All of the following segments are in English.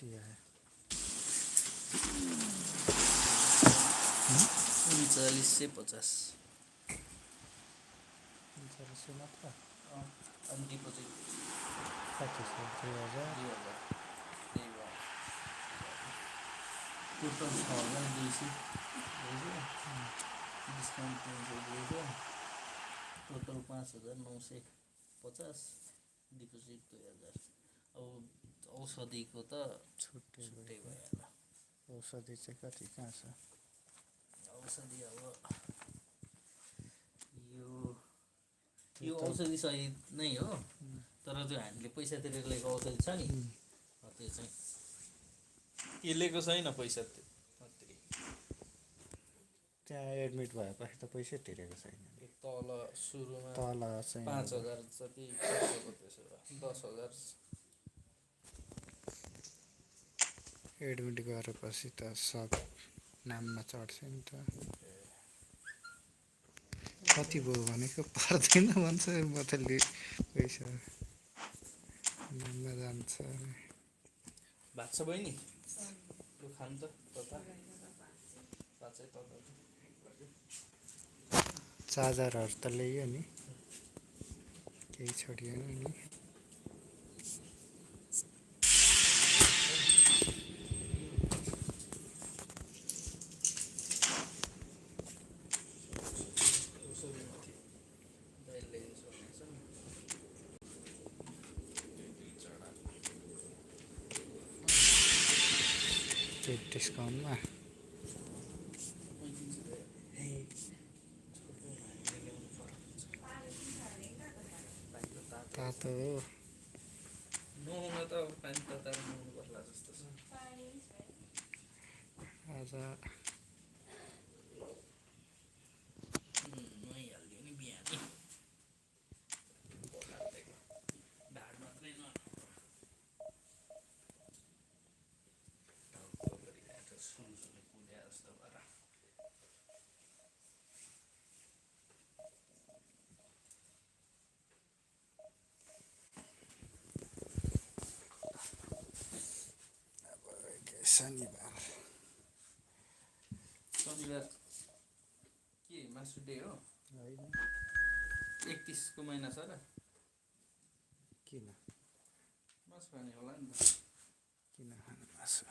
कति आयो 3950 40 मात्र अनि deposit 25,000 total 6200 discount 300 total 5950 deposit 2000 अब औषधिको त छुट्टै भयो औषधि चाहिँ कति कहाँ छ औषधि अब यो औषधि सहित नै हो तर जो हामीले पैसा तिरेर लिएको औषधि छ नि त्यो चाहिँ यो लिएको छैन पैसा त्यहाँ एडमिट भएपछि त पैसै तिरेको छैन तल सुरुमा तल चाहिँ 5000 जति खर्चको त्यसो भए 10000 एडमिट गरेपछि त सब नाममा चढ्छ नि त कति भयो भनेको पर्दैन भन्छ म त पैसा नाममा जान्छ भात छ बहिनी लु खानु त तता भात चाहिँ तता चार्जरहरू त ल्यायो नि केही छोडिएन नि डिस्काउन्टमा तातो हो नुहाउन त पानी तताएर नुहाउनु पर्ला जस्तो छ आज नुहाइहाल्यो नि बिहान ढाड मात्रै सुलसुले कुद्या जस्तो भएर शनिबार के मासु डे हो होइन 31 को महिना छ र किन मासु खाने होला नि त किन खानु मासु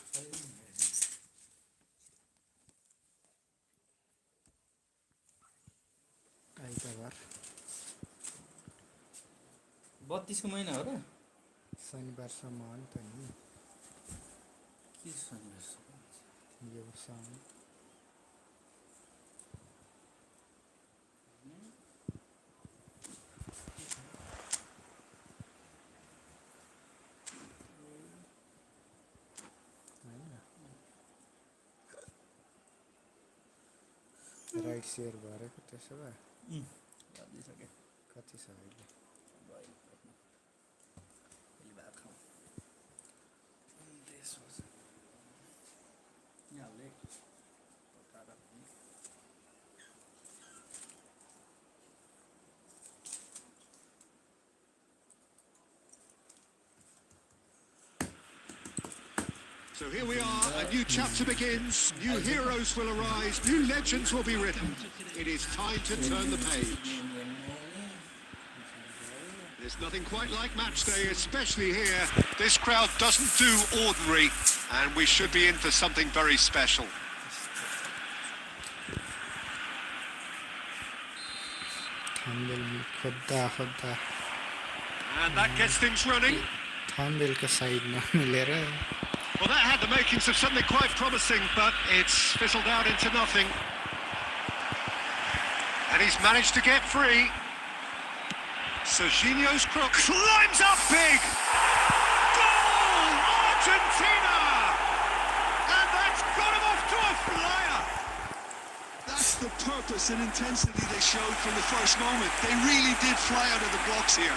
आइतबार 32 को महिना हो र शनिबारसम्म हो नि त नि के शनिबार यो साउन राइट सेयर गरेको त्यसो भए कति छ अहिले भात खाउँ So here we are, a new chapter begins, new heroes will arise, new legends will be written. It is time to turn the page. There's nothing quite like match day, especially here. This crowd doesn't do ordinary, and we should be in for something very special. And that gets things running. Well, that had the makings of something quite promising, but it's fizzled out into nothing. And he's managed to get free. Serginho's crook climbs up big! Goal! Argentina! And that's got him off to a flyer! That's the purpose and intensity they showed from the first moment. They really did fly out of the blocks here.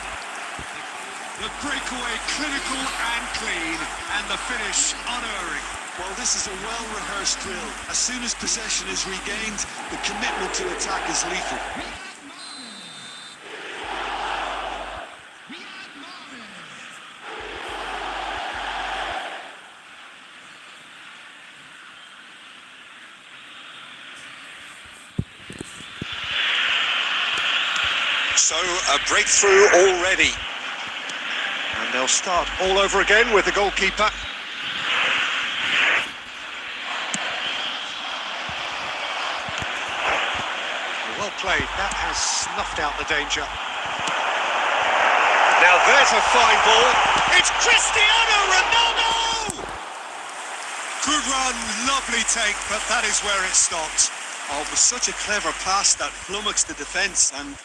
The breakaway clinical and clean, and the finish unerring. Well, this is a well-rehearsed drill. As soon as possession is regained, the commitment to attack is lethal. So, a breakthrough already. And they'll start all over again with the goalkeeper. Well played. That has snuffed out the danger. Now there's a fine ball. It's Cristiano Ronaldo! Good run, lovely take, but that is where it stopped. Oh, it was such a clever pass that flummoxed the defence, and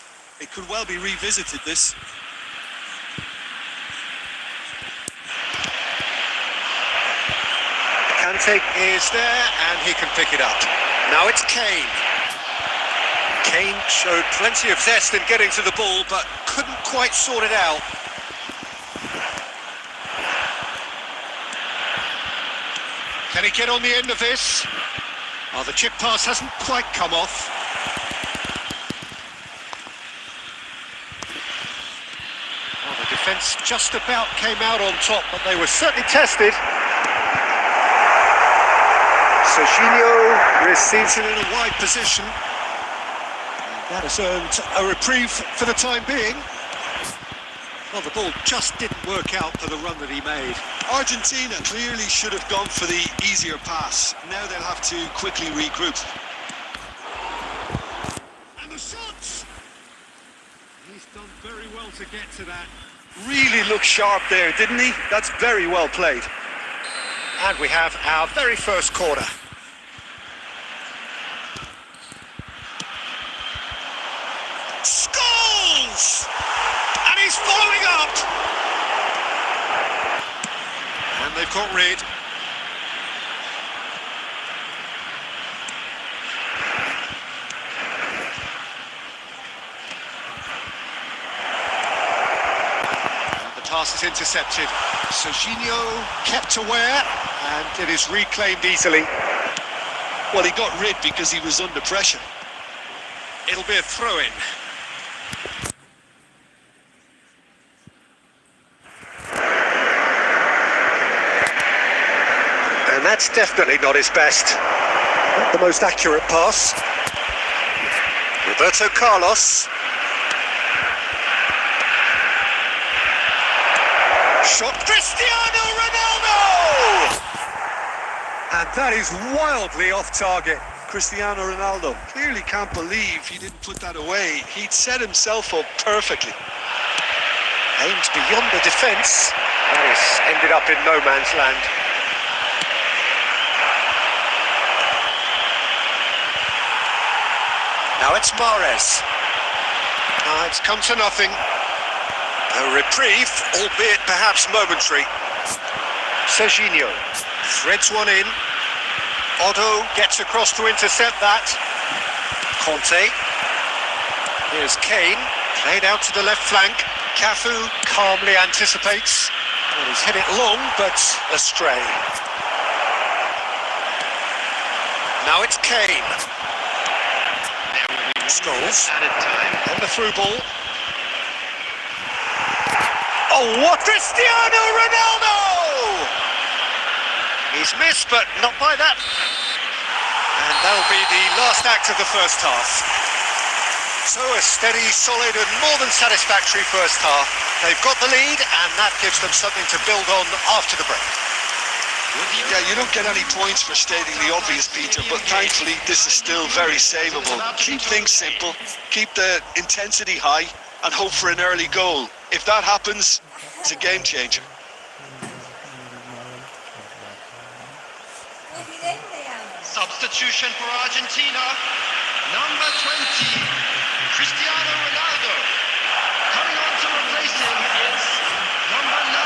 it could well be revisited, this. Kante is there, and he can pick it up. Now it's Kane. Kane showed plenty of zest in getting to the ball, but couldn't quite sort it out. Can he get on the end of this? Oh, the chip pass hasn't quite come off. Well, the defence just about came out on top, but they were certainly tested. Serginho receives it in a wide position. That has earned a reprieve for the time being. Well, the ball just didn't work out for the run that he made. Argentina clearly should have gone for the easier pass. Now they'll have to quickly regroup. And the shots! He's done very well to get to that. Really looked sharp there, didn't he? That's very well played. And we have our very first corner. Scores! And he's following up! And they've got rid. And the pass is intercepted. Serginho kept aware, and it is reclaimed easily. Well, he got rid because he was under pressure. It'll be a throw-in. And that's definitely not his best. Not the most accurate pass. Roberto Carlos. Shot Cristiano Ronaldo! And that is wildly off target. Cristiano Ronaldo clearly can't believe he didn't put that away. He'd set himself up perfectly. Aimed beyond the defence. That has ended up in no man's land. Now it's Mahrez. It's come to nothing. A reprieve, albeit perhaps momentary. Serginho threads one in. Otto gets across to intercept that. Conte. Here's Kane, played out to the left flank. Cafu calmly anticipates. Well, he's hit it long, but astray. Now it's Kane. Scholes on the through ball. Oh, what? Cristiano Ronaldo! He's missed, but not by that. And that'll be the last act of the first half. So a steady, solid and more than satisfactory first half. They've got the lead and that gives them something to build on after the break. Yeah, you don't get any points for stating the obvious, Peter, but thankfully this is still very savable. Keep things simple, keep the intensity high and hope for an early goal. If that happens, it's a game changer. Substitution for Argentina, number 20, Cristiano Ronaldo. Coming on to replace him is number 9,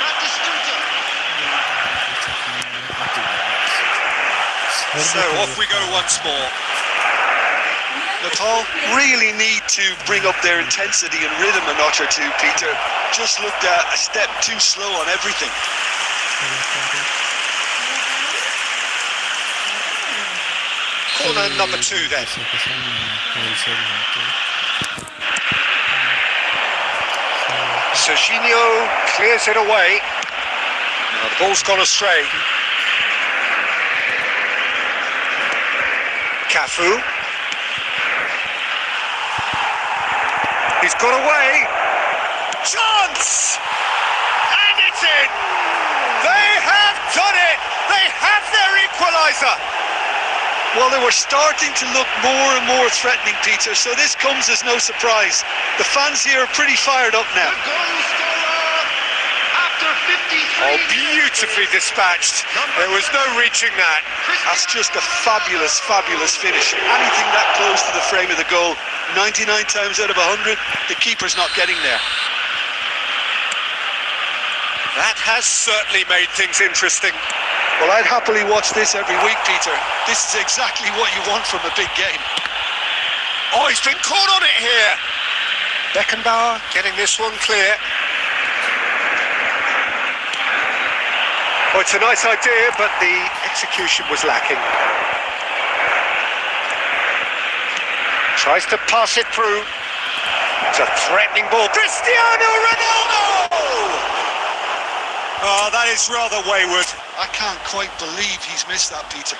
Batistuta. So off we go once more. Nepal really need to bring up their intensity and rhythm a notch or two, Peter. Just looked a step too slow on everything. Corner number 2 then. Serginho clears it away. Now the ball's gone astray. Cafu. He's got away. Chance! And it's in! They have done it! They have their equaliser! Well, they were starting to look more and more threatening, Peter, so this comes as no surprise. The fans here are pretty fired up now. The goal scorer after 53 Oh, beautifully dispatched. There was no reaching that. That's just a fabulous, fabulous finish. Anything that close to the frame of the goal, 99 times out of 100, the keeper's not getting there. That has certainly made things interesting. Well, I'd happily watch this every week, Peter. This is exactly what you want from a big game. Oh, he's been caught on it here. Beckenbauer getting this one clear. Oh, it's a nice idea, but the execution was lacking. Tries to pass it through. It's a threatening ball. Cristiano Ronaldo! Oh, that is rather wayward. I can't quite believe he's missed that, Peter.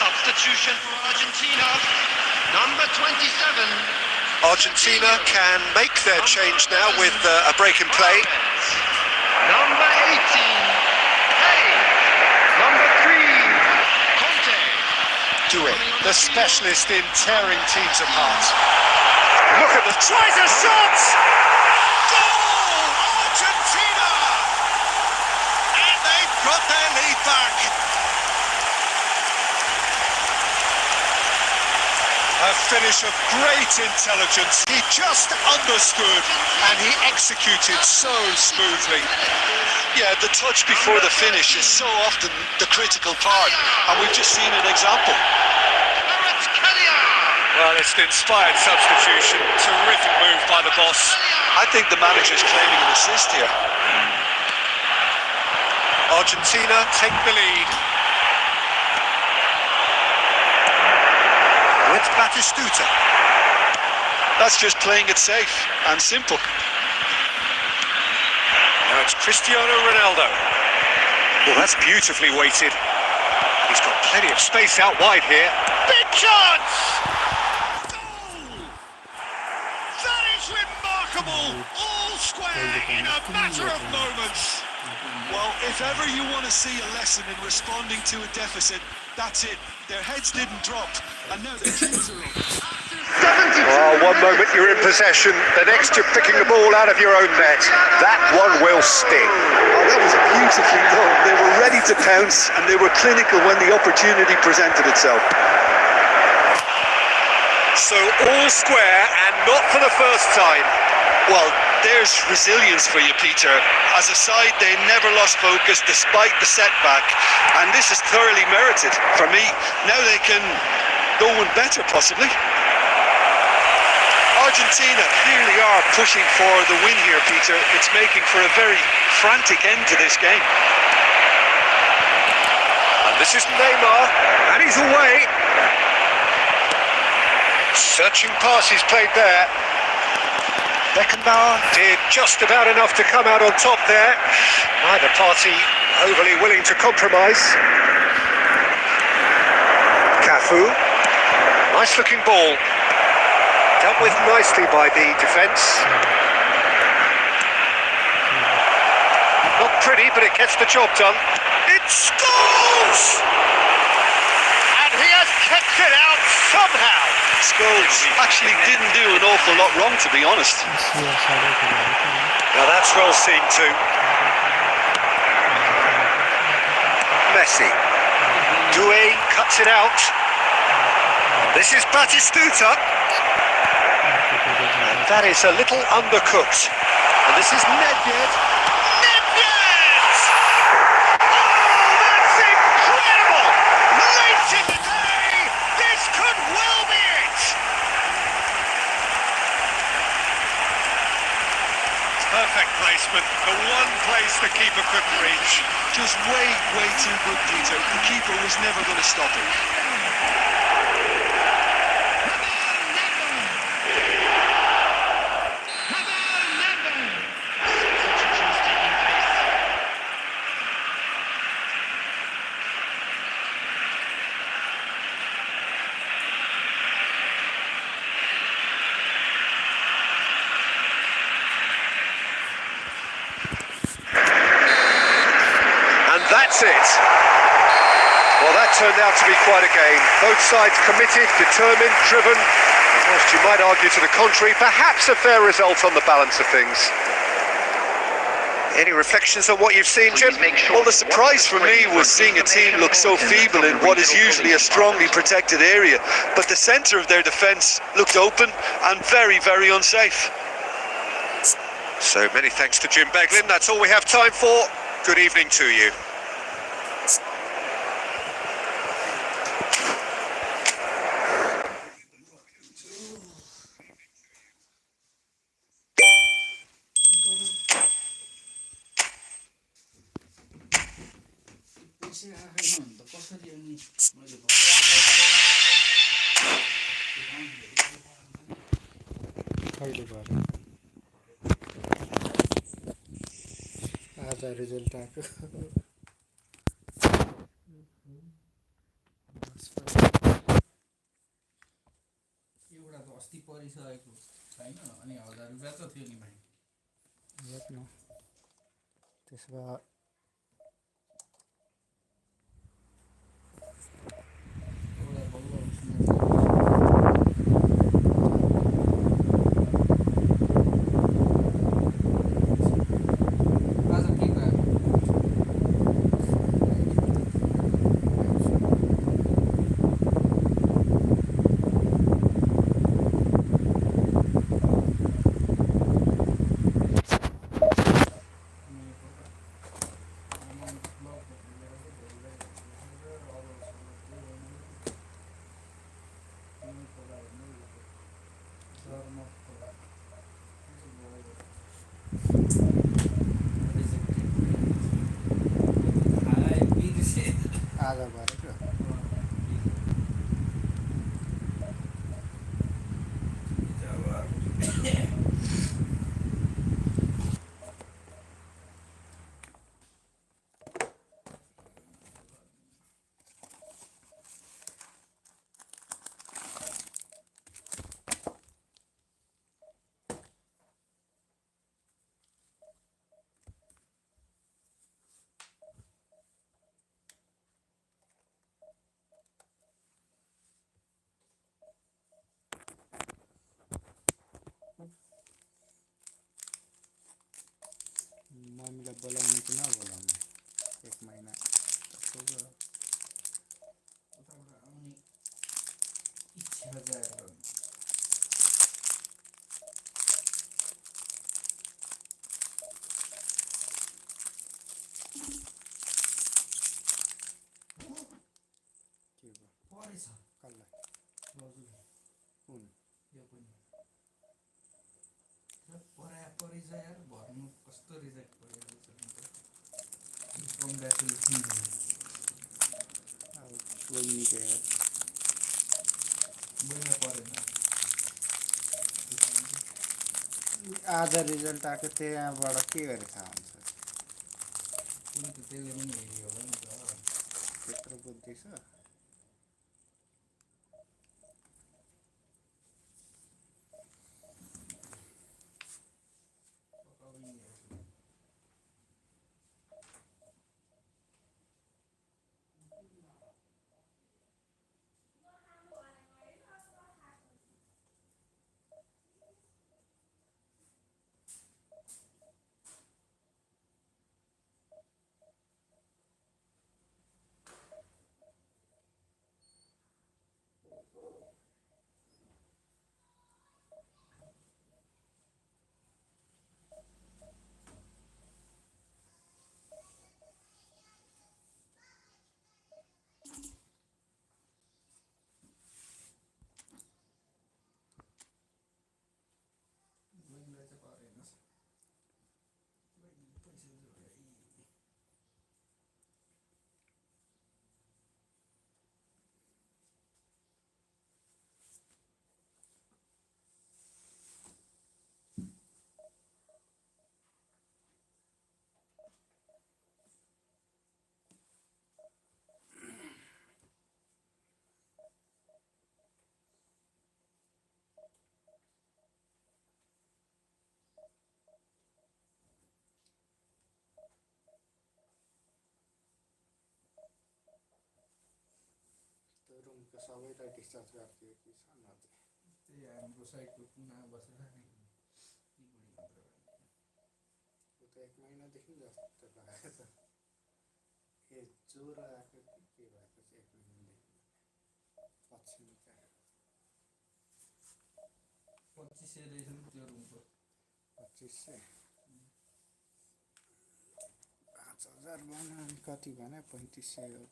Substitution for Argentina, number 27. Argentina can make their change now with a break in play. Number 18, hey, number 3, Conte. Duel, the specialist in tearing teams apart. Look at the tries a shot! Goal! Argentina! And they've got their lead back. A finish of great intelligence. He just understood and he executed so smoothly. Yeah, the touch before the finish is so often the critical part, and we've just seen an example. Well, it's an inspired substitution. Terrific move by the boss. I think the manager's claiming an assist here. Argentina take the lead. With Batistuta. That's just playing it safe and simple. Now it's Cristiano Ronaldo. Well, that's beautifully weighted. He's got plenty of space out wide here. Big chance! Goal! That is remarkable! All square in a matter of moments. Well, if ever you want to see a lesson in responding to a deficit, that's it. Their heads didn't drop, and now their chins are up. Oh, one moment you're in possession, the next you're picking the ball out of your own net. That one will sting. Oh, that was beautifully done. They were ready to pounce, and they were clinical when the opportunity presented itself. So all square, and not for the first time. Well, there's resilience for you, Peter. As a side, they never lost focus despite the setback, and this is thoroughly merited. For me, now they can go one better, possibly. Argentina clearly are pushing for the win here, Peter. It's making for a very frantic end to this game. And this is Neymar, and he's away. Searching pass he's played there. Beckenbauer did just about enough to come out on top there. Neither party overly willing to compromise. Cafu, nice looking ball. Dealt with nicely by the defence. Not pretty, but it gets the job done. It scores! And he has kept it out somehow. Scholes actually didn't do an awful lot wrong, to be honest. Now that's well seen too. Messi. Doué cuts it out. This is Batistuta. And that is a little undercooked. And this is Nedved. Nedved! Oh, that's incredible! Late in the day, this could well be it! Perfect placement, the one place the keeper couldn't reach. Just way too good, Peter. The keeper was never going to stop him. That's it. Well, that turned out to be quite a game. Both sides committed, determined, driven. And whilst you might argue to the contrary, perhaps a fair result on the balance of things. Any reflections on what you've seen, Jim? Well, the surprise for me was seeing a team look so feeble in what is usually a strongly protected area. But the centre of their defence looked open and very unsafe. So many thanks to Jim Beglin. That's all we have time for. Good evening to you. कहिले भयो आज result आएको एउटा त अस्ति परिसकेको छैन अनि 1000 रुपैयाँ त थियो नि भाइ हेर्न त्यसो भए आधा भएर क्या मम्मीलाई बोलाउने कि नबोलाउने एक महिना आउने इच्छा जाएर परेछ कसलाई हजुर कुन यो पनि परेछ यार भर्नु कस्तो रिजेक्ट गरिरहेछ कङ्ग्रेचुलेसन अब बहिनीको हेर बहिनी परेन आज रिजल्ट आएको त्यहाँबाट के गरे थाहा हुन्छ कुनै त त्यसले पनि हेऱ्यो होला नि त त्यत्रो बुद्धि छ साइडको सबैलाई डिस्चार्ज गरिदियो कि छन् अझै त्यही हाम्रो साइडको कुना बसेर नि त्यो त 1 महिनादेखि जस्तो भएको छ ए ज्वरो आएको कि के भएको छ 1 महिनादेखि पछि निका 2500 रहेछ नि त्यो रुमको 2500 5000 बनाउनु कति भने 3500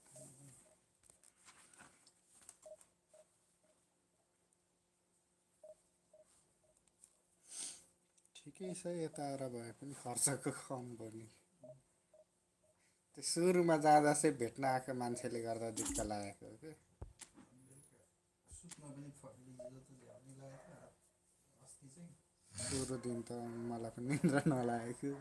ठिकै छ यता आएर भए पनि खर्चको कम गर्ने त्यो सुरुमा जाँदा चाहिँ भेट्न आएको मान्छेले गर्दा दिक्क लागेको हो कि सुत्न पनि फर्लिन्छ त झ्याउनी लागेको अस्ति चाहिँ सुरु दिन त मलाई पनि निन्द्रा नलागेको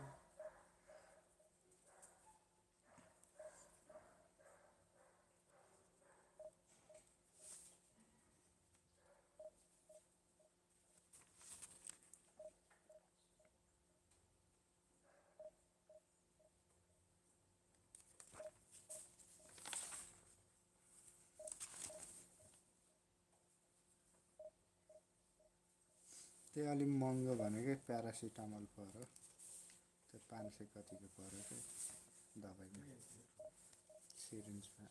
त्यो अलिक महँगो भनेकै प्यारासिटामल पर्यो त्यो 500 कतिको पर्यो कि दबाईमा सिरिन्जमा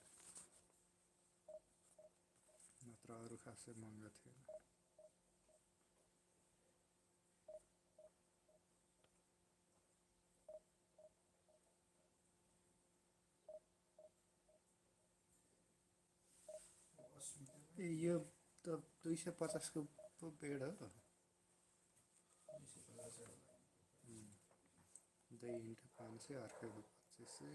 नत्र अरू खासै महँगो थिएन ए यो त 250 को पो बेड हो 2 into 500 अर्को 2500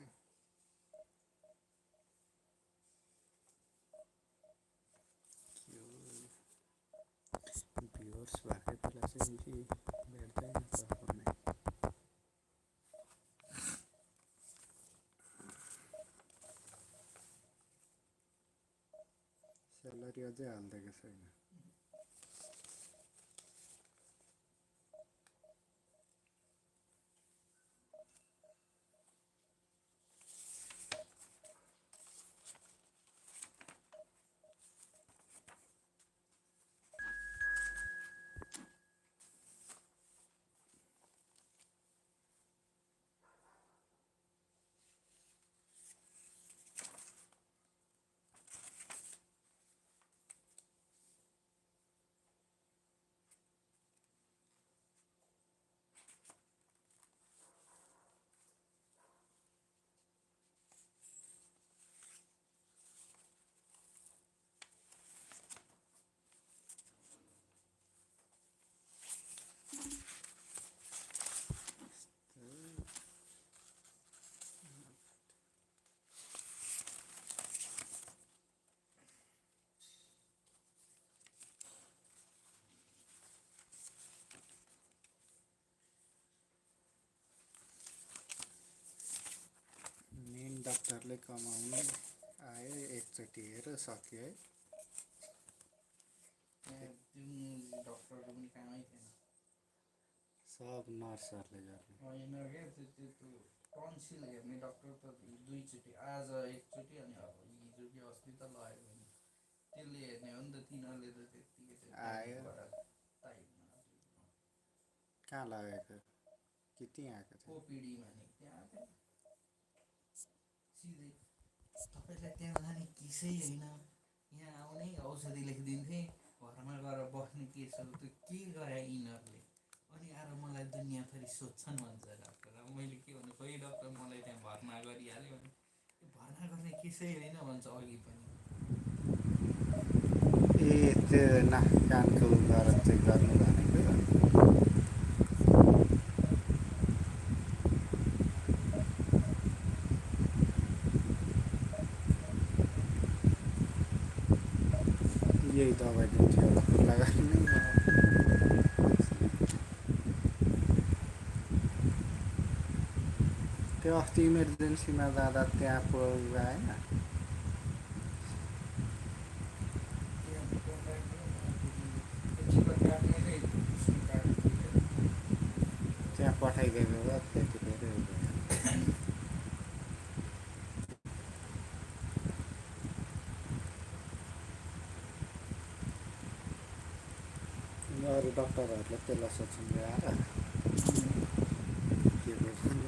भ्युअर्स भएकै बेला चाहिँ भेट्दैन पर्ने स्यालेरी अझै हाल्दिएको छैन डाक्टरले कमाउनु आयो एकचोटि हेर सक्यो है डक्टरको पनि कामै थिएन सब नर्सहरूले गर्ने होइन क्या त्यो टन्सिल हेर्ने डक्टर त 2 चोटि आज एकचोटि अनि अब हिजो कि अस्ति त लगायो भने त्यसले हेर्ने हो नि त तिनीहरूले त त्यत्तिकै आयो कहाँ लगेको कि त्यहीँ आएको थियो ओपिडीमा नि त्यहाँ सिधै तपाईँलाई त्यहाँ लाने केसै होइन यहाँ आउने औषधि लेखिदिन्थे घरमा गएर बस्ने केस हो त्यो के गरे यिनीहरूले अनि आएर मलाई दुनियाँभरि सोध्छन् भन्छ डाक्टर अब मैले के भन्नु खोइ डाक्टर मलाई त्यहाँ भर्ना गरिहाल्यो भने भर्ना गर्ने केसै होइन भन्छ अघि पनि ए त्यो नाक कानको गरेर चाहिँ गर्नु भनेको यही दबाई दिन्थ्यो होला खुल्ला गर्ने त्यो अस्ति इमर्जेन्सीमा जाँदा त्यहाँ पो आएन त्यहाँ पठाइदिएको भए त्यतिखेर डक्टरहरूले त्यसलाई सोध्छन् आएर के गर्नु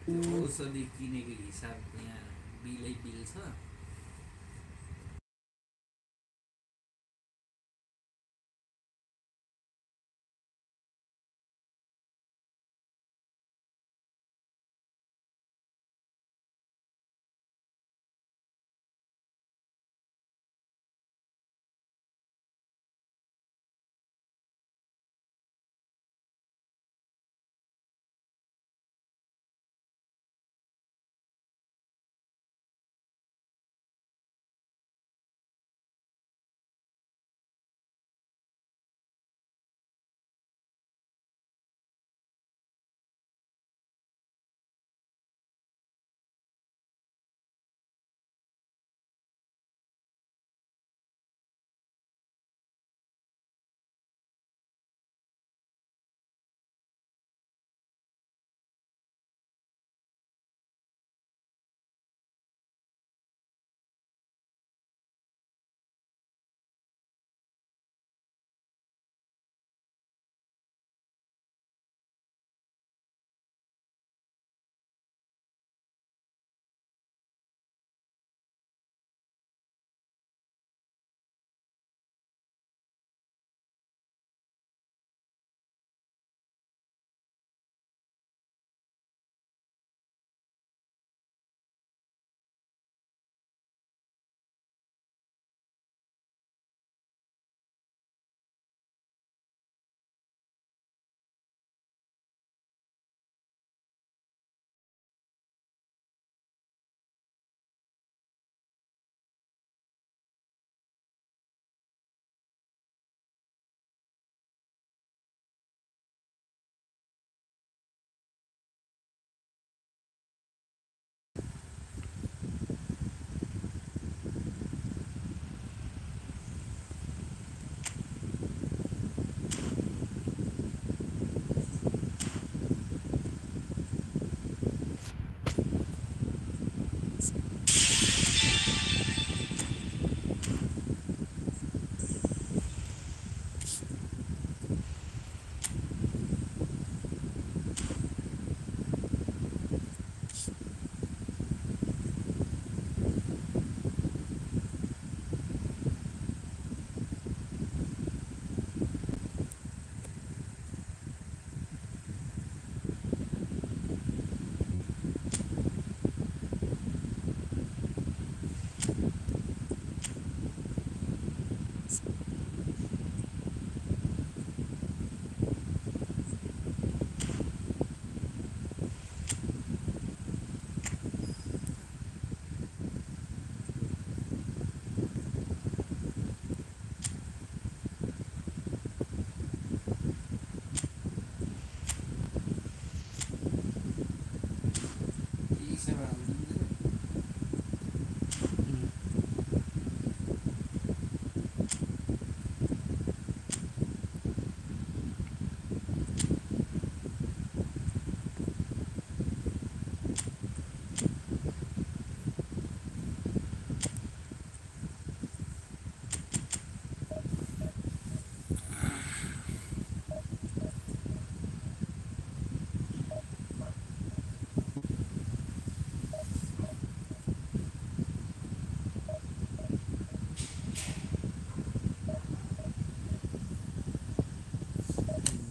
औषधि किनेको हिसाब यहाँ बिलै बिल छ।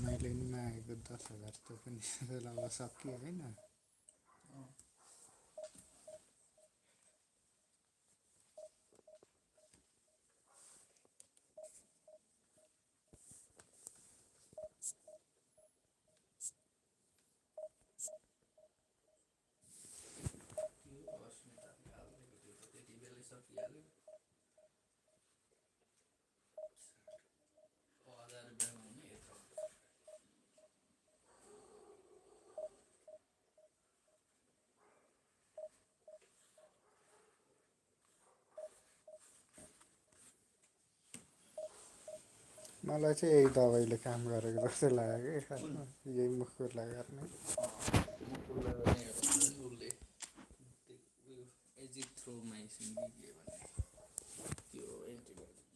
मैले नि मागेको 10,000 त्यो पनि अब सकियो होइन। मलाई चाहिँ यही दबाईले काम गरेको जस्तो लाग्यो कि खासमा यही मुखुरलाई गर्ने। उसले एजिथ्रोमाइसिन कि के भन्ने त्यो एन्टिबायोटिक।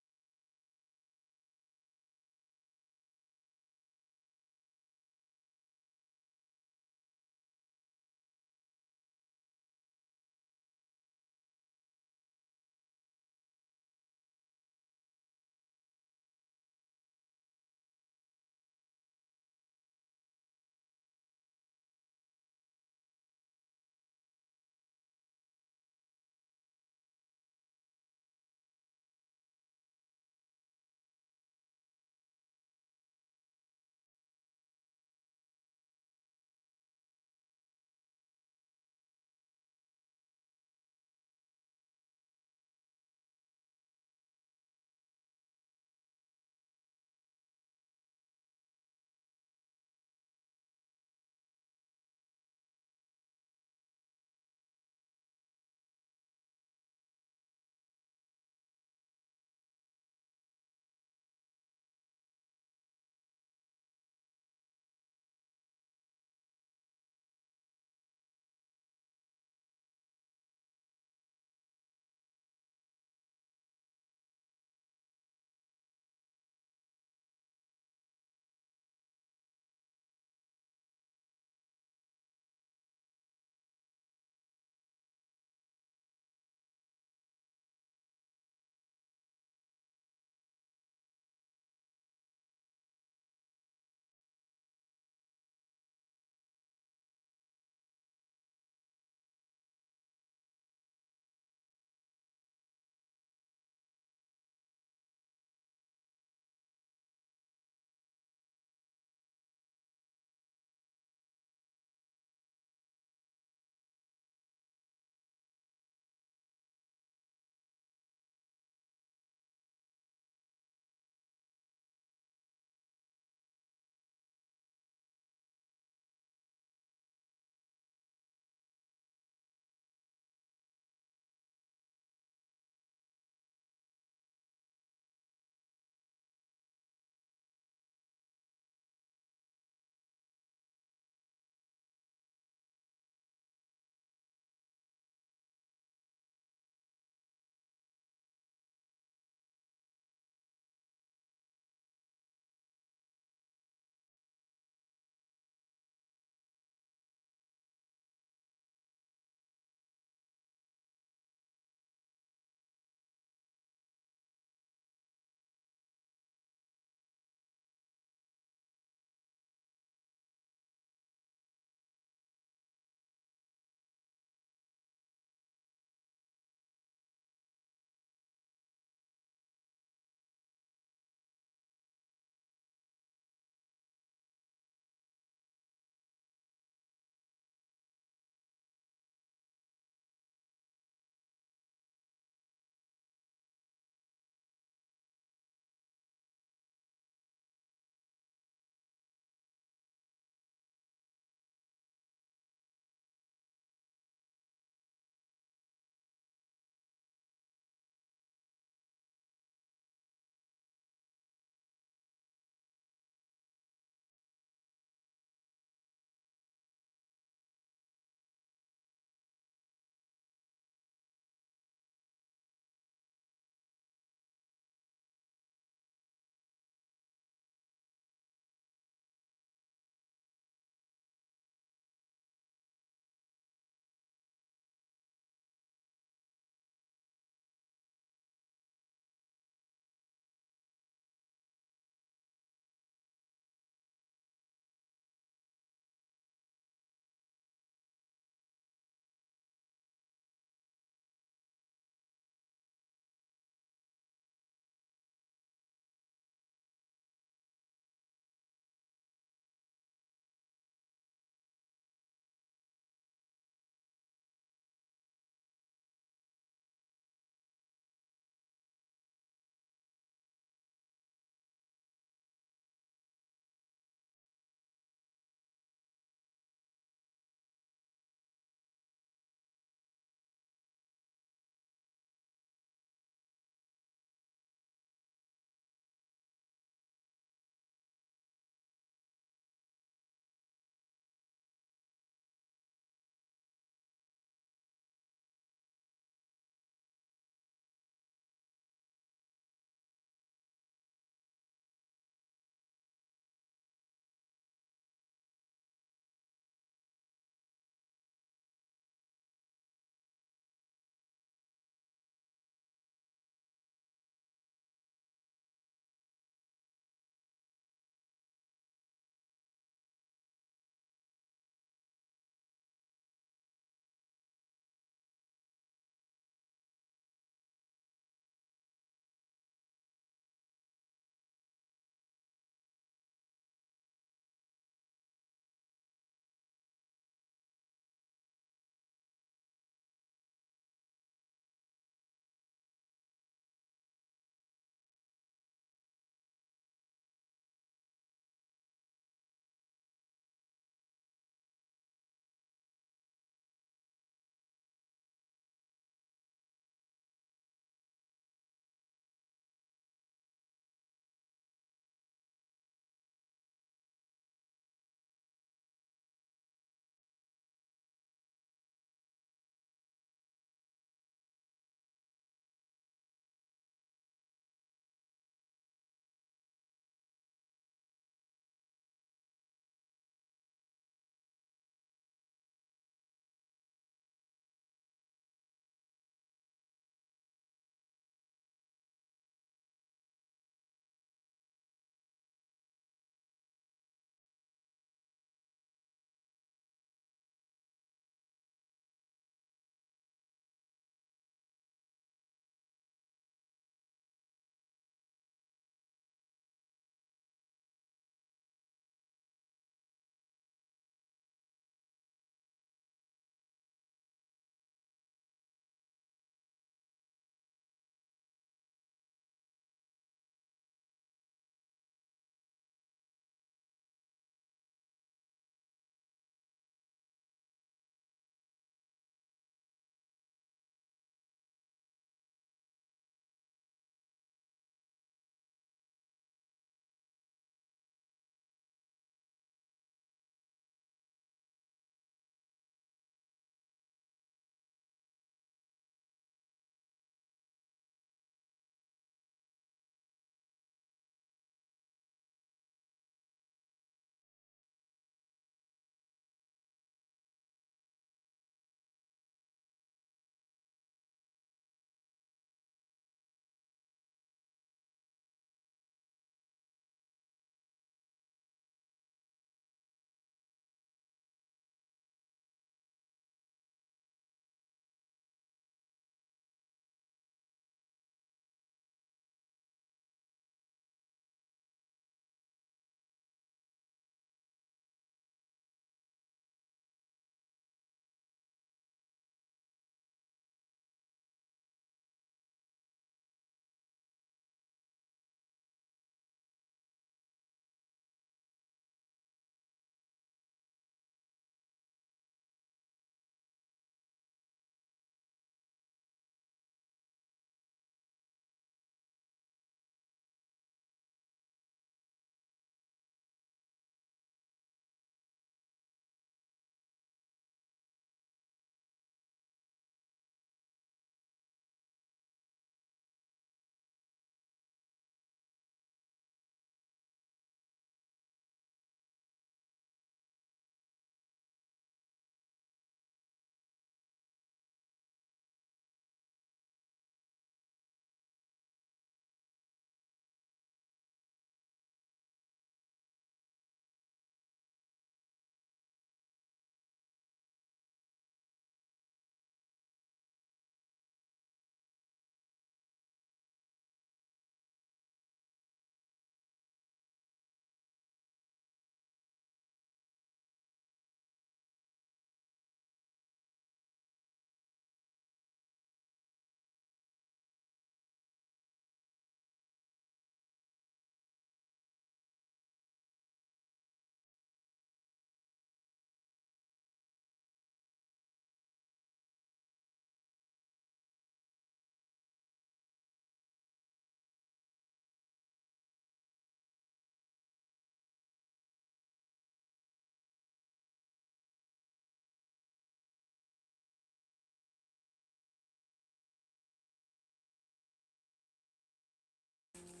अनि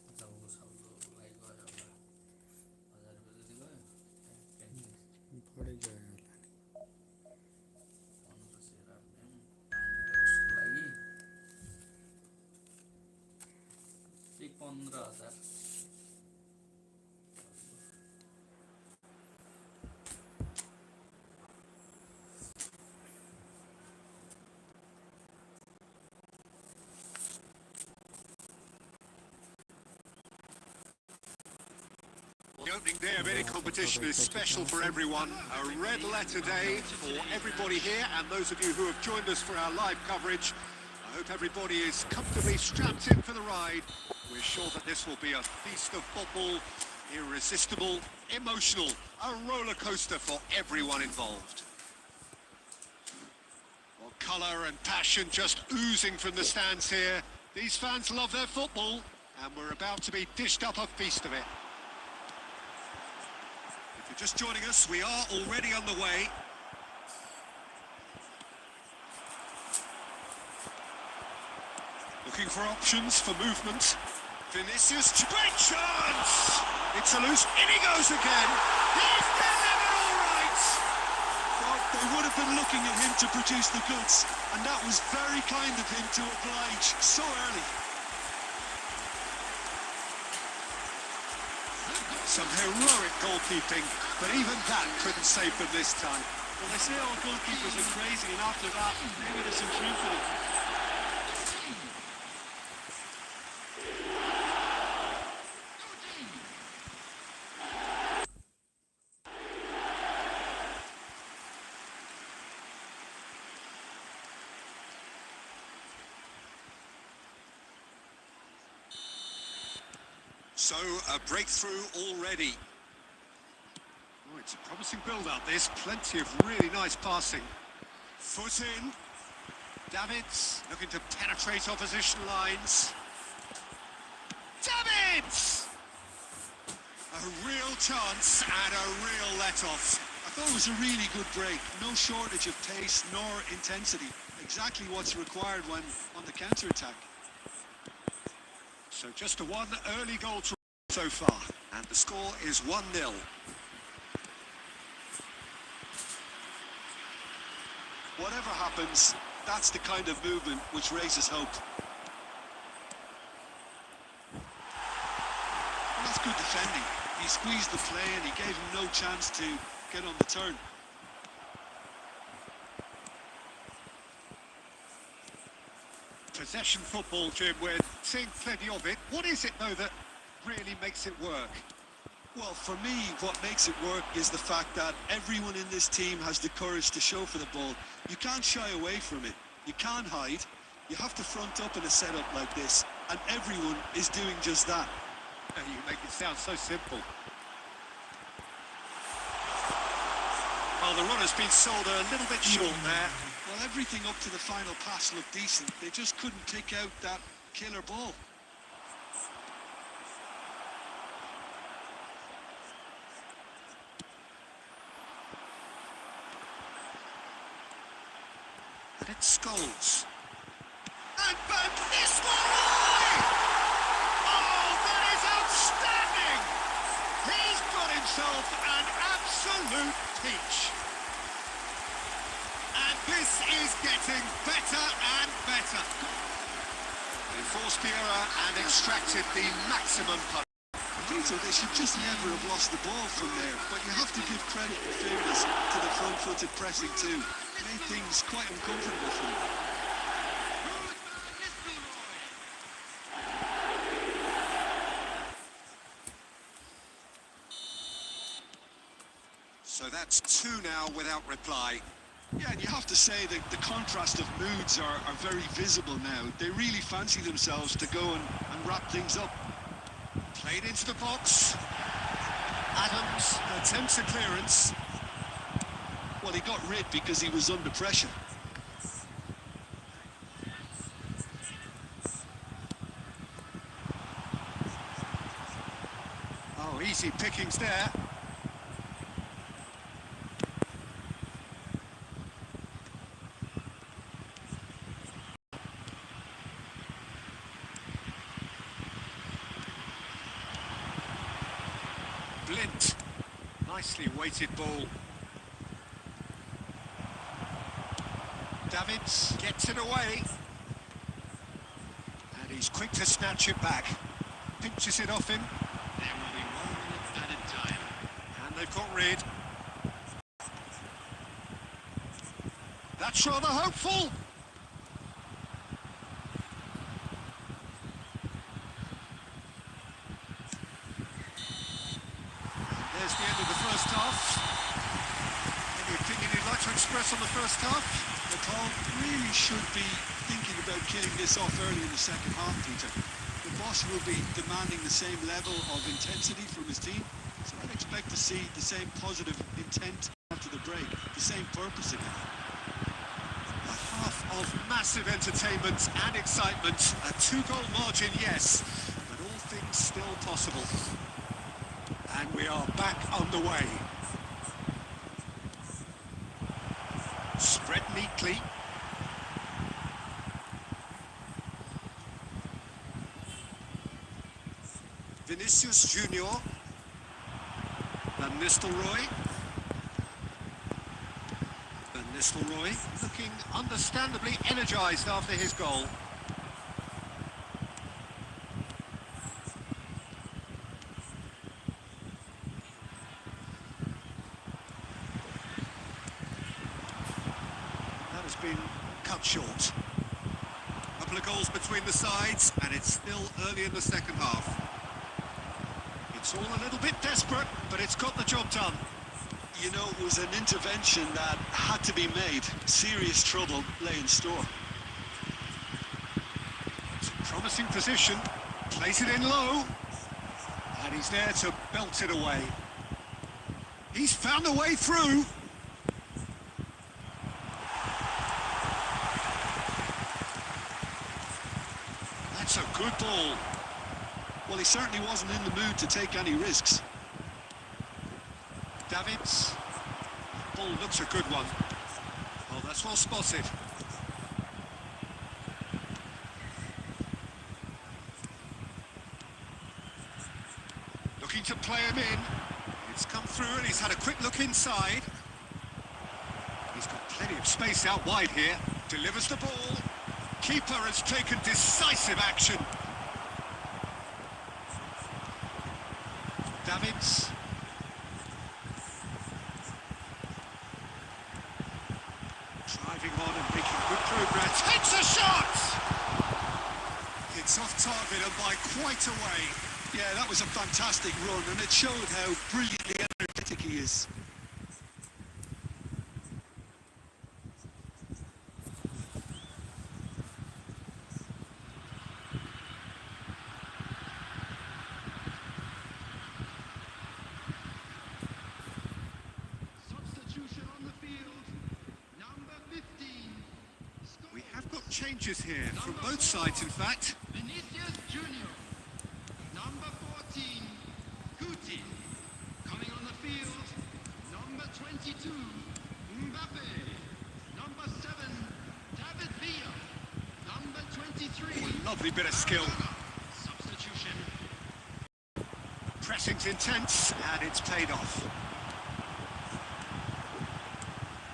अब जाउँ साउलोलाई गयो होला 1000 रुपैयाँ जति गयो बढी गयो होला नि। 1500 राख्ने उसको लागि त्यही 15,000 The opening day of any competition is special for everyone. A red letter day for everybody here and those of you who have joined us for our live coverage. I hope everybody is comfortably strapped in for the ride. We're sure that this will be a feast of football, irresistible, emotional, a roller coaster for everyone involved. Well, colour and passion just oozing from the stands here. These fans love their football and we're about to be dished up a feast of it. If you're just joining us, we are already on the way. Looking for options for movement. Vinicius, great chance! It's a loose, in he goes again! He's delivered all right! Well, they would have been looking at him to produce the goods, and that was very kind of him to oblige so early. Some heroic goalkeeping, but even that couldn't save them this time. Well, they say all goalkeepers are crazy, and after that, maybe there's some truth in it. So, a breakthrough already. Oh, it's a promising build-up, this. Plenty of really nice passing. Foot in. Davids looking to penetrate opposition lines. Davids! A real chance and a real let-off. I thought it was a really good break. No shortage of pace nor intensity. Exactly what's required when on the counter-attack. So just a one early goal so far, and the score is 1-0. Whatever happens, that's the kind of movement which raises hope. Well, that's good defending. He squeezed the play and he gave him no chance to get on the turn. Possession football, Jim, we're seeing plenty of it. What is it, though, that really makes it work? Well, for me, what makes it work is the fact that everyone in this team has the courage to show for the ball. You can't shy away from it. You can't hide. You have to front up in a setup like this, and everyone is doing just that. You make it sound so simple. Well, the run has been sold a little bit short there. Well, everything up to the final pass looked decent. They just couldn't pick out that killer ball. And it's Scholes. And Van Nistelrooy! Oh, that is outstanding! He's got himself an absolute peach. And this is getting better and better. They forced the error and extracted the maximum punch. Peter, they should just never have lost the ball from there, but you have to give credit and fairness to the front-footed pressing too. Made things quite uncomfortable for them. So that's 2 now without reply. Yeah, and you have to say that the contrast of moods are very visible now. They really fancy themselves to go and wrap things up. Played into the box. Adams attempts a clearance. Well, he got rid because he was under pressure. Oh, easy pickings there. Blint. Nicely weighted ball. Davids gets it away. And he's quick to snatch it back. Pinches it off him. There will be 1 minute added time. And they've got rid. That's rather hopeful. There's the end of the first half. Any opinion you'd like to express on the first half? The club really should be thinking about killing this off early in the second half, Peter. The boss will be demanding the same level of intensity from his team, so I'd expect to see the same positive intent after the break, the same purpose again. A half of massive entertainment and excitement. A 2-goal margin, yes, but all things still possible. And we are back underway. Spread neatly. Vinicius Junior. Van Nistelrooy. Van Nistelrooy looking understandably energised after his goal. Has been cut short. A couple of goals between the sides, and it's still early in the second half. It's all a little bit desperate, but it's got the job done. You know, it was an intervention that had to be made. Serious trouble lay in store. It's a promising position. Plays it in low. And he's there to belt it away. He's found a way through. That's a good ball. Well, he certainly wasn't in the mood to take any risks. Davids. Ball looks a good one. Oh, that's well spotted. Looking to play him in. It's come through and he's had a quick look inside. He's got plenty of space out wide here. Delivers the ball. Keeper has taken decisive action. Davids. Driving on and making good progress. Takes a shot! It's off target and by quite a way. Yeah, that was a fantastic run, and it showed how brilliantly energetic he is. Substitution on the field. Number 15. We have got changes here from both sides, in fact. Vinicius Junior. Number 14. Guti. Coming on the field. Number 22. Mbappe. Number 7. David Villa. Number 23. Lovely bit of skill. Substitution. Pressing's intense and it's paid off.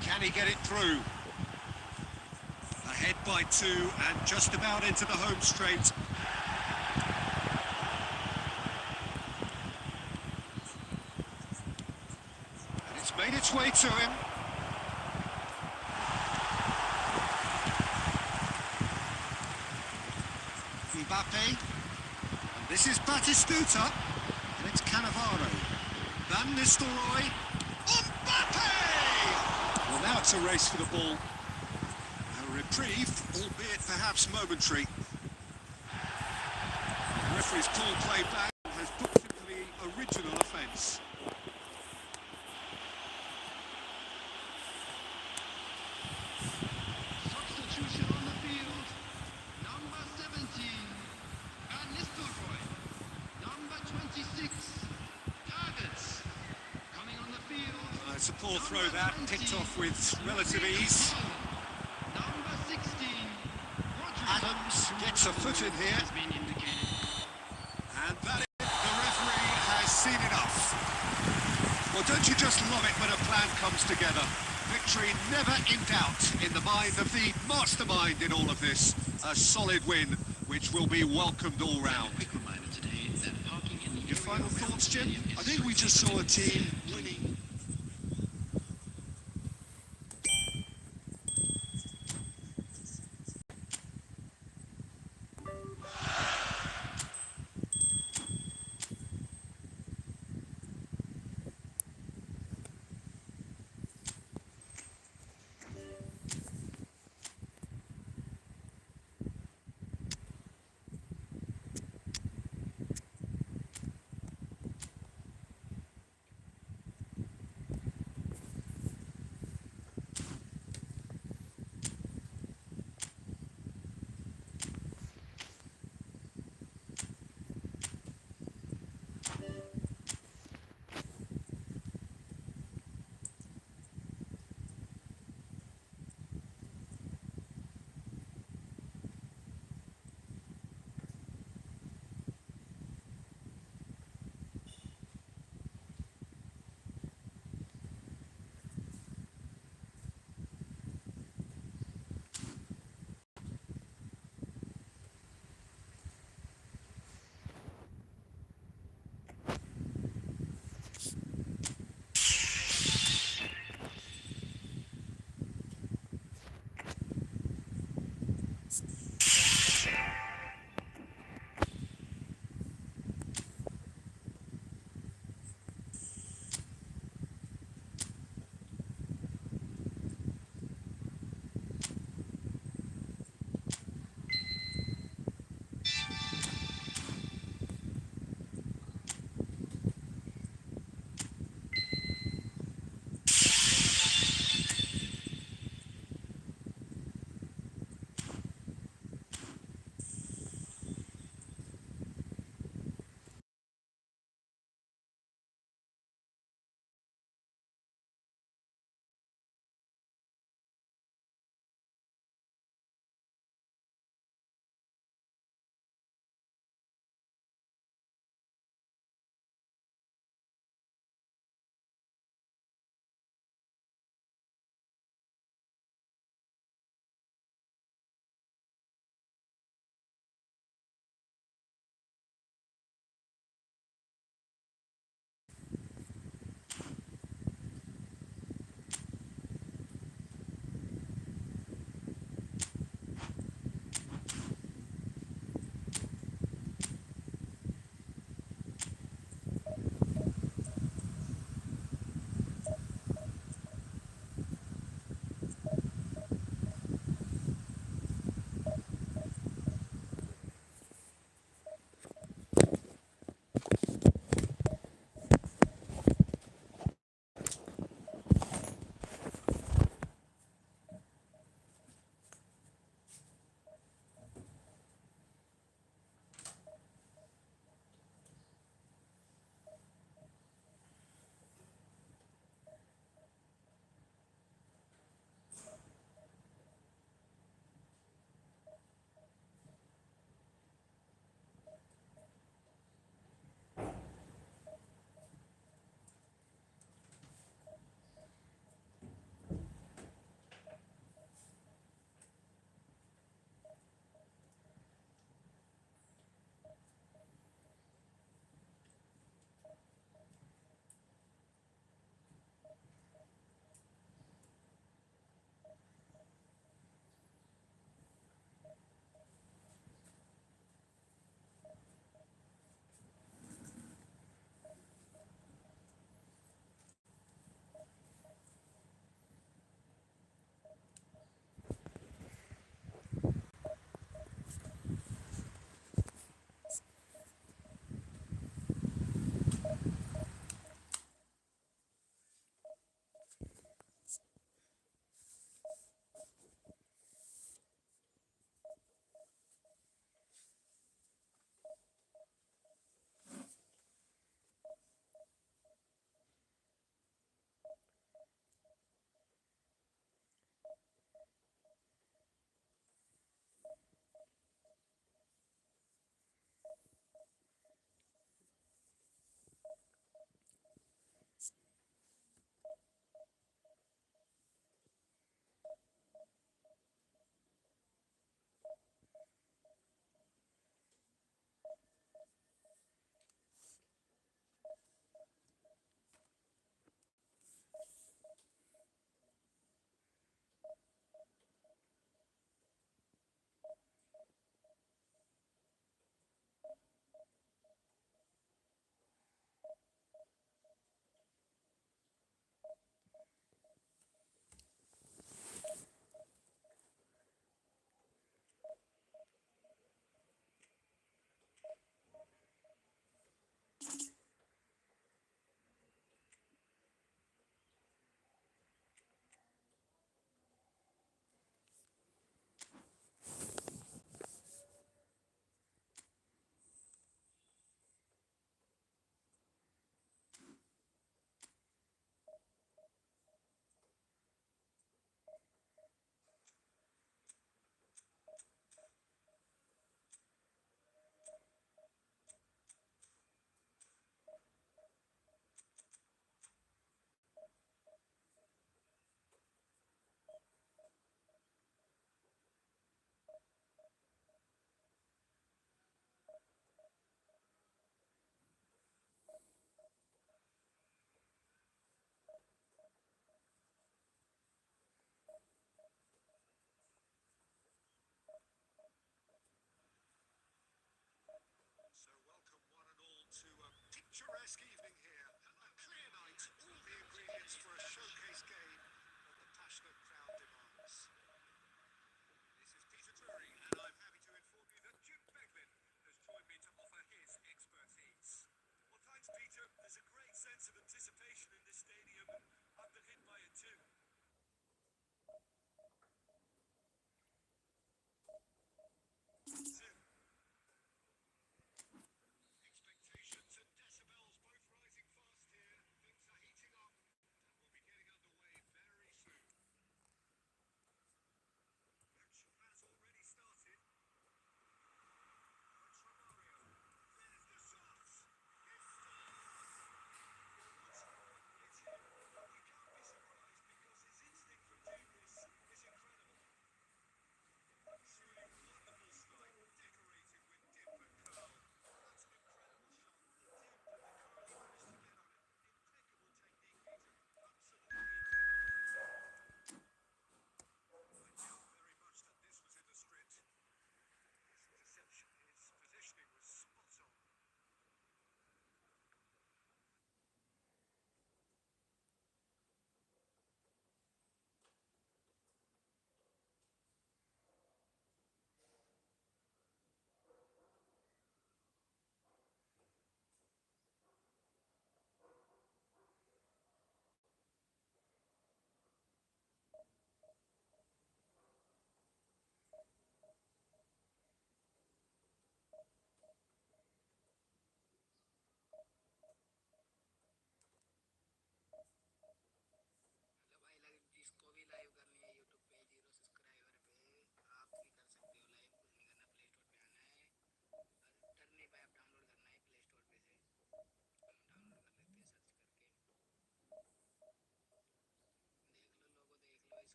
Can he get it through? Ahead by 2 and just about into the home straight. And it's made its way to him. Mbappe. And this is Batistuta. And it's Cannavaro. Van Nistelrooy. Mbappe! Well, now it's a race for the ball. A reprieve, albeit perhaps momentary. The referee's call play back and has booked him for the original offence. Substitution on the field. Number 17. Van Nistelrooy. Number 26. That's a poor throw that, picked off with relative ease. Number 16. Adams gets a foot in here. Has been indicated. And that is it, the referee has seen enough. Well, don't you just love it when a plan comes together? Victory never in doubt in the mind of the mastermind in all of this. A solid win, which will be welcomed all round. Quick reminder today that parking in the Your final thoughts, Jim? I think we just saw a team winning.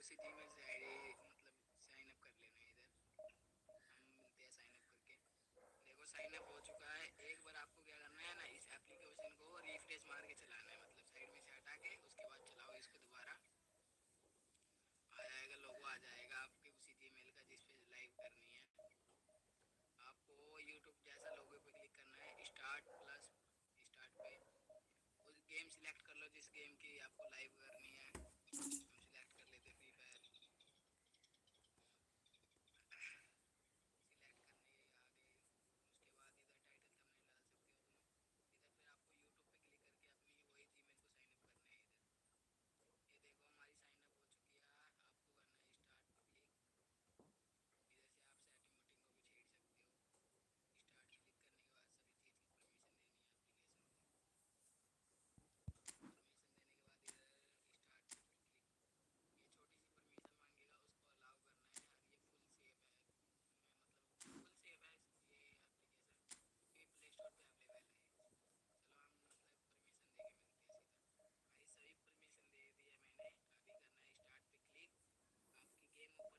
उसी Gmail से ID मतलब sign up कर लेना इधर, हम मिलते हैं sign up करके। देखो साइन अप हो चुका है। एक बार आपको क्या करना है ना, इस एप्लीकेशन को रिफ्रेश मार के चलाना है, मतलब साइड में से हटा के उसके बाद चलाओ इसको दोबारा, आ जाएगा लोगो, आ जाएगा आपके उसी जीमेल का जिस पे लाइव करनी है। आपको यूट्यूब जैसा लोगो पे क्लिक करना है, स्टार्ट प्लस स्टार्ट पे उस गेम सिलेक्ट कर लो जिस गेम की आपको लाइव करनी है। हम सिलेक्ट कर लेते फ्री फायर, सिलेक्ट करने के आगे उसके बाद इधर टाइटल थंबनेल डाल सकते हो तुम। इधर फिर आपको यूट्यूब पे क्लिक करके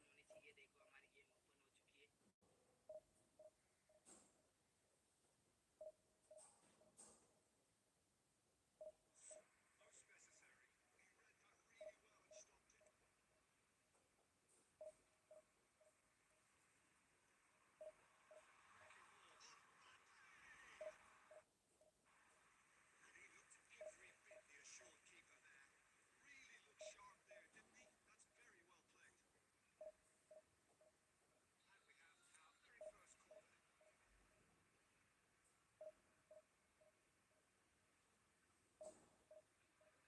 अपनी वही जीमेल को साइन अप करना है। इधर ये देखो हमारी साइन अप हो चुकी है। आपको करना है स्टार्ट पे क्लिक, इधर से आप सेटिंग वोटिंग को भी छेड़ सकते हो। स्टार्ट क्लिक करने के बाद सभी चीज़ की परमिशन देनी है एप्लीकेशन को। परमिशन देने के बाद इधर स्टार्ट पे फिर क्लिक, ये छोटी सी परमिशन मांगेगा उसको अलाउ करना है। ये फुल सेफ है, मतलब फुल सेफ है ये एप्लीकेशन, ये प्ले स्टोर पे अवेलेबल है। चलो हम मतलब परमिशन दे के मिलते हैं सीधा। भाई सभी परमिशन दे दिया मैंने, अभी करना है स्टार्ट पे क्लिक। आपकी गेम ओपन होनी चाहिए, देखो हमारी गेम ओपन हो चुकी है।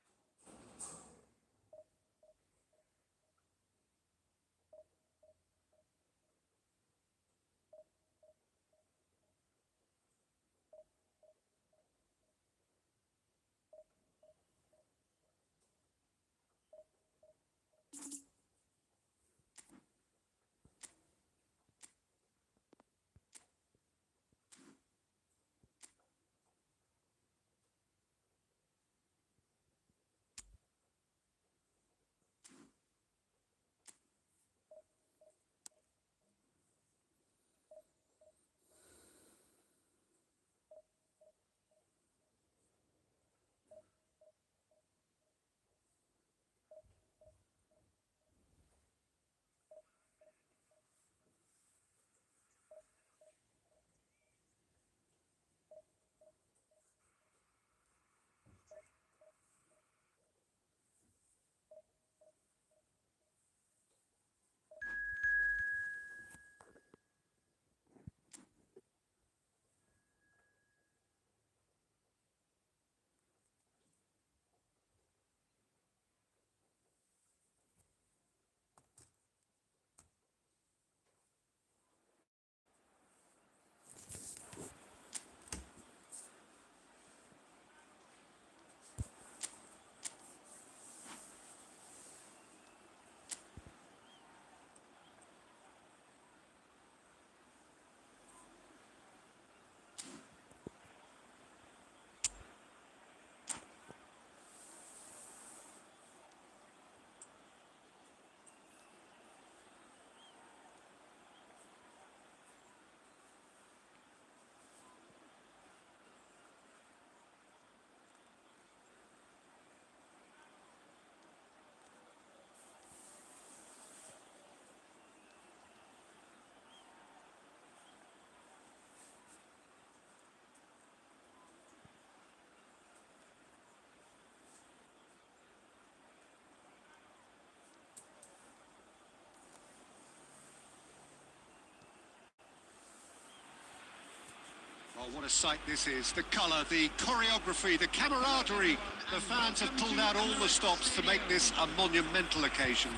Oh, what a sight this is. The colour, the choreography, the camaraderie. The fans have pulled out all the stops to make this a monumental occasion.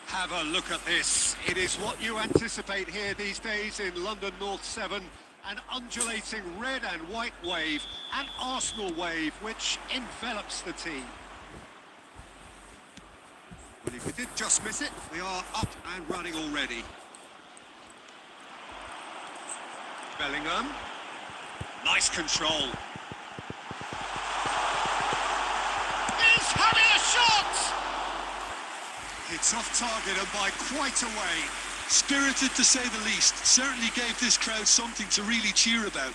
Have a look at this. It is what you anticipate here these days in London North 7. An undulating red and white wave, an Arsenal wave, which envelops the team. Well, if we did just miss it, we are up and running already. Bellingham. Nice control. He's having a shot! It's off target and by quite a way. Spirited to say the least. Certainly gave this crowd something to really cheer about.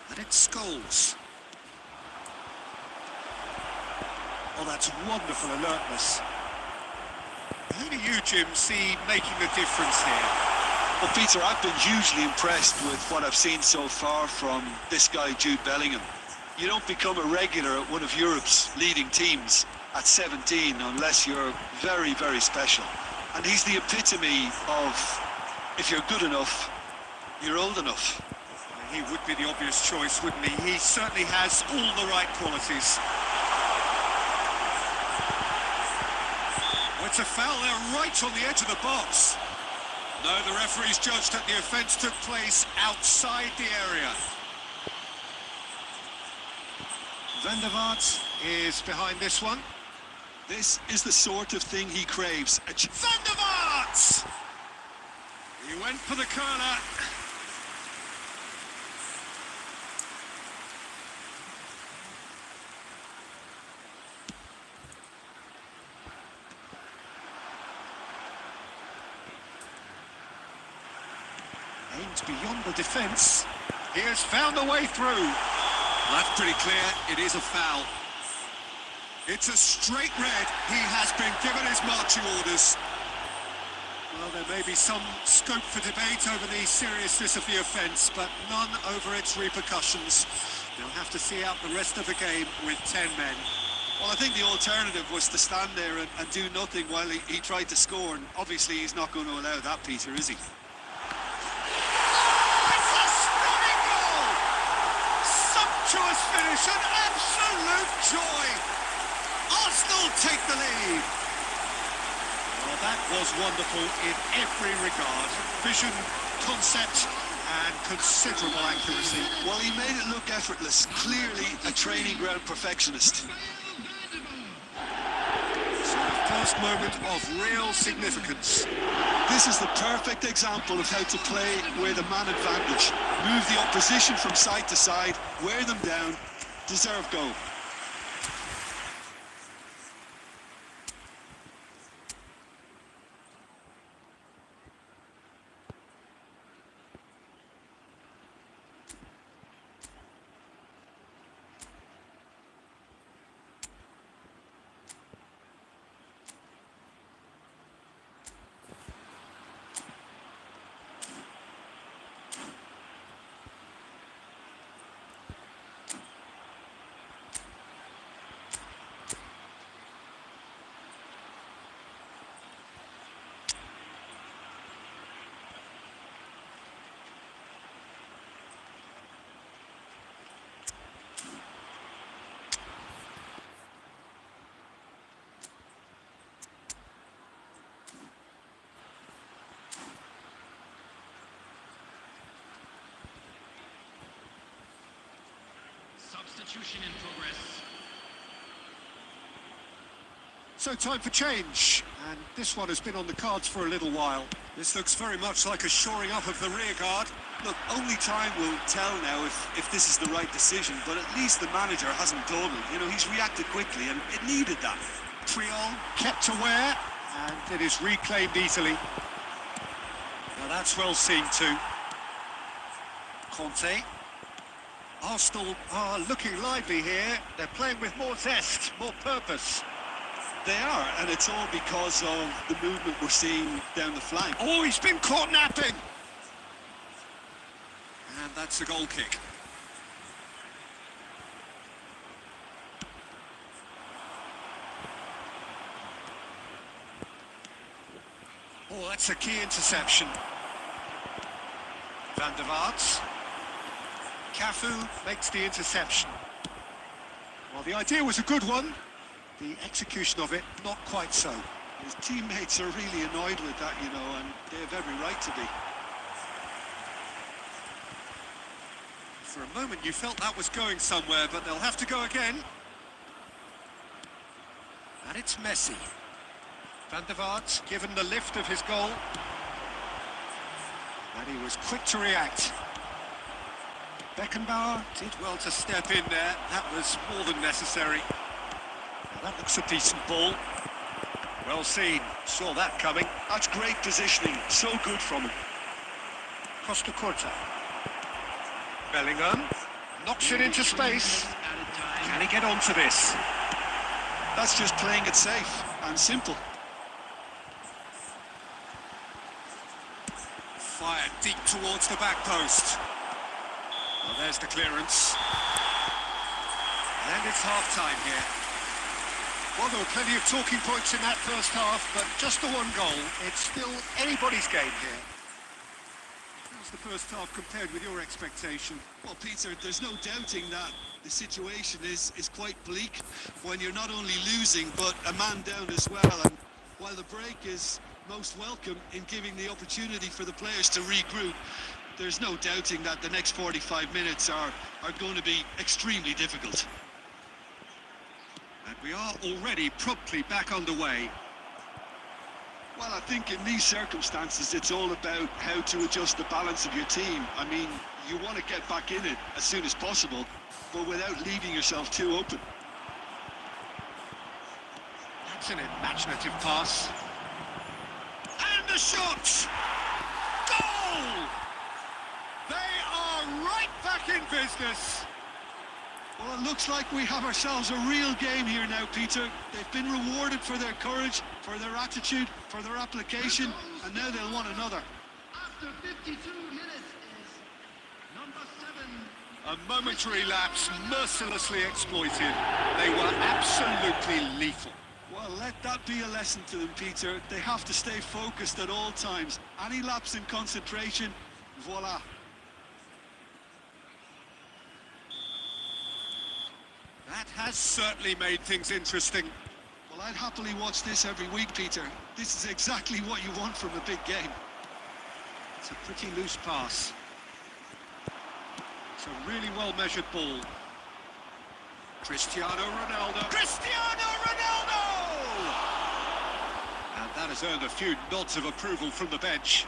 And it's Scholes. Oh, that's wonderful alertness. Who do you, Jim, see making the difference here? Well, Peter, I've been hugely impressed with what I've seen so far from this guy, Jude Bellingham. You don't become a regular at one of Europe's leading teams at 17 unless you're very, very special. And he's the epitome of, if you're good enough, you're old enough. He would be the obvious choice, wouldn't he? He certainly has all the right qualities. It's a foul there right on the edge of the box. No, the referee's judged that the offence took place outside the area. Van der Vaart is behind this one. This is the sort of thing he craves. Van der Vaart! He went for the curler. Aimed beyond the defence. He has found a way through. That's pretty clear. It is a foul. It's a straight red. He has been given his marching orders. Well, there may be some scope for debate over the seriousness of the offence, but none over its repercussions. They'll have to see out the rest of the game with 10 men. Well, I think the alternative was to stand there and do nothing while he tried to score, and obviously he's not going to allow that, Peter, is he? Sumptuous finish, an absolute joy. Arsenal take the lead. Well, that was wonderful in every regard. Vision, concept, and considerable accuracy. Well, he made it look effortless. Clearly a training ground perfectionist. So the first moment of real significance. This is the perfect example of how to play with a man advantage. Move the opposition from side to side, wear them down, deserve goal. Substitution in progress. So time for change, and this one has been on the cards for a little while. This looks very much like a shoring up of the rear guard. Look, only time will tell now if this is the right decision, but at least the manager hasn't dawdled. You know, he's reacted quickly, and it needed that. Triol kept aware, and it is reclaimed easily. Now that's well seen too. Conte. Arsenal are looking lively here. They're playing with more zest, more purpose. They are, and it's all because of the movement we're seeing down the flank. Oh, he's been caught napping! And that's a goal kick. Oh, that's a key interception. Van der Vaart. Cafu makes the interception. Well, the idea was a good one. The execution of it, not quite so. His teammates are really annoyed with that, you know, and they have every right to be. For a moment you felt that was going somewhere, but they'll have to go again. And it's Messi. Van der Vaart given the lift of his goal. And he was quick to react. Beckenbauer did well to step in there. That was more than necessary. Now that looks a decent ball. Well seen. Saw that coming. That's great positioning. So good from him. Costa Curta. Bellingham knocks it into space. Can he get onto this? That's just playing it safe and simple. Fired deep towards the back post. Well, there's the clearance. And it's half-time here. Well, there were plenty of talking points in that first half, but just the one goal. It's still anybody's game here. How's the first half compared with your expectation? Well, Peter, there's no doubting that the situation is quite bleak when you're not only losing, but a man down as well. And while the break is most welcome in giving the opportunity for the players to regroup, there's no doubting that the next 45 minutes are going to be extremely difficult. And we are already promptly back underway. Well, I think in these circumstances, it's all about how to adjust the balance of your team. I mean, you want to get back in it as soon as possible, but without leaving yourself too open. That's an imaginative pass. And the shot! Goal! They are right back in business. Well, it looks like we have ourselves a real game here now, Peter. They've been rewarded for their courage, for their attitude, for their application, and now they'll want another. After 52 minutes is number 7. A momentary lapse mercilessly exploited. They were absolutely lethal. Well, let that be a lesson to them, Peter. They have to stay focused at all times. Any lapse in concentration, voila. That has certainly made things interesting. Well, I'd happily watch this every week, Peter. This is exactly what you want from a big game. It's a pretty loose pass. It's a really well-measured ball. Cristiano Ronaldo. Cristiano Ronaldo! And that has earned a few nods of approval from the bench.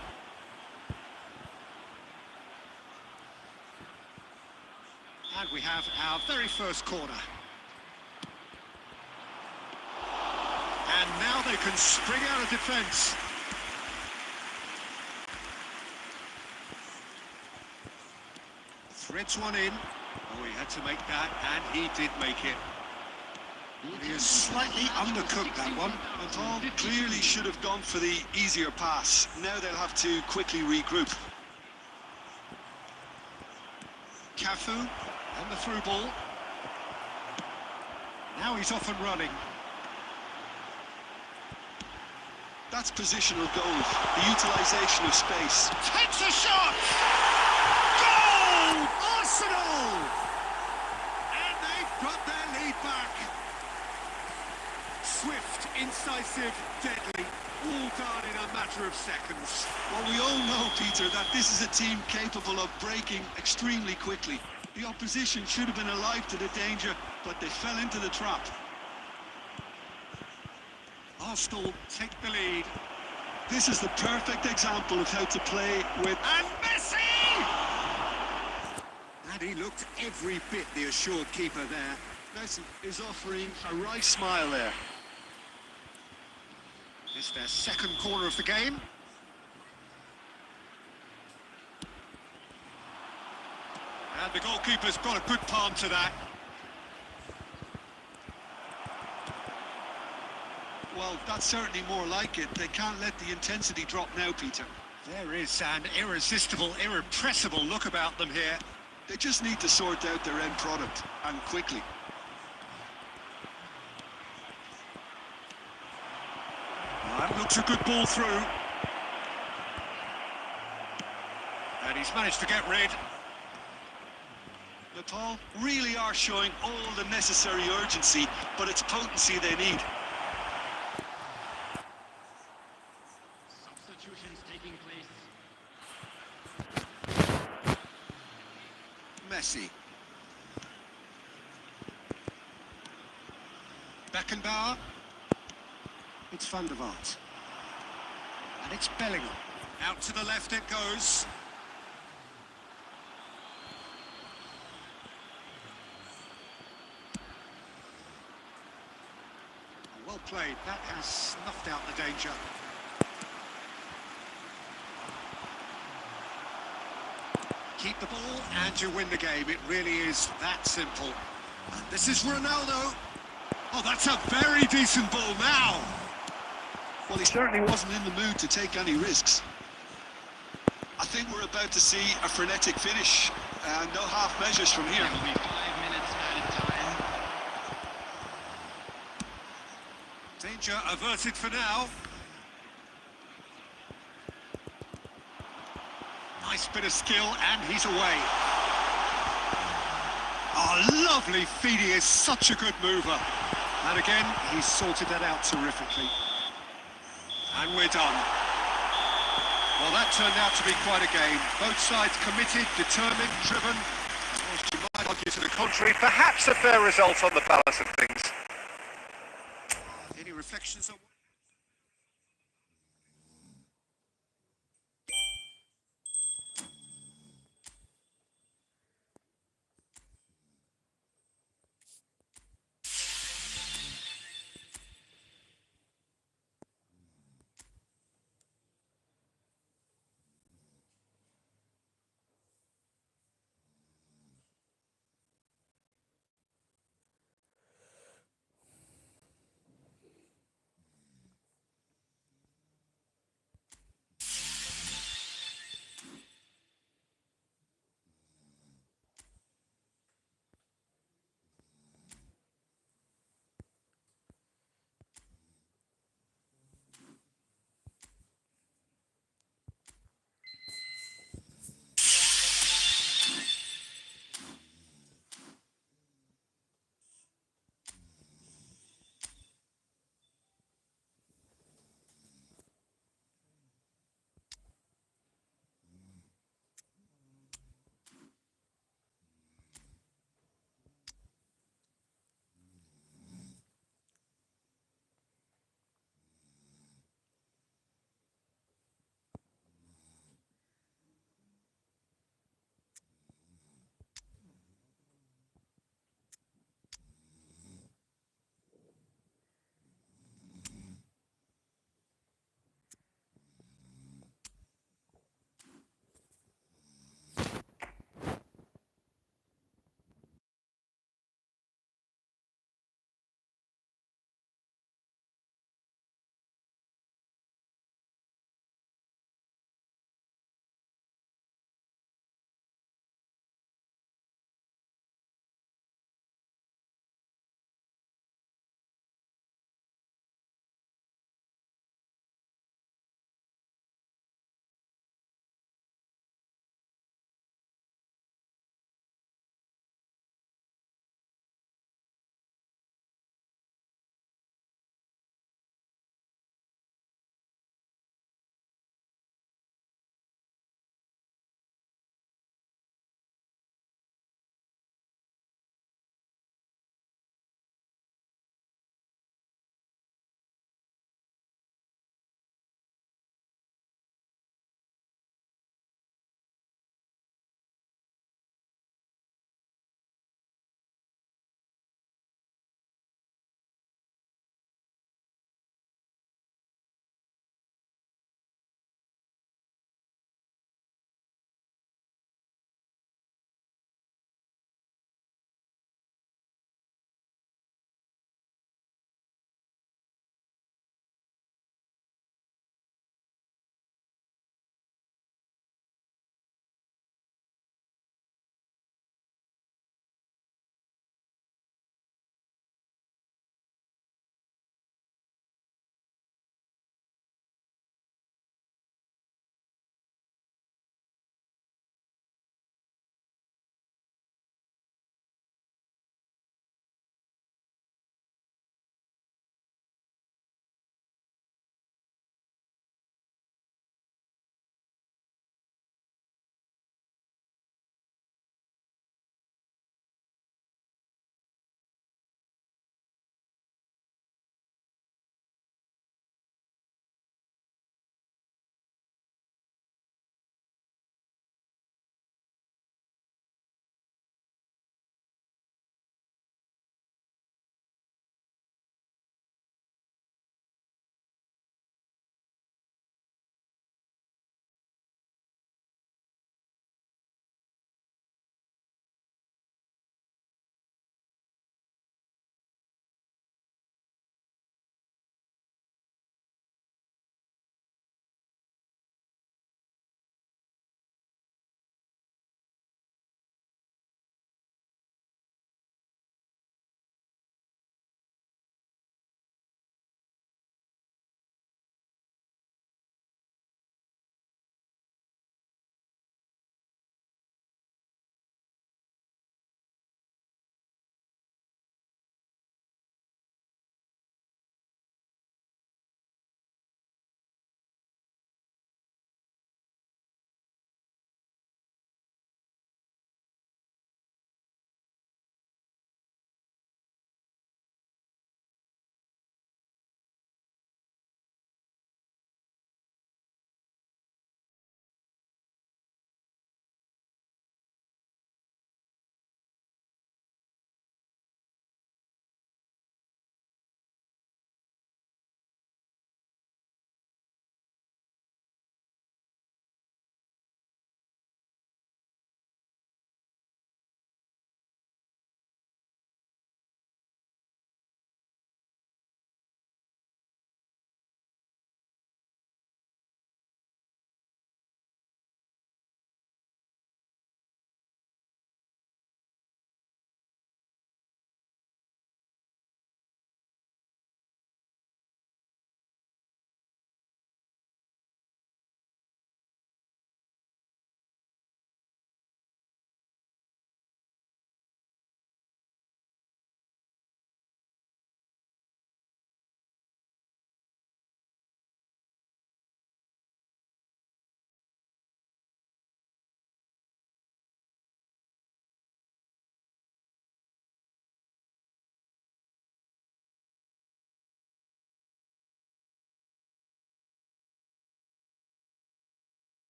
And we have our very first corner. And now they can spring out of defence. Threads one in. Oh, he had to make that, and he did make it. He has slightly undercooked that one. And Paul clearly should have gone for the easier pass. Now they'll have to quickly regroup. Cafu, and the through ball. Now he's off and running. That's positional goal, the utilisation of space. Takes a shot! Goal! Arsenal! And they've got their lead back. Swift, incisive, deadly, all done in a matter of seconds. Well, we all know, Peter, that this is a team capable of breaking extremely quickly. The opposition should have been alive to the danger, but they fell into the trap. Arsenal take the lead. This is the perfect example of how to play with... And Messi! And he looked every bit the assured keeper there. Messi is offering a right smile there. It's their second corner of the game. And the goalkeeper's got a good palm to that. Well, that's certainly more like it. They can't let the intensity drop now, Peter. There is an irresistible, irrepressible look about them here. They just need to sort out their end product, and quickly. That looks a good ball through. And he's managed to get rid. Nepal really are showing all the necessary urgency, but it's potency they need. Substitutions taking place. Messi. Beckenbauer. It's Van der Vaart. And it's Bellingham. Out to the left it goes. Well played. That has snuffed out the danger. Keep the ball and you win the game. It really is that simple. And this is Ronaldo. Oh, that's a very decent ball now. Well, he certainly wasn't in the mood to take any risks. I think we're about to see a frenetic finish, and no half measures from here. It will be 5 minutes added time. Danger averted for now. Nice bit of skill, and he's away. Oh, lovely feed. He is such a good mover. And again, he's sorted that out terrifically. And we're done. Well, that turned out to be quite a game. Both sides committed, determined, driven. Whilst you might argue to the contrary, perhaps a fair result on the balance of things. Any reflections on...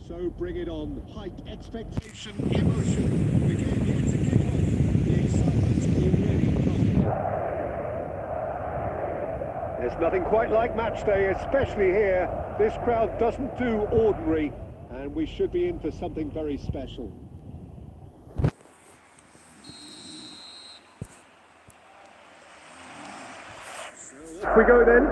So bring it on. Height, expectation, emotion. The game yet to kick off. The excitement already palpable. There's nothing quite like match day, especially here. This crowd doesn't do ordinary, and we should be in for something very special. Off we go then.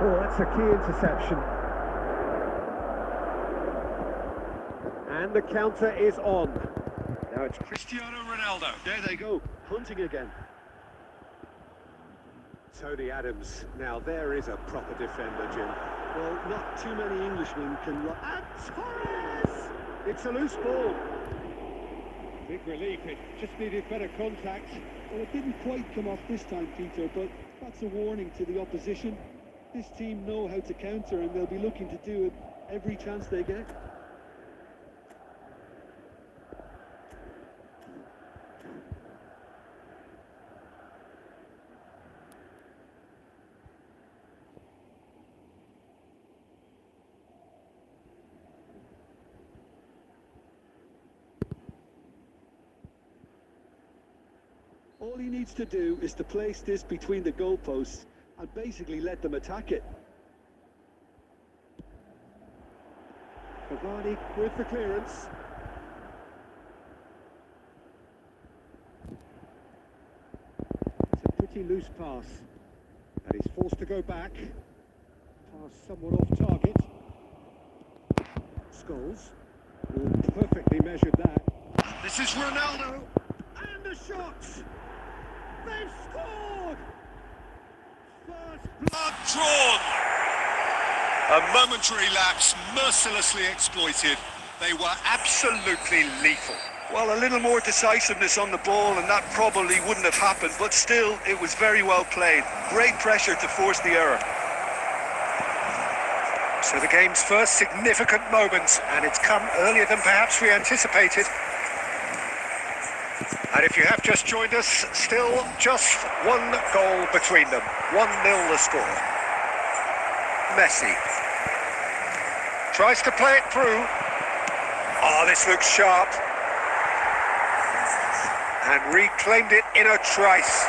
Oh, that's a key interception. And the counter is on. Now it's Cristiano Ronaldo. There they go, hunting again. Tony Adams. Now there is a proper defender, Jim. Well, not too many Englishmen can... And Torres! It's a loose ball. Big relief, it just needed better contact. Well, it didn't quite come off this time, Peter, but that's a warning to the opposition. This team know how to counter, and they'll be looking to do it every chance they get. All he needs to do is to place this between the goalposts and basically let them attack it. Cavani with the clearance. It's a pretty loose pass. And he's forced to go back. Pass somewhat off target. Scholes. Perfectly measured that. This is Ronaldo. And the shot! They've scored! First Blood drawn. A momentary lapse mercilessly exploited. They were absolutely lethal. Well, a little more decisiveness on the ball and that probably wouldn't have happened, but still, it was very well played. Great pressure to force the error. So the game's first significant moment, and it's come earlier than perhaps we anticipated. And if you have just joined us, still just one goal between them. 1-0 the score. Messi tries to play it through. Oh, this looks sharp. And reclaimed it in a trice.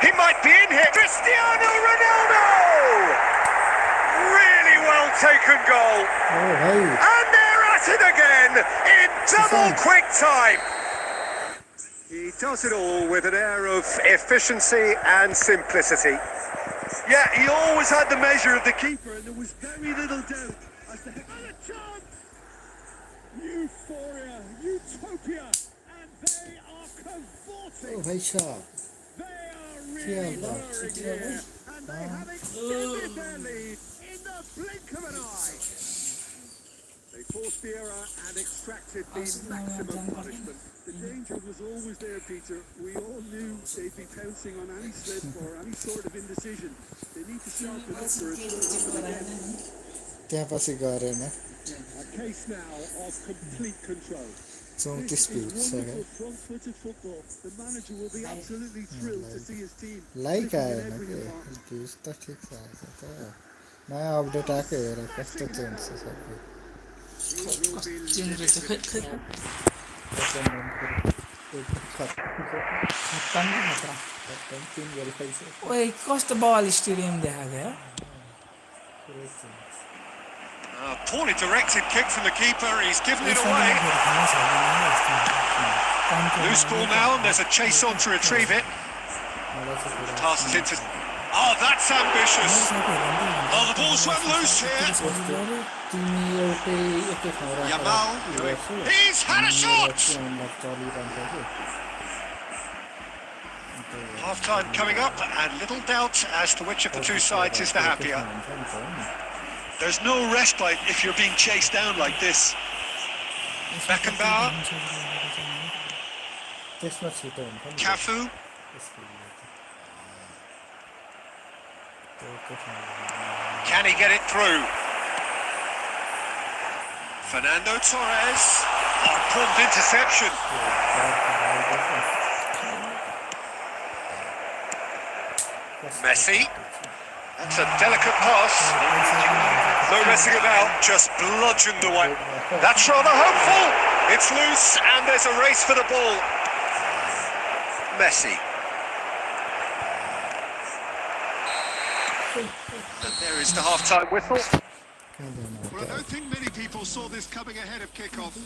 He might be in here. Cristiano Ronaldo! Really well taken goal. And they're at it again in double quick time. He does it all with an air of efficiency and simplicity. Yeah, he always had the measure of the keeper, and there was very little doubt as to how a chance. Euphoria, utopia, and they are cavorting. Oh, भाई साहब They are really blurring here, and they have extended their lead in the blink of an eye. They forced the error and extracted the maximum punishment. The danger was always there, Peter. We all knew they'd be pouncing on any slip or any sort of indecision. They need to sharpen up their again. त्यहाँ पछि गएर न A case now of complete control. 34 This speed is छ wonderful front-footed football. The manager will be absolutely thrilled to see his team like clicking आएन in every के department. Views त ठिक छ आज त नयाँ अपडेट आएको हेर कस्तो चेन्ज छ सबै चेन्ज रहेछ खै खै ओए कस्तो बल स्टेडियम देखाएको यार Poorly directed kick from the keeper. He's given it away. Loose ball now, and there's a chase on to retrieve it. Passes into. Oh, that's ambitious. Oh, the ball's run loose here. Yamal. He's had a shot. Half-time coming up, and little doubt as to which of the two sides is the happier. There's no respite if you're being chased down like this. Beckenbauer, Cafu. Can he get it through? Fernando Torres. Oh, prompt interception. Messi. That's a delicate pass. No messing about, just bludgeoned away. That's rather hopeful. It's loose and there's a race for the ball. Messi. And there is the half-time whistle. Well, I don't think many people saw this coming ahead of kickoff.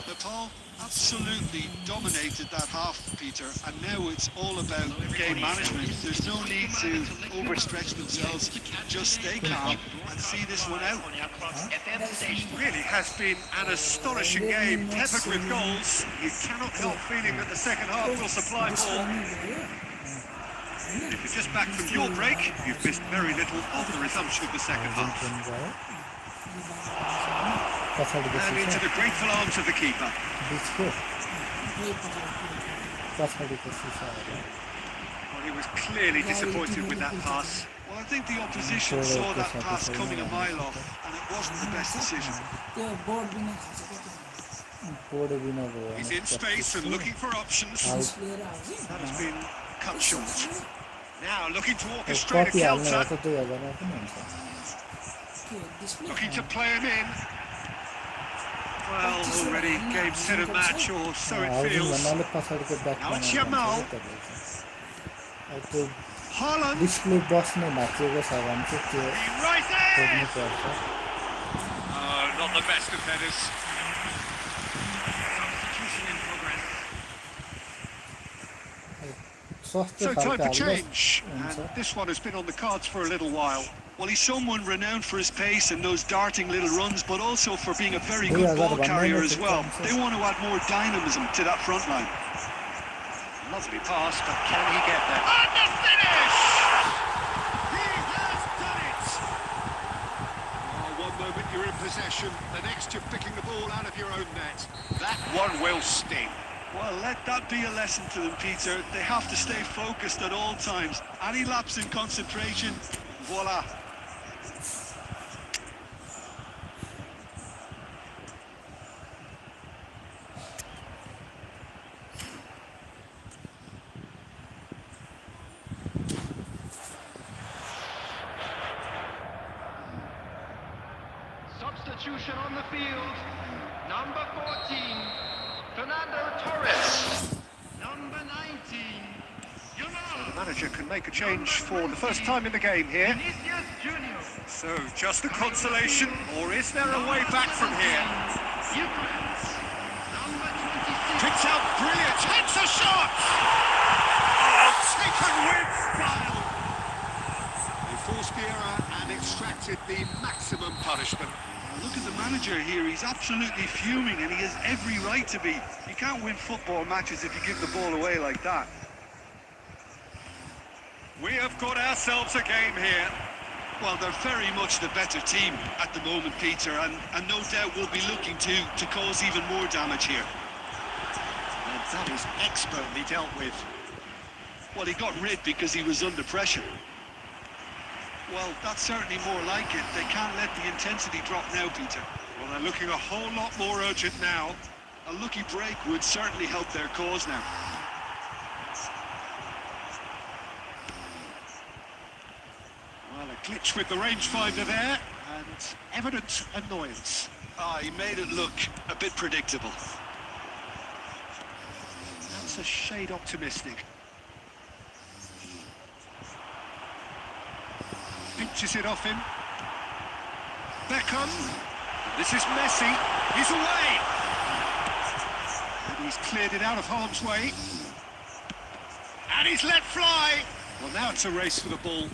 Nepal absolutely dominated that half, Peter, and now it's all about game management. There's no need to overstretch themselves. Just stay calm and see this one out. Really has been an astonishing game, peppered with goals. You cannot help feeling that the second half will supply more. If you're just back from your break, you've missed very little of the resumption of the second half. And into the grateful arms of the keeper. Well, he was clearly disappointed with that pass. Well, I think the opposition saw that pass coming a mile off, and it wasn't the best decision. He's in space and looking for options. That has been cut short. Now looking to orchestrate a counter. Looking to play him in. Well, already game, set and match, or so it feels. Now it's Yamal. Haaland. Right there! Oh, not the best of headers. So time for change, and this one has been on the cards for a little while. Well, he's someone renowned for his pace and those darting little runs, but also for being a very good ball carrier as well. They want to add more dynamism to that front line. Lovely pass, but can he get there? And the finish! He has done it! Oh, one moment you're in possession, the next you're picking the ball out of your own net. That one will sting. Well, let that be a lesson to them, Peter. They have to stay focused at all times. Any lapse in concentration, voila. Substitution on the field. Number 14, Fernando Torres. Number 19, Yamal. The manager can make a change for the first time in the game here. Vinicius Junior. So, just a consolation, or is there a way back from here? Bikram. Number 26. Picks out brilliant, hits a shot! Oh, taken with style! They forced the error and extracted the maximum punishment. Look at the manager here. He's absolutely fuming, and he has every right to be. You can't win football matches if you give the ball away like that. We have got ourselves a game here. Well, they're very much the better team at the moment, Peter, and no doubt will be looking to cause even more damage here. And that is expertly dealt with. Well, he got rid because he was under pressure. Well, that's certainly more like it. They can't let the intensity drop now, Peter. Well, they're looking a whole lot more urgent now. A lucky break would certainly help their cause now. Well, a glitch with the rangefinder there, and evident annoyance. He made it look a bit predictable. That's a shade optimistic. Pinches it off him. Bikram. This is Messi. He's away. And he's cleared it out of harm's way. And he's let fly. Well, now it's a race for the ball.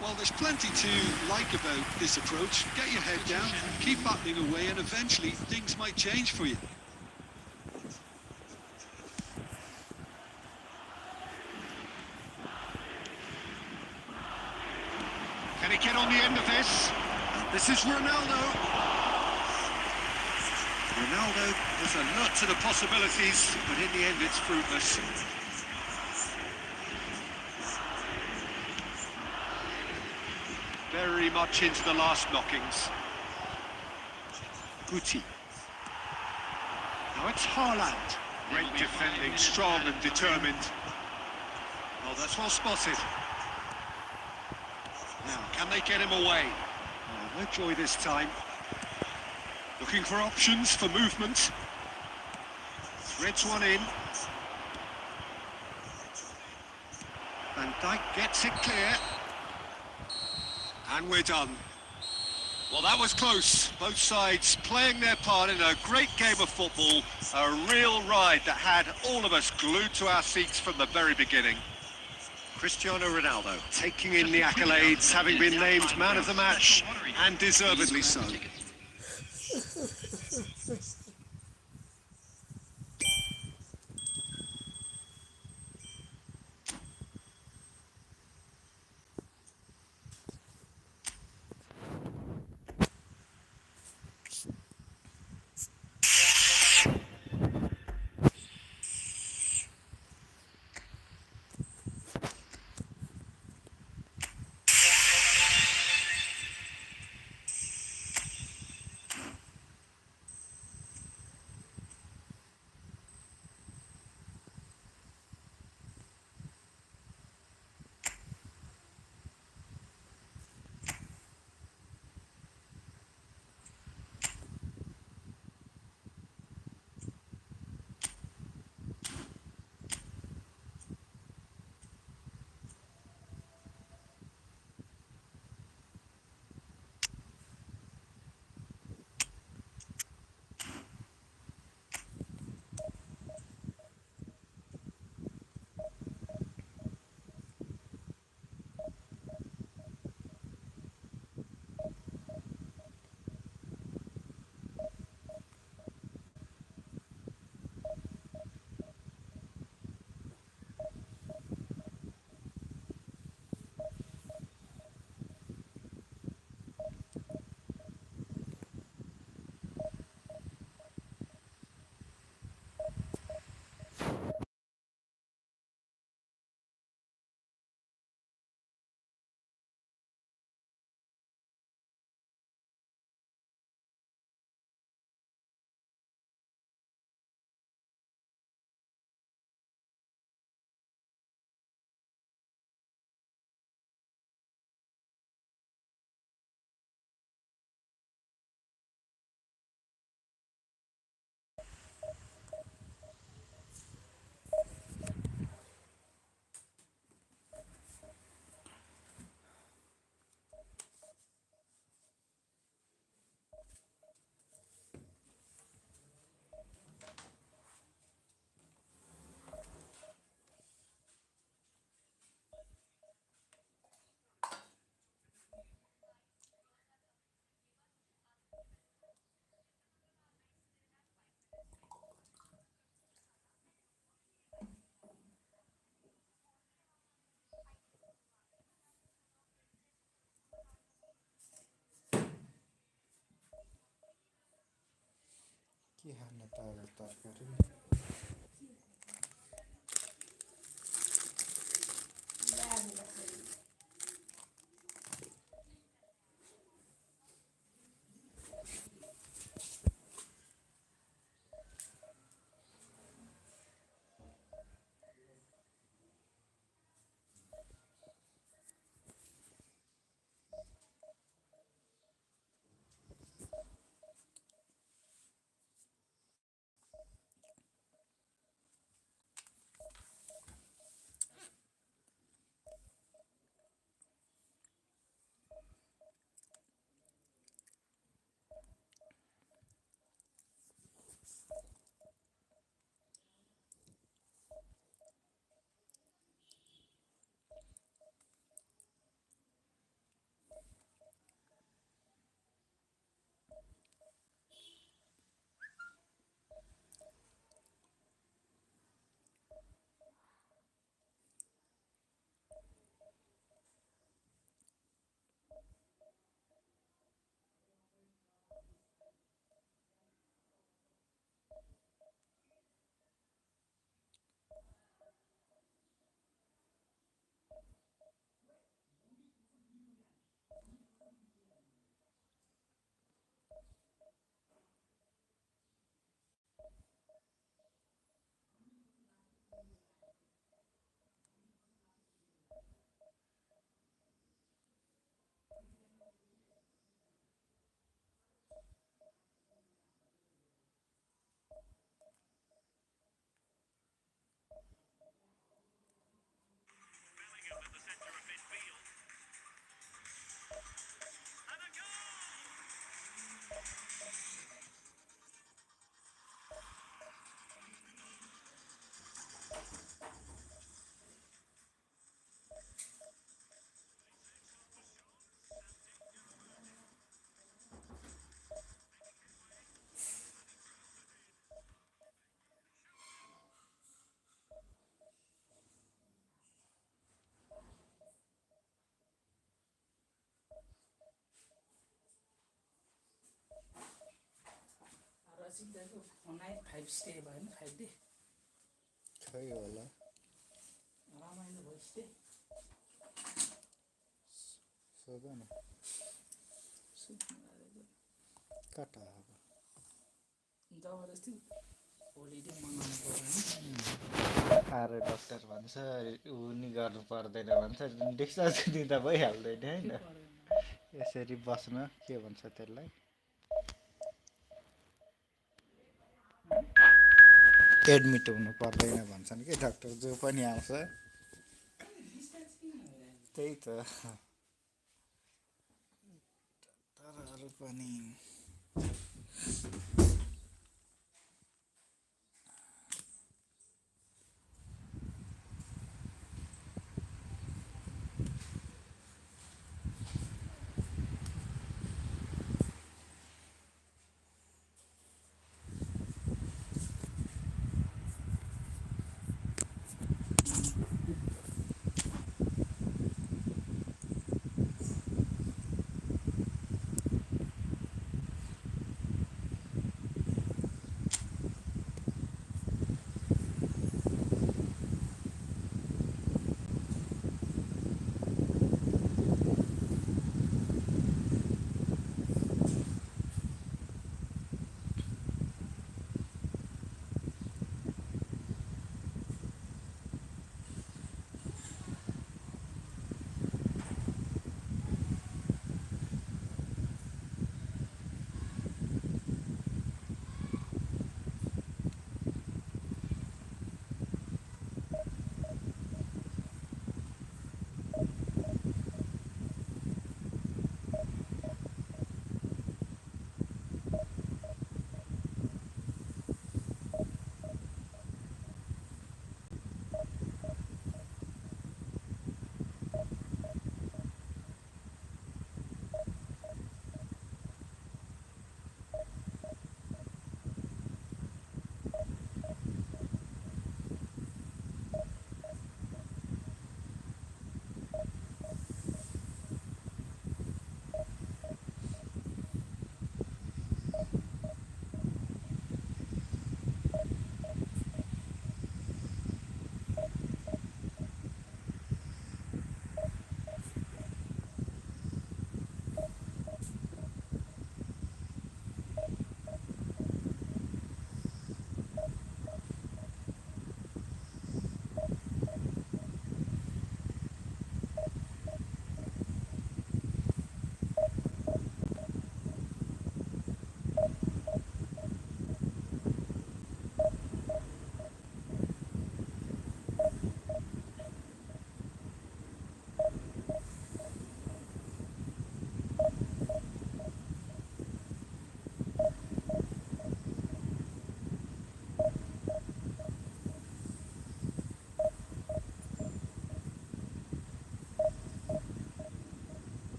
Well, there's plenty to like about this approach. Get your head down, keep battling away, and eventually things might change for you. Can he get on the end of this? This is Ronaldo. Ronaldo has a lot to the possibilities, but in the end it's fruitless. Very much into the last knockings. Guti. Now it's Haaland. Great defending, strong and determined. Oh, that's well spotted. Now, can they get him away? Oh, no joy this time. Looking for options for movement. Threads one in. Van Dijk gets it clear. And we're done. Well, that was close. Both sides playing their part in a great game of football. A real ride that had all of us glued to our seats from the very beginning. Cristiano Ronaldo taking in the accolades, having been named man of the match, and deservedly so. के हाल्न त तरकारी चिक्दाको 5 stay भएन 5 day खै होला रमाइलो भयो stay सोध न कता अब जबरजस्ती होलिडे मनाउनु पर्दैन आएर डक्टर भन्छ उनी गर्नु पर्दैन भन्छ डिस्चार्ज दिँदा भइहाल्दैन होइन यसरी बस्न के भन्छ त्यसलाई एडमिट हुनु पर्दैन भन्छन् कि डाक्टर जो पनि आउँछ त्यही त तर अरू पनि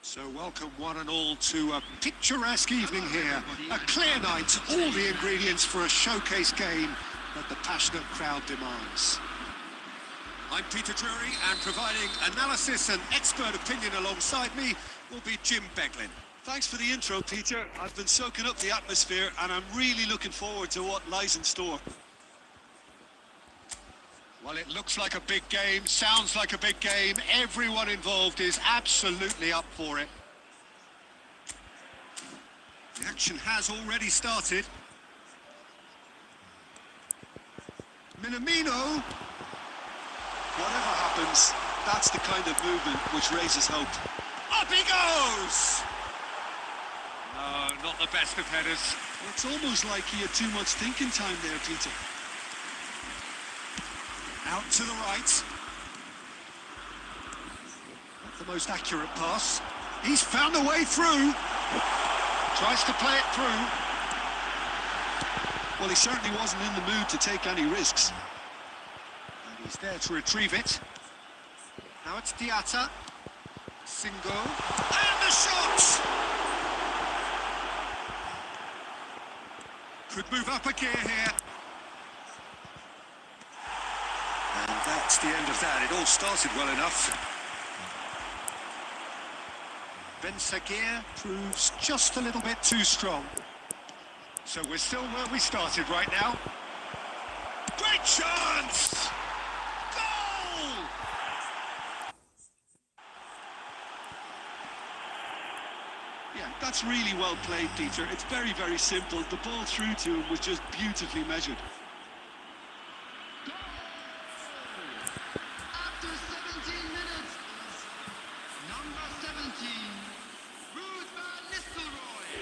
So welcome one and all to a picturesque evening here. A clear night, all the ingredients for a showcase game that the passionate crowd demands. I'm Peter Drury, and providing analysis and expert opinion alongside me will be Jim Beglin. Thanks for the intro, Peter. I've been soaking up the atmosphere and I'm really looking forward to what lies in store. Well, it looks like a big game, sounds like a big game. Everyone involved is absolutely up for it. The action has already started. Minamino. Whatever happens, that's the kind of movement which raises hope. Up he goes! No, not the best of headers. It's almost like he had too much thinking time there, Peter. Out to the right. Not the most accurate pass. He's found a way through. Tries to play it through. Well, he certainly wasn't in the mood to take any risks. And he's there to retrieve it. Now it's Diatta. Single. And the shot! Could move up a gear here. And that's the end of that. It all started well enough. Ben Sagir proves just a little bit too strong. So we're still where we started right now. Great chance! Goal! Yeah, that's really well played, Peter. It's very, very simple. The ball through to him was just beautifully measured. After 17 minutes, number 17, Ruud van Nistelrooy.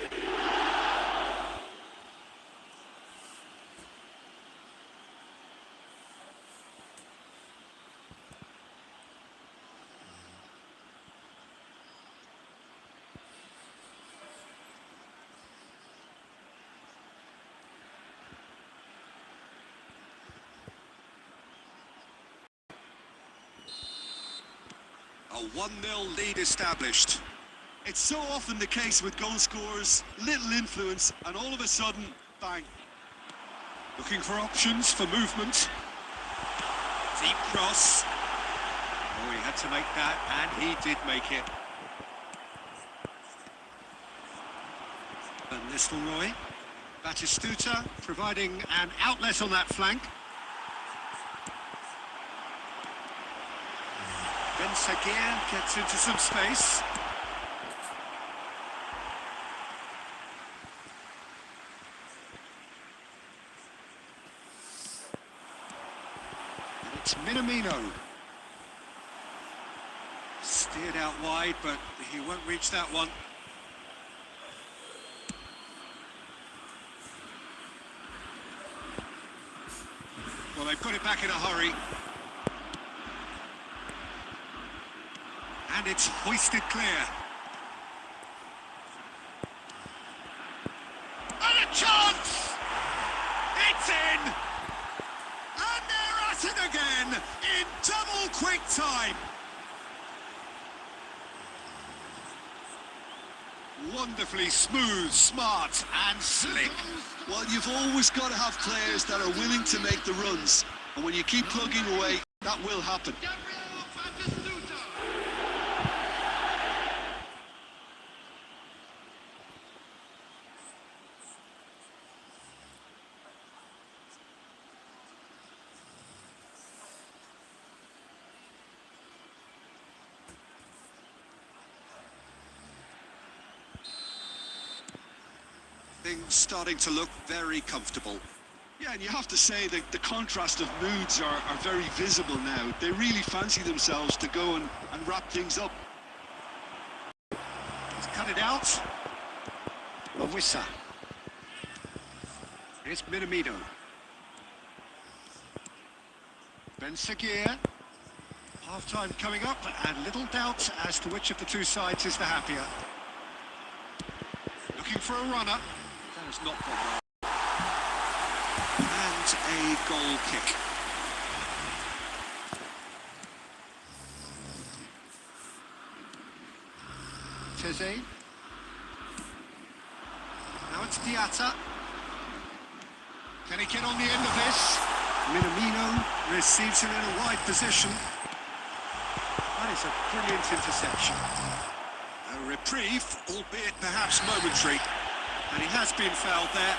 A 1-0 lead established. It's so often the case with goal scorers, little influence, and all of a sudden, bang. Looking for options for movement. Deep cross. Oh, he had to make that, and he did make it. Van Nistelrooy. Batistuta providing an outlet on that flank. Ben Sagir gets into some space. And it's Minamino. Steered out wide, but he won't reach that one. Well, they put it back in a hurry. And it's hoisted clear. And a chance! It's in! And they're at it again in double quick time. Wonderfully smooth, smart and slick. Well, you've always got to have players that are willing to make the runs. And when you keep plugging away, that will happen. Gabriel Batistuta. Things starting to look very comfortable. Yeah, and you have to say that the contrast of moods are very visible now. They really fancy themselves to go and wrap things up. He's cut it out. Mawissa. Here's Minamino. Ben Sagir. Half-time coming up, and little doubt as to which of the two sides is the happier. Looking for a runner. That has not gone well. And a goal kick. Teze. Now it's Diatta. Can he get on the end of this? Minamino receives him in a wide position. That is a brilliant interception. A reprieve, albeit perhaps momentary. And he has been fouled there.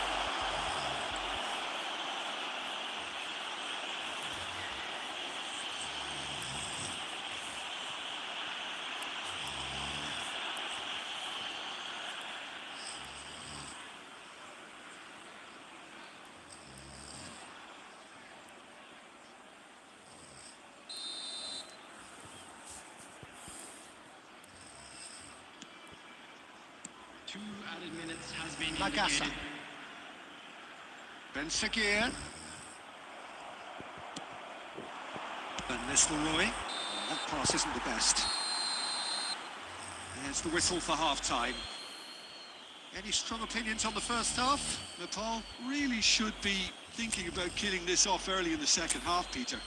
Two added minutes has been Magassa. indicated. Ben Seguir. And Nistelrooy. That pass isn't the best. There's the whistle for half-time. Any strong opinions on the first half? Nepal really should be thinking about killing this off early in the second half, Peter.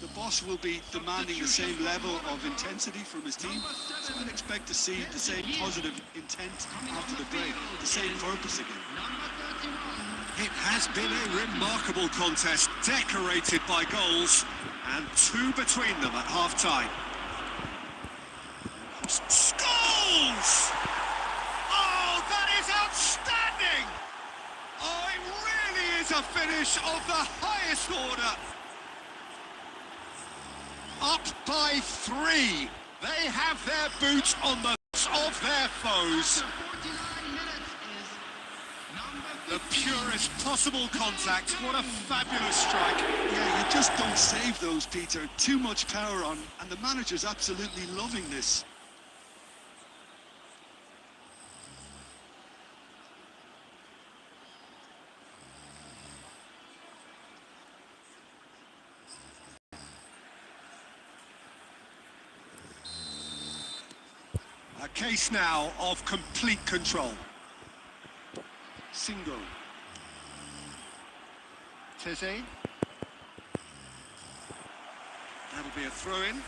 The boss will be demanding the same level of intensity from his team, so I'd expect to see the same positive intent after the break, the same purpose again. It has been a remarkable contest, decorated by goals, and two between them at half-time. Scores! Oh, that is outstanding! Oh, it really is a finish of the highest order. Up by 3. They have their boots on the of their foes. The purest possible contact. What a fabulous strike. Yeah, you just don't save those, Peter. Too much power on, and the manager's absolutely loving this. A case now of complete control. Singo. Teze. That'll be a throw-in.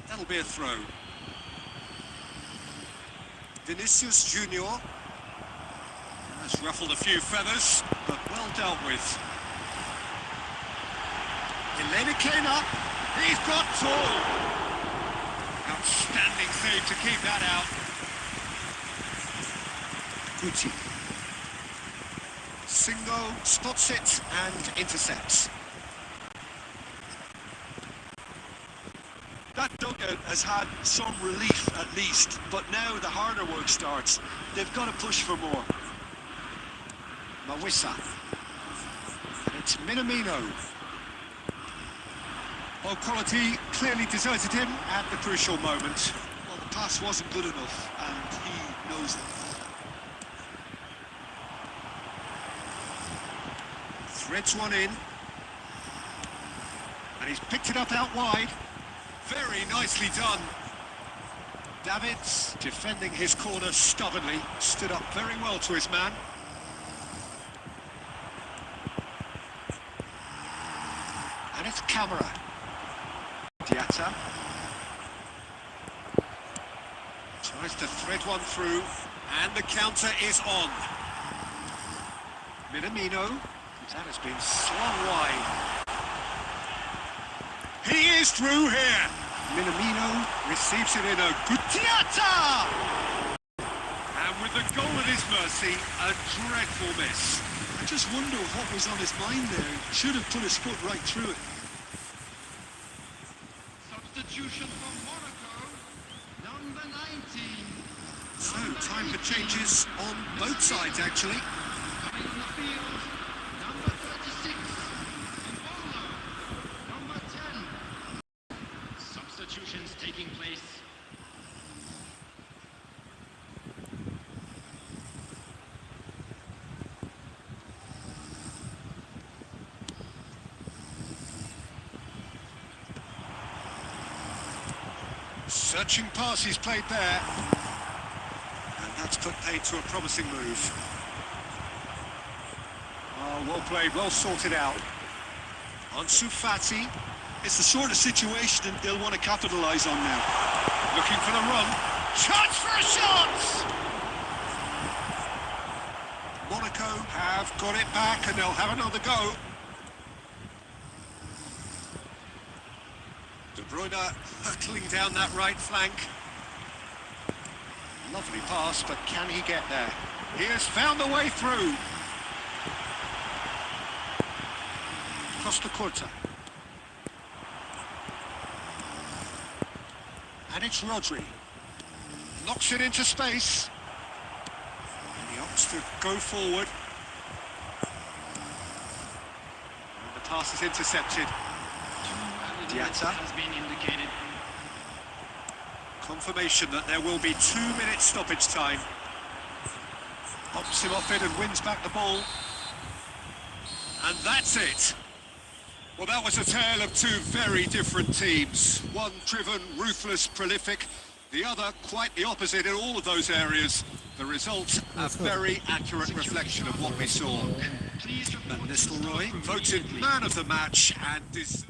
That'll be a throw. Vinicius Junior has ruffled a few feathers, but well dealt with. Elena, he's got tall. Outstanding save to keep that out. Gucci. Singo spots it and intercepts. That dugout has had some relief at least, but now the harder work starts. They've got to push for more. Mawissa. It's Minamino. Well, quality clearly deserted him at the crucial moment. Well, the pass wasn't good enough, and he knows it. Threads one in. And he's picked it up out wide. Very nicely done. Davids, defending his corner stubbornly, stood up very well to his man. And it's Camera. Diatta. Tries to thread one through, and the counter is on. Minamino, that has been slung wide. He is through here. Minamino receives it in a good Diatta! And with the goal at his mercy, a dreadful miss. I just wonder what was on his mind there. Should have put his foot right through it. Substitution for Monaco, number 19. So, time for changes on both sides, actually. Coming in the field, number 36. Ebola, number 10. Substitutions taking place. Searching pass he's played there. And that's put paid to a promising move. Oh, Oh, well played, well sorted out. Ansu Fati. It's the sort of situation they'll want to capitalise on now. Looking for the run. Chance for a shot! Monaco have got it back and they'll have another go. De Bruyne hurtling down that right flank. Lovely pass, but can he get there? He has found the way through. Costa Curta. And it's Rodri. Knocks it into space. And he opts to go forward. And the pass is intercepted. Diatta. Has been indicated. Confirmation that there will be 2 minutes stoppage time. Hops him off it and wins back the ball. And that's it. Well, that was a tale of two very different teams. One driven, ruthless, prolific. The other quite the opposite in all of those areas. The result, a very accurate reflection of what we saw. And Nistelrooy voted man of the match and is...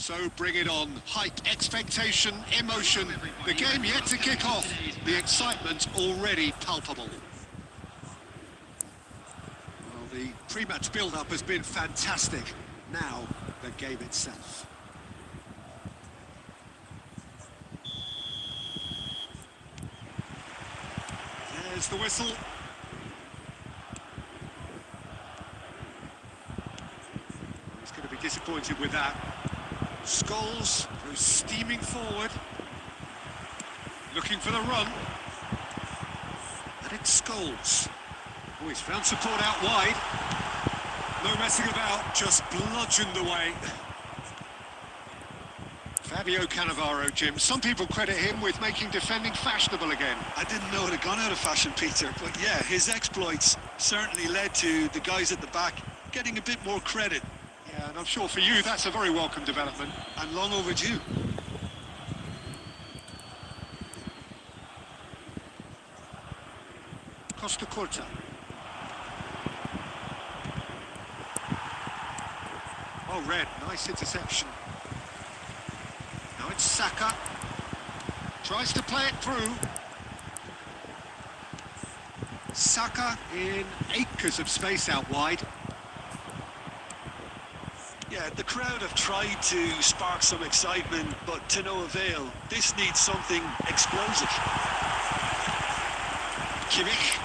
So bring it on. Hype, expectation, emotion. The game yet to kick off. The excitement already palpable. Well, the pre-match build-up has been fantastic. Now, the game itself. There's the whistle. He's going to be disappointed with that. Scholes goes steaming forward, looking for the run, and it's Scholes. Oh, he's found support out wide. No messing about, just bludgeoned away. Fabio Cannavaro, Jim. Some people credit him with making defending fashionable again. I didn't know it had gone out of fashion, Peter, but yeah, his exploits certainly led to the guys at the back getting a bit more credit. Yeah, and I'm sure for you that's a very welcome development. And long overdue. Costa Curta. Oh, Red, nice interception. Now it's Saka. Tries to play it through. Saka in acres of space out wide. Yeah, the crowd have tried to spark some excitement, but to no avail. This needs something explosive. Kimmich.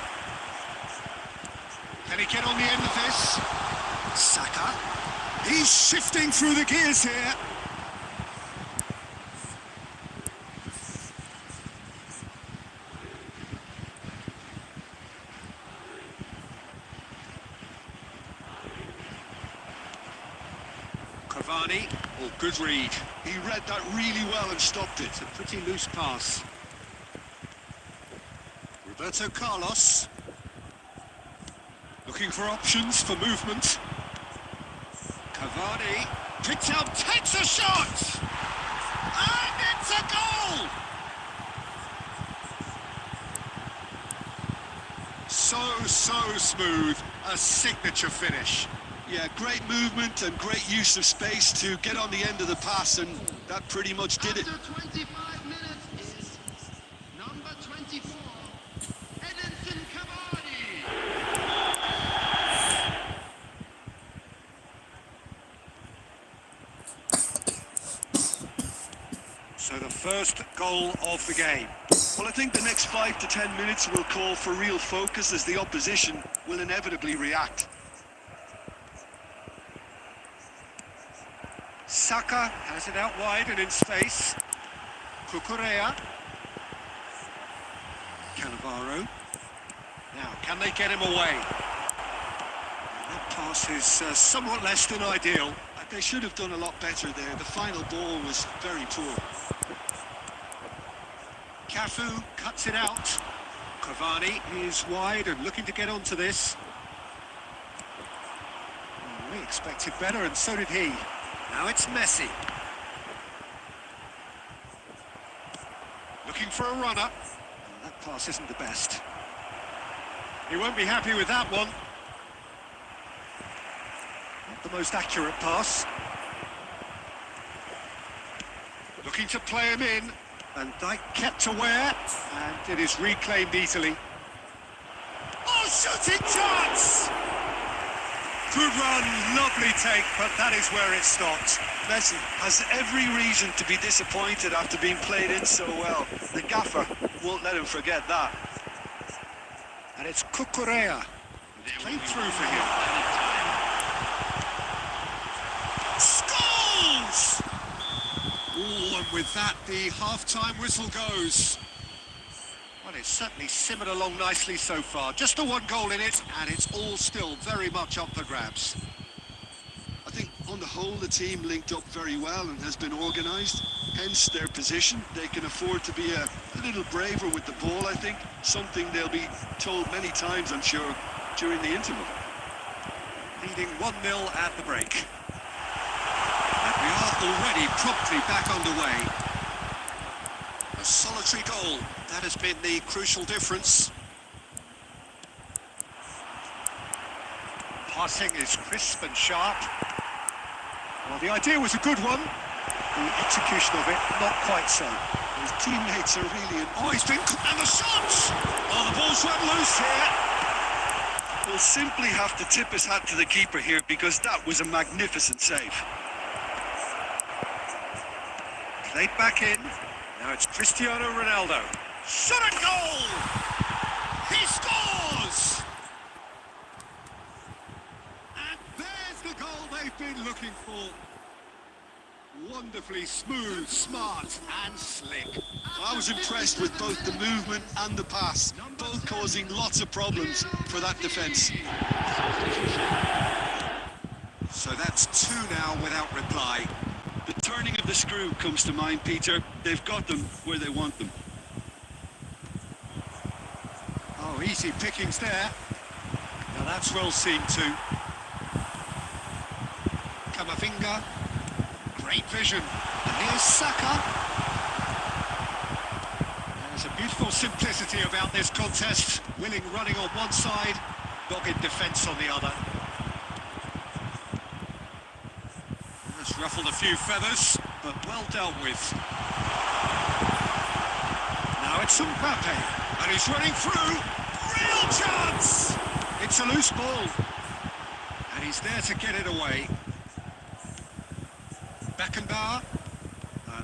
Can he get on the end of this? Saka. He's shifting through the gears here. Cavani. Oh, good read. He read that really well and stopped it. It's a pretty loose pass. Roberto Carlos. Looking for options for movement. Cavani. Picks out, takes a shot! And it's a goal! So smooth. A signature finish. Yeah, great movement and great use of space to get on the end of the pass, and that pretty much did it. After 25 minutes is number 24, Edinson Cavani. So the first goal of the game. Well, I think the next 5 to 10 minutes will call for real focus as the opposition will inevitably react. Saka has it out wide and in space. Cucurella. Cannavaro. Now, can they get him away? And that pass is somewhat less than ideal. They should have done a lot better there. The final ball was very poor. Cafu cuts it out. Cavani is wide and looking to get onto this. We expected better, and so did he. Now it's Messi. Looking for a runner. And that pass isn't the best. He won't be happy with that one. Not the most accurate pass. Looking to play him in. Van Dijk kept aware, and it is reclaimed easily. Oh, shooting chance! Good run, lovely take, but that is where it stopped. Messi has every reason to be disappointed after being played in so well. The gaffer won't let him forget that. And it's Cucurella. Played through for him. Scholes! Oh, and with that, the half-time whistle goes. Well, it's certainly simmered along nicely so far. Just the one goal in it, and it's all still very much up for grabs. I think on the whole the team linked up very well and has been organised, hence their position. They can afford to be a little braver with the ball, I think, something they'll be told many times, I'm sure, during the interval. Leading 1-0 at the break. And we are already promptly back underway. A solitary goal, that has been the crucial difference. Passing is crisp and sharp. Well, the idea was a good one, The execution of it, not quite so. His teammates are really... Oh, he's been... And the shots! Oh, the ball's run loose here. Will simply have to tip his hat to the keeper here because that was a magnificent save. Played back in. Now it's Cristiano Ronaldo. Shot and goal! He scores! And there's the goal they've been looking for. Wonderfully smooth, smart and slick. I was impressed with both the movement and the pass, both causing lots of problems for that defence. So that's 2 now without reply. The turning of the screw comes to mind, Peter. They've got them where they want them. Oh, easy pickings there. Now that's well seen too. Kamavinga. Great vision. And here's Saka. There's a beautiful simplicity about this contest. Willing running on one side, dogged defence on the other. That's ruffled a few feathers, but well dealt with. Now it's Mbappe, and he's running through. Real chance! It's a loose ball. And he's there to get it away. Beckenbauer.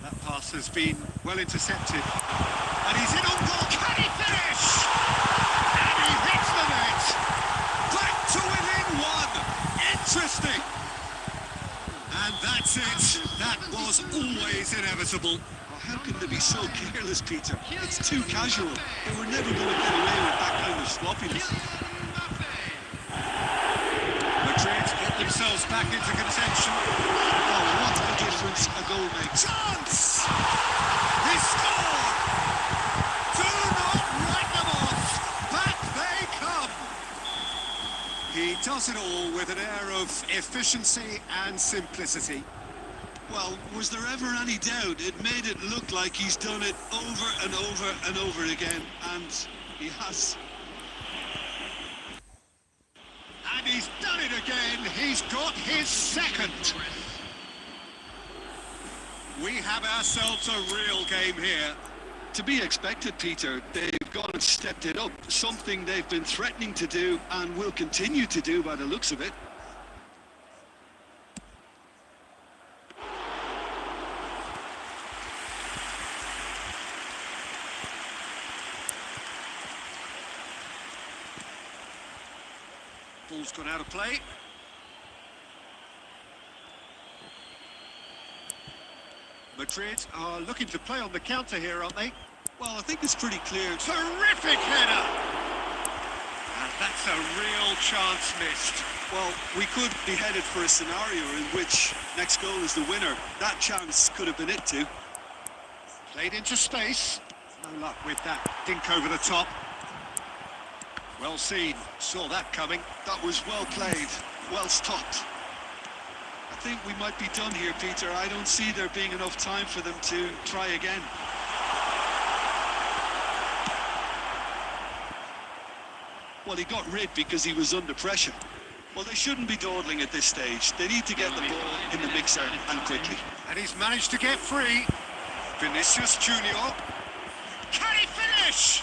That pass has been well intercepted. And he's in on goal. Can he finish? And he hits the net. Back to within 1. Interesting. And that's it. That was always inevitable. Oh, how can they be so careless, Peter? It's too casual. They were never going to get away with that kind of sloppiness. Madrid get themselves back into contention. Oh, what a difference a goal makes. Chance! He scored! Do not write them off! Back they come! He does it all with an air of efficiency and simplicity. Well, was there ever any doubt? It made it look like he's done it over and over and over again, and he has. And he's done it again. He's got his second. We have ourselves a real game here. To be expected, Peter. They've gone and stepped it up. Something they've been threatening to do and will continue to do by the looks of it. Ball's gone out of play. Madrid are looking to play on the counter here, aren't they? Well, I think it's pretty clear. Terrific header! And that's a real chance missed. Well, we could be headed for a scenario in which next goal is the winner. That chance could have been it too. Played into space. No luck with that. Dink over the top. Well seen. Saw that coming. That was well played, well stopped. I think we might be done here, Peter. I don't see there being enough time for them to try again. Well, he got rid because he was under pressure. Well, they shouldn't be dawdling at this stage. They need to get the ball in the mixer and quickly. And he's managed to get free. Vinicius Junior. Can he finish?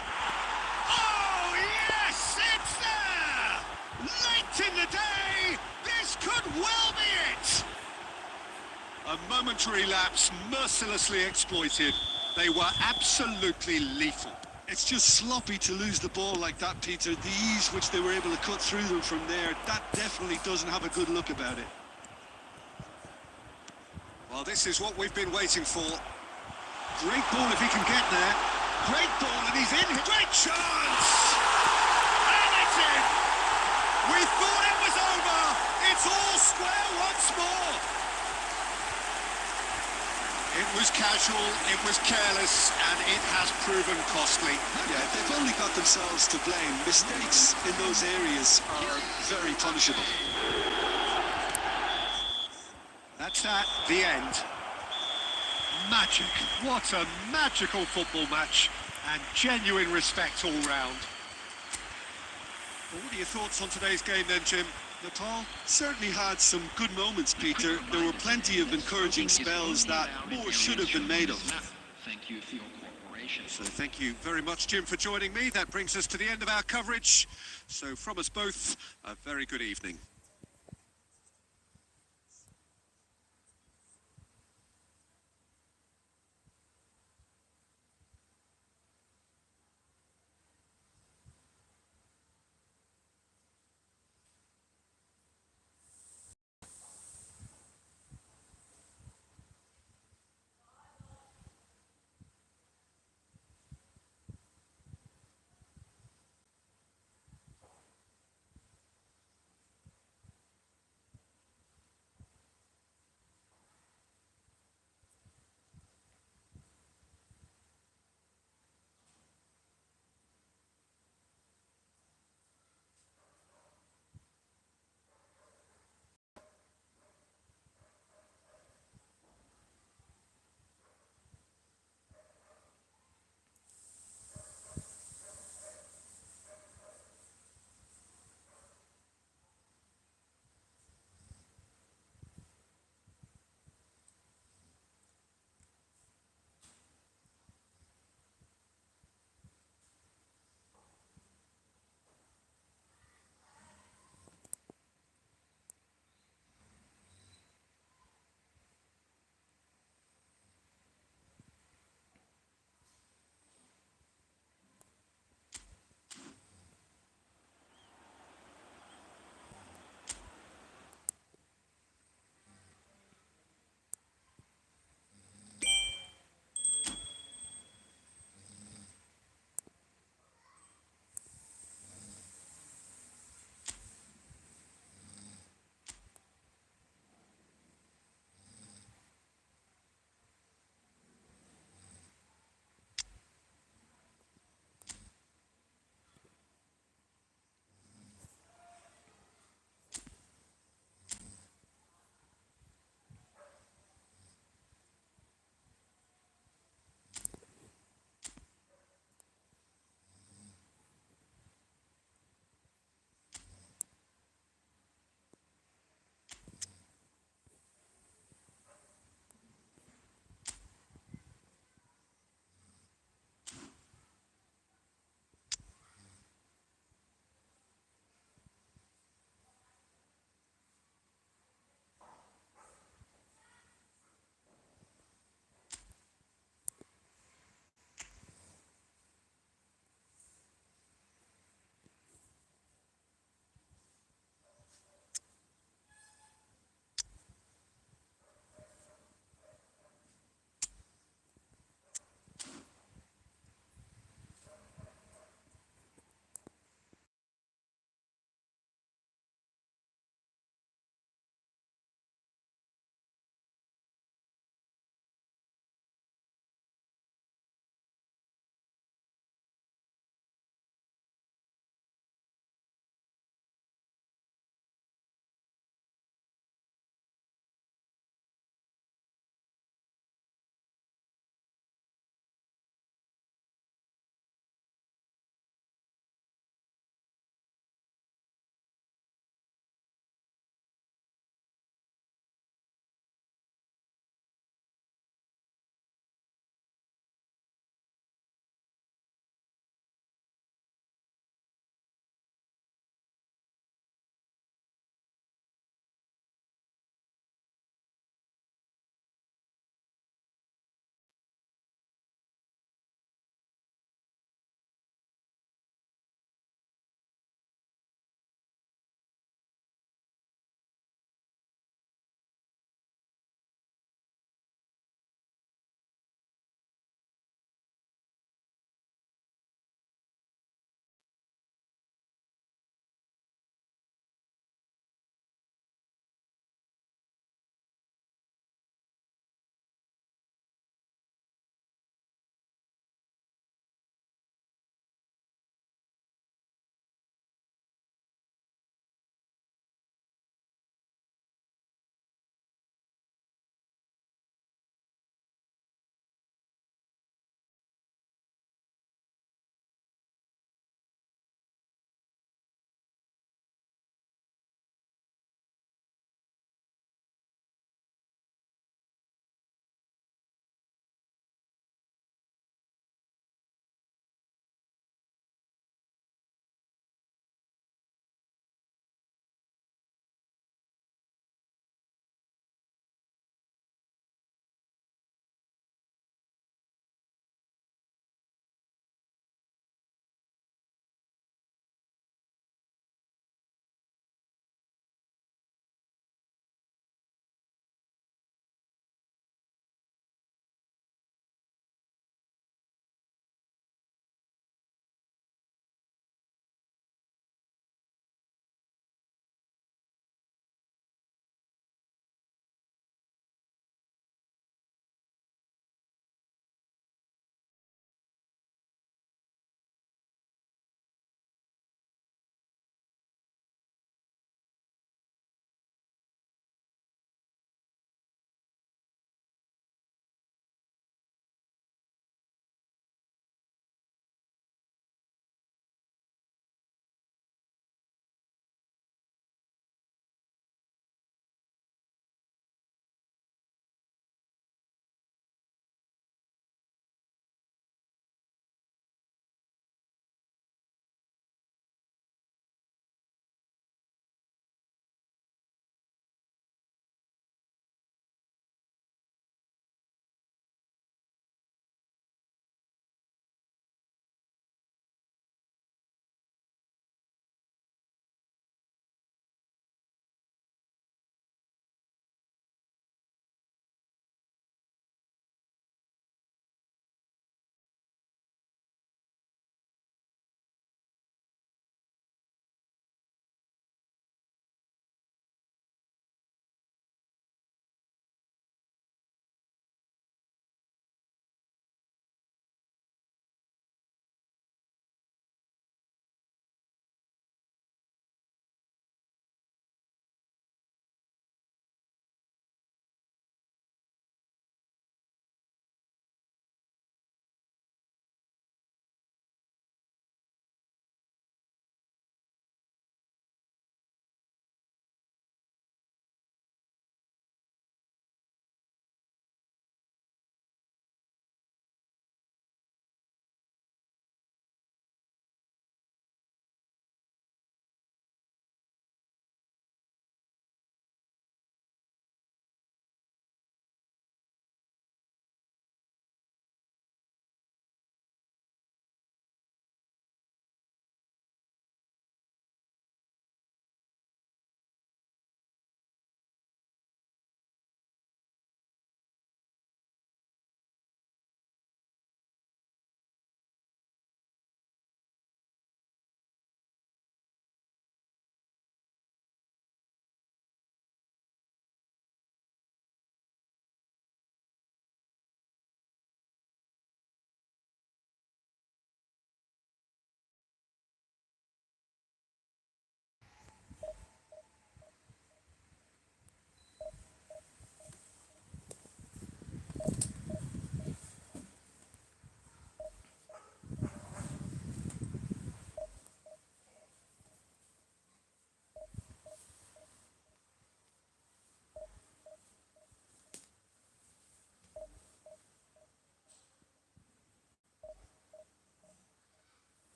Oh, yes, it's there! Late in the day, this could well be it! A momentary lapse mercilessly exploited. They were absolutely lethal. It's just sloppy to lose the ball like that, Peter. The ease which they were able to cut through them from there, that definitely doesn't have a good look about it. Well, this is what we've been waiting for. Great ball if he can get there. Great ball and he's in. Great chance! And it's in! We thought it was over. It's all square once more. It was casual, it was careless, and it has proven costly. Yeah, they've only got themselves to blame. Mistakes in those areas are very punishable. That's that, the end. Magic. What a magical football match, and genuine respect all round. Well, what are your thoughts on today's game then, Jim? Nepal certainly had some good moments, Peter. There were plenty of encouraging spells that more should have been made of. Thank you for your cooperation. So thank you very much, Jim, for joining me. That brings us to the end of our coverage. So from us both, a very good evening.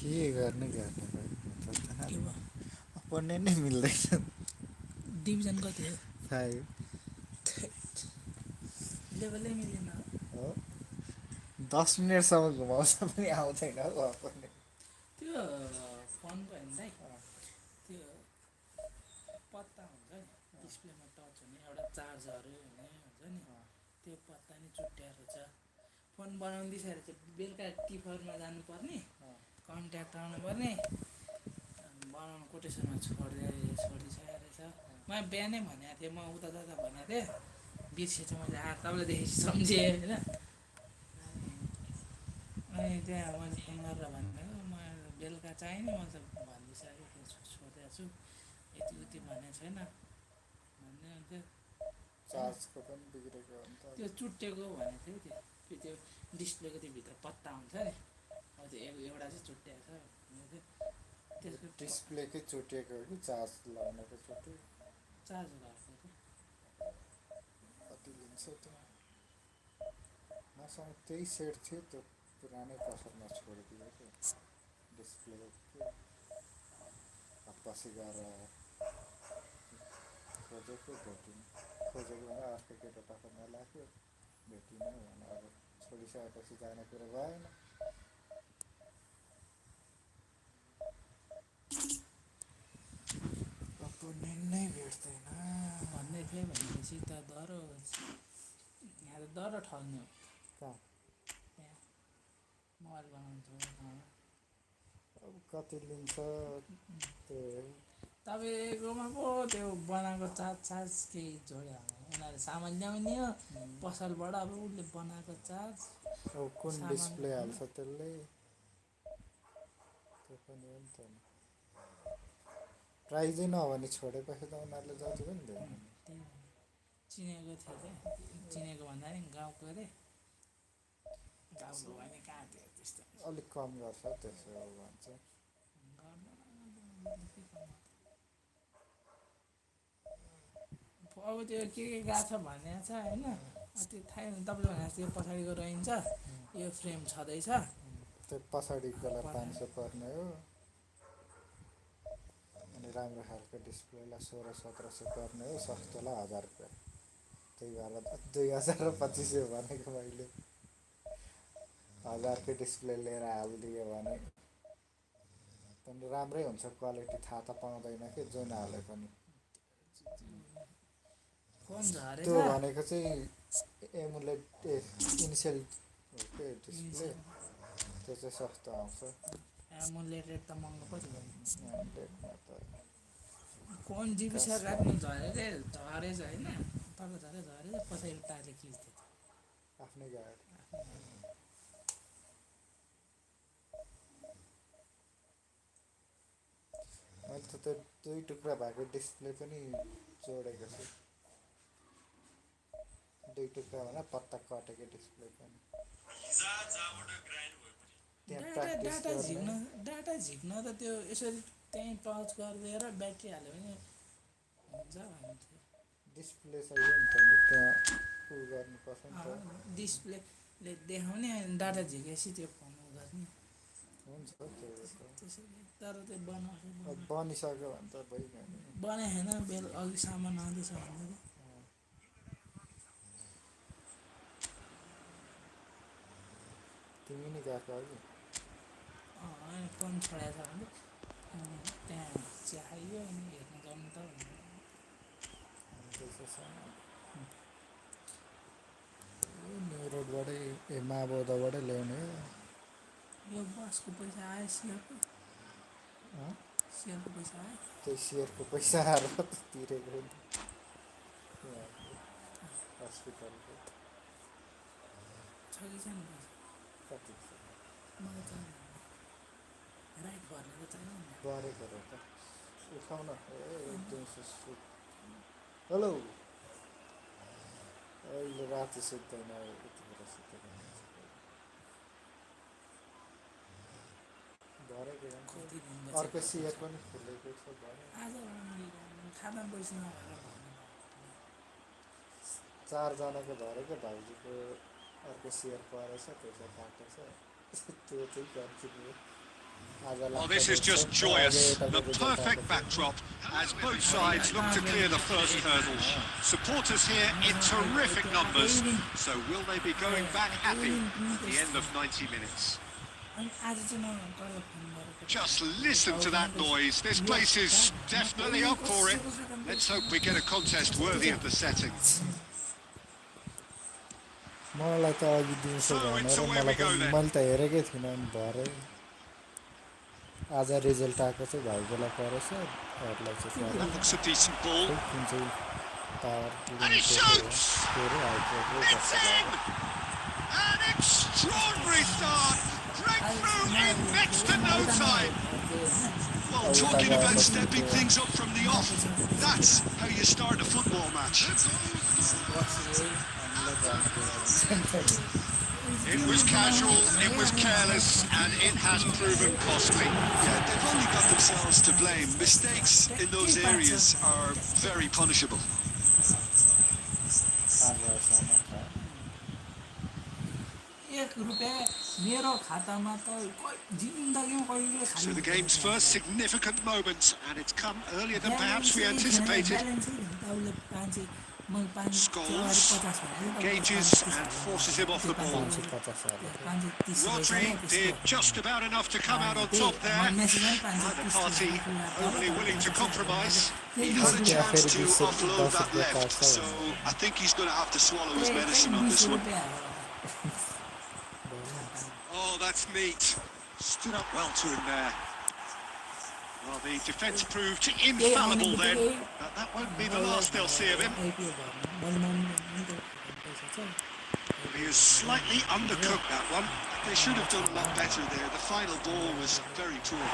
के गर्ने के भयो पढ्ने नै मिल्दैन division कति हो 5 लेभलै मिलेन हो 10 मिनेटसम्म घुमाउँछ पनि आउँदैन हौ पढ्ने त्यो फोनको होइन दाइ त्यो पत्ता हुन्छ नि डिस्प्लेमा टच हुने एउटा चार्जहरू हुने हुन्छ नि त्यो पत्ता नि चुट्याएको छ फोन बनाउँदैछ बेलुका टिफरमा जानुपर्ने कन्ट्याक्ट आउनुपर्ने बनाउनु कोटेसनमा छोडिसकेको रहेछ मैले बिहानै भनेको थिएँ म उता जाँदा भनेको थिएँ बिर्सेछु मैले तपाईँलाई देखेपछि सम्झेँ होइन अनि त्यहाँ मैले फोन गरेर भनेको म बेलुका चाहियो नि म त भनिदिइसकेको थिएँ छोडिदिएको छु यति उति भनेको छैन भन्दै हुन्थ्यो चार्जको पनि बिग्रेको हो नि त त्यो चुट्टेको भनेको थियो त्यो डिस्प्लेको त्यो भित्र पत्ता हुन्छ नि अब त्यो एउटा चाहिँ चुट्टिएको छ भन्दै थियो त्यसको डिस्प्लेकै चुटिएको हो कि चार्ज लगाउनको चुट्यो चार्ज भएको थियो कति लिन्छ त्यो मसँग त्यही सेट थियो त्यो पुरानै पसलमा छोडिदियो थियो डिस्प्ले पछि गएर खोजेको भेटिनँ खोजेको भने अर्को केटा टक्करमा लाग्यो भेटिनँ भने अब छोडिसकेपछि जाने कुरो भएन अपोनेन्ट नै भेट्दैन भन्दै थिएँ भनेपछि त डह्रो यहाँ त डह्रो ठग्ने हो कहाँ यहाँ मोबाइल बनाउँछु अब कति लिन्छ त्यो तपाईँकोमा पो त्यो बनाएको चार्ज केही जोड्यो उनीहरूले सामान ल्याउने हो पसलबाट अब उसले बनाएको चार्ज अब कुन डिस्प्ले हाल्छ त्यसले त्यो पनि हो नि त प्राइजै नभने छोडेपछि त उनीहरूले जति पनि दिएन त्यही चिनेको थियो अरे चिनेको भन्दा नि गाउँको अरे गाउँको भने कहाँ थियो त्यस्तो अलिक कम गर्छ त्यसो भन्छ अब त्यो के गएको छ भनेको छ होइन त्यो थाहै हुन्छ तपाईँले भने त्यो पछाडिको रहन्छ यो फ्रेम छँदैछ त्यो पछाडिकोलाई 500 पर्ने हो अनि राम्रो खालको डिस्प्लेलाई 1600-1700 पर्ने हो सस्तोलाई 1000 रुपियाँ त्यही भएर 2000 र 2500 भनेको मैले 1000 को डिस्प्ले लिएर हालिदियो भने पनि राम्रै हुन्छ क्वालिटी थाहा त पाउँदैन कि जुन हाले पनि फोन झरेछ त्यो भनेको चाहिँ एमुलेट इनिसियल हो के डिस्प्ले त्यो चाहिँ सस्तो आउँछ एमुलेटेड त महँगो पो थियो एमुलेटमा त फोन जिबिसा काट्नु झरेछ होइन तल झरेछ पछाडि तारले खिच्थ्यो आफ्नै गाडी मैले त त्यो 2 टुक्रा भएको डिस्प्ले पनि जोडेको छु 2 टुक्रा भने पत्ता कटेको डिस्प्ले पनि डाटा झिक्न त त्यो यसरी त्यहीँ टच गरिदिएर ब्याट्री हाल्यो भने हुन्छ भन्थ्यो डिस्प्ले चाहिँ नि त नि त्यहाँ उ गर्नुपर्छ नि त डिस्प्लेले देखाउने डाटा झिकेपछि त्यो फोन गर्ने हुन्छ त्यो त्यसरी तर त्यो बनाएको अब बनिसक्यो भने त भइगयो नि बनाएन बेल अघि सामान आउँदैछ भन्दै तिमी नि गएको अघि फोन छोडेको छ भने त्यहाँ चिया खाइयो अनि हेर्न जानु त न्यु रोडबाटै माबोदाबाटै ल्याउने हो यो बसको पैसा आयो सियरको पैसा आयो त्यही सेयरको पैसा आएर तिरेको हस्पिटलको छ कि छैन पैसा कति मलाई चाहियो राइट भर्ने त चाहियो नि गरेको र त उठाउन हेलो अहिले राति सुत्दैन यतिखेर सुतेको भरेको कति दिन अर्को सेयर पनि खुलेको छ आज खाना पैसा नभएर भन्नु 4 जनाको भरेको भाउजूको अर्को सेयर परेछ पैसा काटेछ त्यो चाहिँ गर्छु Oh, this is just joyous. The perfect backdrop as both sides look to clear the first hurdle. Supporters here in terrific numbers. So will they be going back happy at the end of 90 minutes? Just listen to that noise. This place is definitely up for it. Let's hope we get a contest worthy of the setting. मलाई त अघि दिउँसो भनेर मलाई पनि मैले त हेरेकै थिइनँ नि भरे आज रिजल्ट आएको चाहिँ भाइकोलाई परेछ अरूलाई चाहिँ That looks a decent ball. कुन चाहिँ तार And he shoots! It's in! An extraordinary start! Breakthrough in next to no time! Well, talking about stepping things up from the off, that's how you start a football match. It was casual, it was careless, and it has proven costly. Yeah, they've only got themselves to blame. Mistakes in those areas are very punishable. So the game's first significant moment, and it's come earlier than perhaps we anticipated. Scholes engages and forces him off the ball. Rodri did just about enough to come out on top there. Neither party only willing to compromise. He had a chance to offload that left, so I think he's going to have to swallow his medicine on this one. Oh, that's neat. Stood up well to him there. Well, the defence proved infallible then, but that won't be the last they'll see of him. He is slightly undercooked, that one. They should have done a lot better there. The final ball was very poor.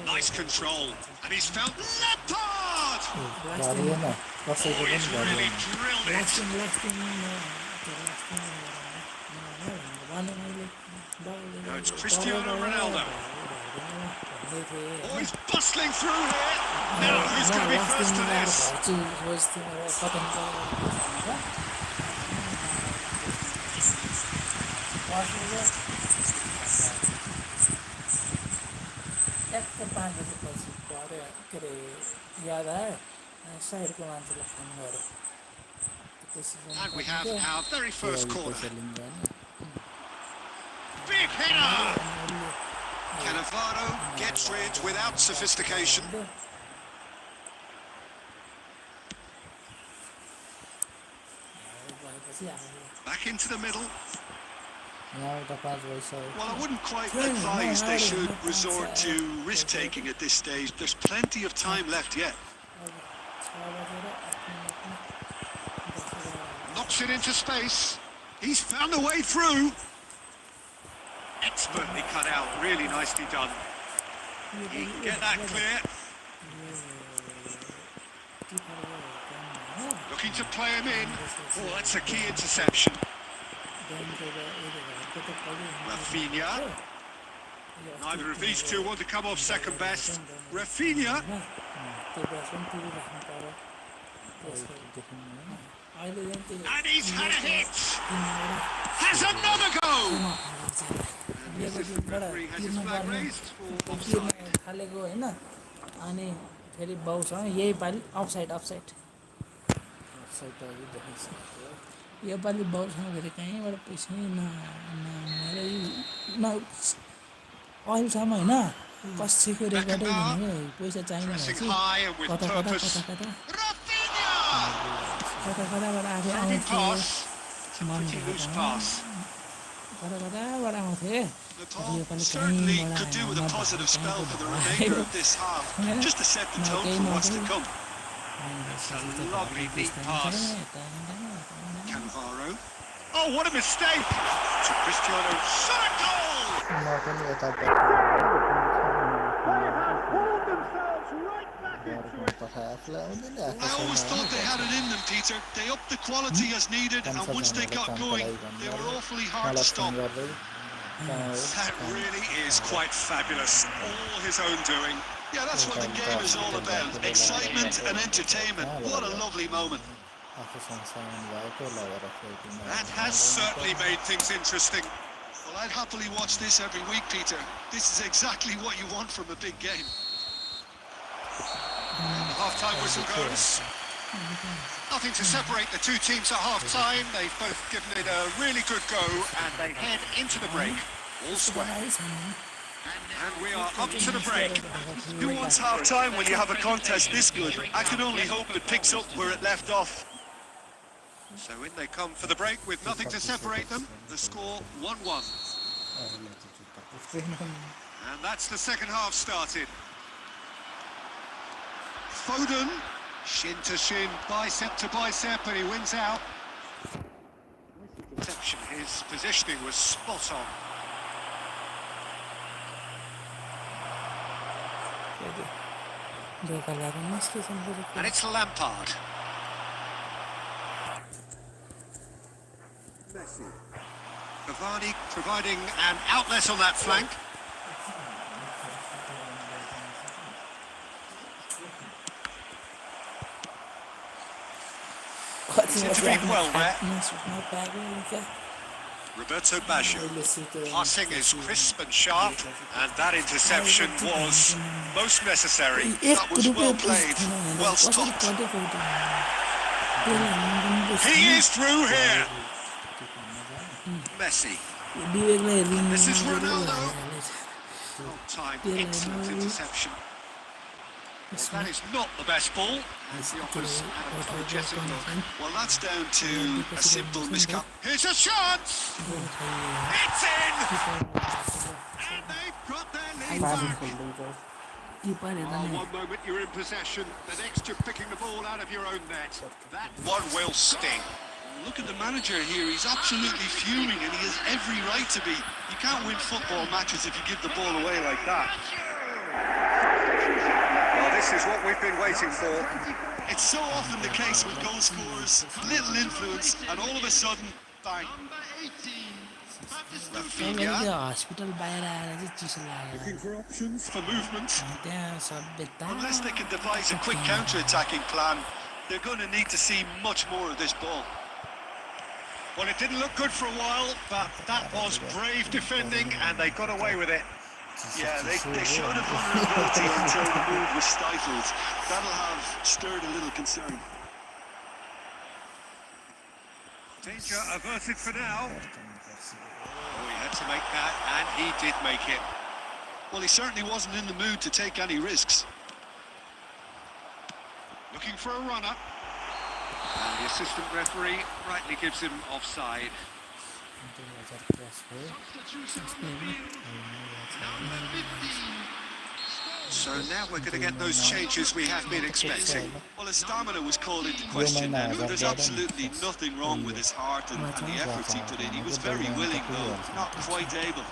Nice control, and he's found Lampard! Oh, he's really drilled it. Now it's Cristiano Ronaldo. Oh, he's bustling through here. Now, who's going to be first to this? And we have our very first corner. Big hitter! Cannavaro gets rid without sophistication. Back into the middle. Well, I wouldn't quite advise they should resort to risk-taking at this stage. There's plenty of time left yet. Knocks it into space. He's found a way through. Expertly cut out, really nicely done. He can get that clear. Looking to play him in. Oh, that's a key interception. Rafinha. Neither of these two want to come off second best. Rafinha. And he's had a hit. Has another go. And the assistant referee has his flag raised for offside. यो पालि बाउसँग फेरि कहीँबाट पैसा अहिलेसम्म होइन कसैको रेकर्डै भनेको पैसा चाहिने भन्छ कता कताबाट आफै आउँथ्यो मन कताबाट आउँथे यो पालि कहीँबाट That's a lovely neat pass. Cannavaro. Oh, what a mistake! To Cristiano. Shot a goal! They have pulled themselves right back into it. I always thought they had it in them, Peter. They upped the quality as needed, and once they got going, they were awfully hard to stop. That really is quite fabulous. All his own doing. Yeah, that's what the game is all about. Excitement and entertainment. What a lovely moment. आफूसँग सामान भएको लगेर खेल्दिनँ That has certainly made things interesting. Well, I'd happily watch this every week, Peter. This is exactly what you want from a big game. And the half-time whistle goes. Nothing to separate the two teams at half-time. They've both given it a really good go, and they head into the break. All square. And we are up to the break. Who wants half-time when you have a contest this good? I can only hope it picks up where it left off. So in they come for the break with nothing to separate them. The score 1-1. And that's the second half started. Foden, shin to shin, bicep to bicep, and he wins out. Exception, his positioning was spot on. And it's Lampard. Cavani providing an outlet on that flank. Intervened well there. Roberto Baggio. Passing is crisp and sharp, and that interception was most necessary. That was well played, well stopped. He is through here. Messi. This is Ronaldo. Time, excellent interception. Well, that is not the best ball. He offers an apologetic look. Well, that's down to a simple miscap. Here's a shot! It's in! And they've got their lead back. One moment you're in possession, the next you're picking the ball out of your own net. That one will sting. Look at the manager here, he's absolutely fuming and he has every right to be. You can't win football matches if you give the ball away like that. Well, this is what we've been waiting for. It's so often the case with goal scorers, little influence, and all of a sudden, bang. Hospital बाहिर आएर चाहिँ चिसो लाग्यो Looking for options for movement. त्यहाँ सभ्यता Unless they can devise a quick counter-attacking plan, they're going to need to see much more of this ball. Well, it didn't look good for a while, but that was brave defending, and they got away with it. Yeah, they showed a vulnerability until the move was stifled. That'll have stirred a little concern. Danger averted for now. Oh, he had to make that, and he did make it. Well, he certainly wasn't in the mood to take any risks. Looking for a runner. And the assistant referee rightly gives him offside. So now we're going to get those changes we have been expecting. Well, his stamina was called into question then. There's absolutely nothing wrong with his heart and the efforts he put in. He was very willing, though, not quite able.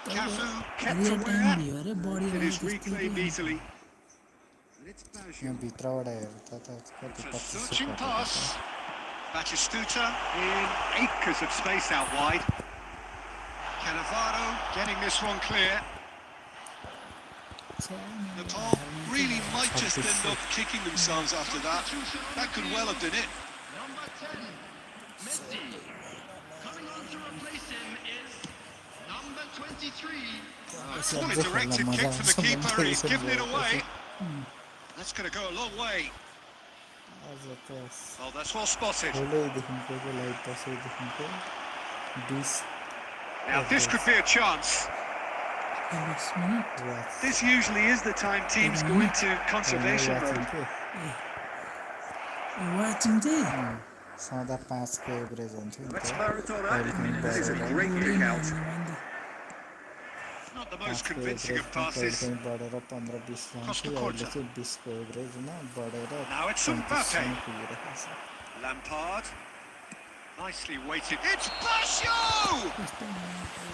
Cafu kept aware. It is reclaimed easily. And it's Baggio. It's a searching pass. Batistuta in acres of space out wide. Cannavaro getting this one clear. Nepal really might just end up kicking themselves after that. That could well have been it. Number 10, Messi. Coming on to replace him is number 23. Well, a directed kick for the keeper. He's given it away. That's going to go a long way. Oh, that's well spotted. Now this could be a chance. This usually is the time teams go into conservation mode. Watching चाहिँ सदा 5 को average हुन्छ नि Let's त Maradona. That is a great kick out. Not the most convincing of passes. बढेर 15-20 Costa रहन्थ्यो अहिले Curta. चाहिँ 20 को एभरेजमा बढेर Now it's 35 Mbappe. सम्म पुगिरहेको छ Lampard. Nicely weighted. It's Baggio!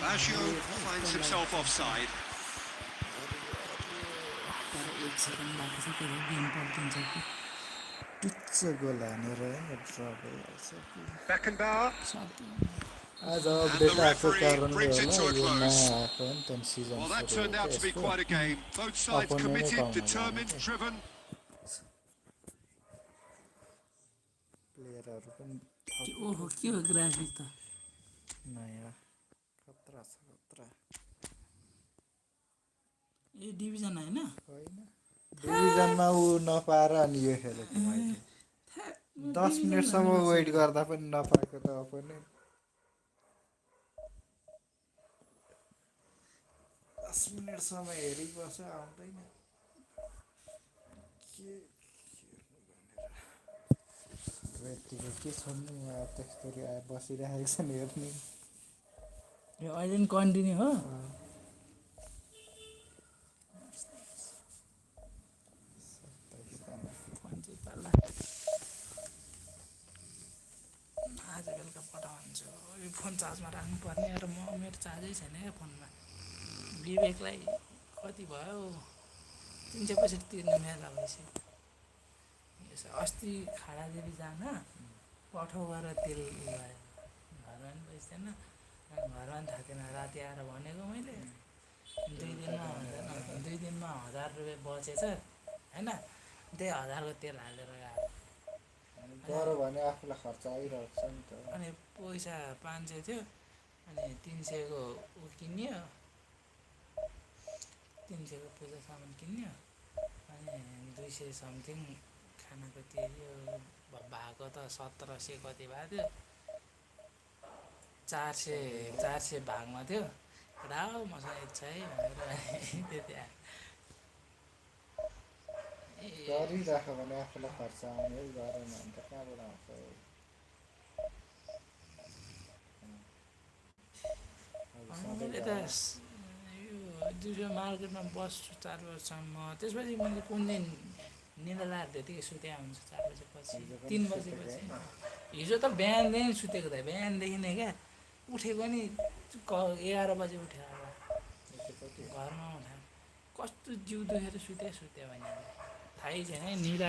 Baggio finds himself offside. तर 1 सेकेन्ड बाँकी छ फेरि गेम पल्टिन्छ कि टुच्च गोल हानेर ड्र भइहाल्छ Beckenbauer. आज And अपडेट the आएको referee कारणले brings it to होला a यो close. नयाँ आएको नि त season Well, that turned out to be quite a game. Both sides Opponent committed, पाउनु determined, भयो। driven. ग्राफिक्सहरू पनि ओहो के हो ग्राफिक त नयाँ खतरा छ खतरा ए डिभिजन होइन होइन डिभिजनमा ऊ नपाएर अनि यो खेलेको मैले 10 मिनटसम्म वेट गर्दा पनि नपाएको त अपोनेन्ट 10 मिनटसम्म हेरिबस्छ आउँदैन यतिको के छोड्नु अब त्यस्तरी आएर बसिरहेको छ नि हेर्ने यो अहिले पनि कन्टिन्यू हो फोन चाहिँ पाल्ला आज बेलुका पठाउँछु यो फोन चार्जमा राख्नुपर्ने र मेरो चार्जै छैन क्या फोनमा विवेकलाई कति भयो 365 तिर्ने मेला भइसक्यो अस्ति खाडादेवी जान पठाउ गरेर तेल भयो घरमा पनि पैसा थिएन घरमा पनि थाहा थिएन राति आएर भनेको मैले 2 दिनमा 1000 रुपियाँ बचेछ होइन त्यही 1000 को तेल हालेर गएको गऱ्यो भने आफूलाई खर्च आइरहेको छ नि त अनि पैसा 500 थियो अनि 300 को ऊ किन्यो 300 को पूजा सामान किन्यो अनि 200 समथिङ खानाको तिर्यो भएको त 1700 कति भएको थियो 400 भागमा थियो राव मसँग इच्छा है भनेर त्यति गरिराख भने आफूलाई खर्च आउने है गरेन भने त कहाँबाट आउँछ मैले त यो 200 मार्केटमा बस्छु 4 बजीसम्म त्यसपछि मैले कुन दिन निदा लाएर त्यतिकै सुते हुन्छ 4 बजेपछि 3 बजेपछि हिजो त बिहानदेखि सुतेको त बिहानदेखि नै क्या उठेको नि 11 बजे उठेर घरमा उठा कस्तो जिउ दुखेर सुत्यो भने थाहै छैन है निदा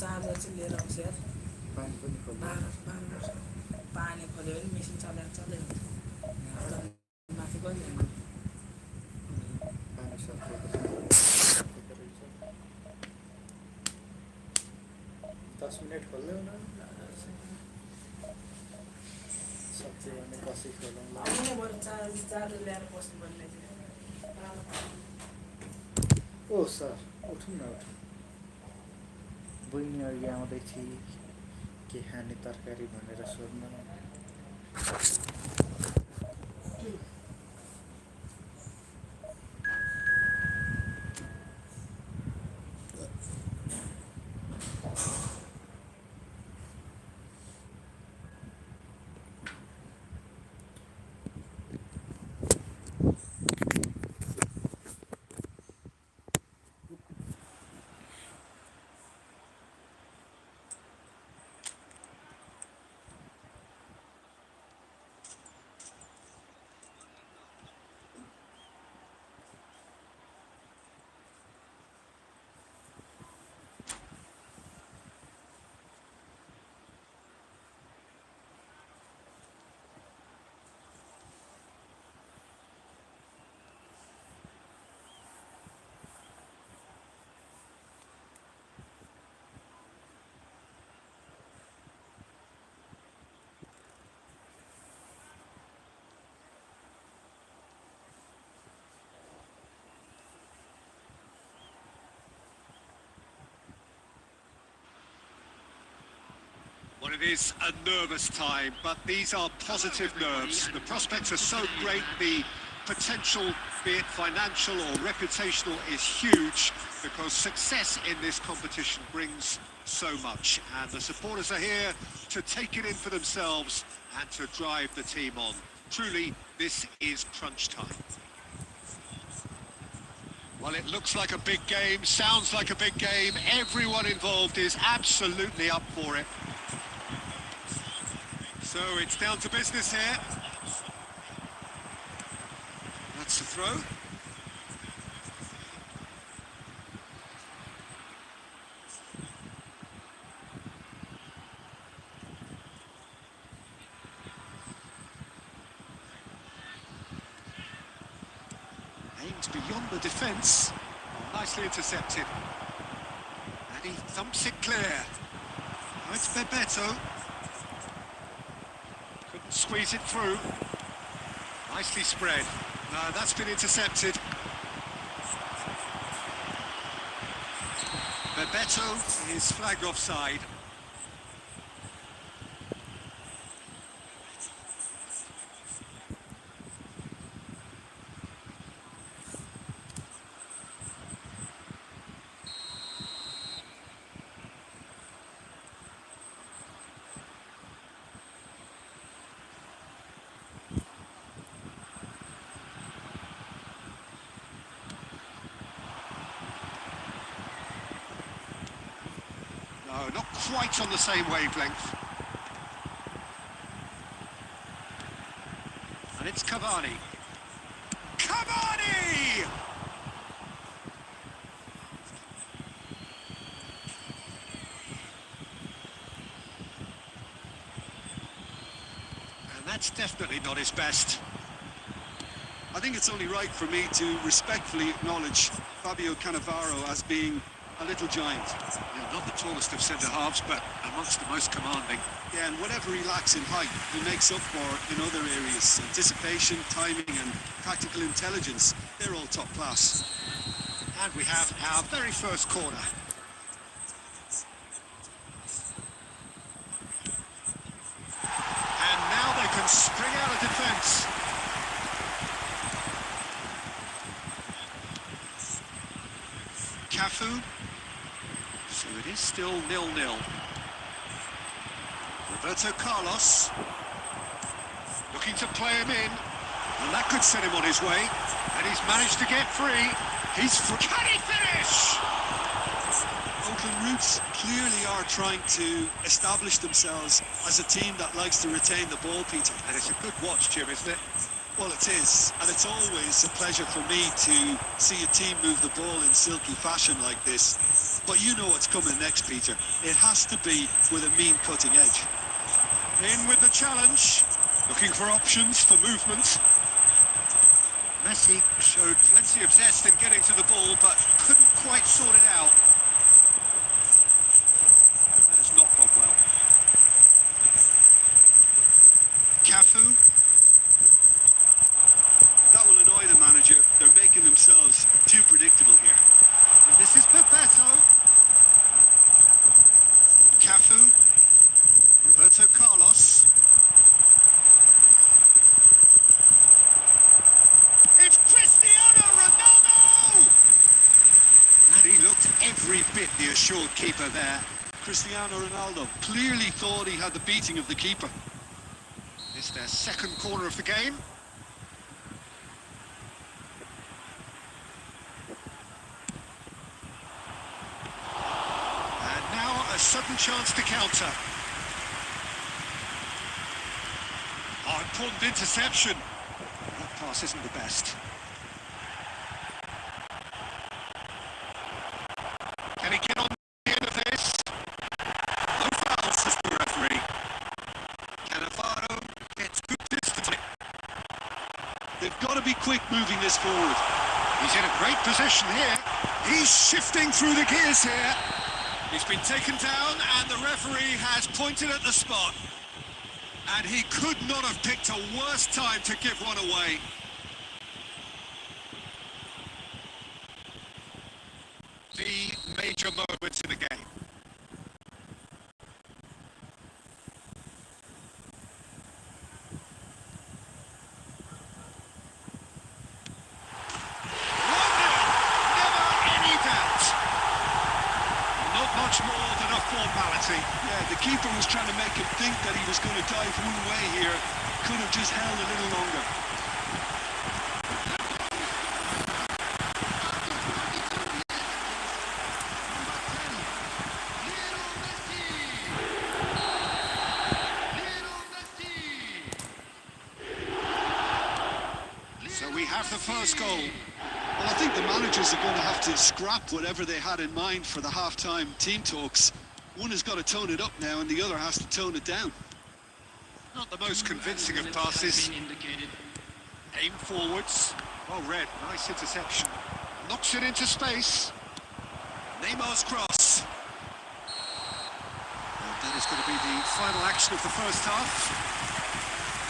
चार्जर चाहिँ लिएर आउँछ यार पानी खोल्यो भने मेसिन चलाएर माथि कहिले 10 मिनट खोल्दै न सक्छ भने पछि खोलौँला चार्जर ल्याएर बस्नुपर्ने ओ सर उठौँ न उठौँ बहिनी अघि आउँदै थिए के खाने तरकारी भनेर सोध्न Well, it is a nervous time, but these are positive nerves. The prospects are so great, the potential, be it financial or reputational, is huge because success in this competition brings so much. And the supporters are here to take it in for themselves and to drive the team on. Truly, this is crunch time. Well, it looks like a big game, sounds like a big game. Everyone involved is absolutely up for it. So it's down to business here. That's the throw. Aimed beyond the defence. Oh, nicely intercepted. And he thumps it clear. Now it's Bebeto. Couldn't squeeze it through. Nicely spread. No, that's been intercepted. Bebeto is flagged offside. No, not quite on the same wavelength. And it's Cavani. Cavani! And that's definitely not his best. I think it's only right for me to respectfully acknowledge Fabio Cannavaro as being a little giant. Yeah, not the tallest of centre-halves, but amongst the most commanding. Yeah, and whatever he lacks in height, he makes up for in other areas. Anticipation, timing and tactical intelligence, they're all top class. And we have our very first corner. And now they can spring out of defence. Cafu. So it is still 0-0. Roberto Carlos. Looking to play him in. And that could set him on his way. And he's managed to get free. He's free. Can he finish? Oakland Roots clearly are trying to establish themselves as a team that likes to retain the ball, Peter. And it's a good watch, Jim, isn't it? Well, it is, and it's always a pleasure for me to see a team move the ball in silky fashion like this. But you know what's coming next, Peter. It has to be with a mean cutting edge. In with the challenge. Looking for options for movement. Messi showed plenty of zest in getting to the ball, but couldn't quite sort it out. That has not gone well. Cafu. That will annoy the manager. They're making themselves too predictable here. And this is Bebeto. Cafu. Roberto Carlos. It's Cristiano Ronaldo! And he looked every bit the assured keeper there. Cristiano Ronaldo clearly thought he had the beating of the keeper. It's their second corner of the game. And now a sudden chance to counter. Oh, important interception. That pass isn't the best. Can he get on the end of this? No fouls, says the referee. Cannavaro gets good distance. They've got to be quick moving this forward. He's in a great position here. He's shifting through the gears here. He's been taken down and the referee has pointed at the spot. And he could not have picked a worse time to give one away. The major moments in the game. Much more than a formality. Yeah, the keeper was trying to make him think that he was going to dive one way here. Could have just held a little longer. we have the first goal. Well, I think the managers are going to have to scrap whatever they had in mind for the half-time team talks. One has got to tone it up now and the other has to tone it down. Not the most convincing of passes. Aim forwards. Well read, nice interception. Knocks it into space. Neymar's cross. Well, that is going to be the final action of the first half.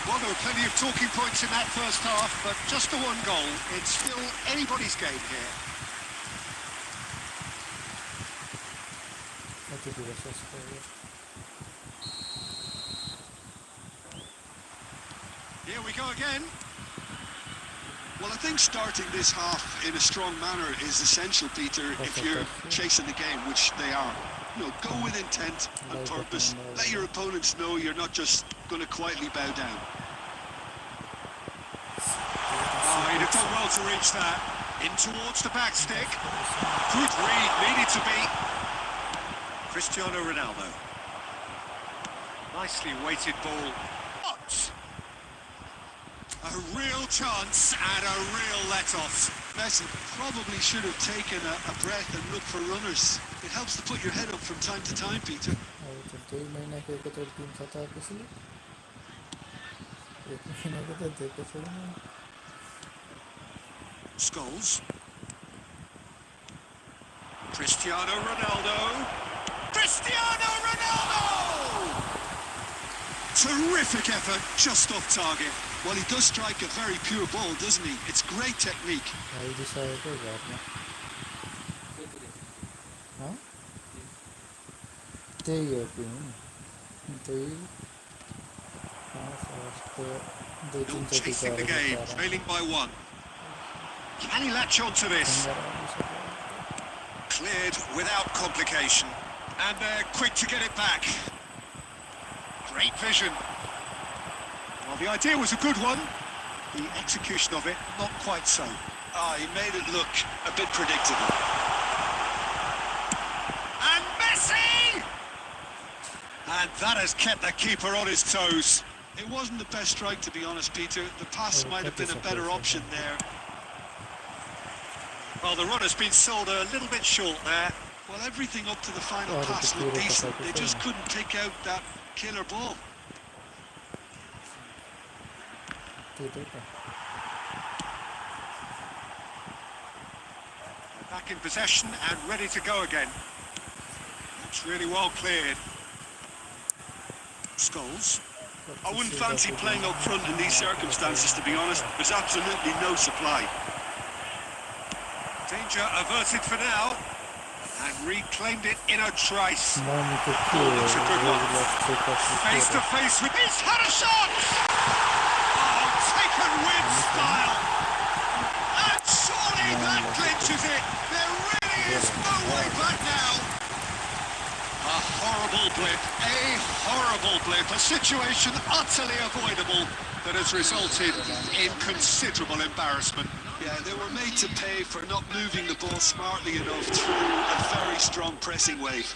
Well, there were plenty of talking points in that first half, but just the one goal. It's still anybody's game here. Here we go again. Well, I think starting this half in a strong manner is essential, Peter, if you're chasing the game, which they are. You know, go with intent and purpose. Let your opponents know you're not just going to quietly bow down. Oh, he'd have done well to reach that. In towards the back stick. Good read, needed to be. Cristiano Ronaldo. Nicely weighted ball. What? A real chance and a real let-off. Messi probably should have taken a breath and looked for runners. It helps to put your head up from time to time, Peter. Scholes. Cristiano Ronaldo. Cristiano Ronaldo! Terrific effort, just off target. Well, he does strike a very pure ball, doesn't he? It's great technique. Still chasing the game, trailing by one. Can he latch on to this? Cleared without complication. And they're quick to get it back. Great vision. Well, the idea was a good one. The execution of it, not quite so. He made it look a bit predictable. And Messi! And that has kept the keeper on his toes. It wasn't the best strike, to be honest, Peter. The pass might have been a better option there. Well, the run has been sold a little bit short there. Well, everything up to the final pass looked decent. They just couldn't pick out that killer ball. Back in possession and ready to go again. It's really well cleared. Scholes. I wouldn't fancy playing up front in these circumstances, to be honest. There's absolutely no supply. Danger averted for now. And reclaimed it in a trice. Oh, that's a good one. Face to face with... He's had a shot! Oh, taken with style. And surely that clinches it. There really is no way back now. A horrible blip. A horrible blip. A situation utterly avoidable that has resulted in considerable embarrassment. Yeah, they were made to pay for not moving the ball smartly enough through a very strong pressing wave.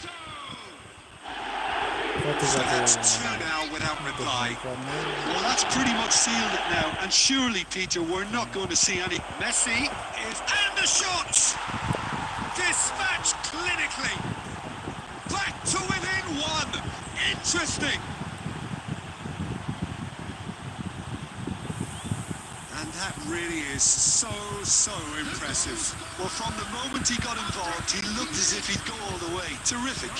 So that's two now without reply. Well, that's pretty much sealed it now. And surely, Peter, we're not going to see any... Messi is... And the shots! Dispatched clinically. Back to within one. Interesting. And that really is so impressive. Well, from the moment he got involved, he looked as if he'd go all the way. Terrific.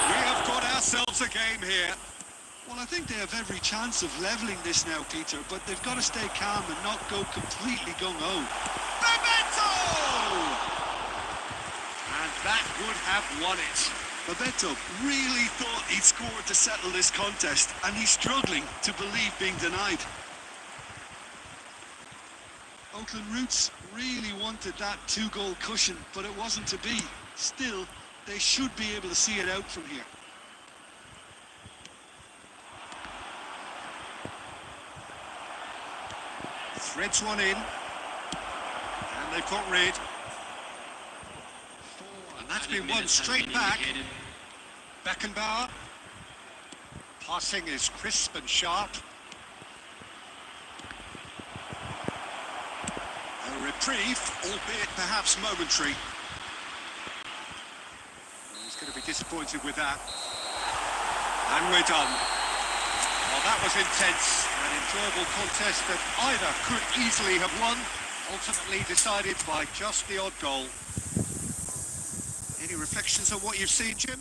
We have got ourselves a game here. Well, I think they have every chance of levelling this now, Peter, but they've got to stay calm and not go completely gung-ho. Bebeto! And that would have won it. Bebeto really thought he'd scored to settle this contest, and he's struggling to believe being denied. Oakland Roots really wanted that two-goal cushion, but it wasn't to be. Still, they should be able to see it out from here. Threads one in. And they've got rid. And that's been one straight back. Beckenbauer. Passing is crisp and sharp. reprieve, albeit perhaps momentary. Well, he's going to be disappointed with that. And we're done. Well, that was intense, an enjoyable contest that either could easily have won, ultimately decided by just the odd goal. Any reflections on what you've seen, Jim?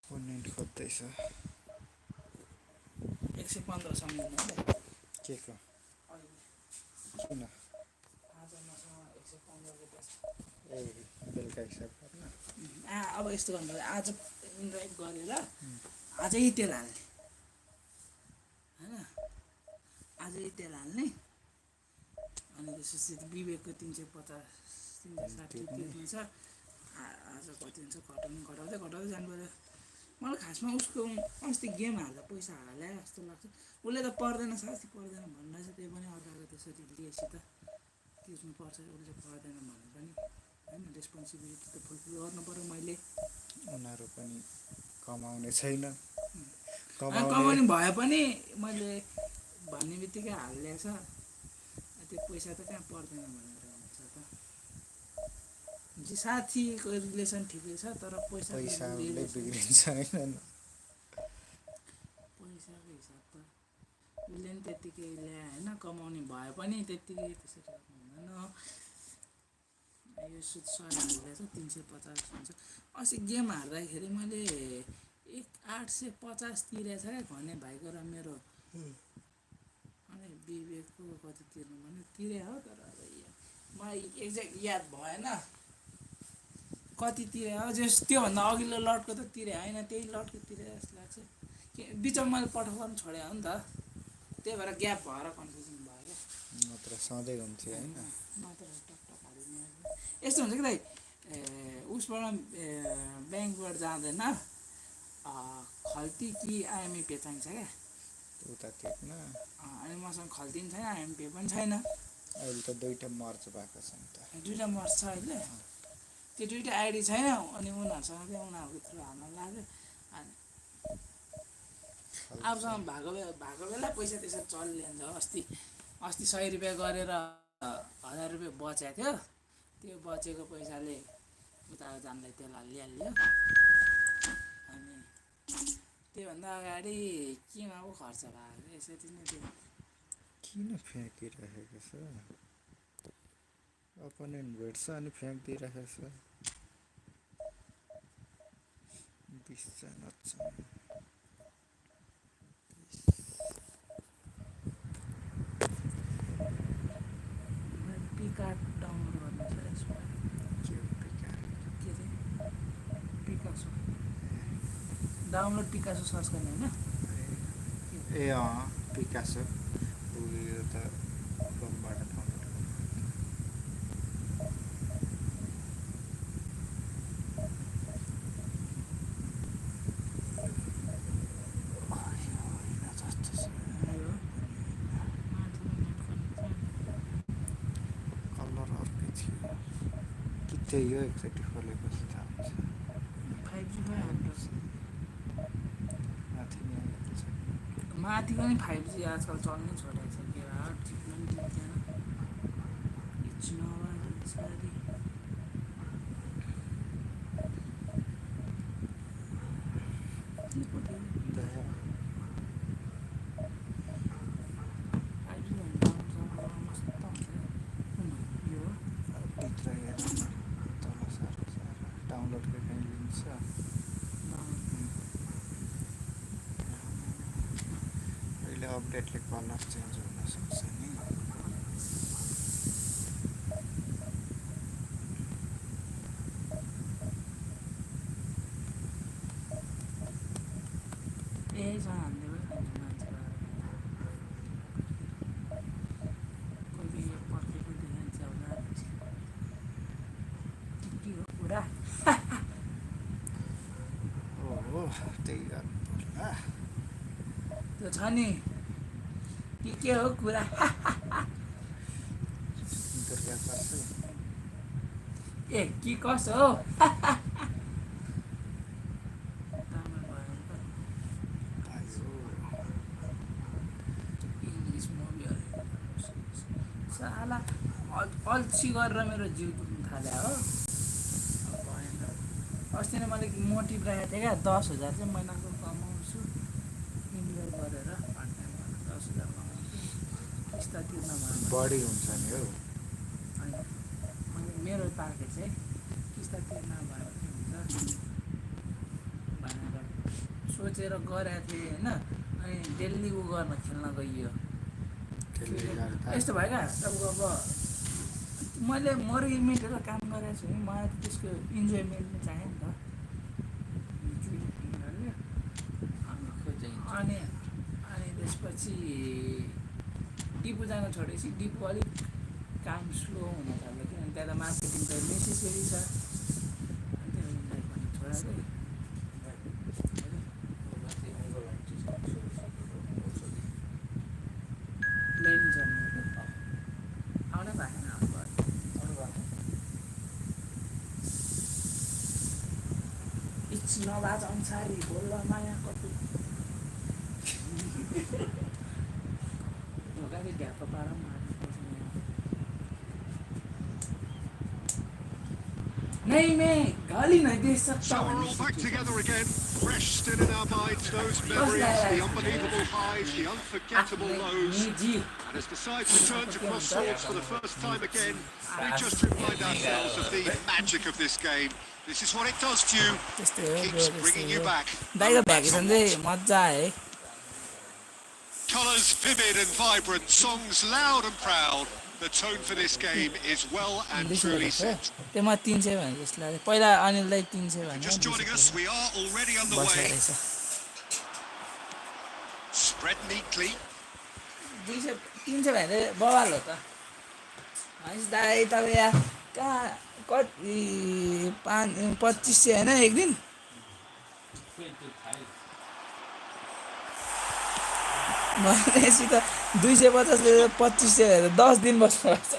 Opponent खोज्दैछ 115 सम्झिनु है के को किन आज मसँग 115 को best ए बेलुका हिसाब गर्न अब यस्तो गर्नु आज इन्भाइट गरेर आजै तेल हाल्ने हैन आजै तेल हाल्ने अनि त्यसपछि विवेकको 350 360 तिर्नु छ आज कति हुन्छ घटाउँदै जानु पर्यो मलाई खासमा उसको अस्ति गेम हाल्दा पैसा हाले जस्तो लाग्छ उसले त पर्दैन साथी पर्दैन भन्दैछ त्यही पनि अर्काको त्यसरी लिएपछि त तिर्नु पर्छ उसले पर्दैन भने पनि हैन रेस्पोन्सिबिलिटी त फुलफिल गर्नु पर्यो मैले उनीहरु पनि कमाउने छैन कमाउने भए पनि मैले भन्ने बित्तिकै हालिदिएछ त्यो पैसा त कहाँ पर्दैन भनेर हुन्छ त जी साथीको रिलेसन ठिकै छ तर पैसाले बिग्रिन्छ हैन पैसाको हिसाब त उसले नि त्यतिकै ल्याए हैन कमाउने भए पनि त्यतिकै त्यसरी हुँदैन यो सुत 100 हालिदिएछ 350 हुन्छ अस्ति गेम हार्दाखेरि मैले 850 तिरेछ क्या भने भाइको र मेरो अनि विवेकको कति तिर्नु भने तिरे हो तर अब मलाई एक्ज्याक्ट याद भएन कति तिरे हो जस त्योभन्दा अघिल्लो लटको त तिरे होइन त्यही लटको तिरे जस्तो लाग्छ बिचमा मैले पठाउन छोडे हो नि त त्यही भएर ग्याप भएर कन्फ्युजन भयो क्या नत्र सधैँ हुन्थ्यो हैन मात्र टकटक हाल्नु यस्तो हुन्छ कि दाइ उसबाट ब्याङ्कबाट जाँदैन खल्ती कि आइएमपी चाहिन्छ क्या उता तिर्न अनि मसँग खल्ती पनि छैन आइएमपी पनि छैन अहिले त दुईटा मर्च भएको छ नि त दुईटा मर्च छ अहिले त्यो दुईटा आइडी छैन अनि उनीहरूसँग चाहिँ उनीहरूको थ्रु हाल्न लाग्यो अनि आफूसँग भएको बेला पैसा त्यसरी चलिन्छ अस्ति 100 रुपियाँ गरेर 1000 रुपियाँ बचेको थियो त्यो बचेको पैसाले उता जानलाई तेल हालिहाल्यो अनि त्योभन्दा अगाडि केमा पो खर्च भएको यसरी नै त्यो किन फ्याँकिरहेको छ अपोनेन्ट भेट्छ अनि फ्याँकिदिइरहेको छ 20 जना छ पिकार्ड डाउनलोड गर्नु छ यसमा के हो पिकार्ड के चाहिँ पिकासो डाउनलोड पिकासो सर्च गर्ने होइन ए पिकासो उयो त क्रोमबाट डाउनलोड कलर अर्कै थियो कि त्यही हो एकचोटि खोलेपछि थाहा हुन्छ 5G भयो हाम्रो माथि नै आइहाल्छ माथि पनि 5G आजकल चल्नै छोडेको छ के हाट टिप्न पनि टिप्दैन इट्स नभए अपडेटले कलर चेन्ज हुन सक्छ नि यहीसँग हामीले पनि खान्छ मान्छेहरू कोही यो पर्खेको देखिन्छ होला के हो कुरा ओहो त्यही गर्नु पर्ला त्यो छ नि के हो कुरा दुर्गा पर्छु ए के कसो हो इङ्ग्लिस मुभीहरू साला अल्छी गरेर मेरो जिउ दुख्नु थाल्यो हो भएन अस्ति नै मैले मोटिभ राखेको थिएँ क्या 10,000 चाहिँ महिनाको कमाउँछु इन्भेस्ट गरेर पार्ट टाइम गरेर 10,000 कमाउँछु किस्ता तिर्न भएन बढी हुन्छ नि हौ अनि मैले मेरो टार्गेट चाहिँ किस्ता तिर्न भयो के हुन्छ भनेर सोचेर गरेको थिएँ होइन अनि डेली उ गर्न खेल्न गइयो यस्तो भयो क्या तपाईँको अब मैले मर्गी मेटेर काम गरेको छु नि मलाई त त्यसको इन्जोयमेन्ट पनि चाहियो नि त अनि अनि त्यसपछि डिपु जान छोडेपछि डिपु अलिक काम स्लो हुन थाल्यो किनभने त्यहाँ त मार्केटिङ त नेसेसरी छ अनि त्यो पनि छोडेको ल्याइदिन्छ आउनै भएन अब इच नवाज अनुसारी बोल्न माया कति ढोकाले ढ्याप पार नहीं मैं गाली नहीं दे सकता So we're all back together again, fresh still in our minds, those memories, the unbelievable highs, the unforgettable lows. And as Decisive return to cross swords for the first time again, we just remind ourselves of the magic of this game. This is what it does to you, keeps bringing you back. दाइको vacation चाहिँ मजा है Colours vivid and vibrant, songs loud and proud. The tone for this game is well and truly set. त्यो म 300 भने जस्तो लाग्यो पहिला अनिललाई 300 भने Just joining us, we are already underway. Spread neatly. 300 भने बवाल हो त हैस दाइ तपाईँ यहाँ कहाँ कति 2500 होइन एक दिन भनेपछि त 250 ले 2500 हेरेर 10 दिन बस्नुपर्छ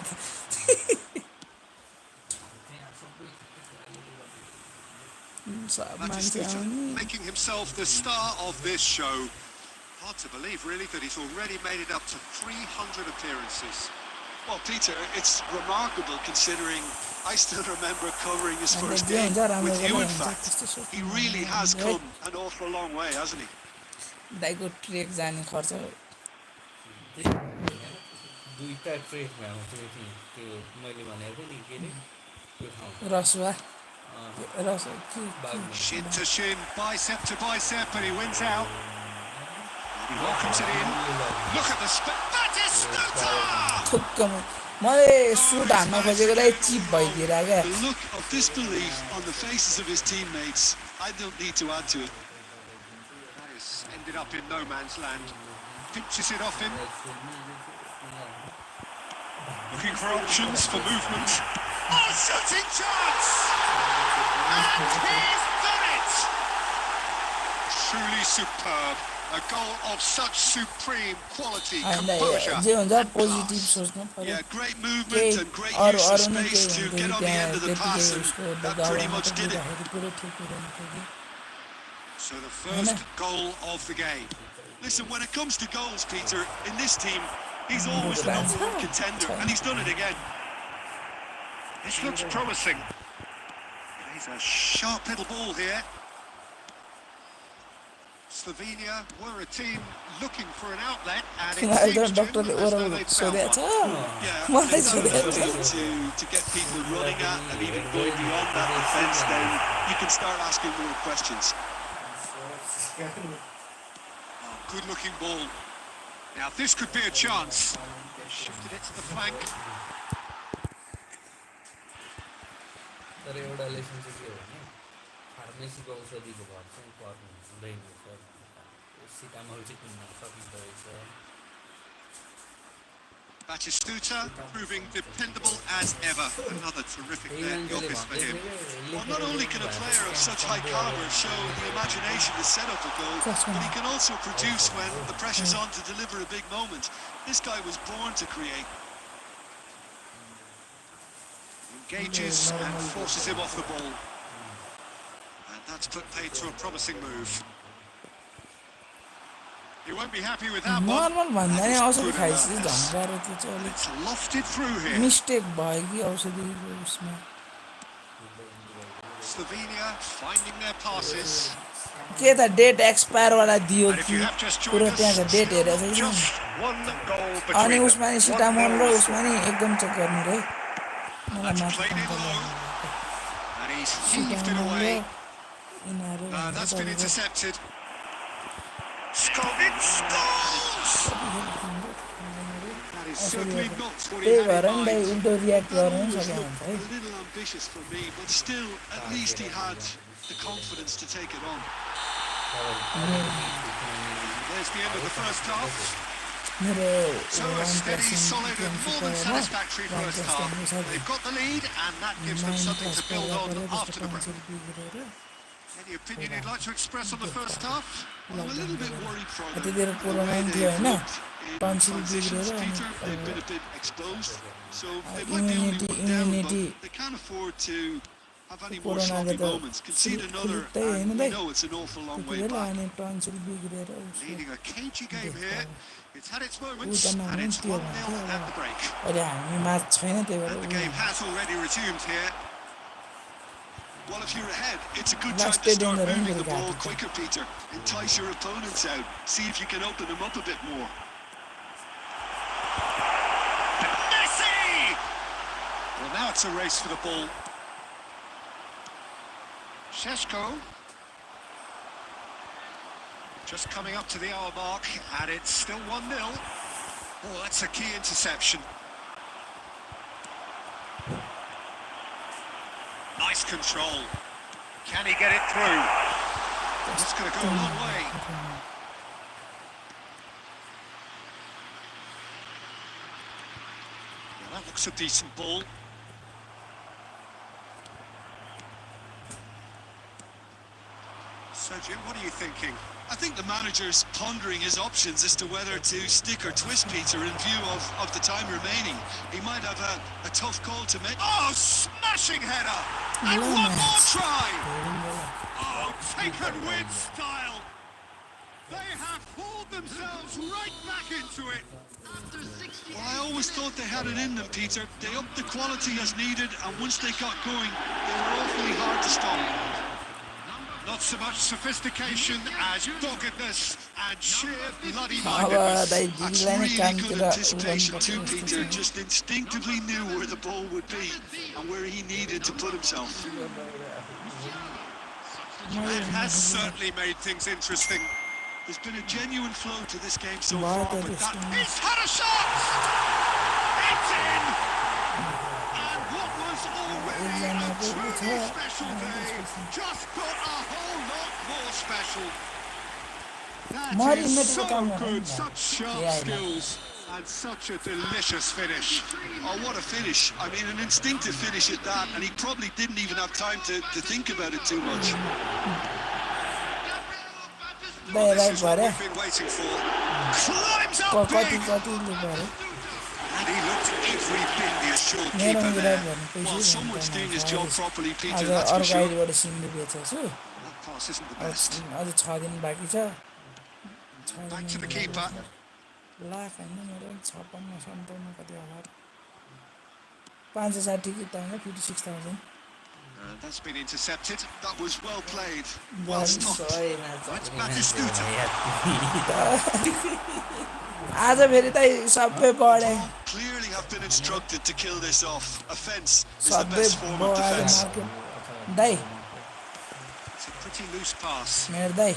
Making himself the star of this show. Hard to believe, really, that he's already made it up to 300 appearances. Well, Peter, it's remarkable considering I still remember covering his first game with you, in fact. He really has come an awful long way, hasn't he? दाइको trek जाने खर्च दुईटा ट्रेकमा आउँछ त्यो मैले भनेको नि के रे त्यो ठाउँ Rasuwa Shin to shin, bicep to bicep, and he wins out. He welcomes it in. Look at the that is Snuta! ठुक्कमा मैले सुट हान्न खोजेकोलाई चिप भइदिएर क्या The look of disbelief on the faces of his teammates, I don't need to add to it. That has ended up in no man's land. Pinches it off him. Looking for options for movement. Oh, shooting chance! And he's done it! Truly superb. A goal of such supreme quality, composure. जे हुन्छ positive सोच्नु पर्यो Yeah, great movement and great use of space to get on the end of the pass, and that pretty much did it. So the first goal of the game. Listen, when it comes to goals, Peter, in this team, he's always the #1 contender, and he's done it again. This looks promising. He's a sharp little ball here. Slovenia were a team looking for an outlet, and it seems to them as though they've found one. Yeah, they've got the ability to get people running at, and even going beyond that defence, then you can start asking more questions. Good looking ball. Now this could be a chance. Shifted it to the flank. तर एउटा lesson चाहिँ के हो भने फार्मेसीको औषधिको घर चाहिँ पर्नु हुँदैन सिटामोल चाहिँ किन्न सकिँदो रहेछ Batistuta proving dependable as ever. Another terrific day at the office for him. Well, not only can a player of such high caliber show the imagination to set up a goal, but he can also produce when the pressure's on to deliver a big moment. This guy was born to create. Engages and forces him off the ball. And that's put paid to a promising move. You won't be happy with that one. Normal भन्दा नि औषधि खाइसकेपछि झन्काएर त्यो चाहिँ अलिक It's lofted through here. Mistake भयो कि औषधिको उसमा Slovenia finding their passes. के त डेट एक्सपायर वाला दियो And if कि you have just पुरो joined त्यहाँ us, त डेट हेरेर चाहिँ just one goal अनि between उसमा नि them. सिटामोल र 1-0 उसमा नि एकदम चेक गर्नु रे मलाई That's माथि played in कन्ट्रोल low. गर्नु And he's heaved it सिटामोल away. यिनीहरू That's been intercepted. It scores! That is certainly not what he त्यही had भएर in नि दाइ mind. उल्टो रियाक्ट That गर्न almost सक्यो looked भने a little ambitious for me, but still, at least he had the confidence to take it on. There's the end of the first half. मेरो So a steady, solid and more than satisfactory first half. They've got the lead and that gives them something to build on after the break. Any opinion you'd like to express on the first half? Well, I'm a little bit worried for them. त्यतिखेर The corona way पनि थियो they've होइन looked in tonsil transitions, बिग्रेर Peter, they've been अनि a bit exposed, so they might be only one down, but they can't afford to have any more कोरोनाले sloppy त moments. Concede another, त्यही होइन and we Dai know it's an awful long way त्यति बेला back. अनि tonsil बिग्रेर उसो Leading a cagey game here. It's had its ऊ moments त and नहुने it's त्यो 1-0 भन्थ्यो at the break. अहिले हामी माझ छैन त्यही भएर And the ऊ game has already resumed here. Well, if you're ahead, it's a good Last time to day start down the moving ring the ball with that. quicker, Peter. Entice your opponents out. See if you can open them up a bit more. Messi! Well, now it's a race for the ball. Šeško. Just coming up to the hour mark, and it's still 1-0. Oh, that's a key interception. Nice control. Can he get it through? That's going to go a long way. Yeah, that looks a decent ball. So, Jim, what are you thinking? I think the manager's pondering his options as to whether to stick or twist Peter in view of the time remaining. He might have a tough call to make. Oh, smashing header! And one more try! Oh, taken with style! They have pulled themselves right back into it! After 60 Well, I always thought they had it in them, Peter. They upped the quality as needed, and once they got going, they were awfully hard to stop. Not so much sophistication as doggedness and sheer bloody अब mindedness. Dai That's दिदीलाई नै really good कामतिर anticipation too, उडाउनुपर्छ Peter. Just instinctively knew where the ball would be and where he needed to put himself. It has certainly made things interesting. There's been a genuine flow to this game so Wow, far, that but is that nice. He's had a shot! It's in! And what was already a truly special day just got a whole lot more special. That Mari is metro so काम good, गर्नु such sharp Yeah, I know. skills and such a delicious finish. Oh, what a finish. I mean, an instinctive finish at that, and he probably didn't even have time to think about it too much. Dai This right is what भरे we've been waiting for. Climbs up कति big! कतिले भरे And he looked every bit the assured मेरो keeper पनि there. Right भन्नु Well, पैसा someone's doing his job properly, आज Peter, that's for अर्को sure. आइडीबाट सिमले बेचेको छु That pass isn't the best. अझ 6 दिन बाँकी छ Back to the keeper. Lakh होइन मेरो 56 57 कति होला 560 कि त 56,000 That's been intercepted. That was well played. Well Well, stopped. It's Batistuta. आज फेरि त सबै बढे Clearly have been instructed to kill this off. Offence is the सबै best form of बढे defence. Market Dai It's a pretty loose pass. मेरो दाइ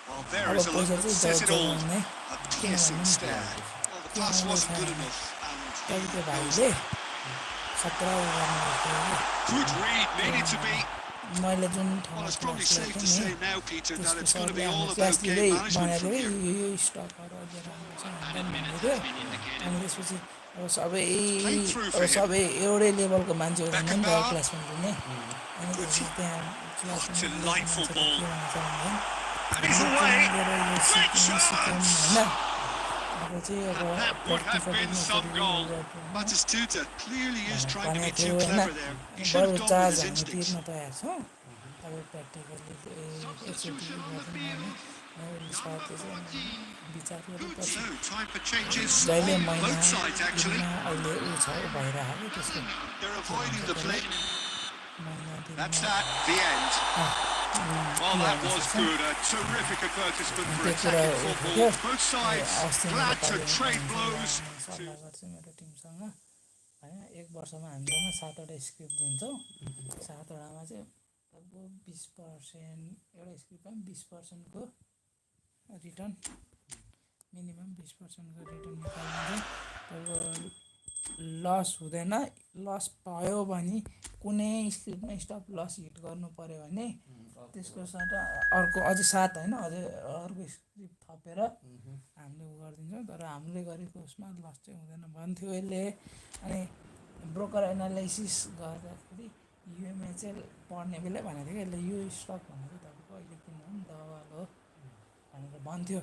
Well, there अब is a look पैसा that चाहिँ says it all. जगाउने A piercing stare. Well, the pass wasn't good enough, and तपाईँ त्यो he knows भाइले it. खतरा गर्नु Good read, needed to be. मैले जुन Well, ठाउँमा it's probably class safe to लिएको say थिएँ now, Peter, that त्यसको it's going to सरले be all हाम्रो क्लास about game लिँदै management भनेको from कि here. यो स्टकहरू अझै राम्रो छ भन्दै भन्नुहुँदै थियो अनि त्यसपछि अब सबै एउटै लेभलको मान्छे हुँदैन नि त क्लासमा लिने अनि त्यसपछि त्यहाँ क्लासमा Delightful ball. अनि लिएर यो सिकौँ होइन अब चाहिँ अब That would have been some goal. Batistuta clearly is trying to be भनेको too थियो होइन clever there. He should बरु have gone with charge his हामी instincts. तिर्न तयार छौँ अब प्र्याक्टिकली एकचोटि विचार गरेपछि So, time for changes. जहिले Both sides, actually. महिनामा अहिले ऊ छ भइरहेको त्यसको They're avoiding the play. That's that, the end. Well, that was good. A terrific advertisement for attacking football. Both sides glad to trade blows. सल्लाह गर्छु मेरो टिमसँग होइन एक वर्षमा हामीसँग 7वटा स्क्रिप्ट दिन्छौँ 7वटामा चाहिँ लगभग 20% एउटा स्क्रिप्टमा 20%को रिटर्न मिनिमम 20%को रिटर्न निकाल्नु चाहिँ लस हुँदैन लस भयो भने कुनै स्क्रिप्टमा स्टप लस हिट गर्नु पऱ्यो भने त्यसको साथ अर्को अझै 7 होइन अझै अर्को स्क्रिप्ट थपेर हामीले उ गरिदिन्छौँ तर हामीले गरेको उसमा लस चाहिँ हुँदैन भन्थ्यो यसले अनि ब्रोकर एनालाइसिस गर्दाखेरि युएमए चाहिँ पढ्ने बेला भनेको थियो यसले यो स्टक भनेको तपाईँको अहिले किन्नु पनि दबाल हो भनेर भन्थ्यो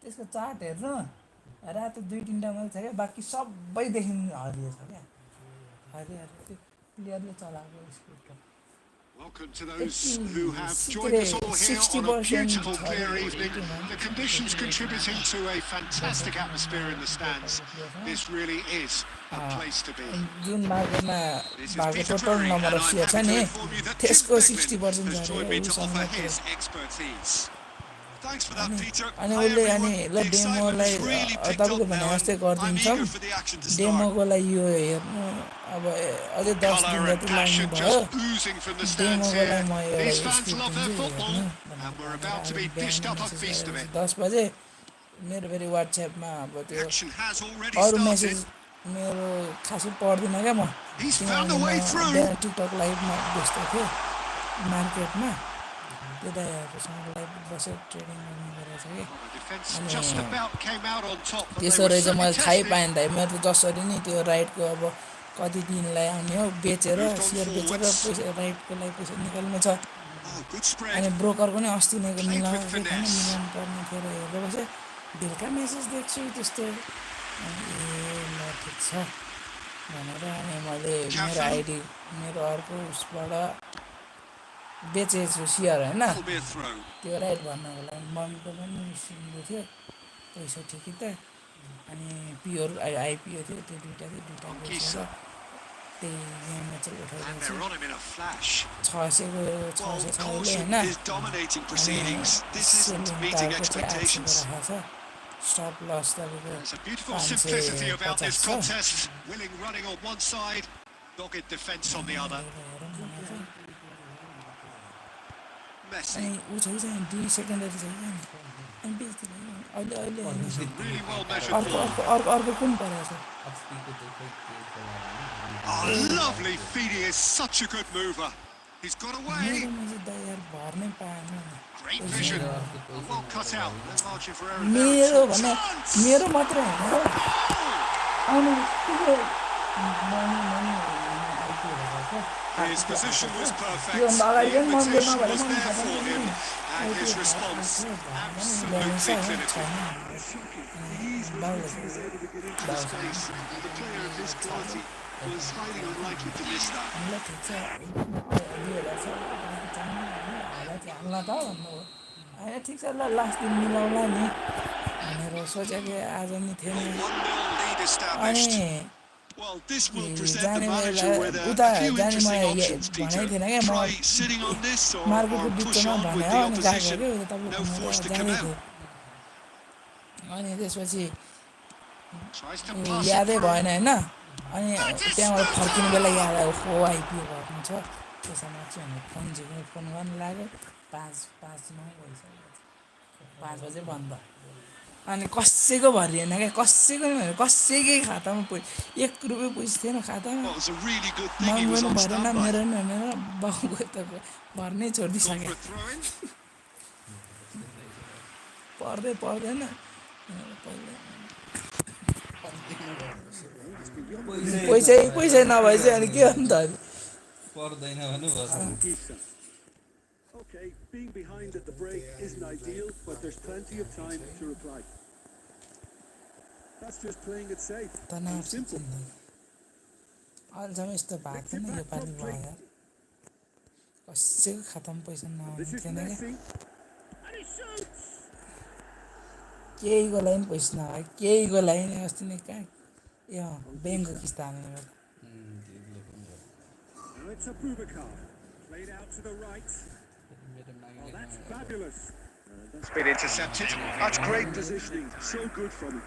त्यसको चार्ट हेर्नु रातो 2-3टा मात्रै छ क्या बाँकी सबैदेखि हरियो छ क्या हरियो त्यो प्लेयरले चलाएको स्क्रिप्ट हो Welcome to those who have joined us all here on a beautiful clear evening. The conditions contributing to a fantastic atmosphere in the stands. This really is a place to be. जुन मार्केटमा भएको total number of share छ नि त्यसको 60% joined me to offer his expertise. Thanks for that, Peter. अनि उसले अनि ल डेमोलाई तपाईँको भने जस्तै गरिदिन्छौँ डेमोको लागि यो हेर्नु अब अझै 10 दिन जति लाग्ने भयो डेमोको लागि म एउटा स्क्रिप्ट दिन्छु हेर्नु 10 बजे मेरो फेरि वाट्सएपमा अब त्यो अरू मेसेज मेरो खासै पढ्दिनँ क्या म किनभने म बिहान टिकटक लाइभमा व्यस्त थिएँ मार्केटमा त्यताहरूसँग लाइभ बसेर ट्रेडिङ गर्ने गरेको छ कि अनि त्यसो रहेछ मैले थाहै पाएँ नि त मेरो त जसरी नि त्यो राइडको अब कति दिनलाई आउने हो बेचेर सेयर बेचेर पैसा राइडको लागि पैसा निकाल्नु छ अनि ब्रोकरको नि अस्ति नैको मिलाउनु पर्ने थियो र हेरेर बसेँ बेलुका मेसेज देख्छु त्यस्तो ए ल ठिक छ भनेर अनि मैले मेरो आइडी मेरो अर्को उसबाट बेचेको छु सेयर होइन त्यो राइड भन्नको लागि मम्मीको पनि सिङ्गो थियो पैसा ठिकै त अनि प्योर आइपिओ थियो त्यो दुइटा बेचेर त्यही गेममा चाहिँ उठाइदिएको छु 600 छ अहिले होइन छ स्टप लस तपाईँको 550 अनि ऊ छ कि 2 सेकेन्डरी छ कि अनि बेच्दिनँ अहिले अर्को कुन परेको छ Lovely feeding is such a good mover. He's got away. मेरोमा चाहिँ द यार भर्नै पाएन Great vision. Well cut out. No margin for error. मेरो भने मेरो मात्र होइन आउनु His position was perfect. The invitation was there for him, and his response absolutely clinical. His face, and the player of his quality was highly unlikely to miss that. होइन ठिक छ ल लास्ट दिन मिलाउला नि भनेर सोचेको आज नि थिएन 1-0 lead established. अनि Well, this will present जाने the manager with a उता few जाने interesting मलाई options, भनेको Peter. थिएन क्या Try म sitting on this or मार्केटको push बिचमा on with भने the अनि गएको opposition. क्या No तपाईँको force to come जाँदै out. थियो अनि त्यसपछि Tries to pass it यादै through. भएन होइन अनि त्यहाँबाट फर्किने बेला याद आयो हो आइपिओ गर्नु छ त्यसमा चाहिँ हामी फोन झिक्ने फोन गर्नु लाग्यो 5:09 भइसक्यो 5 बजे बन्द अनि कसैको भरिएन क्या कसैको नि कसैकै खातामा 1 रुपियाँ पैसा थिएन खातामा Well, it was a really good thing he मम्मीको was नि on भरेन standby. मेरो नि भनेर बाउको त भर्नै Gone छोडिदिइसक्यो for a throw in. पर्दैन पैसै नभए चाहिँ अनि के अन्त पर्दैन भन्नु भयो Okay, being behind at the break isn't ideal, but there's plenty of time to reply. That's just playing it safe. तनाव And simple. अहिलेसम्म यस्तो भएको थिएन योपालि भयो यार कसैको खातामा पैसा This is नहुने थिएन Messi. And he shoots! केहीको लागि पनि पैसा नभए केहीको लागि नि अस्ति नै कहाँ यो ब्याङ्कको किस्ता हाल्ने बेला Now it's a Bubakar. Played out to the right. Oh, that's fabulous. It's been intercepted. That's great Positioning. So good from him.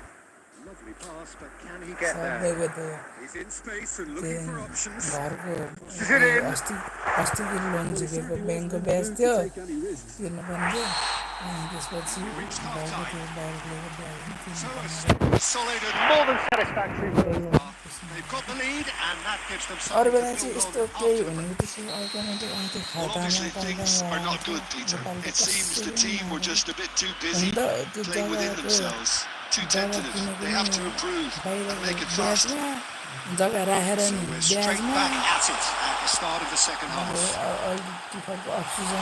Lovely pass, but can he get there? सबैको त्यो He's in space and looking for options. घरको Puts it in. अस्ति कि loan झिकेको ब्याङ्कको ब्याज थियो Take any risks. तिर्नुपर्ने थियो अनि त्यसपछि Reached बाउको half-time. त्यो बाउको ब्याज So तिर्नुपर्ने a solid and more than satisfactory. They've got the lead, and that gives them अरू something बेला to चाहिँ build यस्तो on केही after. हुने बित्तिकै अल्टरनेटिभ आउँथ्यो Well, खातामा obviously things are not good, Peter. It seems the team were just a bit too busy playing within themselves. Too tentative. They have to improve and make it faster. जग्गा राखेर So नि we're straight ब्याजमा back at it at the start of the second half. अलिक टिफरको oxygen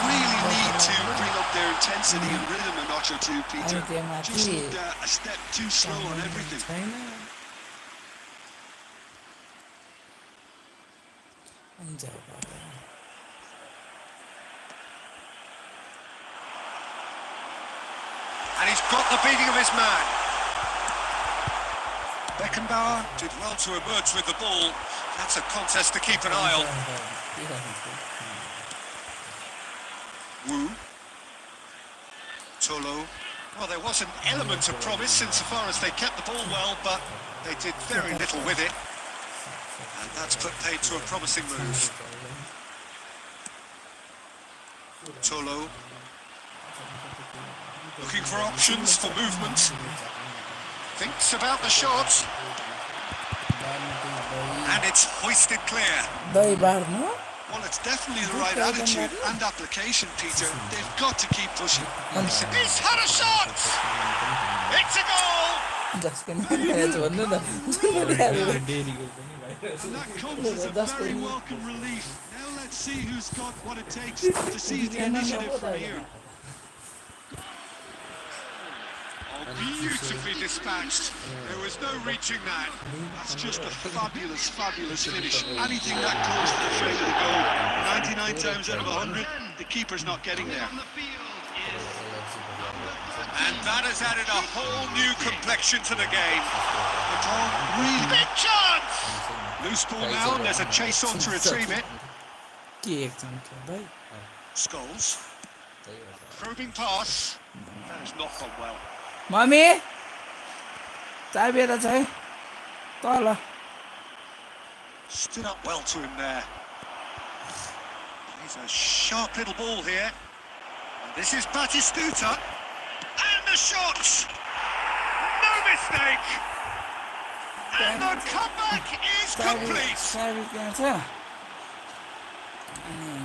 Really need to bring up their intensity and rhythm a notch or two, Peter. अनि त्यो माथि Just looked a step too slow on everything. छैन अनि जग्गा And he's got the beating of his man. Beckenbauer did well to emerge with the ball. That's a contest to keep an eye on. Wu. Tolo. Well, there was an element of promise insofar as they kept the ball well, but they did very little with it. And that's put paid to a promising move. Tolo. Looking for options for movement. Thinks about the shot. And it's hoisted clear. दही बार्नु Well, it's definitely the right attitude and application, Peter. They've got to keep pushing. He's had a shot! It's a goal! जसको match भन्नु न And that comes as a very welcome relief. Now let's see who's got what it takes to seize the initiative from here. Oh, beautifully dispatched. There was no reaching that. That's just a fabulous, fabulous finish. Anything that close to the frame of the goal. 99 times out of 100, the keeper's not getting there. On the field is And that has added a whole new complexion to the game. Really Big chance! Loose ball now, and there's a chase on to retrieve it. के एकदम थियो भाइ Scholes. Probing pass. That has not gone well. Mummy चाबी त छ है तल Stood up well to him there. He's a sharp little ball here. And this is Batistuta. And the shot! No mistake! And the comeback is complete! चाबी त्यहाँ छ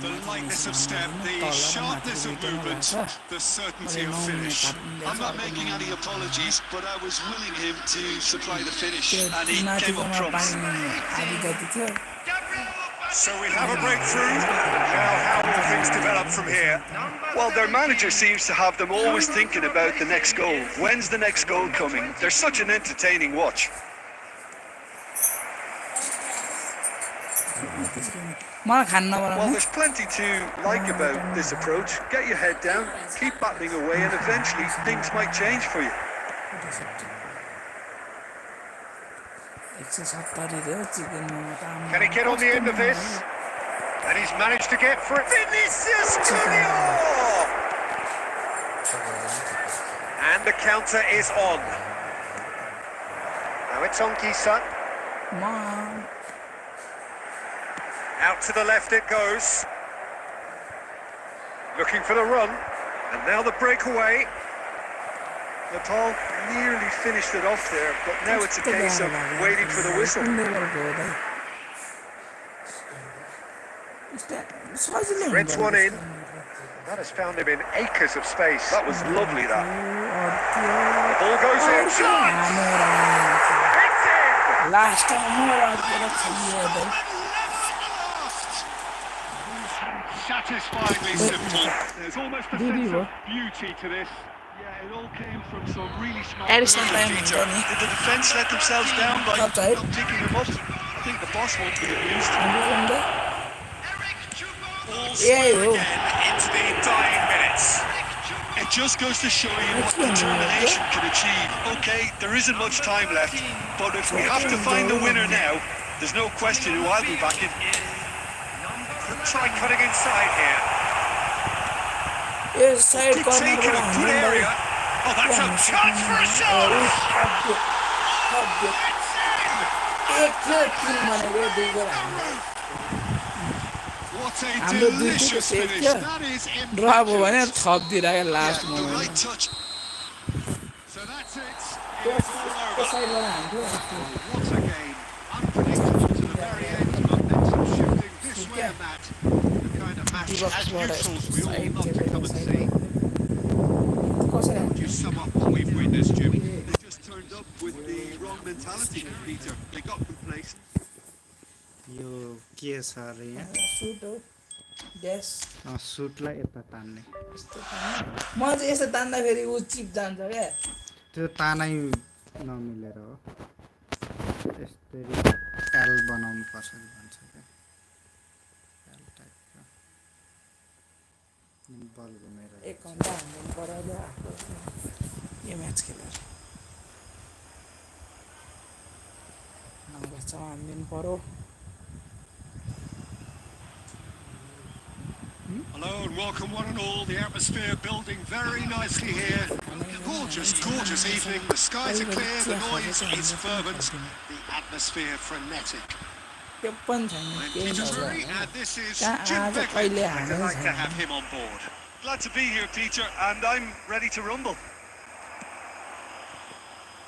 The lightness of step, the sharpness of movement, the certainty of finish. I'm not making any apologies, but I was willing him to supply the finish, त्यो and he came up माथिकोमा trumps. पानी आधी जति थियो So we have a breakthrough. Now how will things develop from here? Well, their manager seems to have them always thinking about the next goal. When's the next goal coming? They're such an entertaining watch. मलाई खान्न Well, बनाउनु there's plenty to like about this approach. Get your head down, keep battling away, and eventually things might change for you. 170 थियो chicken momo त आम्मा Can he get on the end of this? And he's managed to get for it. Vinicius Junior! And the counter is on. Now it's on Kisa. म Out to the left it goes. Looking for the run. And now the breakaway. Nepal nearly finished it off there, but now it's a case of waiting for the whistle. Threads one in. That has found him in acres of space. That was lovely, that. The ball goes in. Shot! It's in! Last time, Satisfyingly simple. There's almost a sense of beauty to this. Yeah, it all came from some really smart Peter, did the defence let themselves down by not picking him up? I think the boss won't be amused. All square again into the dying minutes. It just goes to show you what determination can achieve. Okay, there isn't much time left, but if we have to find the winner now, there's no question who I'll be backing. Try cutting inside here. Side corner. Taking a good area. Oh, that's a chance for a shot! What a delicious finish. That is Drop भने थप दिइराख्यो last the moment right touch. So that's it. It's all over. What a game. Unpredictable to the very end, but then some shifting this way and that. The kind of match as neutrals we all love to come and see. How would you sum up what we've witnessed, Jim? They just turned up with the wrong mentality, Peter. They got complacent. यो के छ अरे यहाँ suit हो dash सुटलाई यता तान्ने म चाहिँ यस्तो तान्दाखेरि उ चिप जान्छ क्या त्यो तानै नमिलेर हो यसरी एल बनाउनु पर्छ भन्छ क्या एल टाइपको बल घुमेर 1 घन्टा हान्नु पर्यो यो म्याच खेलेर नम्बर 6 हान्दिनु पर्यो Hello and welcome one and all. The atmosphere building very nicely here. Gorgeous, gorgeous evening. The skies are clear, the noise is fervent, the atmosphere frenetic. I'm Peter Drury and this is Jim Beckley. I'd like to have him on board. Glad to be here, Peter, and I'm ready to rumble.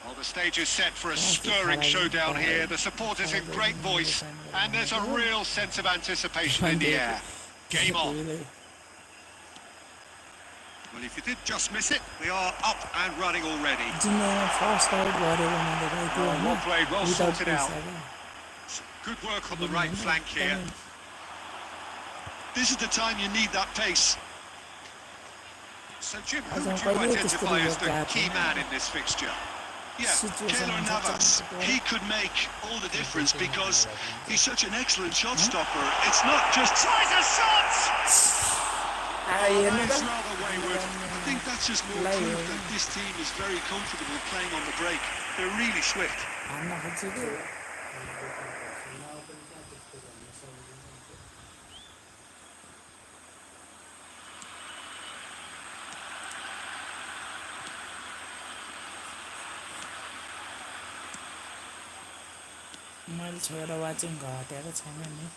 Well, the stage is set for a stirring showdown here. The supporters in great voice, and there's a real sense of anticipation in the air. Game on. Well, if you did just miss it, we are up and running already. Well played, well sorted out. Good work on the right flank here. This is the time you need that pace. So, Jim, who would you identify as the key man in this fixture? Yeah, Keylor Navas. He could make all the difference because he's such an excellent shot stopper. It's not just tries a shot! It's rather wayward. I think that's just more proof that this team is very comfortable playing on the break. They're really swift. मैले छोएर watching घटेको छैन नि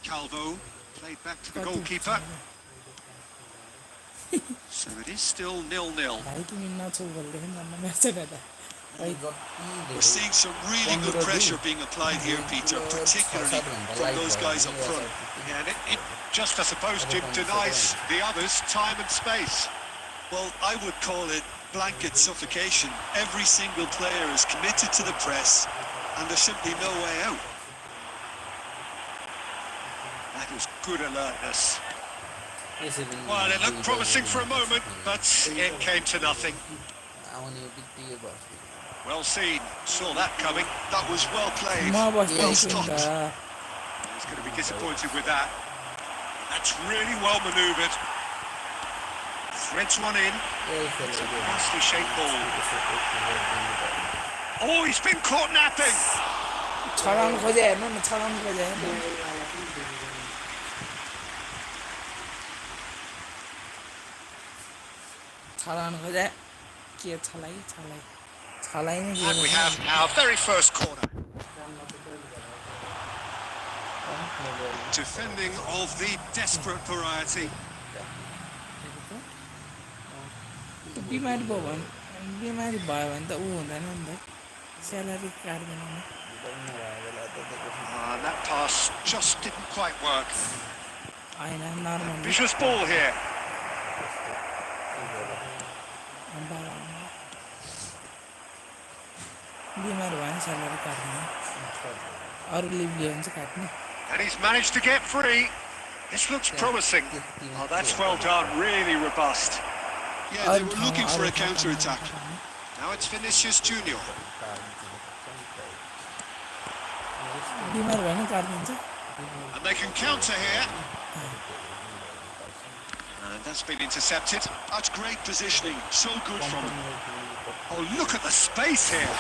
Calvo played back to the goalkeeper. So it is still 0-0. भाइ तिमी नछौ बोल्दैछ नि match हेर्दा We're seeing some really good pressure being applied here, Peter, particularly from those guys up front. Yeah, and it just, I suppose, Jim, denies the others time and space. Well, I would call it blanket suffocation. Every single player is committed to the press, and there's simply no way out. That was good alertness. Well, it looked promising for a moment, but it came to nothing. Well seen. Saw that coming. That was well played. Well stopped. He's going to be disappointed with that. That's really well manoeuvred. Threads one in. It's a nicely shaped ball. Oh, he's been caught napping. छडाउनु खोजे हेर्नु न छडाउनु खोजे हेर्नु छडाउनु खोजे के छलाई छलाई छलाई नै And we have our very first corner. Defending of the desperate variety. बिमारी भयो भने त ऊ हुँदैन नि त स्यालेरी काट्दैन नि That pass just didn't quite work. होइन नर्मल Vicious ball here. बिमार भयो भने स्यालेरी काट्दैन अरू लिभ लियो भने चाहिँ काट्ने And he's managed to get free. This looks promising. Oh, that's well done. Really robust. Yeah, they were looking for a counter-attack. Now it's Vinicius Junior. बिमार भयो भने काटिदिन्छ And they can counter here. And that's been intercepted. That's great positioning. So good from him. Oh, look at the space here.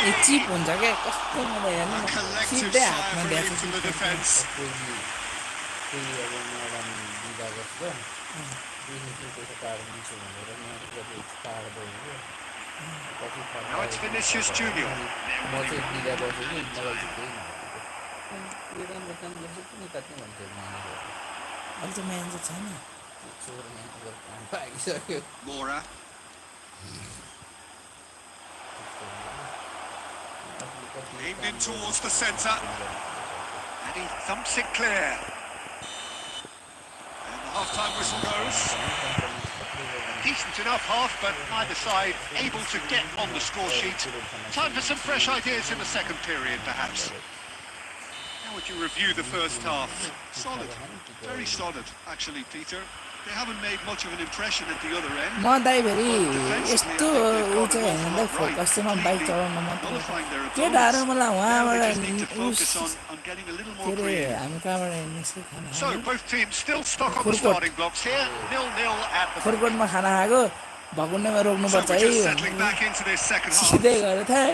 A chip हुन्छ क्या कस्तो मलाई A हेर्नु collective सिधै sigh हातमा of relief from the ल्याएको defence. Now it's Vinicius Junior. अहिले चाहिँ म्यान चाहिँ छैन Mora. Aimed in towards the centre. And he thumps it clear. And the half-time whistle goes. Decent enough half, but neither side able to get on the score sheet. Time for some fresh ideas in the second period, perhaps. How would you review the first half? Solid. Very solid, actually, Peter. They haven't made much of an impression at the other end. म दाइ फेरि यस्तो ऊ चाहिँ होइन दाइ focus चाहिँ म bike चलाउन मात्रै के डाह्रो मलाई उहाँबाट के अरे हामी कहाँबाट निस्क्यो खाना So both teams still stuck on the starting blocks here. 0-0 at the फोरकोटमा खाना खाएको भकुन्डेमा रोक्नुपर्छ So है we're just settling back into this second half. सिधै गएर थाहा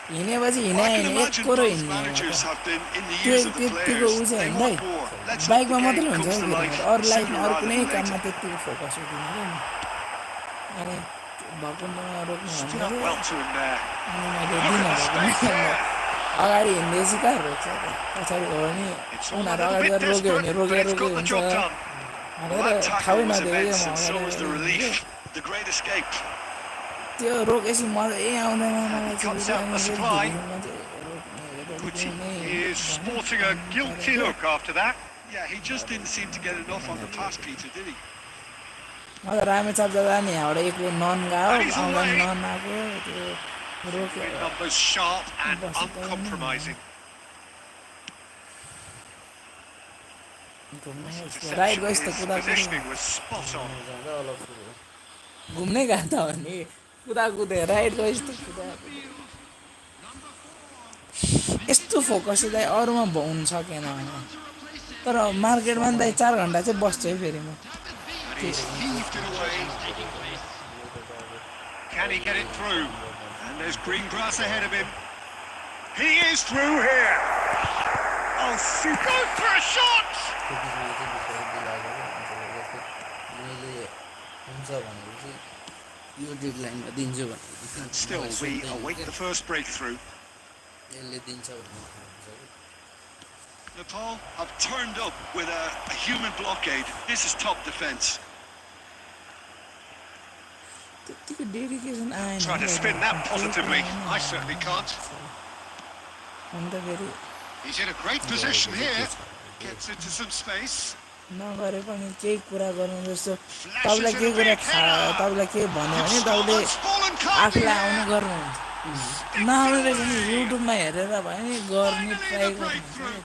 हिँडेपछि हिँडायो I can भने एक imagine कोरो both हिँड्ने managers have been in the त्यो ears of the त्यतिको ऊ players. चाहिँ They होइन want more. Let's Dai hope बाइकमा the मात्रै game हुन्छ comes to life अरू sooner लाइफमा अरू rather कुनै than काममा later. त्यतिको फोकस हुँदैन क्या नि अरे भकुन्डेमा रोक्नु Stood भन्दा up well to him there. अनि मैले दिनँ अगाडि हिँड्दैछु कहाँ रोक्छ पछाडि हो भने It's all a उनीहरू little अगाडि bit गएर रोक्यो desperate, भने but रोकेर it's got the हुन्छ job done. Well, भनेर that थाहै tackle was नदिएको immense, क्या and so was the म relief. The great escape. त्यो रोकेपछि मजै आउँदैन मलाई Cuts out the supply. Pucci is sporting a guilty look after that. Yeah, he just didn't seem to get enough on the pass, Peter, did he? म त रामेछाप जाँदा नि यहाँबाट एक्लो नन गयो And he's आउँदा away. नन आएको त्यो रोक्यो Numbers sharp and uncompromising. Right गएछ त His कुदाकुदी positioning was spot on. घुम्नै गएको त भने कुदाकुदे राइट गएछ त कुदाकुदी यस्तो फोकस चाहिँ अरूमा हुन सकेन तर मार्केटमा नि दाइ 4 घन्टा चाहिँ बस्छु है फेरि म And he's heaved it away. Can he get it through? And there's green grass ahead of him. He is through here. Oh, shoot. Go for a shot! यो डेडलाइनमा दिन्छु भने And still, we await the first breakthrough. यसले दिन्छ भने Nepal have turned up with a human blockade. This is top defence. त्यतिको dedication आएन Try to spin that positively. I certainly can't. अन्त फेरि He's in a great position here. Gets into some space. नगरे पनि केही कुरा गर्नु जस्तो Flashes तपाईँलाई in केही a कुरा big header. तपाईँलाई केही भन्यो भने It's तपाईँले fallen card आफूलाई here. आउनु गर्नुहुन्छ नआउने रहेछ नि युट्युबमा हेरेर भए नि गर्ने ट्राई गर्नु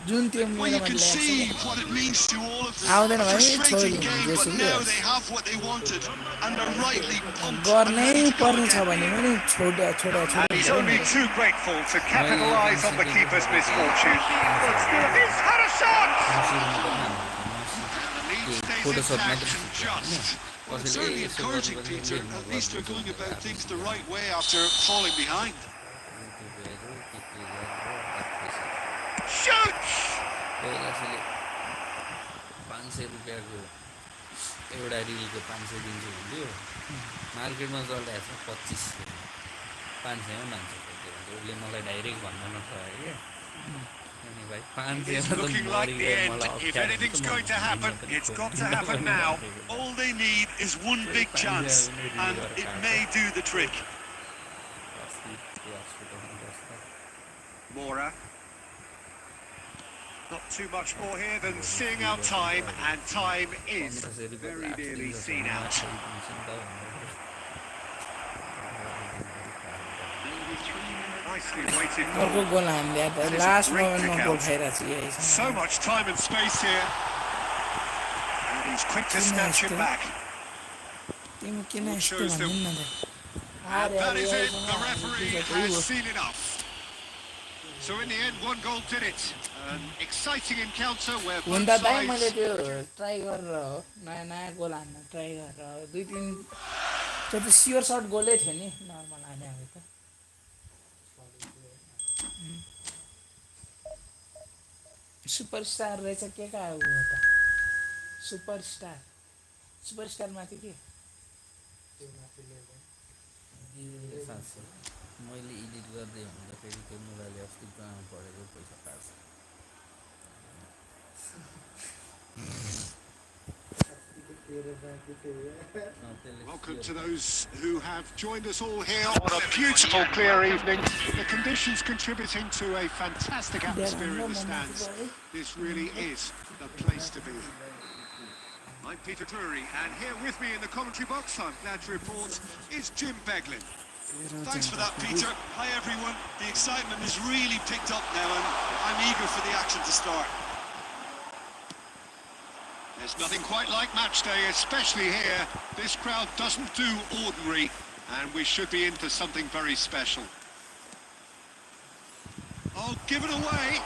जुन त्यो Well, you मेरोमा can see ल्याएको what it means to all of them. आउँदैन A भने frustrating छोडिदिनु game, but जेसुकै now होस् they have what they wanted, and they're rightly pumped and गर्नै ready to go पर्ने छ again. भने पनि छोडा And he's only too grateful to capitalise on the keeper's misfortune. But still, he's had a shot! And the lead stays intact and just. Well, it's certainly encouraging, Peter. At least they're going about things the right way after falling behind. Shoots! कैलासले 500 रुपियाँको एउटा रिलको 500 दिन्छु भन्थ्यो मार्केटमा चलिरहेको छ 2500 500मा मान्छे उसले मलाई डाइरेक्ट भन्न नपायो क्या अनि भाइ 5 It's जना त looking like the मरिगयो end. मलाई If अप्ठ्यारो anything's हुन्छ, going to happen, म it's got to happen now. All they need is one big chance, and it may do the trick. Mora. Not too much more here than seeing out time, and time is very nearly seen out. Nicely weighted अर्को goal. गोल हान्दिया त last मोमेन्टमा गोल खाइरहेको छु यही So much time and space here. And he's quick to snatch it back. तिमी किन यस्तो Shows them. भनिन् न And that is it. The referee has seen enough. So in the end, one goal did it. An exciting encounter where both हुन त दाइ मैले sides... त्यो try गरेर हो नयाँ नयाँ गोल हान्न ट्राई गरेर हो 2-3 त्यो त स्योर सर्ट गोलै थियो नि नर्मल हाने अब त सुपरस्टार रहेछ के का हो त सुपरस्टार माथि के मैले एडिट गर्दै हुँदाखेरि त्यो मोबाइलले अस्ति गाउँ पढेको पैसा काट्छ Welcome to those who have joined us all here on a beautiful, clear evening. The conditions contributing to a fantastic atmosphere in the stands. This really is the place to be. I'm Peter Drury, and here with me in the commentary box, I'm glad to report, is Jim Beglin. Thanks for that, Peter. Hi, everyone. The excitement has really picked up now, and I'm eager for the action to start. There's nothing quite like match day, especially here. This crowd doesn't do ordinary, and we should be in for something very special. Oh, given away.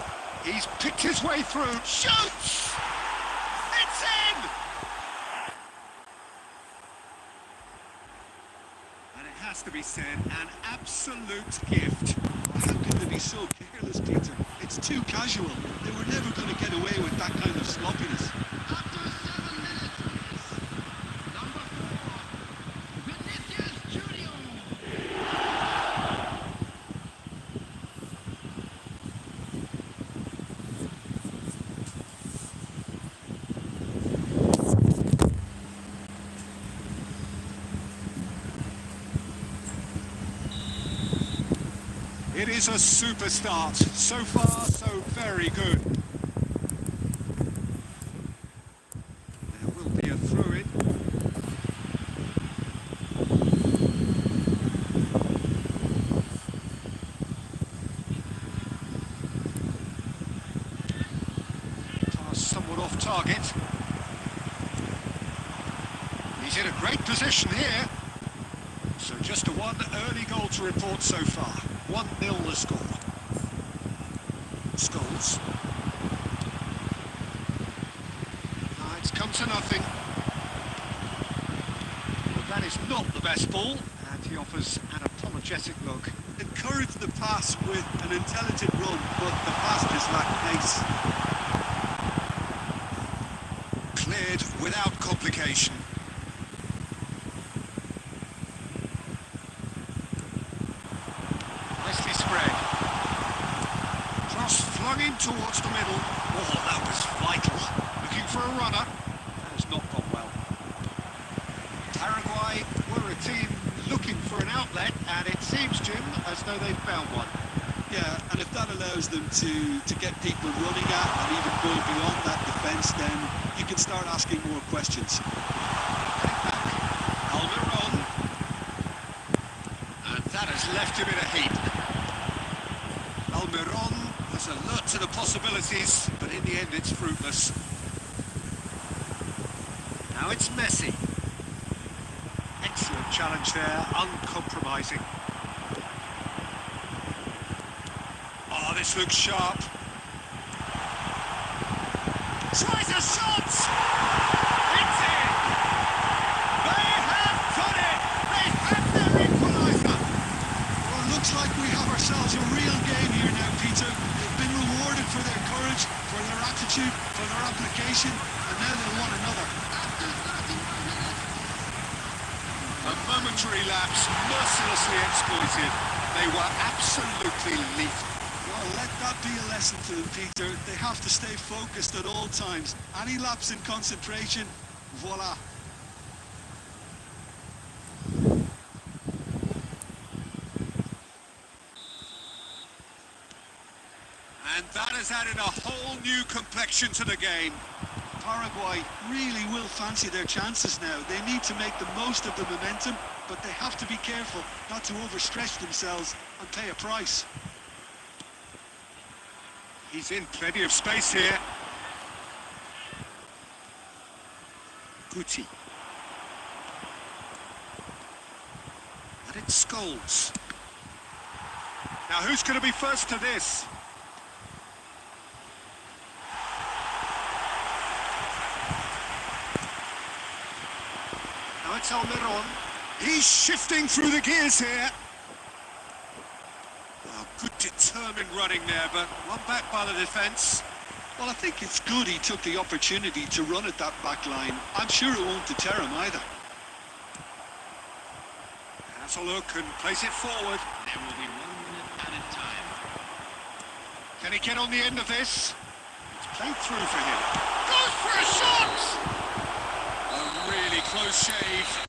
He's picked his way through. Shoots! It's in! And it has to be said, an absolute gift. How can they be so careless, Peter? It's too casual. They were never going to get away with that kind of sloppiness. After 7 minutes, number 4, Vinicius Junior. It is a super start. So far, so very good. There will be a throw-in. Pass somewhat off target. He's in a great position here. So just a one early goal to report so far. 1-0 the score. Scholes. It's come to nothing. But that is not the best ball, and he offers an apologetic look. Encourage the pass with an intelligent run, but the pass just lacked pace. Cleared without complication. Nicely spread. Cross flung in towards the middle. Oh, that was vital. Looking for a runner. That has not gone well. Paraguay were a team looking for an outlet, and it seems, Jim, as though they've found one. Yeah, and if that allows them to get people running at and even going beyond that defence, then you can start asking more questions. Almiron. And that has left him in a heap. Almiron was alert to the possibilities, but in the end it's fruitless. Now it's Messi. Excellent challenge there, uncompromising. Oh, this looks sharp. Tries a shot! It's in! They have done it! They have their equaliser! Well, looks like we have ourselves a real game here now, Peter. They've been rewarded for their courage, for their attitude, for their application, and now they want another. A momentary lapse, mercilessly exploited. They were absolutely lethal. Well, let that be a lesson lesson to them, Peter. They have to stay focused at all times. Any lapse in concentration, voila. And that has added a whole new complexion to the game. Paraguay really will fancy their chances now. They need to make the most of the momentum, but they have to be careful not to overstretch themselves and pay a price. He's in plenty of space here. Guti. And it's Scholes. Now who's going to be first to this? Now it's Almiron. He's shifting through the gears here. Oh, good determined running there, but one back by the defence. Well, I think it's good he took the opportunity to run at that back line. I'm sure it won't deter him either. Has a look and plays it forward. There will be 1 minute added time. Can he get on the end of this? It's played through for him. Goes for a shot! A really close shave.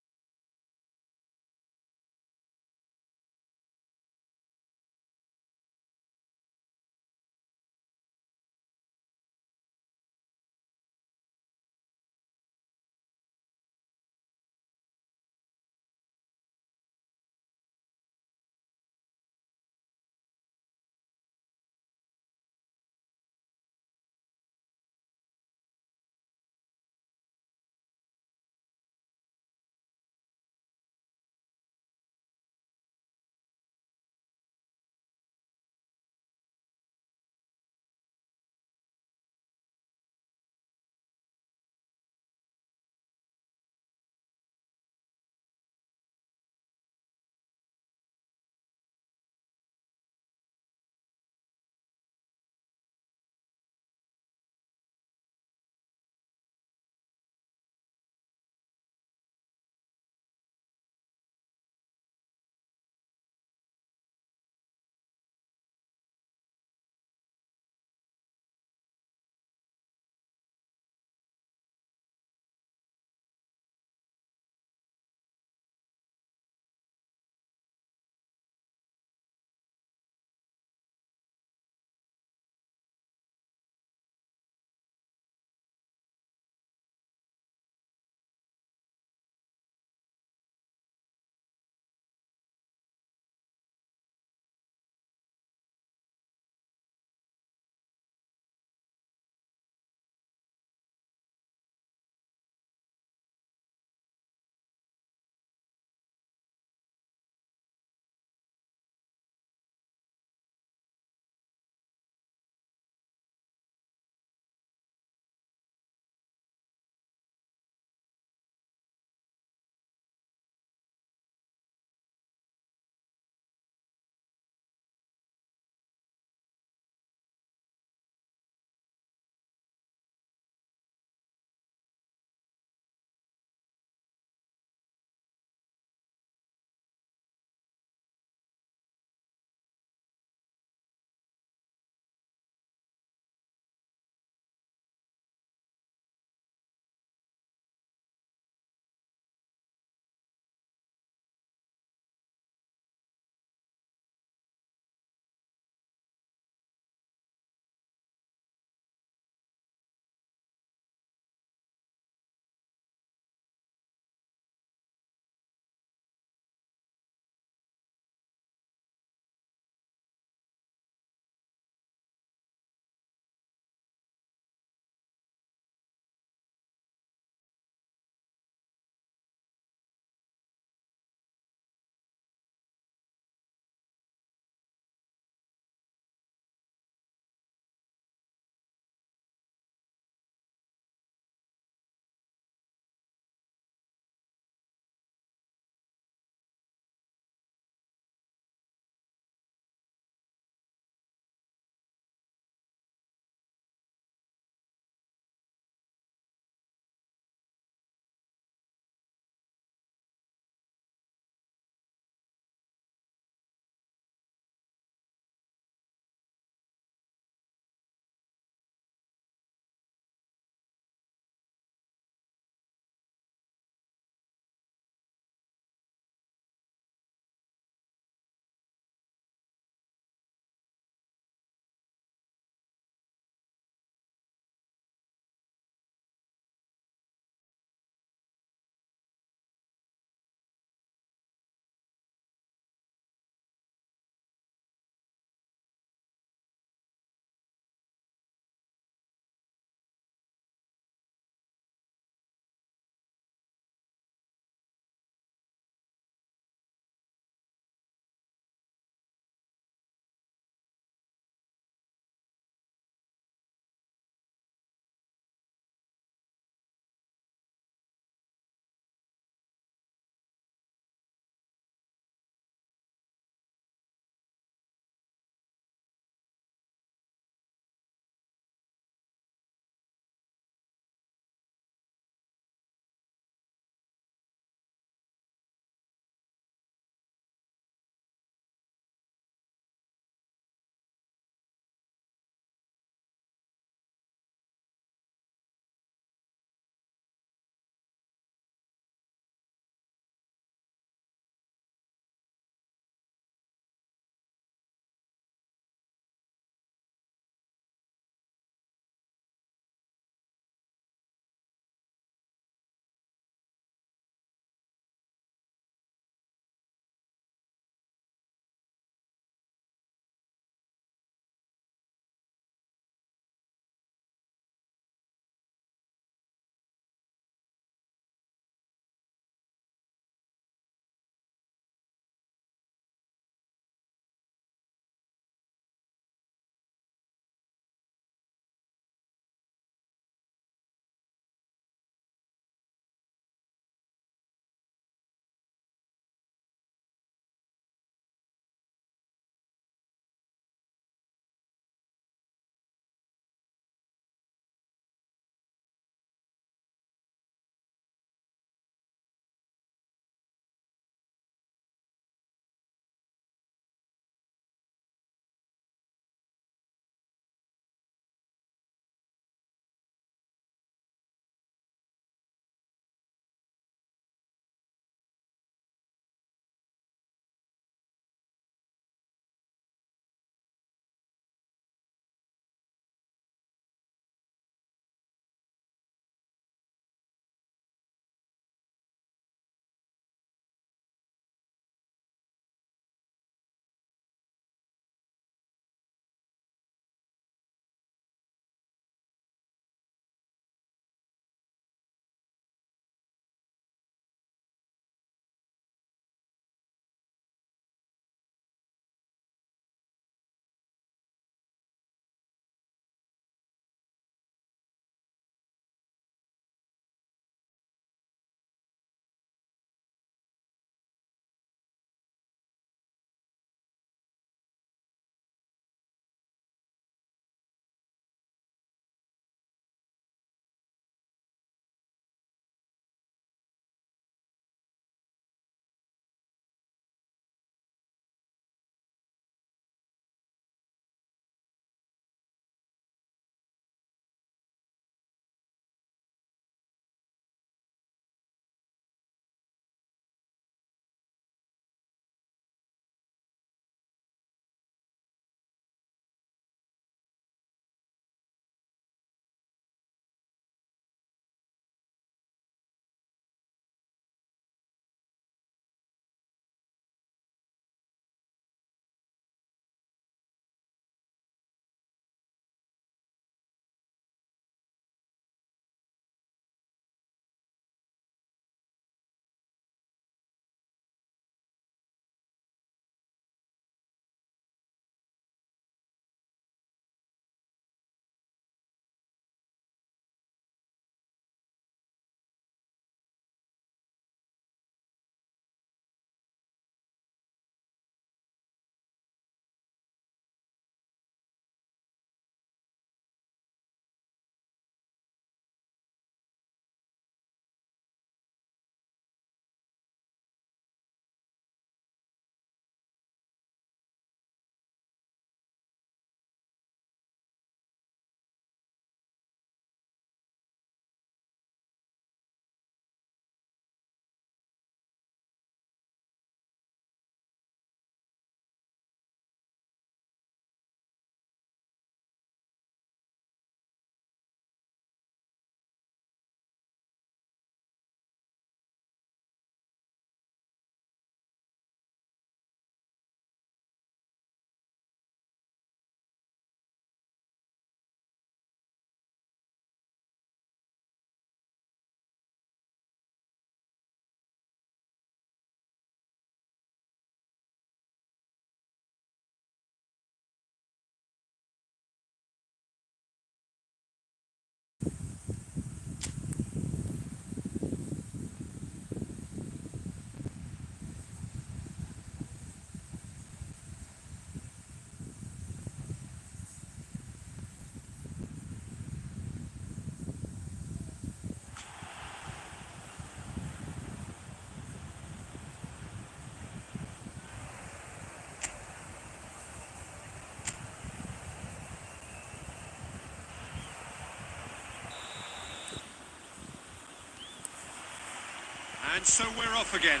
And so we're off again.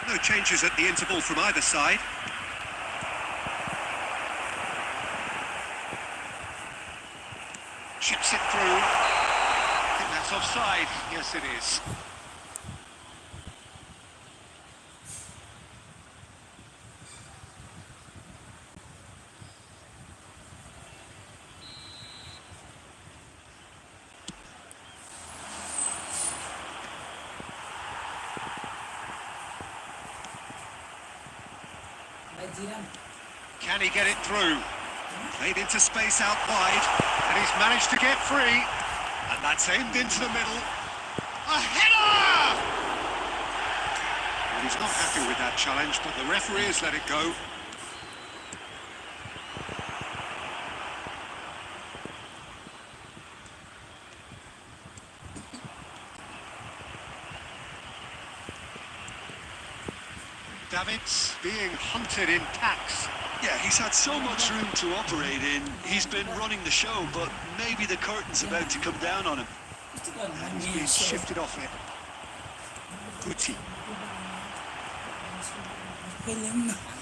No changes at the interval from either side. Chips it through. I think that's offside. Yes, it is. Can he get it through? Played into space out wide, and he's managed to get free. And that's aimed into the middle. A header! Well, he's not happy with that challenge, but the referee has let it go. Davids being hunted in packs. Yeah, he's had so much room to operate in. He's been running the show, but maybe the curtain's about to come down on him. And he's been shifted off it. Guti.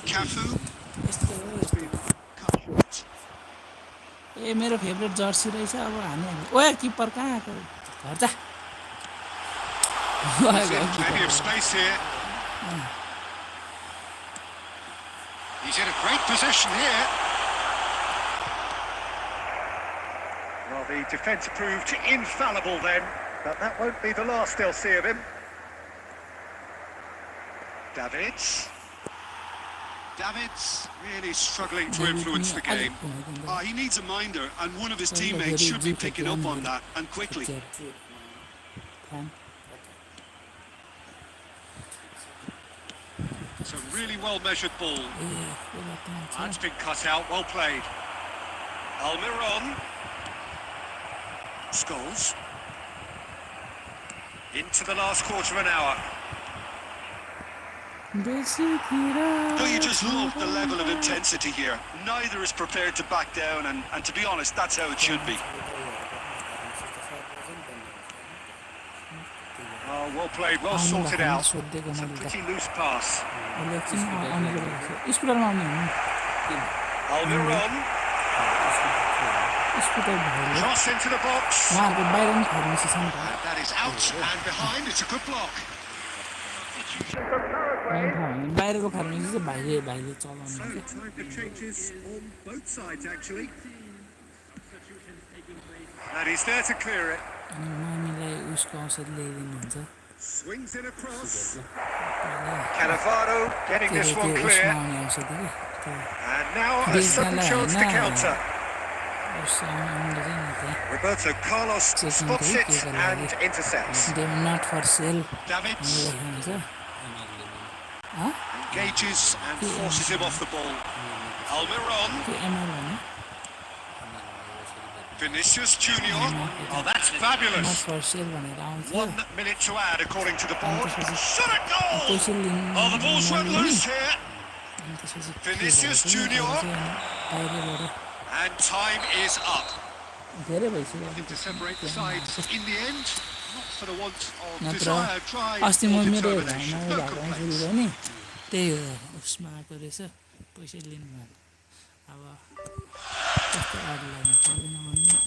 Cafu. Cut short. ए मेरो favourite Jersey रहेछ अब हामी ओए किपर कहाँ आएको घर जा Plenty of space here. He's in a great position here. Well, the defence proved infallible then, but that won't be the last they'll see of him. Davids really struggling to influence the game. He needs a minder, and one of his teammates should be picking up on that, and quickly. It's a really well-measured ball. That's been cut out, well played. Almiron. Scholes. Into the last quarter of an hour. Don't you just love the level of intensity here? Neither is prepared to back down, and to be honest, that's how it should be. Oh, well played, well sorted out. It's a pretty loose pass. Almiron. Cross into the box. And that is out and behind. It's a good block. बाहिरको pharmacy चाहिँ भाइले चलाउनु So time for changes on both sides actually. And he's there to clear it. मामीलाई उसको औषध ल्याइदिनुहुन्छ Swings in across. Cannavaro getting this one clear. आउने औषध के And now a sudden chance to counter. Roberto Carlos spots it and intercepts. They are not for sale. Davids engages and forces him off the ball. Almiron. Vinicius Junior. Oh, that's Not fabulous. for sale भनेर आउँछ 1 minute to add according to the board. Shot a goal! Oh, the ball's run loose here. Vinicius Junior. And time is up. धेरै भइसक्यो Looking to separate the sides in the end. Not for the want of नत्र desire, drive, अस्ति म or मेरो determination. घरमा No भएको complaints. सुरु नि त्यही हो उसमा आएको रहेछ पैसा लिनु भयो अब कस्तो अरू लाग्नु पर्दैन भन्ने त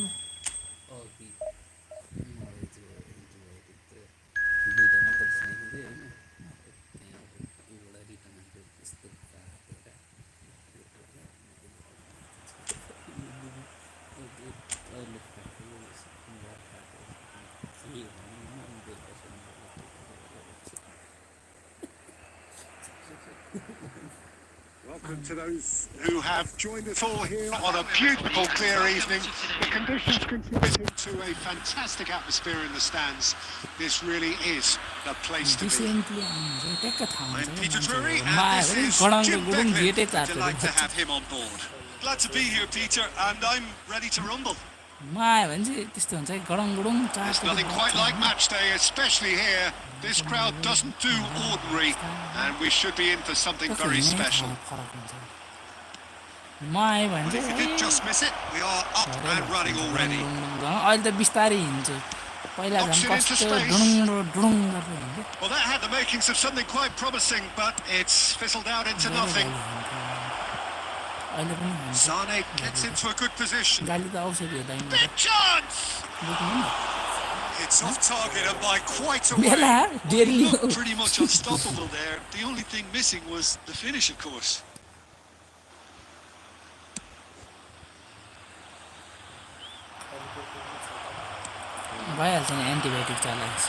Welcome to those who have joined us all here on a beautiful, clear evening. The conditions contributing to a fantastic atmosphere in the stands. This really is the place to be. Recently आउनुहुन्छ ट्याक्क थाहा I'm हुन्छ Peter Drury, मा and this is गडाउँदो Jim गुडुङ गेटै Beckley. Delight to चापेर have him on board. Glad to be here, Peter, and I'm ready to rumble. म आयो भने चाहिँ त्यस्तो हुन्छ है गडङ गुडुङ There's चापेर nothing quite like match day, especially here. This crowd doesn't do ordinary, and we should be in for something very special. फरक हुन्छ म आयो भने If you did चाहिँ just miss it, we are up and running already. अहिले त बिस्तारै हिँड्छु पहिला झन् Option into कस्तो space. डुडुङ गर्दै हिँड्थ्यो Well, that had the makings of something quite promising, but it's fizzled out into nothing. अहिले पनि हुन्छ Sane gets into a good position. गाली त आउँछ त्यो दाइमा Big chance! बुझ्नु It's off target and by quite a बेला way. Daily Looked pretty much unstoppable there. The only thing missing was the finish, of course. भइहाल्छ नि antibiotic चलाएछ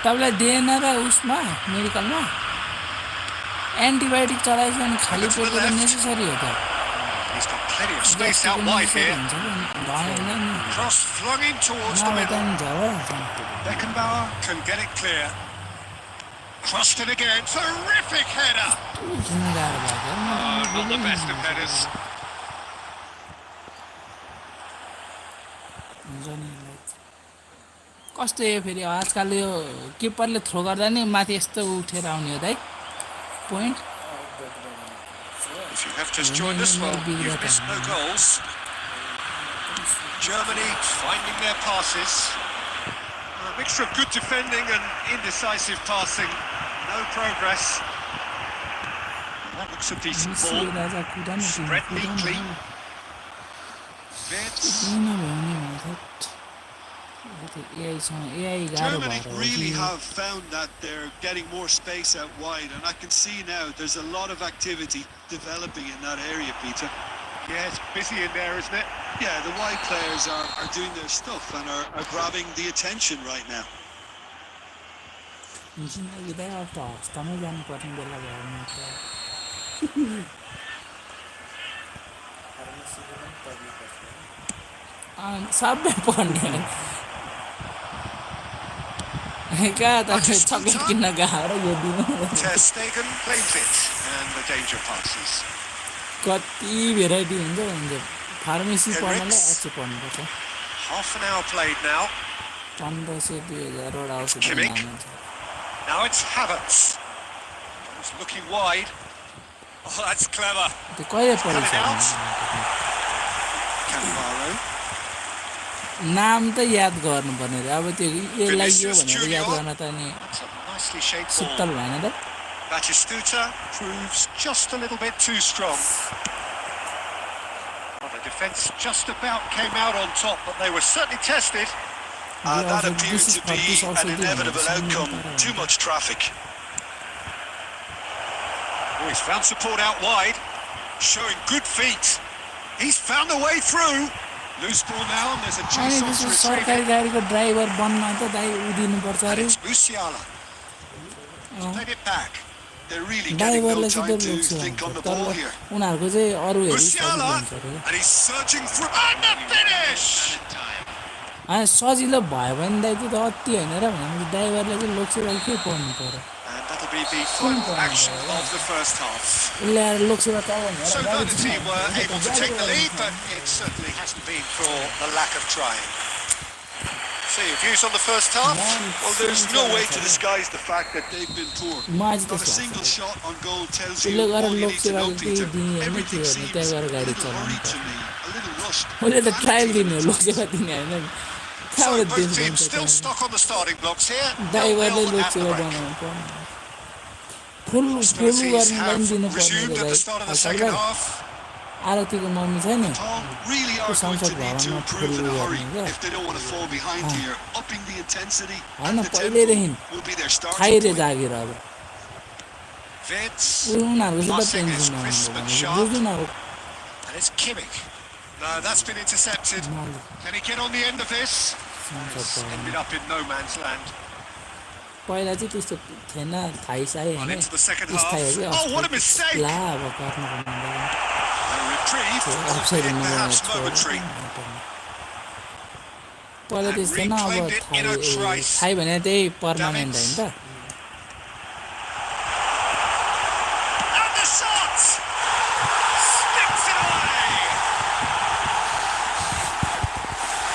तपाईँलाई दिएन र उसमा मेडिकलमा एन्टिबायोटिक चलाएछ भने खाली पेटको त नेसेसरी हो त He's got plenty of space out wide here. भएन नि Cross flung in towards the नभए त middle. नि भइहाल्छ नि Beckenbauer can get it clear. Crossed in again. Terrific header. किन गाह्रो भएको Oh, not the best of headers. हुन्छ नि कस्तो यो फेरि आजकल यो किपरले थ्रो गर्दा नि माथि यस्तो उठेर आउने हो दाइ point If you have just joined us, well, you've missed no goals. Germany finding their passes. A mixture of good defending and indecisive passing. No progress. That looks a decent ball. राजा कुदा न Spread neatly. Vitz. AI गाह्रो Germany भएर हो really कि have found that they're getting more space out wide, and I can see now there's a lot of activity developing in that area, Peter. Yeah, it's busy in there, isn't it? Yeah, the wide players are doing their stuff and are grabbing the attention right now. जिन्दगी दाइ अब त हस्तामै जानुपर्ने बेला भयो नि त सबै पढ्ने कहाँ त चक्लेट किन्न गाह्रो यो दिनु Ter Stegen claims it, and the danger passes. कति भेराइटी हुन्छ हुन्छ फार्मेसी पढ्नलाई अझै पढ्नुपर्छ Half an hour played now. 1500 2000 वटा औषधि Kimmich. नाम हुन्छ Now it's Havertz. He's looking wide. Oh, that's clever. त्यो कहिले पढिसक्यो Cannavaro. नाम त याद गर्नुपर्ने रे अब त्यो यसलाई यो भनेर याद गर्न त नि That's a nicely shaped Sheetal ball. भएन त Batistuta proves just a little bit too strong. Well, the defence just about came out on top, but they were certainly tested. That appeared to be an inevitable outcome. Too much traffic. Oh, he's found support out wide, showing good feet. He's found a way through. Loose ball now, and there's a अनि chance on त्यसो to retrieve सरकारी it. गाडीको driver बन्न त दाइ उदिनुपर्छ And अरे it's Musiala. Played it back. They're really getting no ड्राइभरलाई चाहिँ time त्यो to लोक्छ think on the तर ball here. उनीहरूको चाहिँ अरू हेरी Musiala, सजिलो हुन्छ and he's surging through. And the finish! अरे सजिलो भयो भने दाइ त्यो त अति होइन र भने ड्राइभरले चाहिँ लोकसेवा के पढ्नु पर्यो And that'll be the final action of the first half. उसले आएर लोकसेवा त So though the team were able to take the lead, but it certainly hasn't been for the lack of trying. So your views on the first half? Well, there's no way to disguise the fact that they've been poor. म अझै Not a त्यस्तो single shot on goal tells उसले you गरेर all you need to लोकसेवा know, केही Peter. दिने होइन के Everything गर्ने seems त्यहाँ गएर a गाडी little चलाउनु hurried to me, a little rushed. उसले त ट्रायल दिने हो लोकसेवा दिने होइन नि So कहाँबाट both दिन्छ teams still stuck on the starting blocks here. ड्राइभरले 0-0 at the लोकसेवा break. बनाउनु पर्ने फुल फुल Hostilities गर्नुलाई पनि have दिनु resumed पर्ने at the start of the second half. आरतीको मम्मी छ नि Tom really are Sounds going to like need to Bikram improve in a not hurry really, yeah. if they don't want to fall behind here. Upping the intensity होइन and the पहिल्यैदेखि tempo will be their starting खाइरे point. जागेर अब Vitz. उनीहरूको Passing चाहिँ is tension crisp and नहुनु sharp. बुझ्नु न अब And it's Kimmich. No, that's been intercepted. Can he get on the end of this? It's ended up in no man's land. पहिला चाहिँ त्यस्तो थिएन थाहै साइ On होइन into the second स्थायी हो half. कि Oh, what a mistake! ला अब गर्नु पर्ने A reprieve, अप्सरी albeit perhaps momentary. पहिला त्यस्तो थिएन अब reclaimed it in a trice. थाहै भने त्यही पर्मानेन्ट होइन त And the shot! Sticks it away!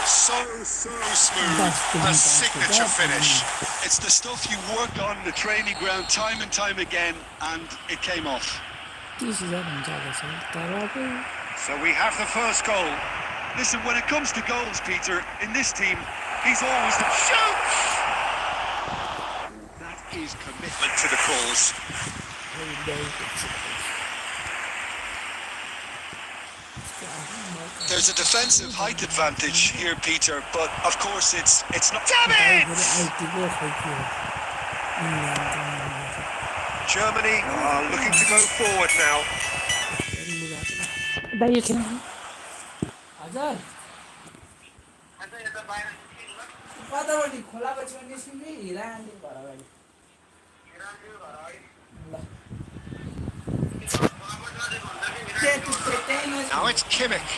So smooth. A signature finish. It's the stuff you work on the training ground time and time again, and it came off. 30,000 हुन्छ होला तर अब So we have the first goal. Listen, when it comes to goals, Peter, in this team, He's always the shoots. That is commitment to the cause. There's a defensive height advantage here, Peter, but of course it's not. Damn it! Germany are looking to go forward now. दाइ खेल हजुर कतापट्टि खोलापछि निस्किने हिरानले घर अगाडि Now it's Kimmich.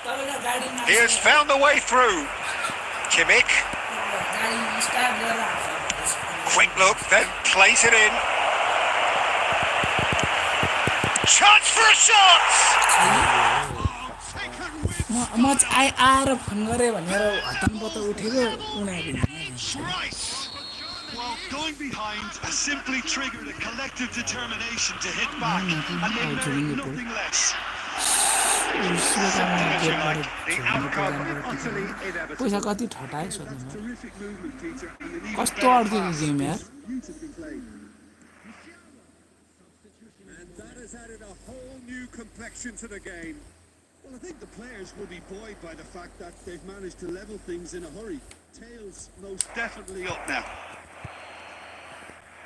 तपाईँको गाडीमा He has found the way through. Kimmich, गाडी start गरेर quick look, then plays it in. Chance for a shot! म चाहिँ आएर फोन गरेँ भनेर हतानबाट उठेको उनीहरू Well, going behind has simply triggered a collective determination to hit back, and they merit nothing less. पैसा कति ठटायो सोध्नु कस्तो अड्क्यो गेम यार And that has added a whole new complexion to the game. Well, I think the players will be buoyed by the fact that they've managed to level things in a hurry. Tails most Definitely up now.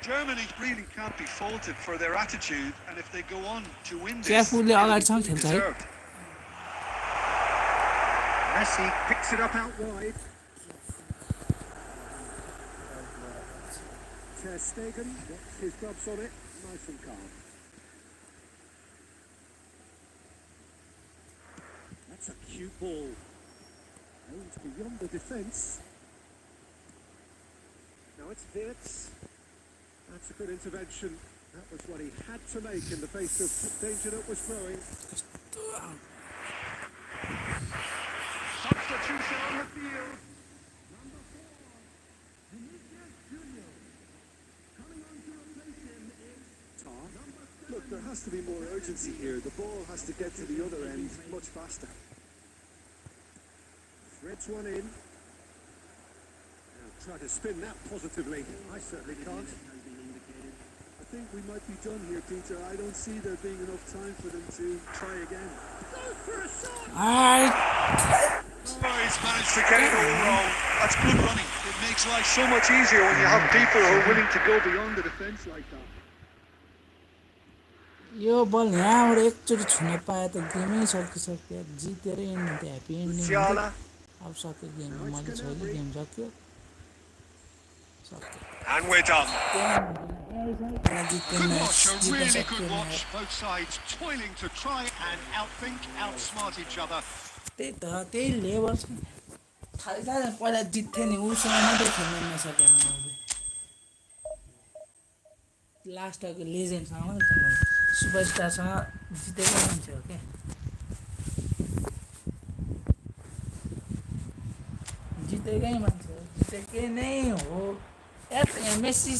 Germany really can't be faulted for their attitude, and if they go on to win this, क्याफुलले अगाडिसँग खेल्छ है deserved. Messi picks it up out wide. Ter Stegen gets his gloves on it, nice and calm. That's a cute ball. Aims beyond the defence. Now it's Wirtz. That's a good intervention. That was what he had to make in the face of danger that was growing. Substitution on the field. Tar. Look, there has to be more urgency here. The ball has to get to the other end much faster. Threads one in. Now try to spin that positively. I certainly can't. I think we might be done here, Peter. I don't see there being enough time for them to try again. Goes for a shot! Oh, he's managed to get it all wrong. That's good running. It makes life so much easier when you have people who are willing to go beyond the defence like that. यो बल यहाँबाट एकचोटि छुन पाए त गेमै सकिसक्यो जितेर end happy ending अब सक्यो गेम मैले छ कि गेम सक्यो And we're done. Good watch, a really good watch. Both sides toiling to try and outthink, outsmart each other. त्यही त त्यही लेभल छ थाहा पहिला जित्थ्यो नि उसँग मात्रै खेल्न नसक्यो लास्टको लेजेन्डसँग मात्रै खेल्नु सुपरस्टारसँग जितेकै मान्छे हो क्या जितेकै मान्छे हो जितेकै नै हो मेसी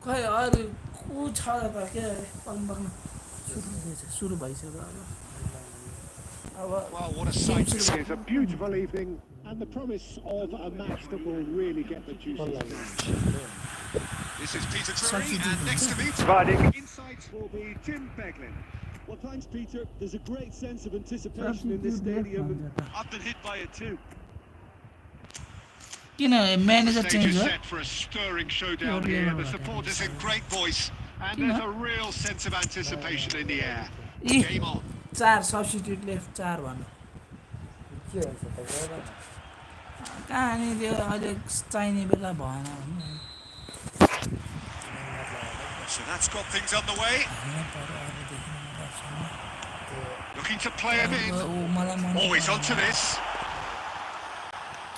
खै अरू को छ त के पक्न सुरु भइसक्यो अब Well, what a sight this is. A beautiful evening and the promise of a match that will really get the juices flowing. This is Peter Drury, and next to me, Providing insights will be Jim Beglin. Well, thanks, Peter. There's a great sense of anticipation in this stadium. And I've been hit by it too. किन manager stage change is हो set for a stirring showdown here. The supporters in great voice, and there's a real sense of anticipation in the air. Game on. 4 substitute left 4 भन्नु कहानी त्यो अहिले चाहिने बेला भएन भन्नु So that's got things underway. Looking to play him in. Always onto this.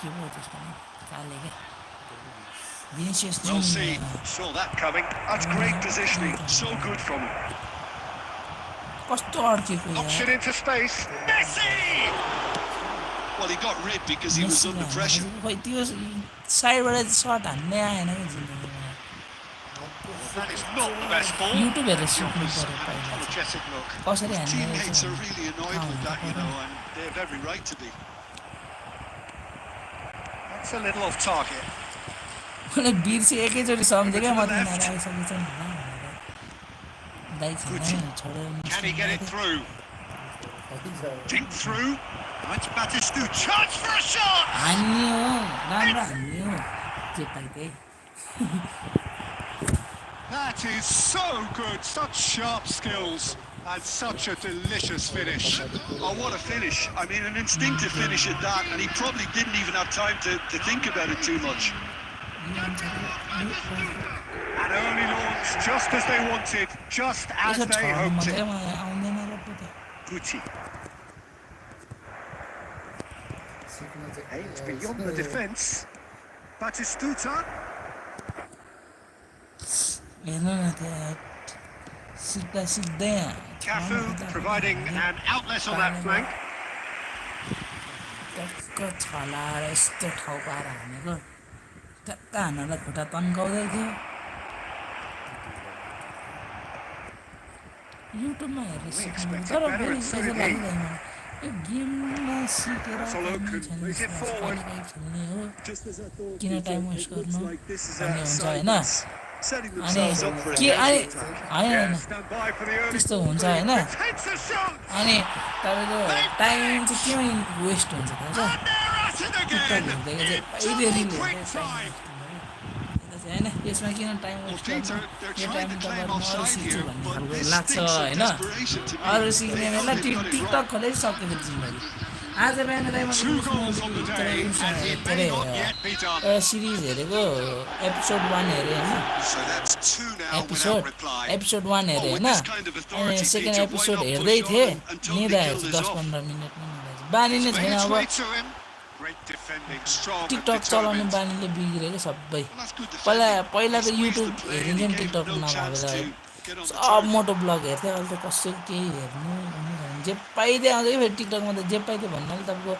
के भयो त्यसको काले के भिनिसियस We'll see. Saw that coming. That's great positioning. So good from him. कस्तो अड्केको Option into space. Messi! Well, he got rid because he was under pressure. खै त्यो साइडबाट shirt हान्नै आएन कि जिन्दगीमा That is not the best ball. YouTube हेरेर सिक्नु Offers पर्यो an पहिला apologetic look. कसरी हान्ने Teammates are really annoyed with that, you know, and they have every right to be. It's a little off target. मैले बिर्से एकैचोटि सम्झेँ क्या म तिनीहरू आइसकेछन् भनेर दाइ छैन छोडेर Can he get it through? Think through. That's Batistu. Chance for a shot. हान्यो राम्रो हान्यो जे पाइ त्यही That is so good. Such sharp skills and such a delicious finish. Oh, what a finish. I mean, an instinctive finish at that, and he probably didn't even have time to think about it too much. An early launch, just as they wanted, just as they hoped it. आउँदैन र पो त Gucci. Aimed beyond the defence. Batistuta. हेर्नु न त्यहाँ सिक्दा सिक्दै Cafu providing an outlet on that flank. टक्क छलाएर यस्तो ठाउँ पाएर हानेको टक्क हान्नलाई खुट्टा तन्काउँदै थियो युट्युबमा हेरेर सिक्नु तर फेरि यसो लाग्दैन यो गेममा सिकेर खेल्ने हो किन टाइम वेस्ट गर्नु भन्ने हुन्छ होइन अनि के अनि होइन त्यस्तो हुन्छ होइन अनि तपाईँको टाइम चाहिँ केमा वेस्ट हुन्छ थाहा छ टिकटक हेर्दाखेरि चाहिँ होइन यसमा किन टाइम वेस्ट गर्नु यो टाइम त गर्नु अरू सिक्छु भन्ने खालको लाग्छ होइन अरू सिक्ने बेला टिकटक खोलेर सक्यो फेरि जिन्दगी आज बिहान एउटा सिरिज हेरेको एपिसोड 1 हेरेँ होइन एपिसोड 1 हेरेँ होइन अनि सेकेन्ड एपिसोड हेर्दै थिएँ निदा हेर्छु 10-15 मिनटमा बानी नै छैन अब टिकटक चलाउने बानीले बिग्रेको सबै पहिला त युट्युब हेरिन्थ्यो नि टिकटक नभएको सब मोटो ब्लग हेर्थेँ अहिले त कसैको केही हेर्नु जे पाइदियो आउँछ कि फेरि टिकटकमा त जे पाइदियो भन्नाले तपाईँको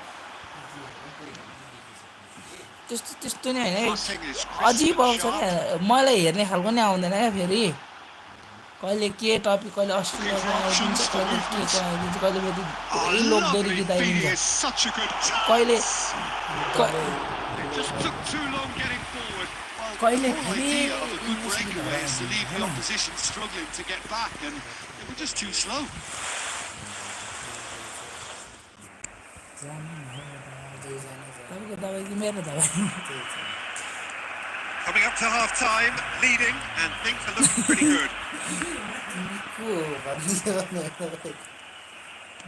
त्यस्तो नै होइन अजिब आउँछ क्या मलाई हेर्ने खालको नै आउँदैन क्या फेरि कहिले के टपिक कहिले अस्ट्रेलियाको आइदिन्छ कहिले के को आइदिन्छ कहिले फेरि धेरै लोकदोरी गीत आइदिन्छ कहिले कहिले तपाईँको दबाई कि मेरो दबाई Coming up to half time, leading, and things are looking pretty good.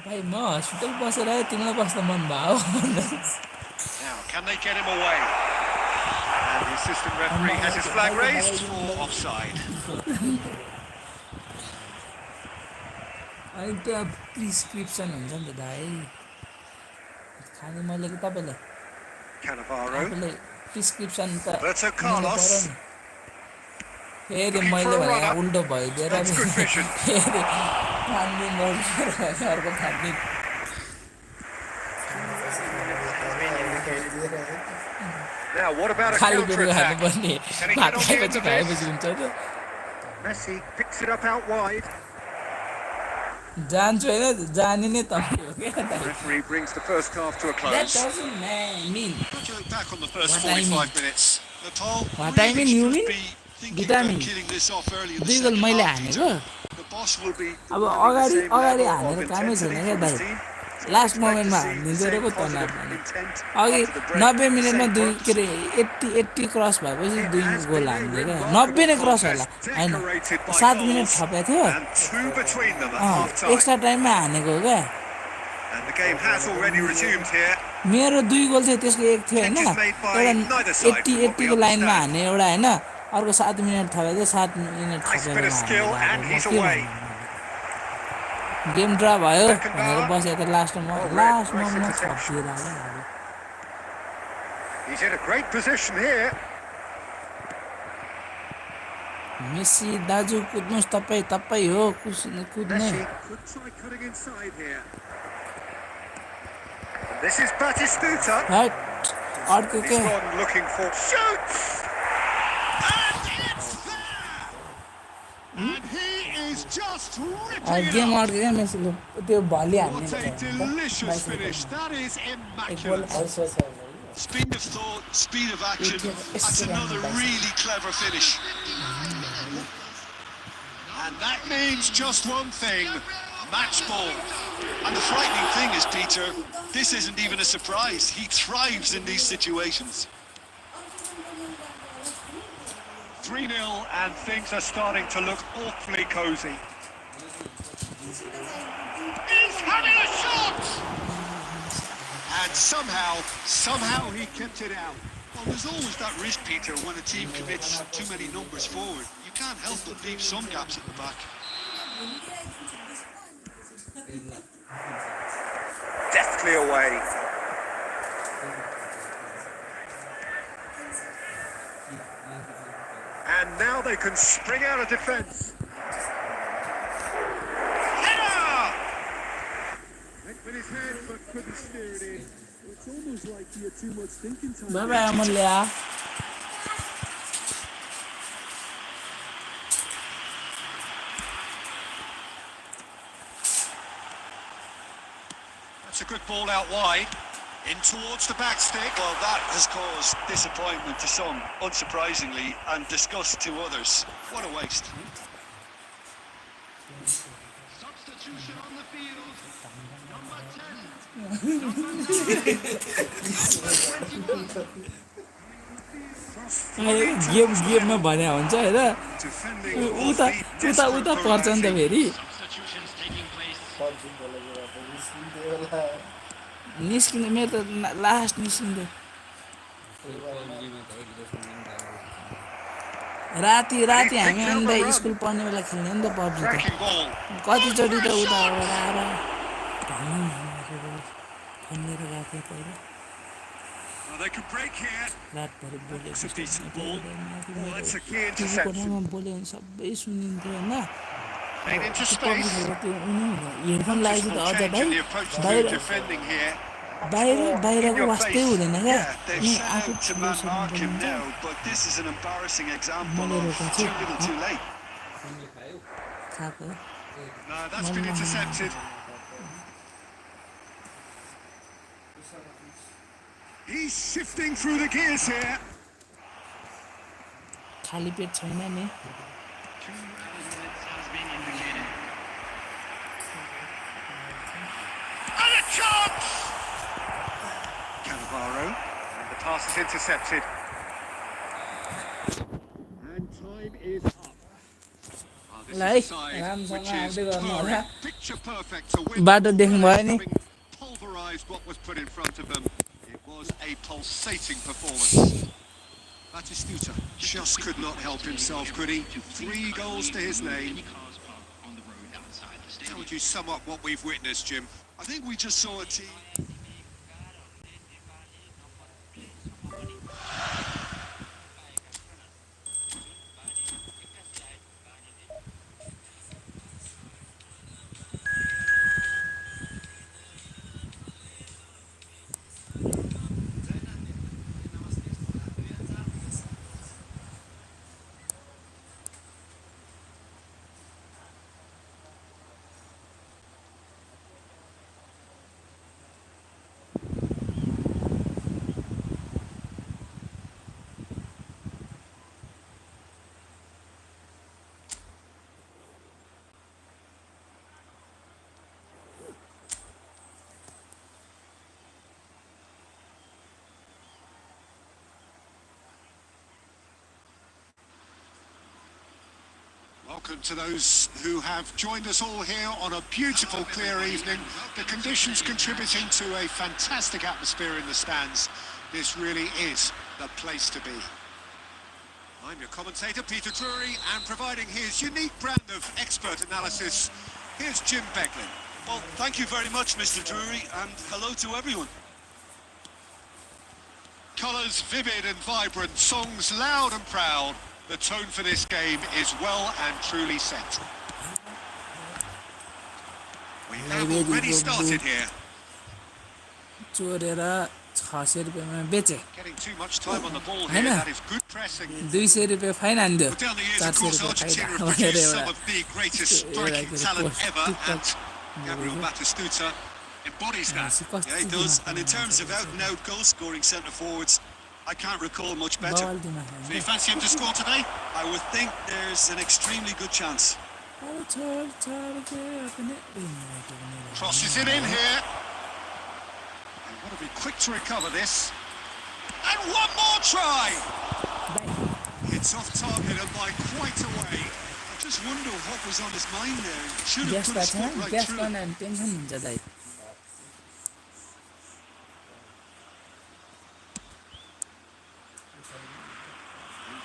भाइ म हस्पिटल बसेर आएँ तिमीलाई बस्न मन भयो Now, can they get him away? And the assistant referee has his flag raised for offside. अनि त्यहाँ प्रिस्क्रिप्सन हुन्छ नि त भाइ खाने मैले कि तपाईँलाई Cannavaro. प्रिस्क्रिप्सन त Roberto Carlos. फेरि मैले भने उल्टो भइदिएर फेरि खानदिन अर्को खानदिन Now, what about a खाली बेलुका counter-attack? खानुपर्ने Can he भात get on the खाएपछि end of खाएपछि this? हुन्छ त Messi picks it up out wide. जान्छु होइन जाने नै तपाईँ हो क्या Referee brings the first half to a That close. doesn't mean Look back on the first What I 45 mean. minutes. Nepal What I really mean, you should mean? be thinking Vitamin. about killing this off early in the दुई गोल second मैले half, हानेको Peter. The boss will be अब demanding the अगाडि same अगाडि level हानेर of कामै छैन intensity क्या from Dai his team. Last Expect to मोमेन्टमा see the हानिदिँदो same रहेको positive तनाव intent अघि after the break, 90 the मिनटमा same दुई punch. के अरे 80 क्रस भएपछि दुई गोल हानिदियो क्या 90 नै क्रस होला होइन 7 मिनट थपेको थियो And two between them at half time. Extra टाइममा हानेको हो क्या And the game has already resumed here. मेरो दुई गोल थियो त्यसको एक थियो होइन Changes made by neither एउटा side, 80 from what we 80 को लाइनमा understand. हाने एउटा होइन अर्को 7 मिनट थपेको थियो 7 minute Nice थपेर bit of skill, and he's away. Game draw भयो Beckenbauer. भनेर बसेको त लास्टमा Oh, लास्टमा nice म interception. थपिएर हालेँ He's in a great position here. Messi दाजु कुद्नुहोस् तपाईँ हो कुद्ने Messi could try cutting inside here. And this is Batistuta. हट अर्को He's के gone looking for shoots. And he is just ripping it game up. अड्क्यो क्या मेसीले त्यो भली हान्ने What a delicious finish. That is एक गोल immaculate. Speed of thought, speed of action. That's another really clever finish. And that means just one thing, match ball. And the frightening thing is, Peter, this isn't even a surprise. He thrives in these situations. 3-0 and things are starting to look awfully cosy. He's having a shot! And somehow he kept it out. Well, there's always that risk, Peter, when a team commits too many numbers forward. You can't help but leave some gaps at the back. Deftly away. And now they can spring out of defence. Header! Went with his head but couldn't steer it in. It's almost like he had too much thinking time. Bye bye Amulya. That's a good ball out wide. In towards the back stick. Well, that has caused disappointment to some, unsurprisingly, and disgust to others. What a waste. Substitution on the field. Number 10. गेममा भने हुन्छ हैन उता उता उता पर्छ नि त फेरि Substitutions taking place. निस्किने मेरो त लास्ट निस्किँदै राति राति हामी अन्त स्कुल पढ्ने बेला खेल्ने नि त पब्जी त Cracking ball. कतिचोटि त उता आएर फोन लिएर गएको थिएँ पहिला Well, they could break here. रातभरि बोलेको It's a decent ball. Oh, that's a key TV interception. कोठामा बोल्यो भने सबै सुनिन्थ्यो होइन Played into पब्जी space. खेल्दा त्यो हेडफोन लागेको त अझ Change भाइ in the approach to बाहिर defending here. बाहिरको वास्तै हुँदैन क्या Yeah, they've यी set आफू out to ठुलो man mark him बोल्नुहुन्छ now, but this is an embarrassing example Molero of can too see. little too late. खाएको No, that's been intercepted. He's shifting through the gears here. खाली पेट छैन नि Has been indicated. And a chance! Cannavaro. And the pass is intercepted. And time is up. This Lai, is a side राम्रोसँग which is आउँदै गर्नु होला touring, picture perfect to win. बाटो देख्नुभयो नि Having pulverized what was put in front of them. It was a pulsating performance. Batistuta just could not help himself, could he? 3 goals to his name. On the road outside the How stadium. would you sum up what we've witnessed, Jim? I think we just saw a team. Welcome to those who have joined us all here on a beautiful, clear evening. The conditions contributing to a fantastic atmosphere in the stands. This really is the place to be. I'm your commentator, Peter Drury, and providing his unique brand of expert analysis, here's Jim Becklin. Well, thank you very much, Mr. Drury, and hello to everyone. Colours vivid and vibrant, songs loud and proud. The tone for this game is well and truly set. We have already started here. चोरेर 600 रुपियाँमा बेचे Getting too much time on the ball here. That is good pressing. 200 रुपियाँ fine हानिदियो Down the years, of 400 course, रुपियाँ Argentina फाइदा have भनेर produced some एउटा of the greatest striking talent ever. And Gabriel Batistuta embodies that. Yeah, he does. And in terms of out-and-out goal-scoring centre-forwards, I can't recall much better. So you fancy him to score today? I would think there's an extremely good chance. Crosses it in here. And want to be quick to recover this. And one more try. It's off target and by quite a way. I just wonder what was on his mind there. Should have put his foot right through. Tension हुन्छ दाइ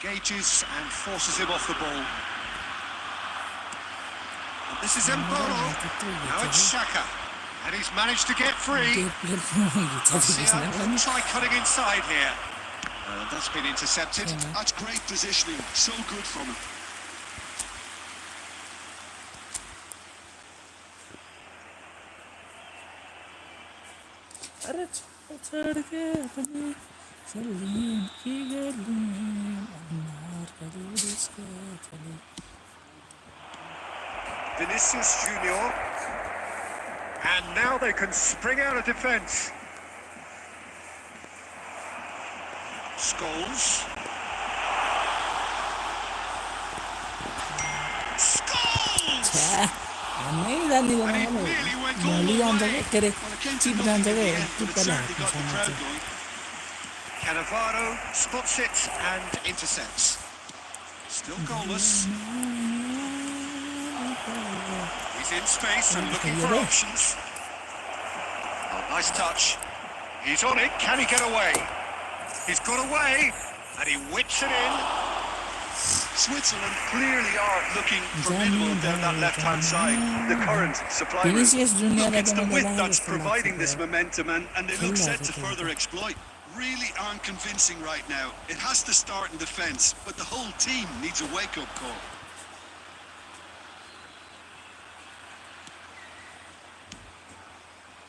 Engages and forces him off the ball. And this is Mbolo. Now it's Shaka. And he's managed to get free. Try cutting inside here. That's been intercepted. That's great positioning. So good from him. अरे छोड़ के अपनी चली की गली अन्हार करी इसके चली Vinicius Junior. And now they can spring out of defence. Scholes. Scholes! नहीं जाने And he nearly went all the way. करे Well, it came to chip nothing जान्छ in the के end, but it certainly got the crowd going. Cannavaro spots it and intercepts. Still goalless. He's in space and looking for options. Oh, nice touch. He's on it. Can he get away? He's got away, and he whips it in. Switzerland clearly are looking formidable down that left-hand side. The current supply route. Vinicius Junior Look, it's the width that's providing this momentum, and they look set to further exploit. Really aren't convincing right now. It has to start in defence, but the whole team needs a wake-up call.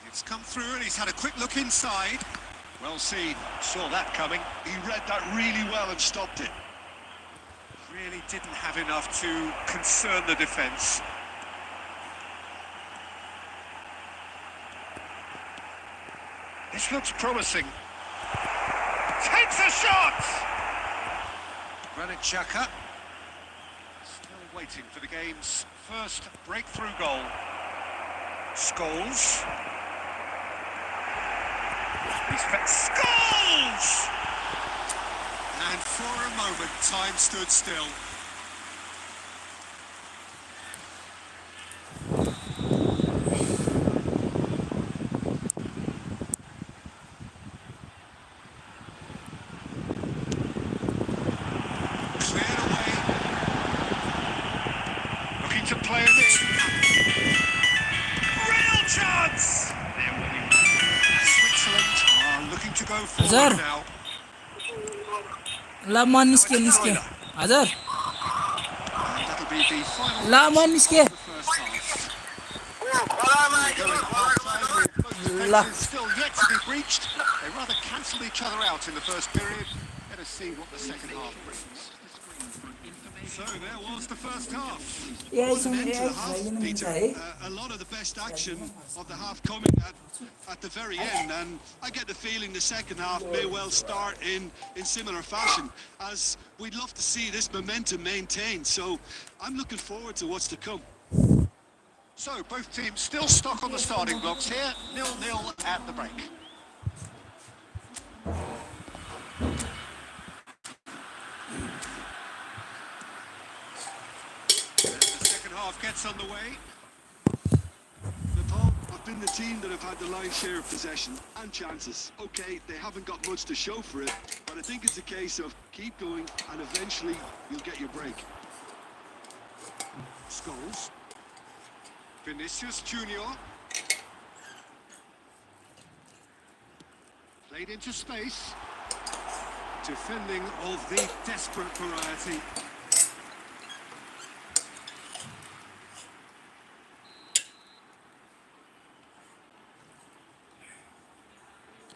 It's come through, and he's had a quick look inside. Well seen. Saw that coming. He read that really well and stopped it. Really didn't have enough to concern the defence. This looks promising. Takes a shot! Granit Xhaka still waiting for the game's first breakthrough goal. Scholes. Scholes! And for a moment, time stood still. Cleared away. Looking to play it in. Real chance! Switzerland are looking to go forward now. ला म निस्के हजुर That'll be the final ला म निस्के still yet to be breached. They rather cancelled each other out in the first period. Let us see what the second half brings. So there was the first half. Yeah, What an end to the half, Peter. A lot of the best action of the half coming at the very end, and I get the feeling the second half may well start in similar fashion, as we'd love to see this momentum maintained. So I'm looking forward to what's to come. So both teams still stuck on the starting blocks here, 0-0 at the break. The second half gets underway. Nepal have been the team that have had the lion's share of possession and chances. Okay, they haven't got much to show for it, but I think it's a case of keep going and eventually you'll get your break. Scholes. Vinicius Junior. Played into space. Defending of the desperate variety.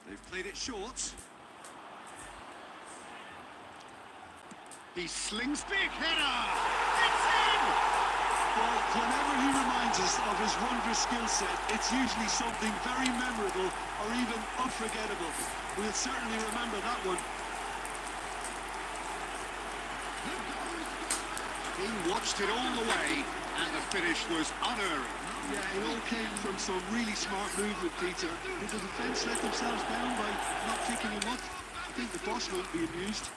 They've played it short. He slings big header. It's in! Well, whenever he reminds us of his wondrous skill set, it's usually something very memorable or even unforgettable. We'll certainly remember that one. He watched it all the way, and the finish was unerring. Yeah, it all came from some really smart movement, Peter. Did the defence let themselves down by not picking him up? I think the boss won't be amused.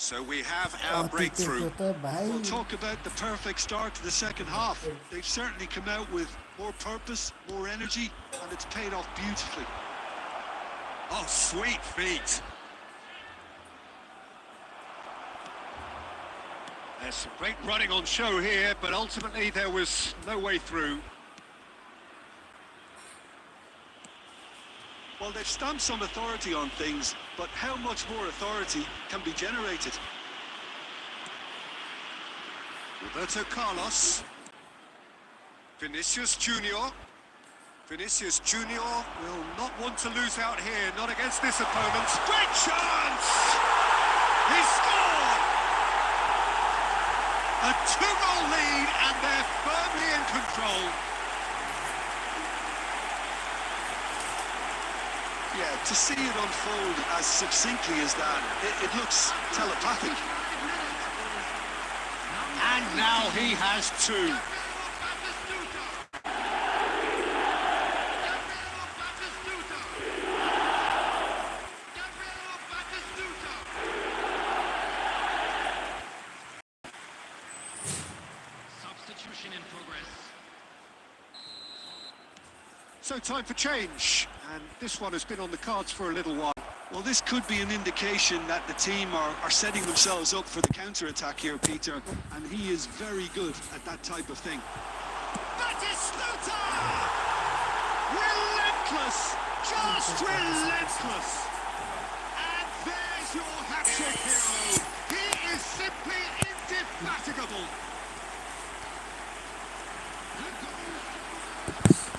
So we have our breakthrough. We'll talk about the perfect start to the second half. They've certainly come out with more purpose, more energy, and it's paid off beautifully. Oh, sweet feet. There's some great running on show here, but ultimately there was no way through. Well, they've stamped some authority on things, but how much more authority can be generated? Roberto Carlos. Vinicius Junior. Vinicius Junior will not want to lose out here, not against this opponent. Great chance! He scored! A 2-goal lead, and they're firmly in control. Yeah, to see it unfold as succinctly as that, it looks telepathic. And now he has two. Substitution in progress. So time for change, and this one has been on the cards for a little while. Well, this could be an indication that the team are setting themselves up for the counter-attack here, Peter, and he is very good at that type of thing. Batistuta! Relentless! Just relentless! And there's your hat-trick hero! He is simply indefatigable!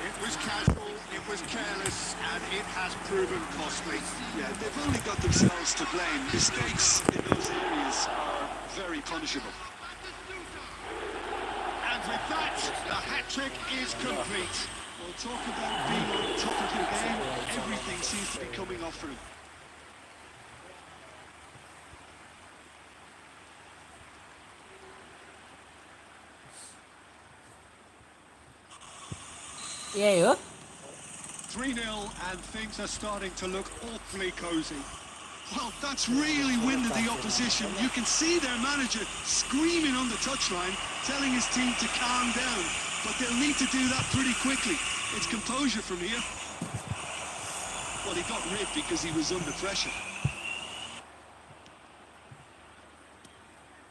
It was casual, it was careless, and it has proven costly. Yeah, they've only got themselves to blame. Mistakes in those areas are very punishable. And with that, the hat-trick is complete. Well, talk about being on top of your game. Everything seems to be coming off for him. यही हो 3-0, and things are starting to look awfully cosy. Well, that's really winded the opposition. You can see their manager screaming on the touchline, telling his team to calm down. But they'll need to do that pretty quickly. It's composure from here. Well, he got rid because he was under pressure.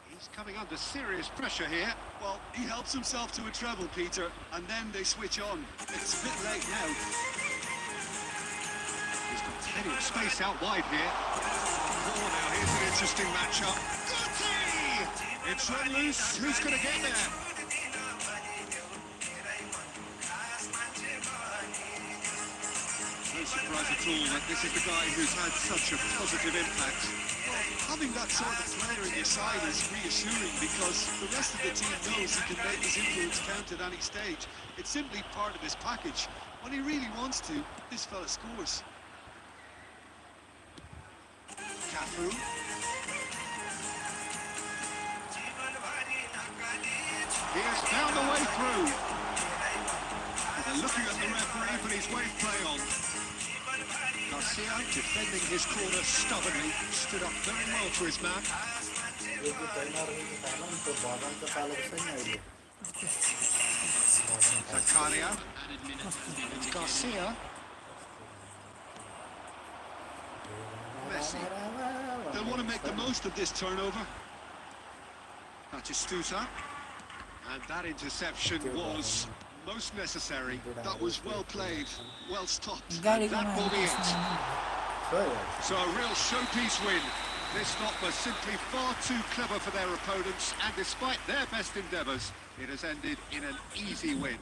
He's coming under serious pressure here. Well, he helps himself to a treble, Peter, and then they switch on. It's a bit late now. He's got plenty of space out wide here. Oh, now here's an interesting matchup. Guti! It's run loose. Who's going to get there? No surprise at all that this is the guy who's had such a positive impact. Having that sort of player in your side is reassuring because the rest of the team knows he can make his influence count at any stage. It's simply part of his package. When he really wants to, this fella scores. Cafu. He has found a way through. And they're looking at the referee, but his wave play on. Garcia, defending his corner stubbornly, stood up very well to his man. Zakaria. It's Garcia. Messi. They'll want to make the most of this turnover. Batistuta. And that interception was most necessary. That was well played, well stopped. गाडी That will be it. So a real showpiece win. This lot was simply far too clever for their opponents, and despite their best endeavours, it has ended in an easy win.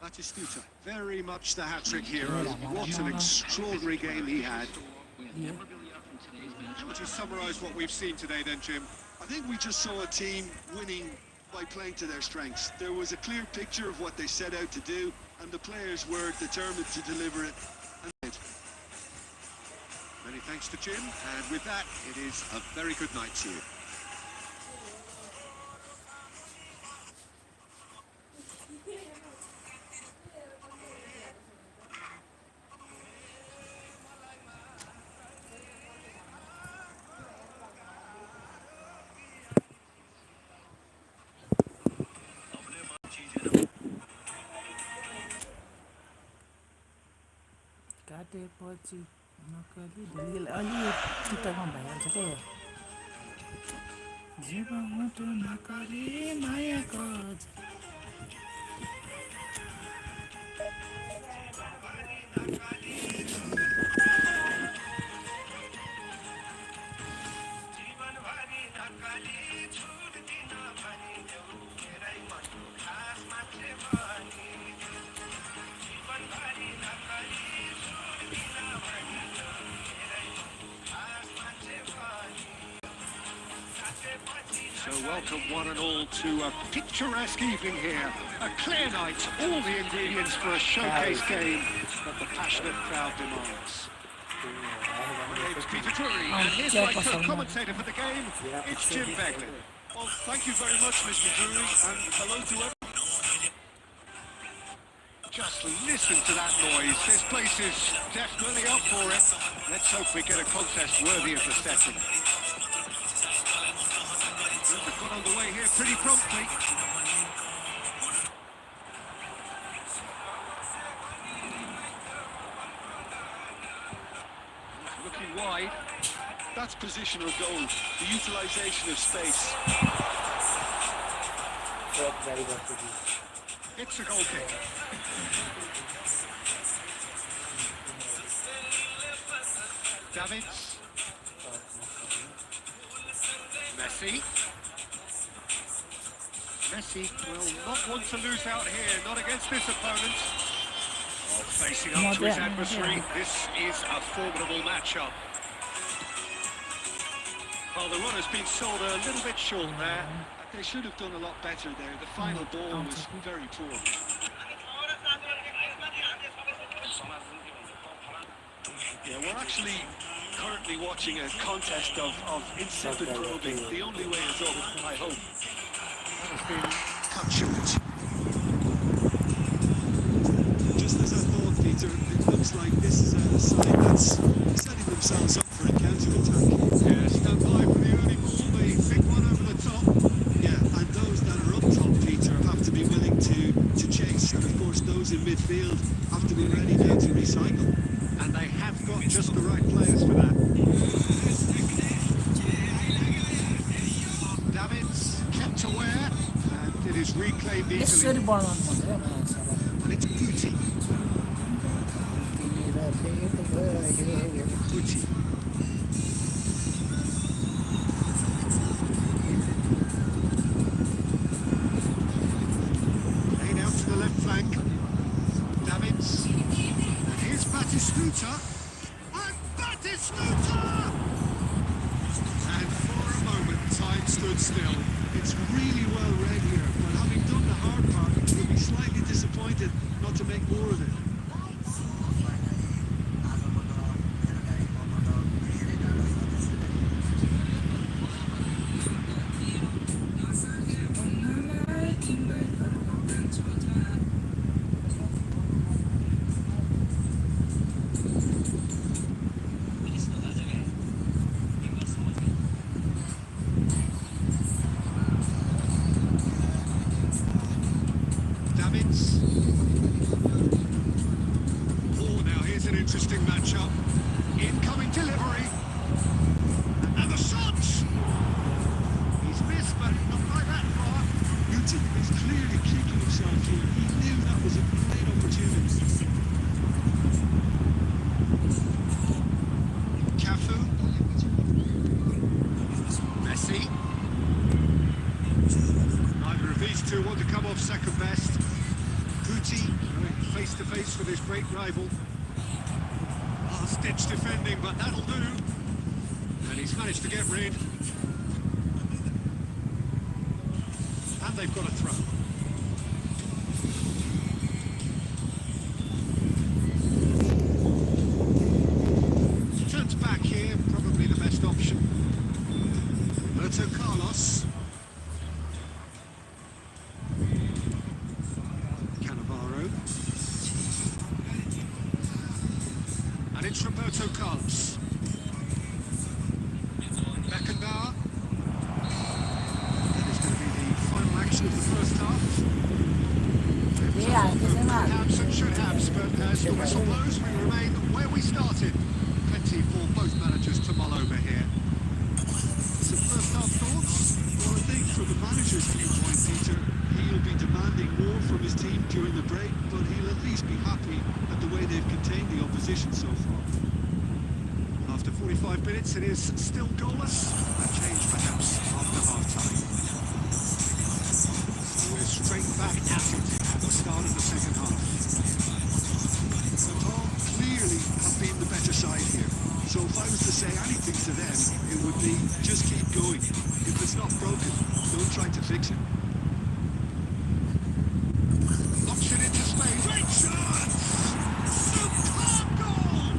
Batistuta, very much the hat-trick hero. What an extraordinary game he had. How would you summarise what we've seen today then, Jim? I think we just saw a team winning by playing to their strengths. There was a clear picture of what they set out to do, and the players were determined to deliver it. And did. Many thanks to Jim, and with that, it is a very good night to you. काटेपछि नक्कली ढुलगेल अलि टिकटकमा भइहाल्छ क्या यो जीवनबाट नक्कली मायाको So welcome one and all to a picturesque evening here. A clear night, all the ingredients for a showcase game that the passionate crowd demands. My name's Peter Drury, and here's my co-commentator for the game, it's Jim Beglin. Well, thank you very much, Mr. Drury, and hello to everyone. Just listen to that noise. This place is definitely up for it. Let's hope we get a contest worthy of the setting. We've got underway here pretty promptly. Looking wide. That's positional goal, the utilisation of space. It's a goal kick. Davids. Messi. Messi will not want to lose out here, not against this opponent. Oh, facing up to his adversary, this is a formidable matchup. Well, the run has been sold a little bit short there. They should have done a lot better there. The final ball was very poor. Yeah, we're actually currently watching a contest of insipid probing. The only way is up, I hope. That has been cut short. Just as I thought, Peter, it looks like this is a side that's setting themselves up for a counter-attack. Yeah, stand by for the early ball, the big one over the top. Yeah, and those that are up top, Peter, have to be willing to chase. And of course, those in midfield have to be ready now to recycle. And they have got just the right players for that. Davids kept aware, and it is reclaimed easily. यसरी बनाउनु पर्छ क्या मलाई छ And it's Guti. Guti. Played out to the left flank. Davids. And here's Batistuta. And Batistuta! And for a moment, time stood still. It's really well read here, but having done the hard part, you'll be slightly disappointed not to make more of it. Davids. Oh, now here's an interesting matchup. Incoming delivery. And the shot! He's missed, but not by that far. Guti is clearly kicking himself here. He knew that was a great opportunity. Cafu. Messi. Neither of these two want to come off second best. Guti going face to face with his great rival. Last-ditch defending, but that'll do. And he's managed to get rid. And they've got a throw. Turns back here, probably the best option. Roberto Carlos. Cannavaro. And it's Roberto Carlos. Beckenbauer. That is going to be the final action of the first half. Yeah, Perhaps and should have, but as the whistle blows, we remain where we managers to mull over here. Some first half thoughts? Well, I think from the manager's viewpoint, Peter, he'll be demanding more from his team during the break, but he'll at least be happy at the way they've contained the opposition so far. After 45 minutes, it is still goalless. A change perhaps after half-time. So we're straight back at it at the start of the second half. Qatar clearly have been the better side here. So if I was to say anything to them, it would be just keep going. If it's not broken, don't try to fix it. Knocks it into space. Great chance! Superb goal!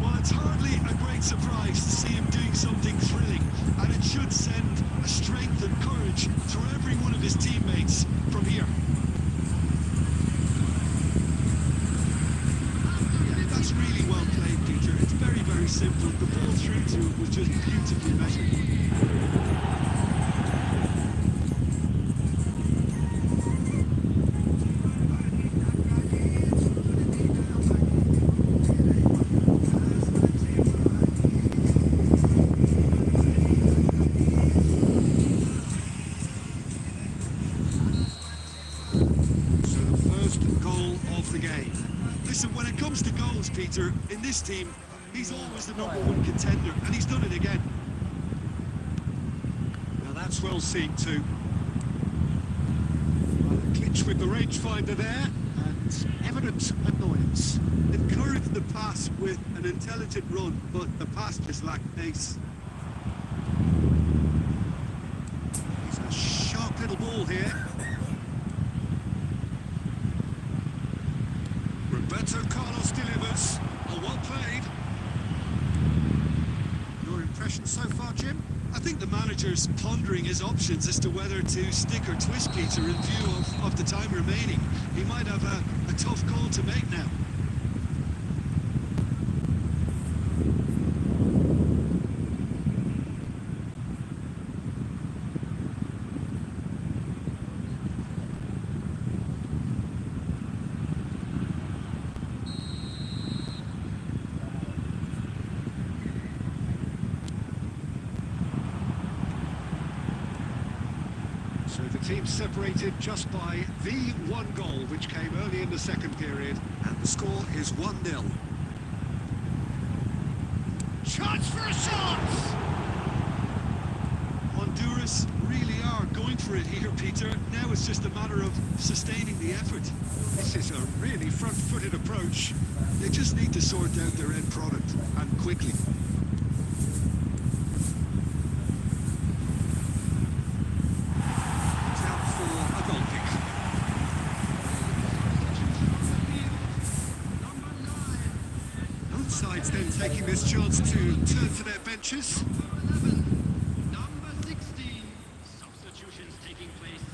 Well, it's hardly a great surprise to see him doing something thrilling, and it should send a strength and courage through every one of his teammates from here. That's really well played, Peter. It's very, very simple. The ball through to it was just beautifully measured. So the first goal of the game. Listen, when it comes to goals, Peter, in this team, he's always the #1 contender, and he's done it again. Now that's well seen too. Well, a clinch with the rangefinder there, and evident annoyance. Encouraged the pass with an intelligent run, but the pass just lacked pace. It's a sharp little ball here. Roberto Carlos delivers. Oh, well played. Your impression so far, Jim? I think the manager's pondering his options as to whether to stick or twist Peter in view of the time remaining. He might have a tough call to make now. So the team separated just by the one goal, which came early in the second period, and the score is 1-0. Chance for a shot! Honduras really are going for it here, Peter. Now it's just a matter of sustaining the effort. This is a really front-footed approach. They just need to sort out their end product, and quickly. Sides then taking this chance to turn to their benches. Number 16. Substitutions taking place.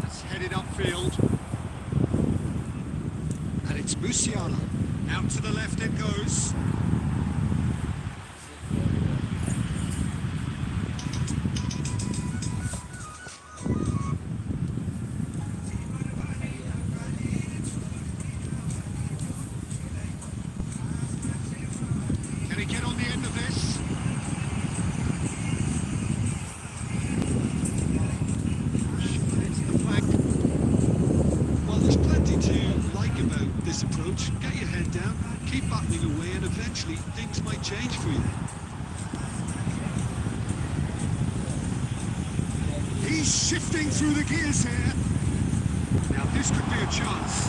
That's headed upfield. And it's Musiala. Out to the left it goes. Get on the end of this. It's the flank. Well, there's plenty to like about this approach. Get your head down, keep battling away, and eventually things might change for you. He's shifting through the gears here. Now this could be a chance.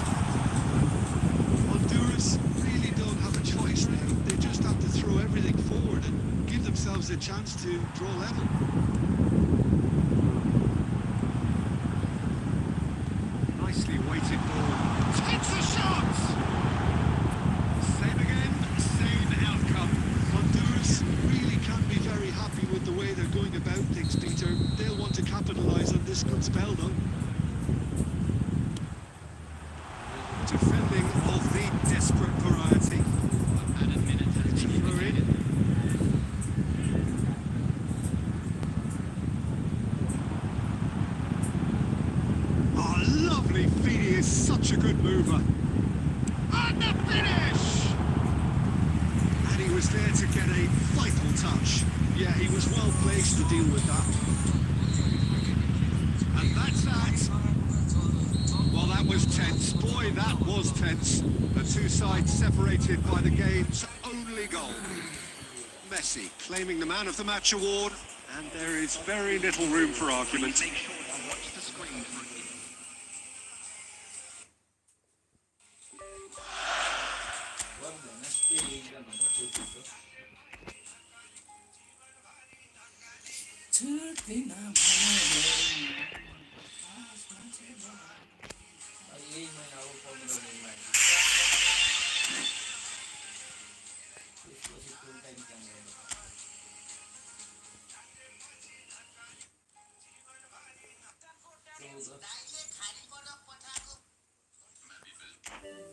Honduras really don't have a choice now. They just have to throw everything forward and give themselves a chance to draw level. Nicely weighted ball. Takes a shot! Same again, same outcome. Honduras really can't be very happy with the way they're going about things, Peter. They'll want to capitalise on this good spell, though. Defending of the desperate variety. It's a throw-in. Oh, lovely feed. He is such a good mover. And the finish! And he was there to get a vital touch. Yeah, he was well placed to deal with that. And that's that. Well, that was tense. Boy, that was tense. The two sides separated by the game's only goal. Messi claiming the Man of the Match award, and there is very little room for argument. Make sure to watch the screen for it. गर्दैन त्यही एकदम भन्दा छुट्टिन यही महिना अब 15 दिनमा त्यसपछि full time काम गर्नु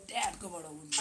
ड्याडकोबाट हुन्छ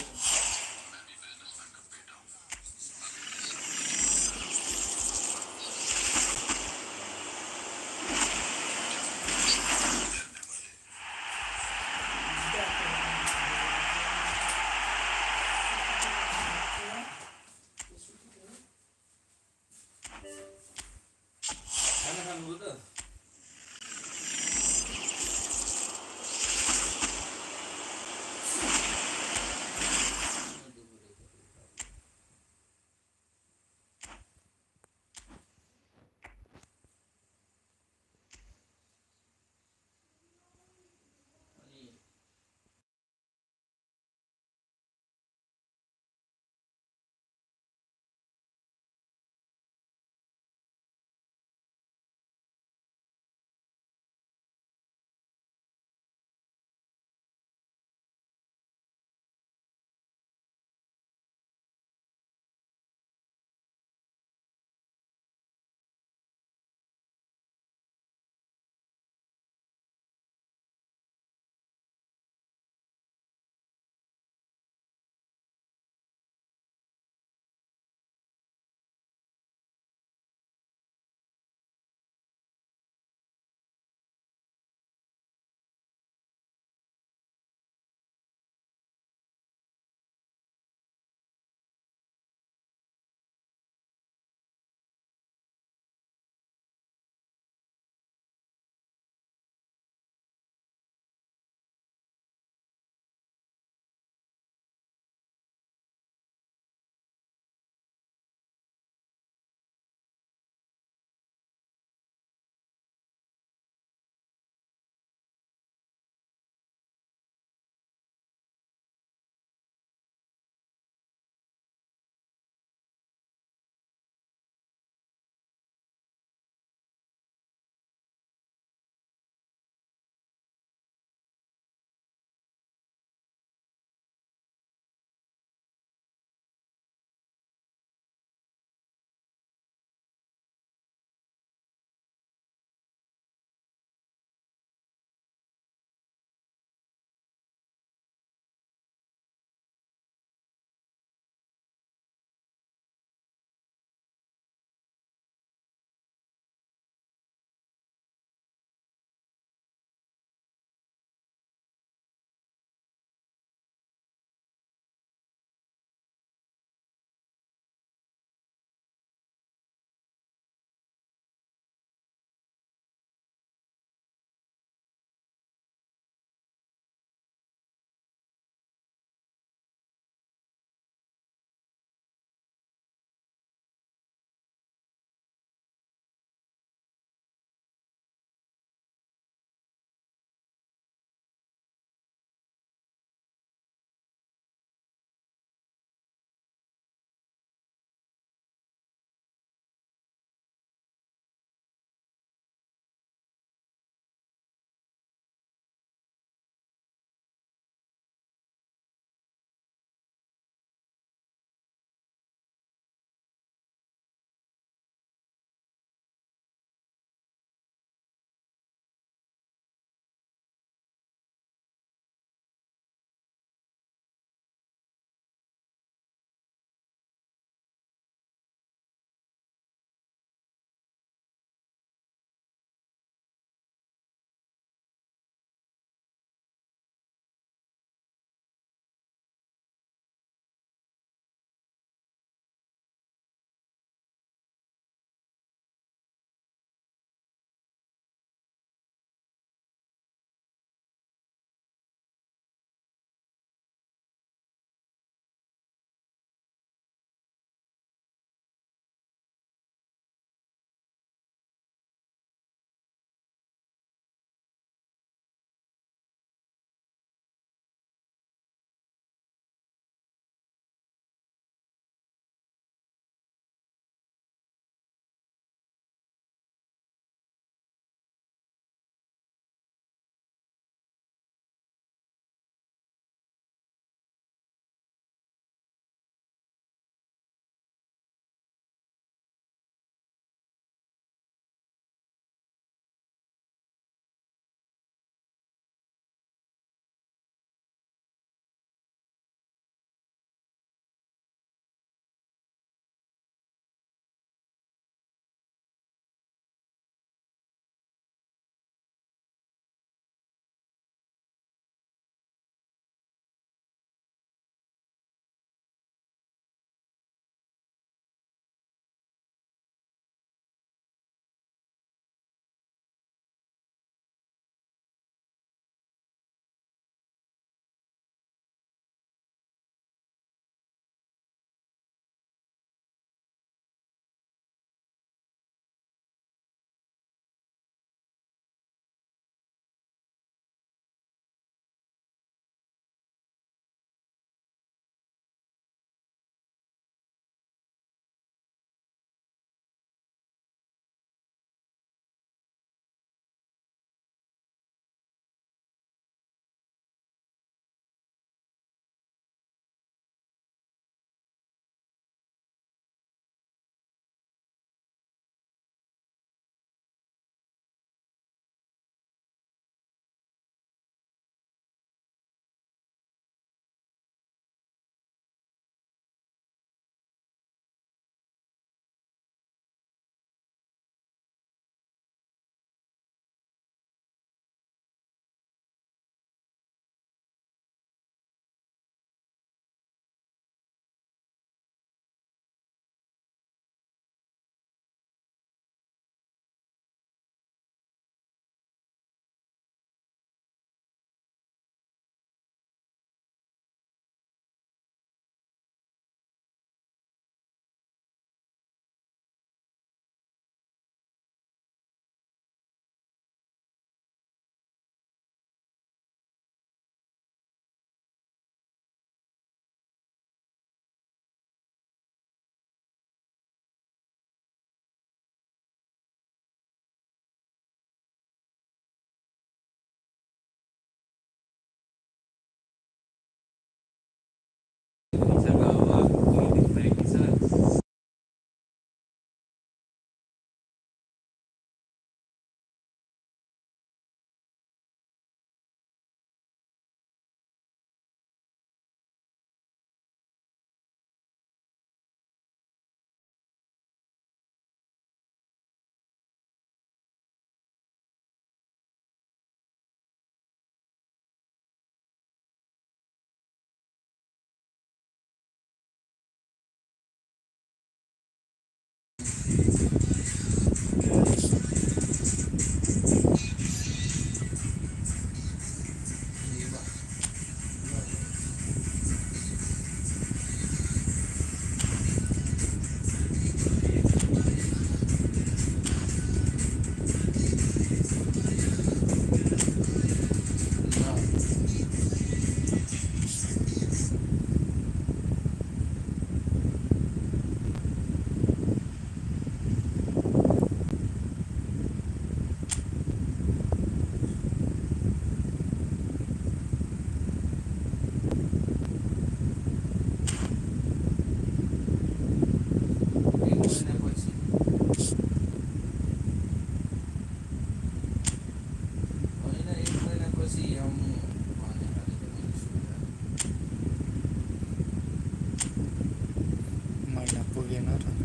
महिना पुगेन र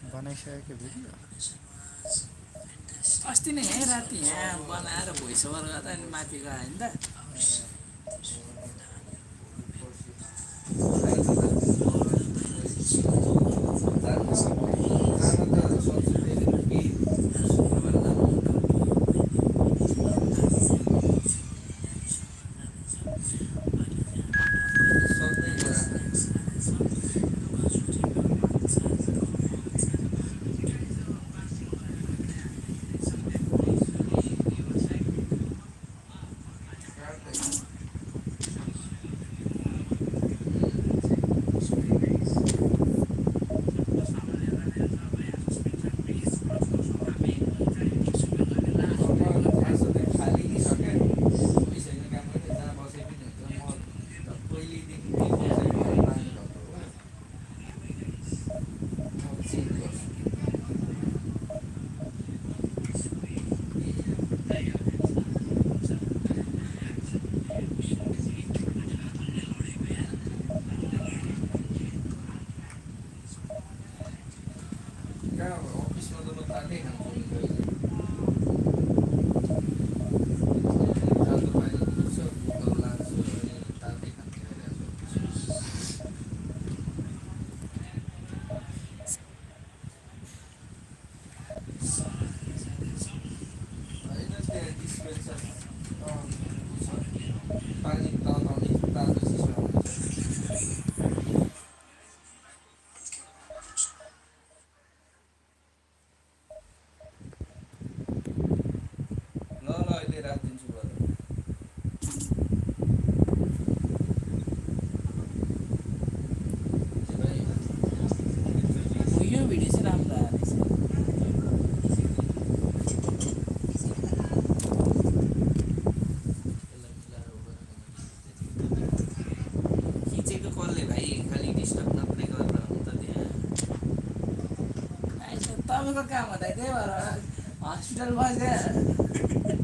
बनाइसकेको भिडियो अस्ति नै यहीँ राति यहाँ बनाएर भोइसओभर गर्दा नि माथि गयो नि त अहिले राखिदिन्छु ल यो भिडियो चाहिँ राम्रो आएको रहेछ खिचेको कसले भाइ खालि डिस्टर्ब मात्रै गरेर हुन्छ त्यहाँ तपाईँको काम हो त त्यही भएर हस्पिटल बसेर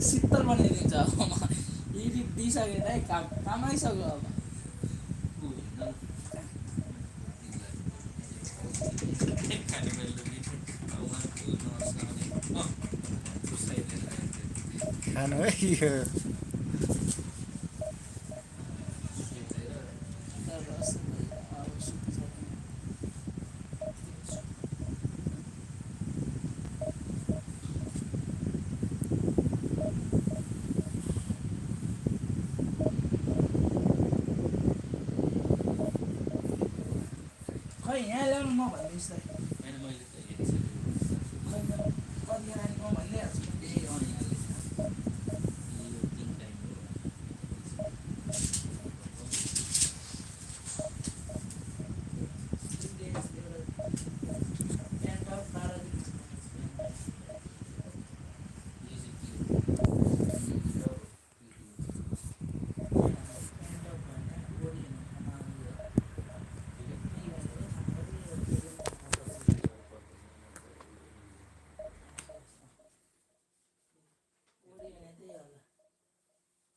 शीतल बनाइदिन्छ अब यदि दिइसक्यो है कामै सक्यो अब खानु है यो खै यहाँ ल्याउनु म भन्दैछु त होइन मैले त हेरिसकेको खै कतिजना म भनिदिइहाल्छु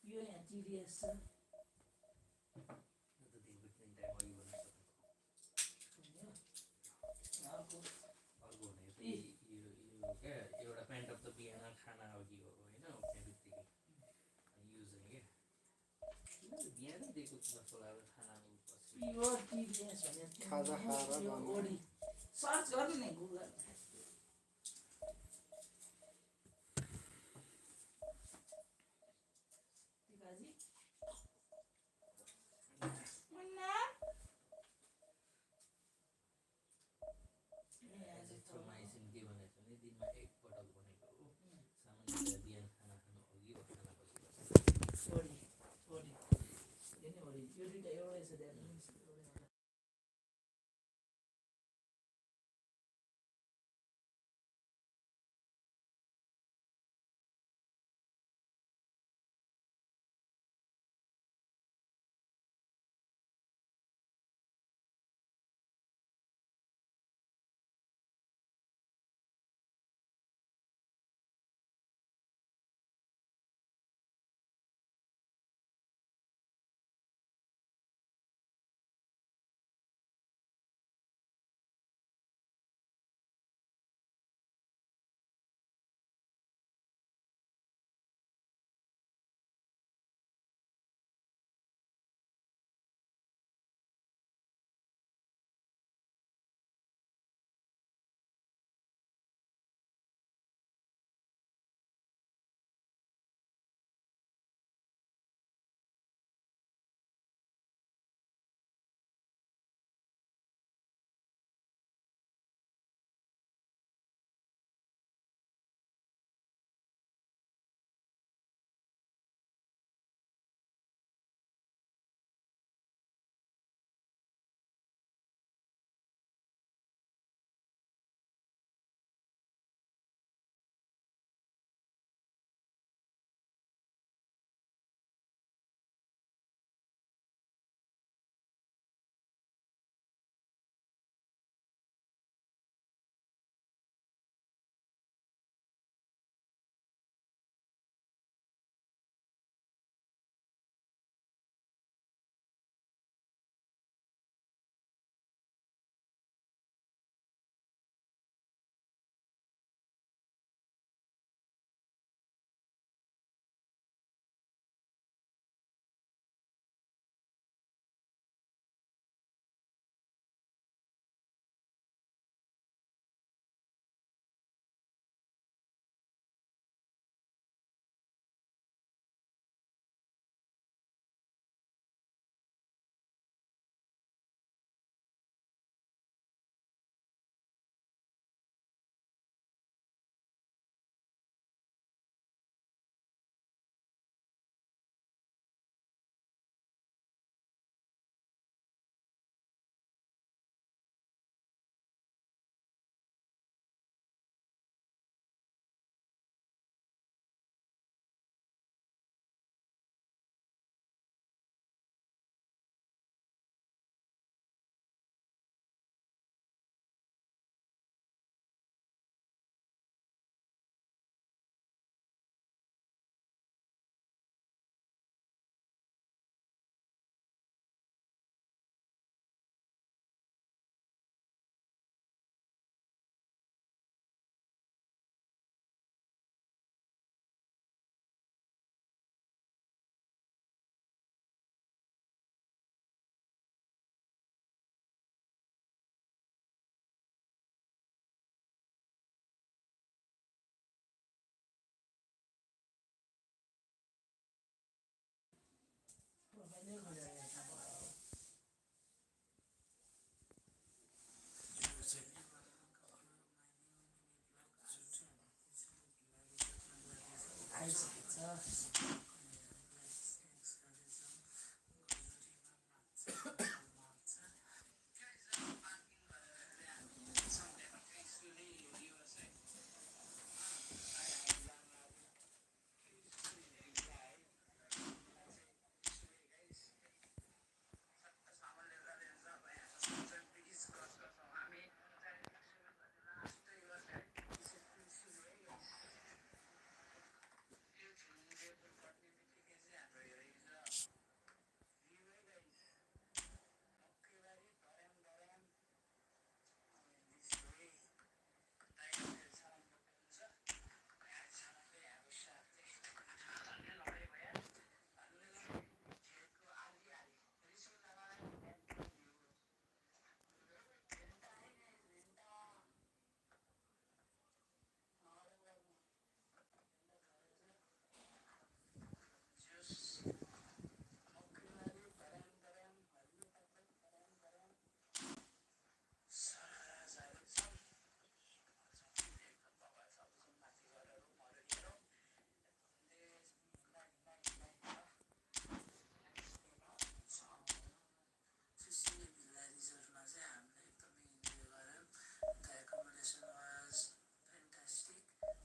यो यहाँ टिडिएस छ अर्को एउटा प्यान्ट अफ द बिहान खाना अघि हो होइन त्यहाँ बित्तिकै युज हो क्या बिहानै दिएको जस्तो लाग्यो खाना प्योर टिडिएस भने खाजा खाएर यो ओडी सर्च गर्नु नि गुगल एजिथ्रोमाइसिन के भनेको भने दिनमा एकपटक भनेको हो सामान्यतया बिहान खाना खानु अघि वा खाना पछि ओडी ओडी यो दुइटा एउटै छ त्यहाँ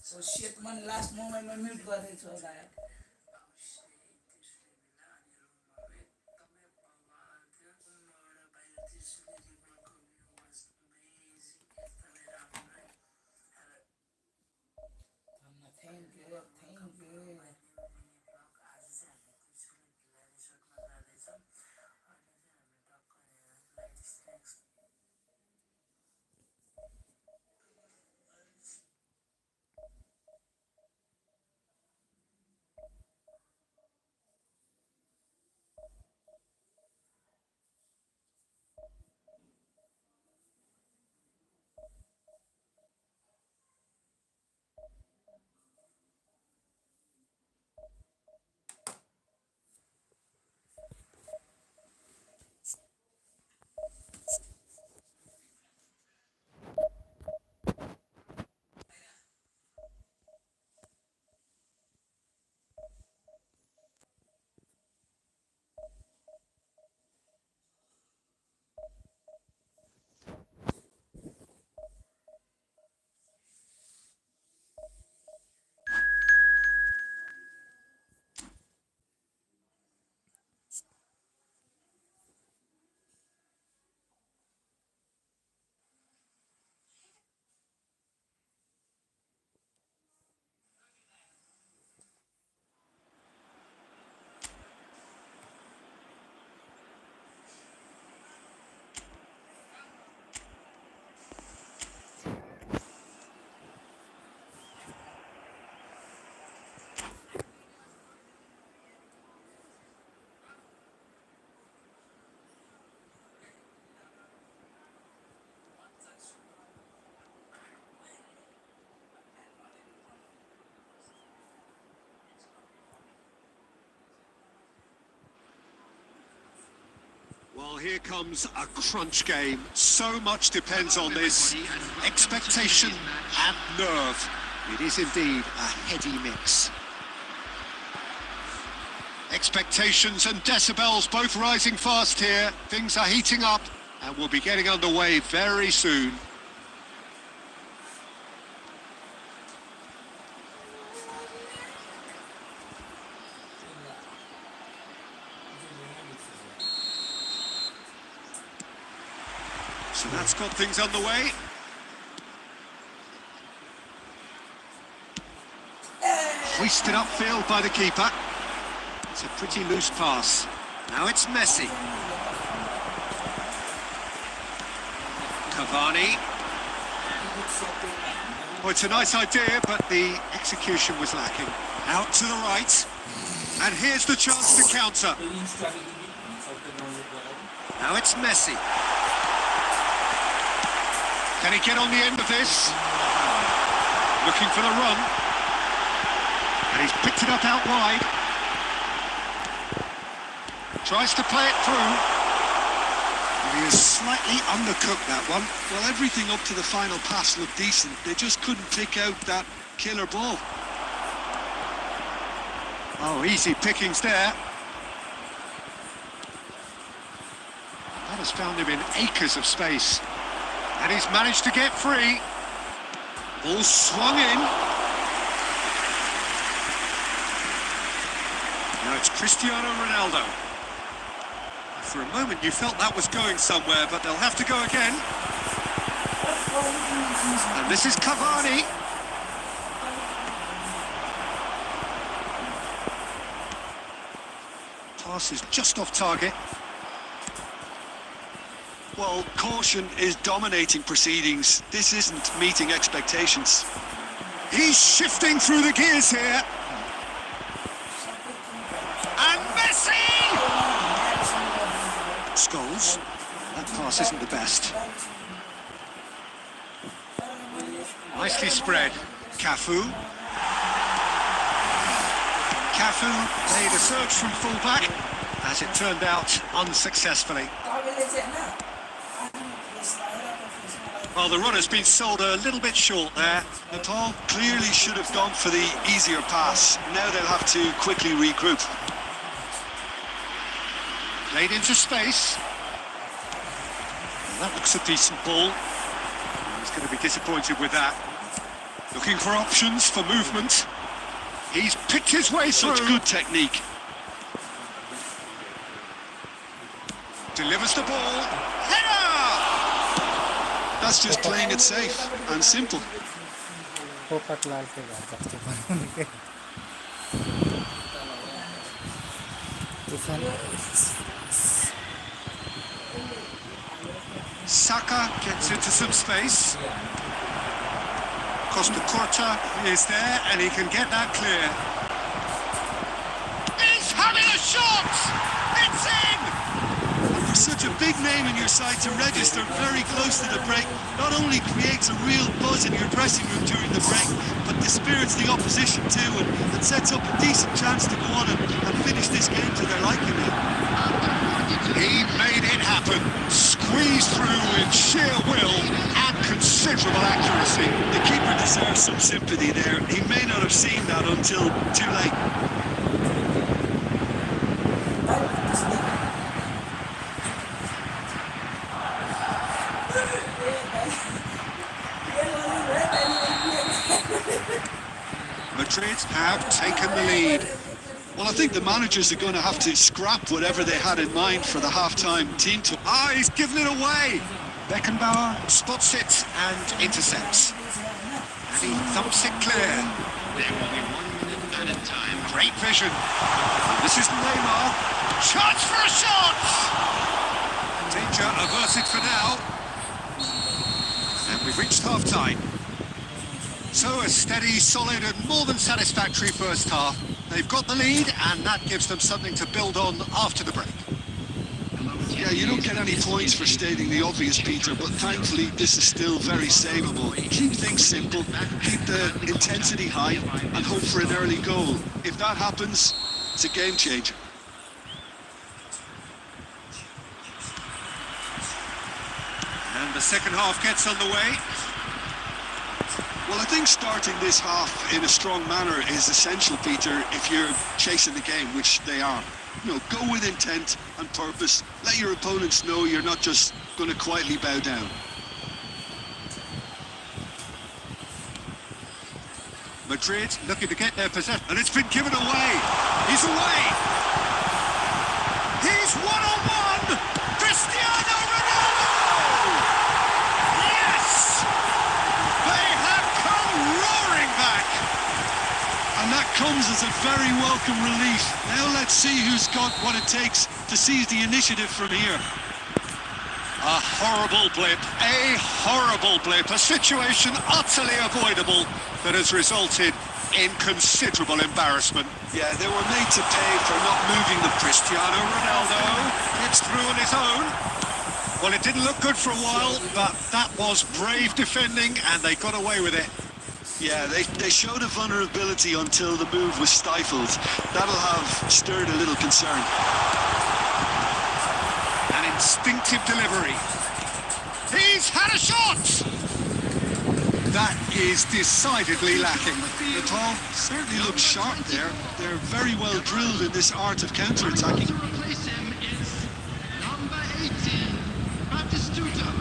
So shit, man, last moment I mute गरेको छु होला यार. Thank you, thank you. Well, here comes a crunch game. So much depends on this. Expectation and nerve. It is indeed a heady mix. Expectations and decibels both rising fast here. Things are heating up and we'll be getting underway very soon. So that's got things underway. Hoisted upfield by the keeper. It's a pretty loose pass. Now it's Messi. Cavani. Well, it's a nice idea, but the execution was lacking. Out to the right. And here's the chance to counter. Now it's Messi. Can he get on the end of this? Looking for the run. And he's picked it up out wide. Tries to play it through. He is slightly undercooked that one. Well, everything up to the final pass looked decent. They just couldn't pick out that killer ball. Oh, easy pickings there. That has found him in acres of space. And he's managed to get free. Ball swung in. Now it's Cristiano Ronaldo. For a moment you felt that was going somewhere, but they'll have to go again. And this is Cavani. Pass is just off target. Well, caution is dominating proceedings. This isn't meeting expectations. He's shifting through the gears here. And Messi! Scholes. That pass isn't the best. Nicely spread. Cafu. Cafu made a search from fullback. As it turned out, unsuccessfully. Well, the runner's been sold a little bit short there. Nepal clearly should have gone for the easier pass. Now they'll have to quickly regroup. Played into space. That looks a decent ball. He's going to be disappointed with that. Looking for options for movement. He's picked his way through. Such good technique. Delivers the ball. Header! That's just playing it safe and simple. Saka gets into some space. Costa Corta is there and he can get that clear. He's having a shot! It's in! For such a big name in your side to register very close to the break not only creates a real buzz in your dressing room during the break, but dispirits the opposition too and sets up a decent chance to go on and finish this game to their liking now. He made it happen. Squeezed through with sheer will and considerable accuracy. The keeper deserves some sympathy there. He may not have seen that until too late. Madrid have taken the lead. Well, I think the managers are going to have to scrap whatever they had in mind for the half-time team talk. Ah, he's given it away. Beckenbauer spots it and intercepts. And he thumps it clear. There will be 1 minute added time. Great vision. This is Neymar. Chance for a shot! Danger averted for now. And we've reached half-time. So a steady, solid and more than satisfactory first half. They've got the lead and that gives them something to build on after the break. Yeah, you don't get any points for stating the obvious, Peter, but thankfully this is still very savable. Keep things simple, keep the intensity high and hope for an early goal. If that happens, it's a game changer. And the second half gets underway. Well, I think starting this half in a strong manner is essential, Peter, if you're chasing the game, which they are. You know, go with intent and purpose. Let your opponents know you're not just going to quietly bow down. Madrid looking to get their possession, and it's been given away. He's away. He's one-on-one. Cristiano Ronaldo. Yes. They have come roaring back. And that comes as a very welcome relief. Now let's see who's got what it takes to seize the initiative from here. A horrible blip, a situation utterly avoidable that has resulted in considerable embarrassment. Yeah, they were made to pay for not moving the Cristiano Ronaldo gets through on his own. Well, it didn't look good for a while, but that was brave defending and they got away with it. Yeah, they showed a vulnerability until the move was stifled. That'll have stirred a little concern. Instinctive delivery. He's had a shot! That is decidedly lacking. The ball certainly looks sharp there. They're very well drilled in this art of counter-attacking. To replace him is number 18, Batistuta.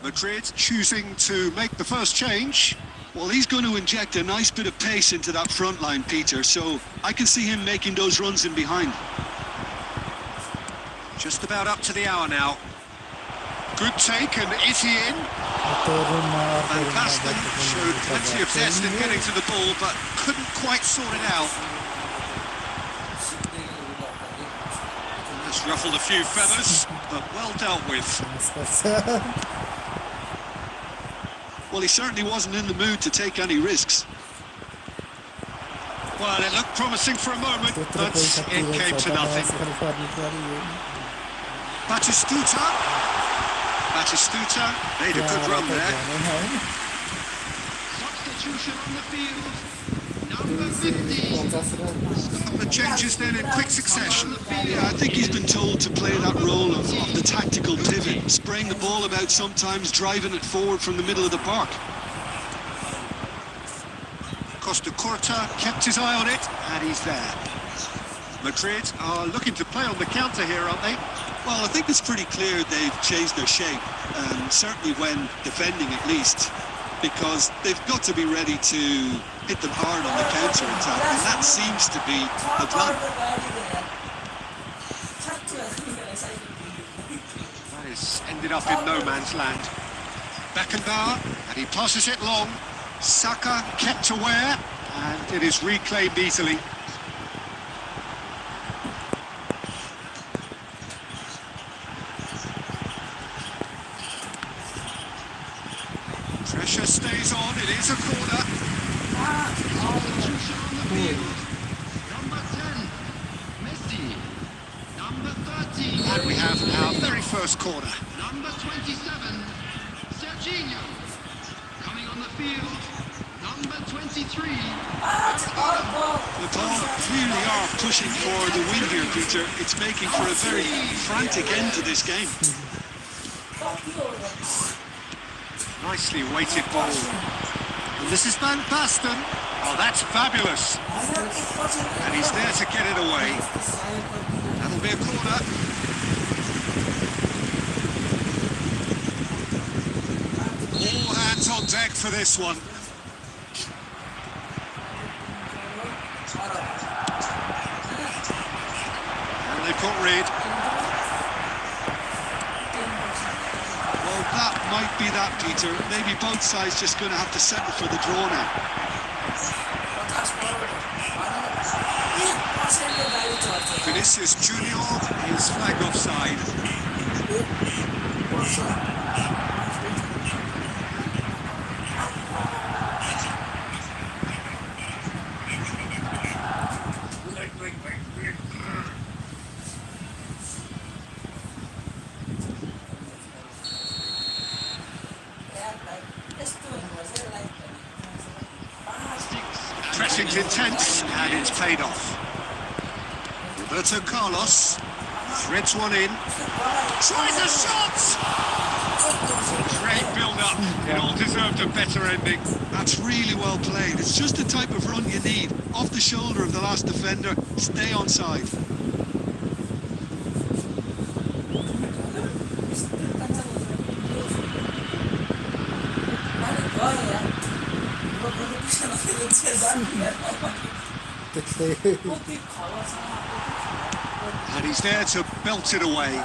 Madrid choosing to make the first change. Well, he's going to inject a nice bit of pace into that front line, Peter, so I can see him making those runs in behind. Just about up to the hour now. Good take, and is he in? Van Basten showed plenty of zest in getting to the ball, but couldn't quite sort it out. Has ruffled a few feathers, but well dealt with. Well, he certainly wasn't in the mood to take any risks. Well, it looked promising for a moment, but it came to nothing. Batistuta made a good run there. Substitution on the field, number 15. The changes then in quick succession. Yeah, I think he's been told to play that role of the tactical pivot, spraying the ball about sometimes, driving it forward from the middle of the park. Costa Curta kept his eye on it, and he's there. Madrid are looking to play on the counter here, aren't they? Well, I think it's pretty clear they've changed their shape, certainly when defending at least, because they've got to be ready to hit them hard on the counter-attack, and that seems to be the plan. That has ended up in no man's land. Beckenbauer, and he passes it long. Saka kept aware, and it is reclaimed easily. Pressure stays on, it is a corner. Substitution on the field, number 10, Messi. Number 13. And we have our very first corner. Number 27, Serginho. Coming on the field, number 23. The ball really are pushing for the win here, Peter. It's making for a very frantic end to this game. Nicely weighted ball. And this is Van Basten. Oh, that's fabulous. And he's there to get it away. That'll be a corner. All hands on deck for this one. And they've got rid. Well, that might be that, Peter. Maybe both sides just going to have to settle for the draw now. Vinicius Junior is flagged offside. Pressing's intense, and it's paid off. Roberto Carlos threads one in. Tries a shot! Great build-up. up. It all deserved a better ending. That's really well played. It's just the type of run you need. Off the shoulder of the last defender. Stay on side. And he's there to belt it away.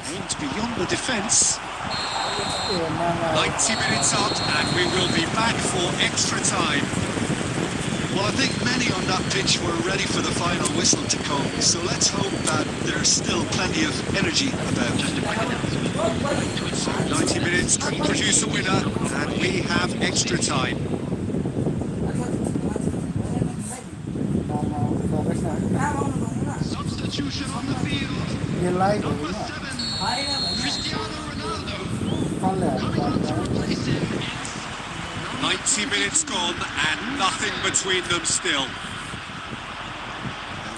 Aimed beyond the defence. 90 minutes up and we will be back for extra time. Well, I think many on that pitch were ready for the final whistle to come, so let's hope that there's still plenty of energy about. 90 minutes could produce a winner and we have extra time. Substitution on the field. Number 7, Cristiano Ronaldo. Coming on to replace him is 90 minutes gone and nothing between them still.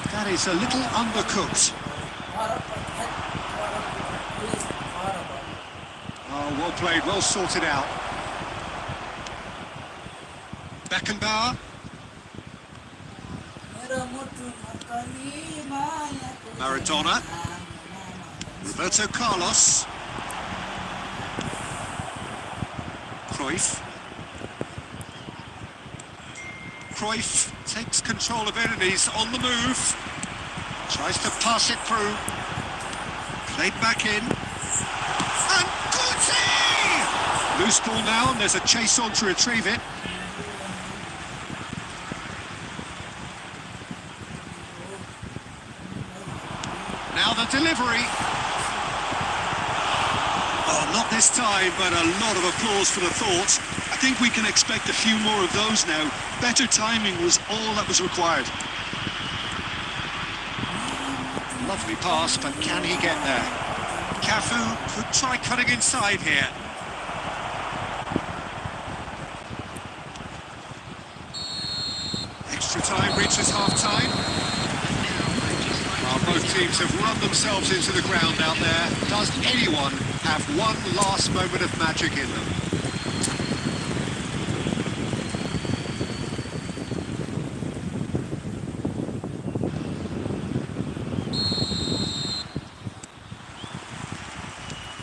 And that is a little undercooked. Oh, well played, well sorted out. Beckenbauer. Maradona. Roberto Carlos. Cruyff. Cruyff takes control of it and he's on the move. Tries to pass it through. Played back in. And Guti! Loose ball now and there's a chase on to retrieve it. Now the delivery. Oh, not this time, but a lot of applause for the thought. I think we can expect a few more of those now. Better timing was all that was required. Lovely pass, but can he get there? Cafu could try cutting inside here. Extra time reaches half-time. Well, both teams have run themselves into the ground out there. Does anyone have one last moment of magic in them?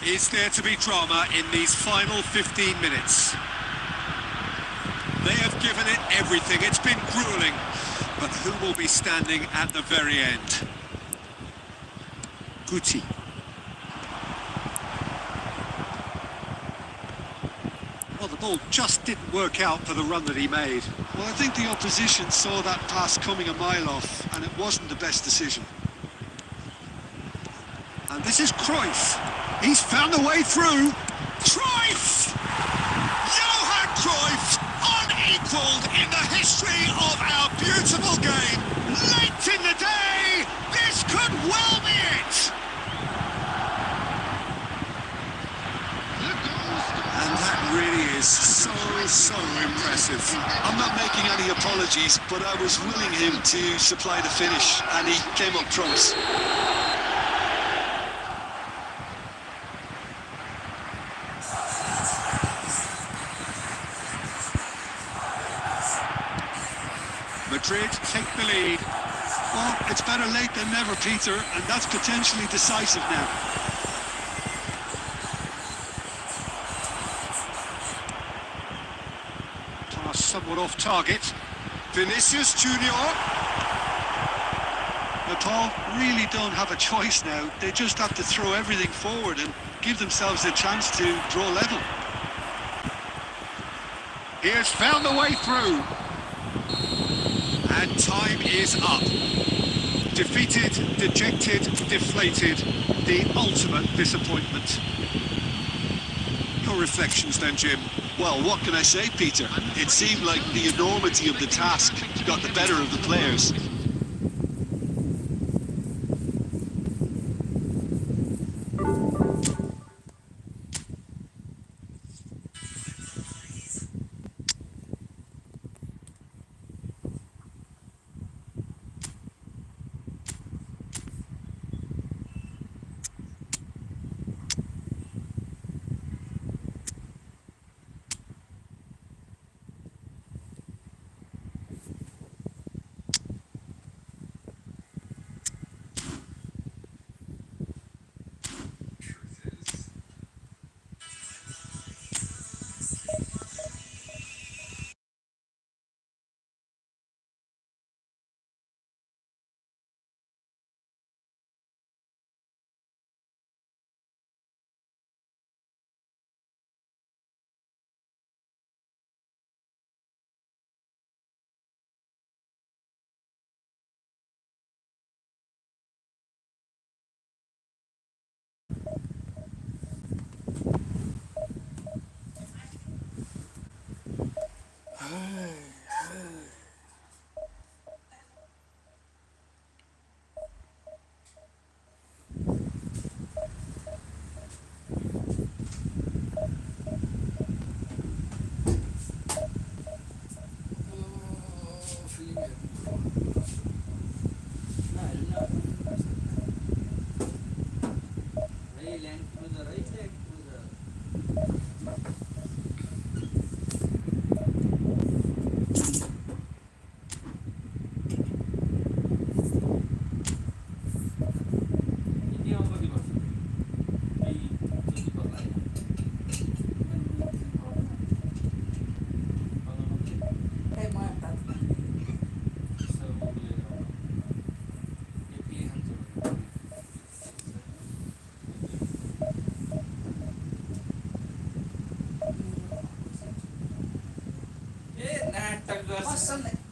Is there to be drama in these final 15 minutes? They have given it everything. It's been grueling. But who will be standing at the very end? Guti. Well, the ball just didn't work out for the run that he made. Well, I think the opposition saw that pass coming a mile off, and it wasn't the best decision. And this is Cruyff. He's found a way through. Cruyff! Johan Cruyff, unequalled in the history of our beautiful game. Late in the day, this could well be it. And that really is so impressive. I'm not making any apologies, but I was willing him to supply the finish, and he came up trumps. Madrid take the lead. Well, it's better late than never, Peter, and that's potentially decisive now. Pass somewhat off target. Vinicius Junior. Nepal really don't have a choice now. They just have to throw everything forward and give themselves a chance to draw level. He has found a way through. And time is up. Defeated, dejected, deflated. The ultimate disappointment. Your reflections then, Jim? Well, what can I say, Peter? It seemed like the enormity of the task got the better of the players.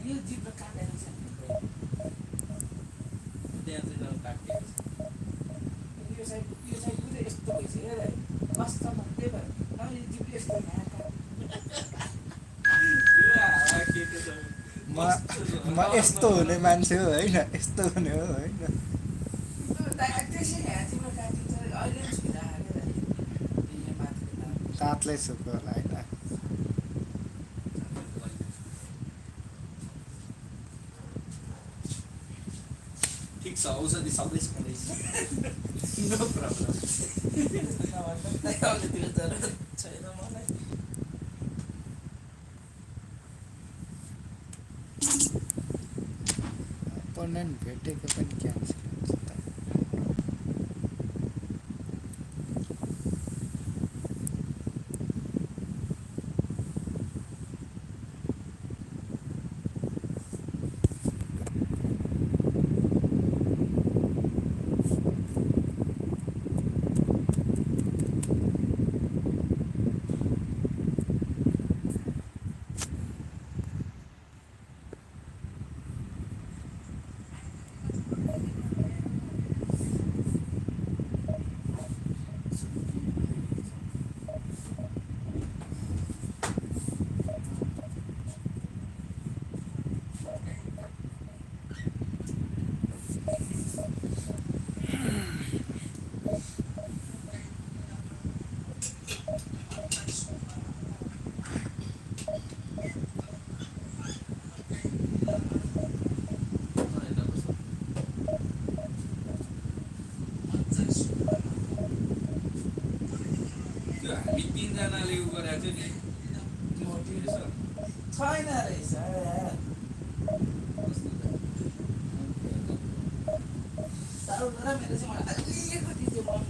यो जिब्रो काटेको छ त्यहाँ चाहिँ काटिएको छ यो side पुरै यस्तो भइसक्यो र वास्तवमा त्यही भएर नभए जिब्रो यस्तो म यस्तो हुने मान्छे हो होइन यस्तो हुने हो होइन दाँतले सुक्यो होला होइन ठिक छ औषधि सबै खाँदैछ नो प्रब्लम छैन मलाई अपोनेन्ट भेटेको पनि क्यान्सल हुन्छ त हामी तीनजनाले उ गरेको थियो नि मोटिभेसन छैन रहेछ साह्रो र मेरो चाहिँ मलाई अलिकति त्यो मन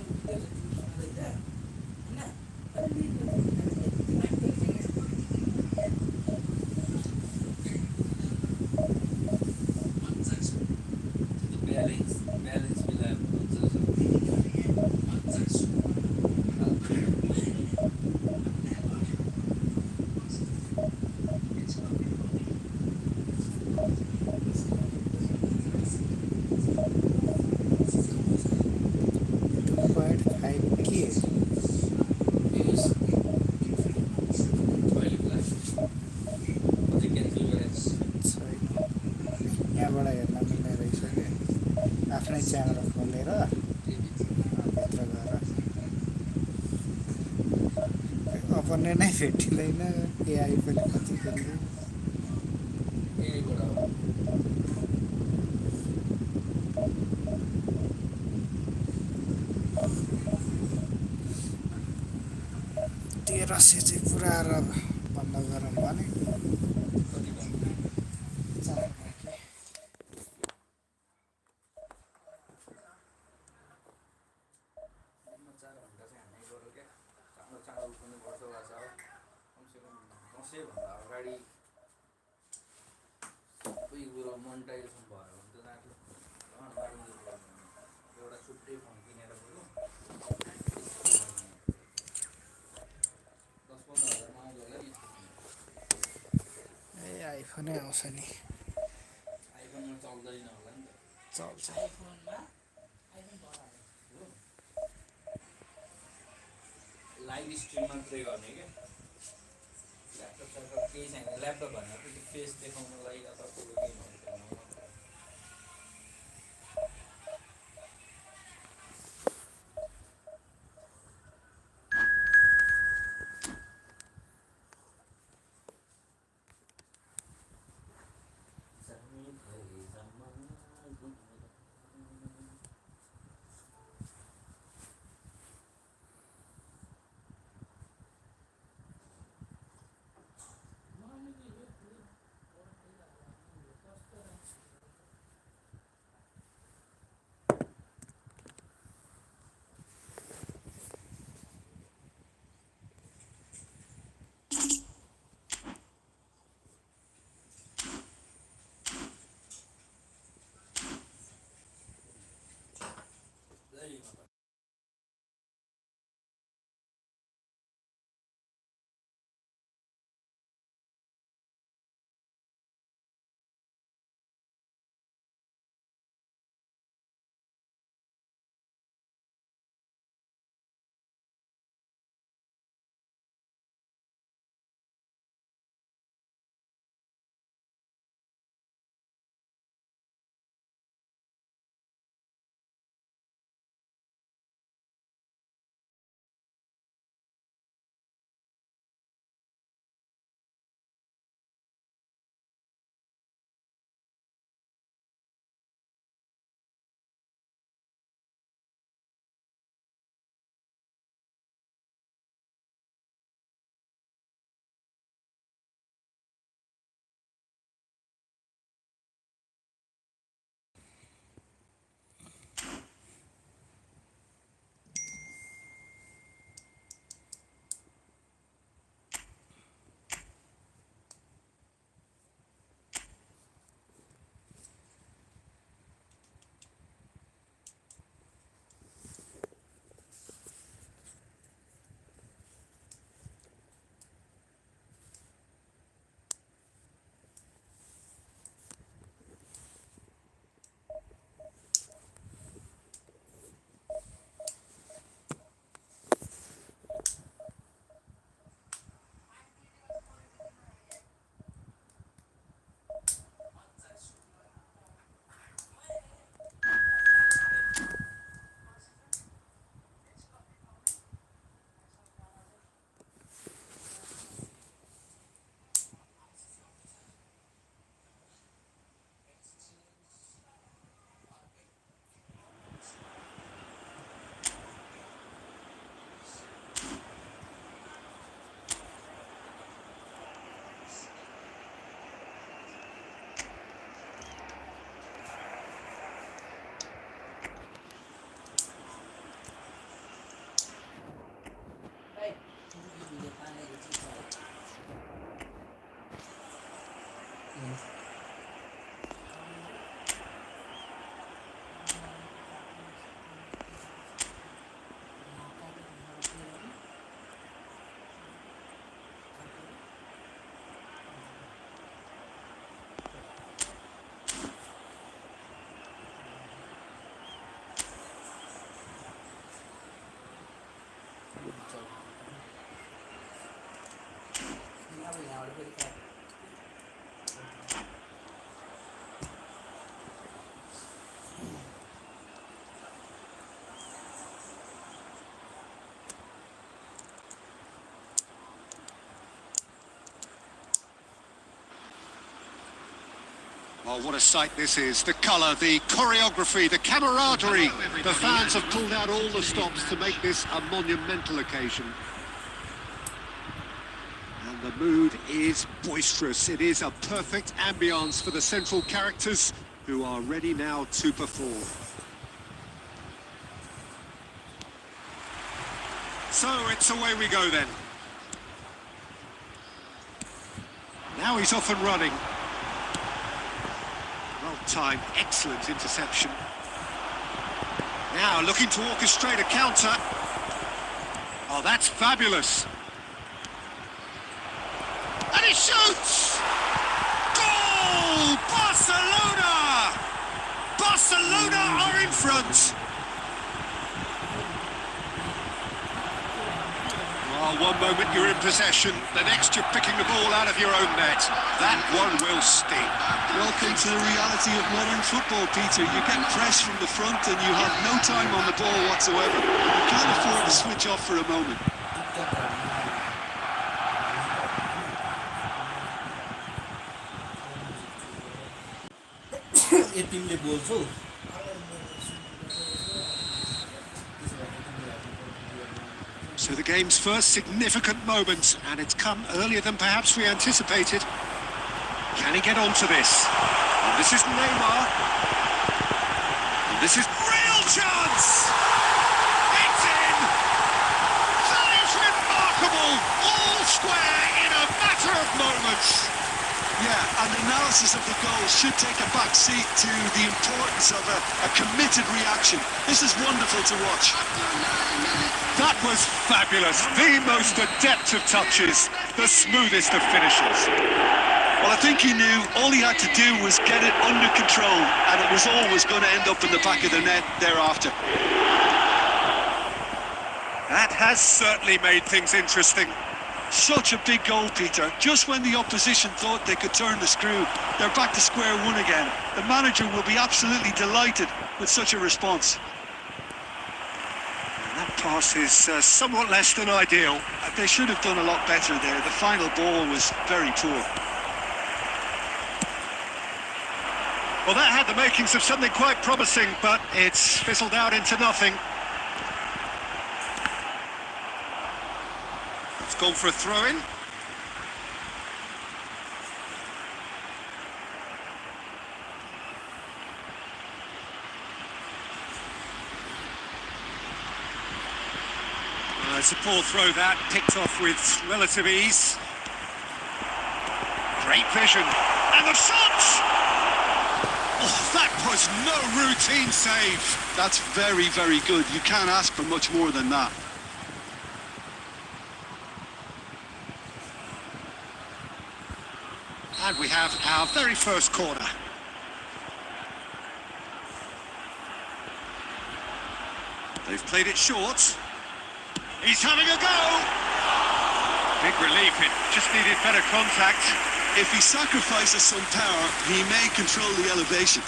च्यानल खोलेर भित्र गएर अपोनेन्ट नै भेटिँदैन एआई पनि कति खेल्दैन तेह्र सय चाहिँ पुरा र बन्द गरौँ भने अगाडि सबै कुरो मोनिटाइजेसन भयो भने त एउटा छुट्टै फोन किनेर बरु 10-15 हजारमा आउँछ होला ए आइफोनै आउँछ नि आइफोनमा चल्दैन होला नि त चल्छ आइफोनमा लाइभ स्ट्रिम मात्रै गर्ने क्या ल्यापटप केही छैन ल्यापटप भनेर फेरि फेस देखाउनलाई अथवा ठुलो गेमहरू खेल्न मात्र हो। Oh, what a sight this is. The colour, the choreography, the camaraderie. The fans have pulled out all the stops to make this a monumental occasion. And the mood is boisterous. It is a perfect ambience for the central characters who are ready now to perform. So it's away we go then. Now he's off and running. Well-timed, excellent interception. Now looking to orchestrate a counter. Oh, that's fabulous. And he shoots! Goal! Barcelona! Barcelona are in front. Oh, One moment you're in possession, the next you're picking the ball out of your own net. That one will sting. Welcome to the reality of modern football, Peter. You get pressed from the front and you have no time on the ball whatsoever. You can't afford to switch off for a moment. ए तिमीले बोल्छौ So the game's first significant moment, and it's come earlier than perhaps we anticipated. Can he get onto this? And this is Neymar. And this is real chance! It's in! That is remarkable! All square in a matter of moments. Yeah, and the analysis of the goal should take a back seat to the importance of a committed reaction. This is wonderful to watch. That was fabulous. The most adept of touches, the smoothest of finishes. Well, I think he knew all he had to do was get it under control, and it was always going to end up in the back of the net thereafter. That has certainly made things interesting. Such a big goal, Peter. Just when the opposition thought they could turn the screw, they're back to square one again. The manager will be absolutely delighted with such a response. That pass is somewhat less than ideal. They should have done a lot better there. The final ball was very poor. Well, that had the makings of something quite promising, but it's fizzled out into nothing. It's gone for a throw-in. It's a poor throw that, picked off with relative ease. Great vision, and the shot! Oh, that was no routine save. That's very, very good. You can't ask for much more than that. And we have our very first corner. They've played it short. He's having a go! Big relief, it just needed better contact. If he sacrifices some power, he may control the elevation.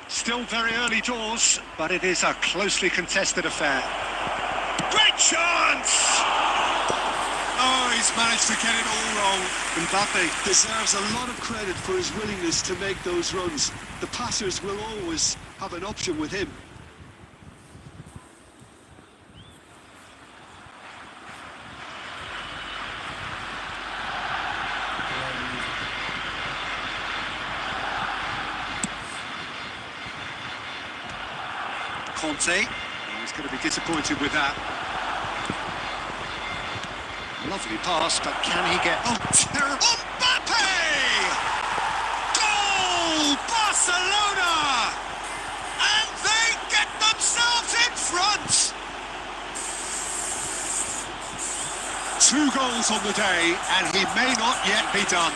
Still very early doors, but it is a closely contested affair. Great chance! Oh, he's managed to get it all wrong. Mbappe deserves a lot of credit for his willingness to make those runs. The passers will always have an option with him. Conte, he's going to be disappointed with that. Lovely pass, but can he get... Oh, terrible! Mbappe! Goal! Barcelona! And they get themselves in front! 2 goals on the day, and he may not yet be done.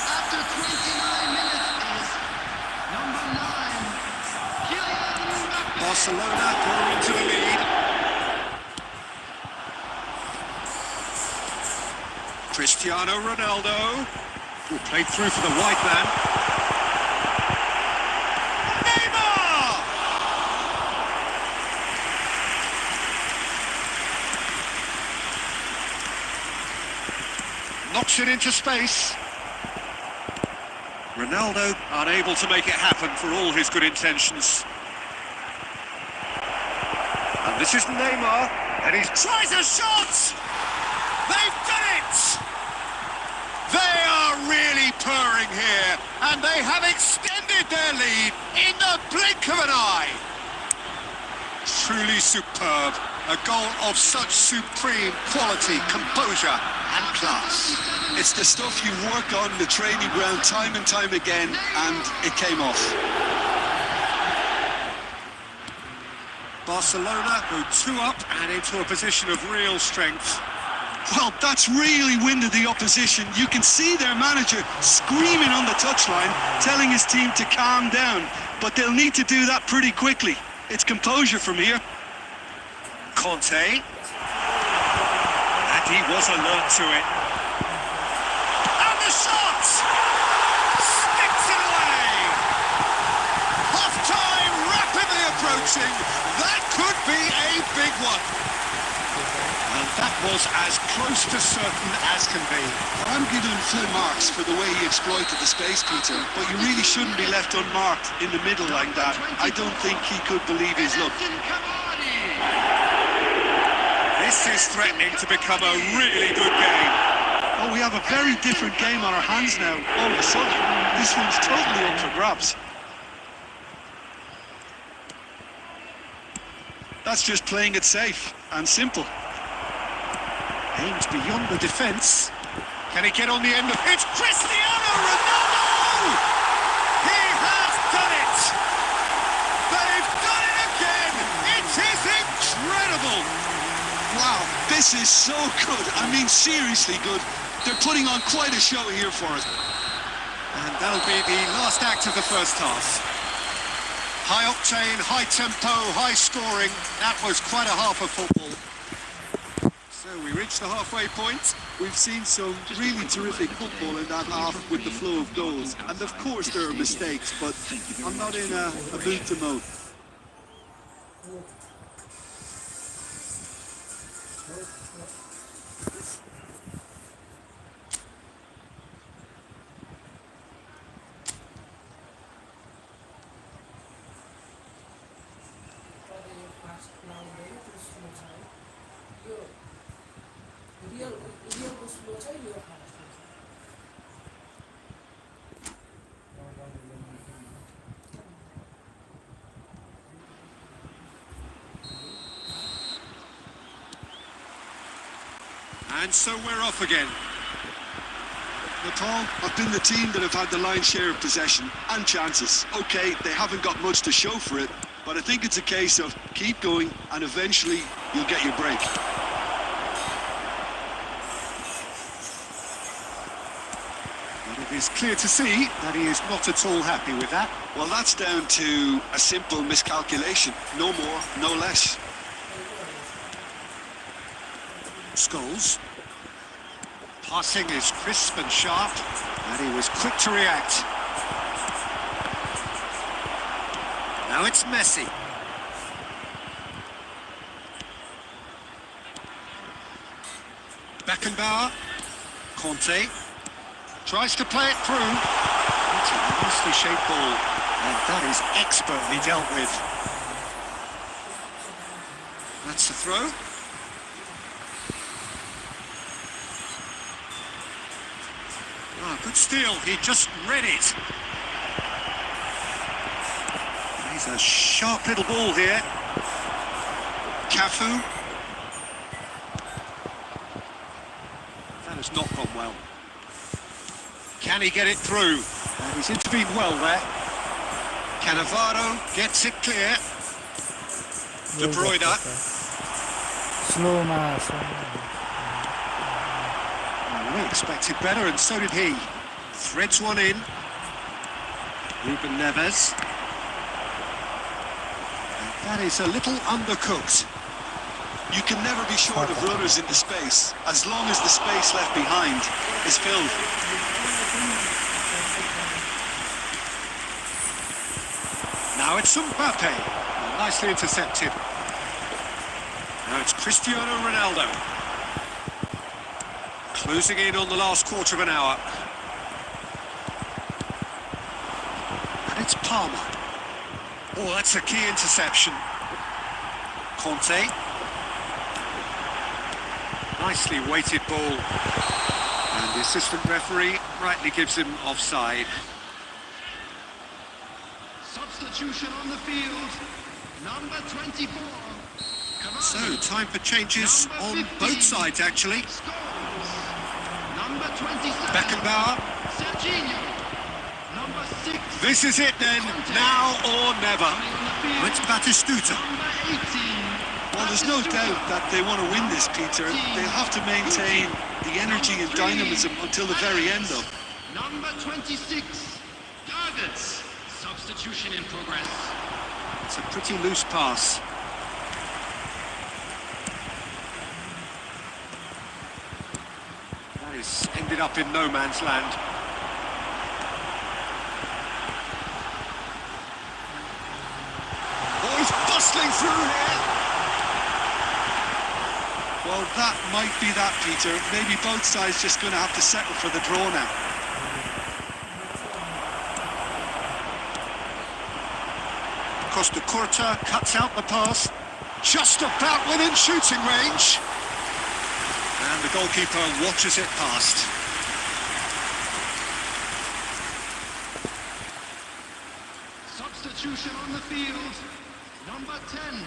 After 29 minutes is number 9, Kylian Mbappe. Barcelona going into the lead. Cristiano Ronaldo, who played through for the wide man. Neymar! Knocks it into space. Ronaldo unable to make it happen for all his good intentions. And this is Neymar, and he tries a shot! They've done it! They are really purring here, and they have extended their lead in the blink of an eye. Truly superb. A goal of such supreme quality, composure and class. It's the stuff you work on the training ground time and time again, and it came off. Barcelona go 2 up and into a position of real strength. Well, that's really winded the opposition. You can see their manager screaming on the touchline, telling his team to calm down. But they'll need to do that pretty quickly. It's composure from here. Conte. And he was alert to it. And the shot! Sticks it away! Half-time rapidly approaching. That could be a big one. And that was as close to certain as can be. I'm giving him full marks for the way he exploited the space, Peter, but you really shouldn't be left unmarked in the middle like that. I don't think he could believe his luck. This is threatening to become a really good game. Oh, we have a very different game on our hands now. All of a sudden, this one's totally up for grabs. That's just playing it safe and simple. Aimed beyond the defence. Can he get on the end of it? Cristiano Ronaldo! He has done it! They've done it again! It is incredible! Wow, this is so good. I mean, seriously good. They're putting on quite a show here for us. And that'll be the last act of the first half. High octane, high tempo, high scoring. That was quite a half of football. So we reached the halfway point. We've seen some really terrific football in that half with the flow of goals. And of course there are mistakes, but I'm not in a mood to moan. And so we're off again. Nepal have been the team that have had the lion's share of possession and chances. Okay, they haven't got much to show for it, but I think it's a case of keep going and eventually you'll get your break. But it is clear to see that he is not at all happy with that. Well, that's down to a simple miscalculation. No more, no less. Scholes. Passing is crisp and sharp, and he was quick to react. Now it's Messi. Beckenbauer. Conte. Tries to play it through. It's a nicely shaped ball, and that is expertly dealt with. That's the throw. Oh, good steal. He just read it. He's a sharp little ball here. Cafu. That has not gone well. Can he get it through? And he's intervened well there. Cannavaro gets it clear. De Bruyne. Slow. We expected better, and so did he. Threads one in. Ruben Neves. And that is a little undercooked. You can never be short of runners into space, as long as the space left behind is filled. Now it's Mbappe. Nicely intercepted. Now it's Cristiano Ronaldo. Closing in on the last quarter of an hour. And it's Palmer. Oh, that's a key interception. Conte. Nicely weighted ball. And the assistant referee rightly gives him offside. Substitution on the field. Number 24. So, time for changes on both sides, actually. Number 27. Beckenbauer. Serginho. Number 6. This is it then, now or never. It's Batistuta. Number 18. Well, there's no doubt that they want to win this, Peter. They'll have to maintain the energy and dynamism until the very end, though. Number 26, targets. Substitution in progress. It's a pretty loose pass. That is ended up in no man's land. Oh, he's bustling through here. Well, that might be that, Peter. Maybe both sides just going to have to settle for the draw now. Costa Curta cuts out the pass. Just about within shooting range. And the goalkeeper watches it past. Substitution on the field. Number 10,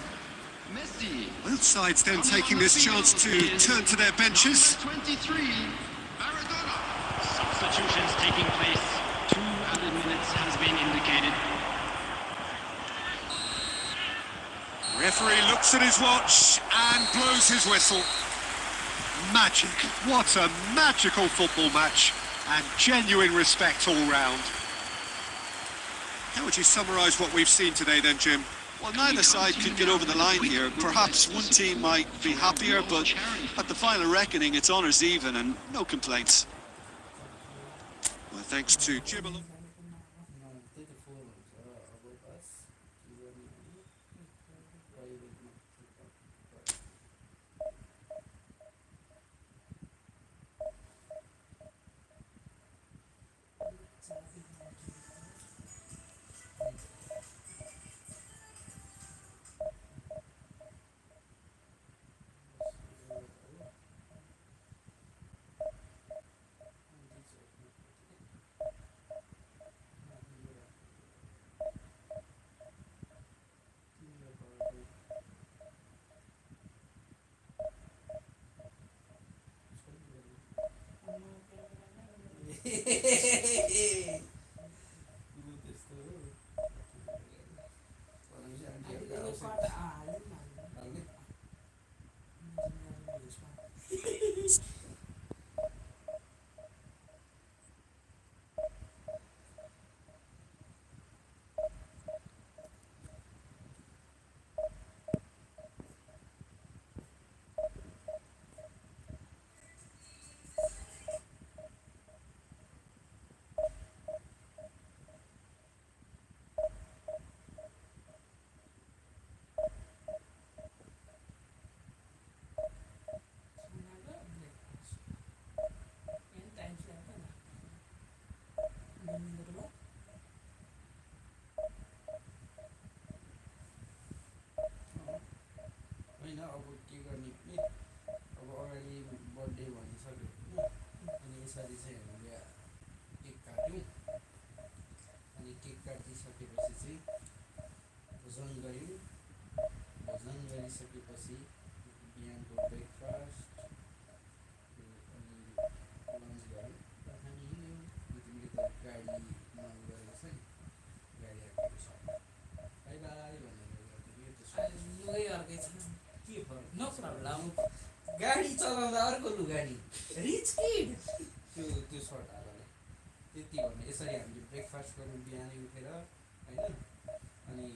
Messi. Both sides then taking this chance to turn to their benches. Number 23, Maradona. Substitutions taking place. 2 added minutes has been indicated. Referee looks at his watch and blows his whistle. Magic. What a magical football match. And genuine respect all round. How would you summarise what we've seen today then, Jim? Well, neither side could get over the line here. Perhaps one team might be happier, but at the final reckoning, it's honours even and no complaints. Well, thanks to Jim. त्यही त four हुन्छ अब बस के गर्ने भने प्राइभेटमा होइन अब के गर्ने भने अब अगाडि बर्थडे भनिसक्यो होइन अनि यसरी चाहिँ हामीले केक काट्यौँ अनि केक काटिसकेपछि चाहिँ भोजन गऱ्यौँ भोजन गरिसकेपछि बिहानको ब्रेकफास्ट अनि लन्च गऱ्यौँ र हामी हिँड्यौँ तिमीले त गाडीमा गरेको छ नि गाडी आएको छ बाई बाई भनेर लुगै अर्कै छ के फरक नो प्रब्लम गाडी चलाउँदा अर्को लुगा नि रिच किड त्यो सर्ट हाल्ने त्यति भन्ने यसरी हामीले ब्रेकफास्ट गर्नु बिहानै उठेर होइन अनि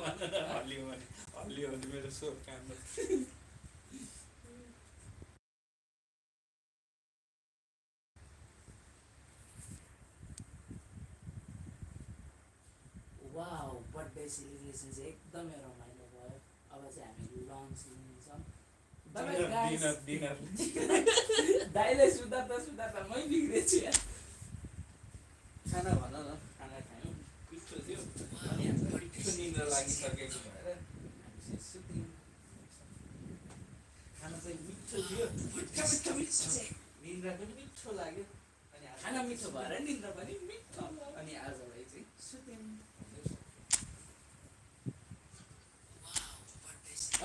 हल्लियो भने मेरो स्वर काम वाउ बर्थडे सेलिब्रेसन चाहिँ एकदमै रमाइलो भयो अब चाहिँ हामी लन्च लिन्छौँ डिनर दाइले सुतार्दा मै बिग्रेछु यार खाना भन न खाना खायौँ मिठो थियो अनि हामीलाई मिठो निन्द्रा लागिसकेको भएर हामी चाहिँ सुत्यौँ खाना चाहिँ मिठो थियो मिठो निन्द्रा पनि मिठो लाग्यो अनि खाना मिठो भएर निन्द्रा पनि मिठो अनि आजलाई चाहिँ सुत्यौँ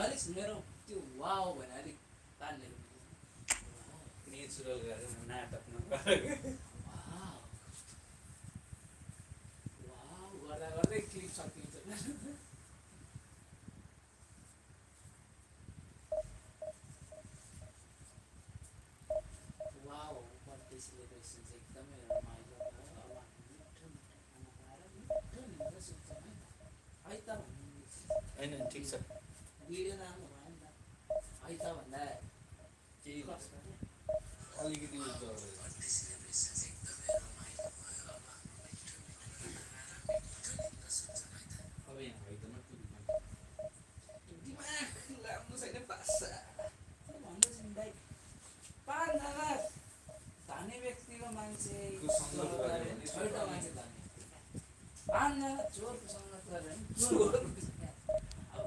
अलिक मेरो त्यो वाउ भने अलिक तान्ने नेचुरल गरेर नाटक नगरेको वाउ गर्दा गर्दै क्लिप सकिन्छ वाउ बर्थडे सेलिब्रेसन चाहिँ एकदमै रमाइलो भयो अब हामी मिठो खाना खाएर मिठो निन्द्रा सुत्छौँ है त होइन ठिक छ भिडियो राम्रो भयो नि त है त भन्दा केही अलिकति उज्जवल अब यहाँ हैदमा दिमाग राम्रो छैन पासा भन्दैछ नि दाइ पार्नला धनी व्यक्तिको मान्छे छोटो मान्छे धनी पार्नला चोरको सङ्गत गरेर चोर अब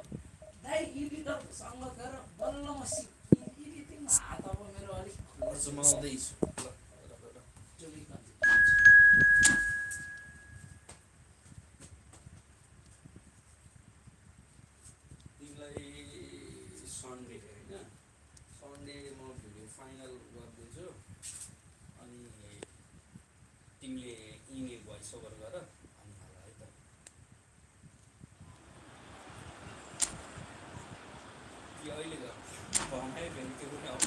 दाइ इडिटरको सङ्गत गरेर बल्ल म एडिटिङ हात अब मेरो अलिक अजमाउँदैछु चोरी तिमीलाई सन्डे होइन सन्डे म भिडियो फाइनल गर्दैछु अनि तिमीले इमेल भोइस ओभर गर अनि हाल है त कि अहिले गर भनायो भने त्यो पनि आउँछ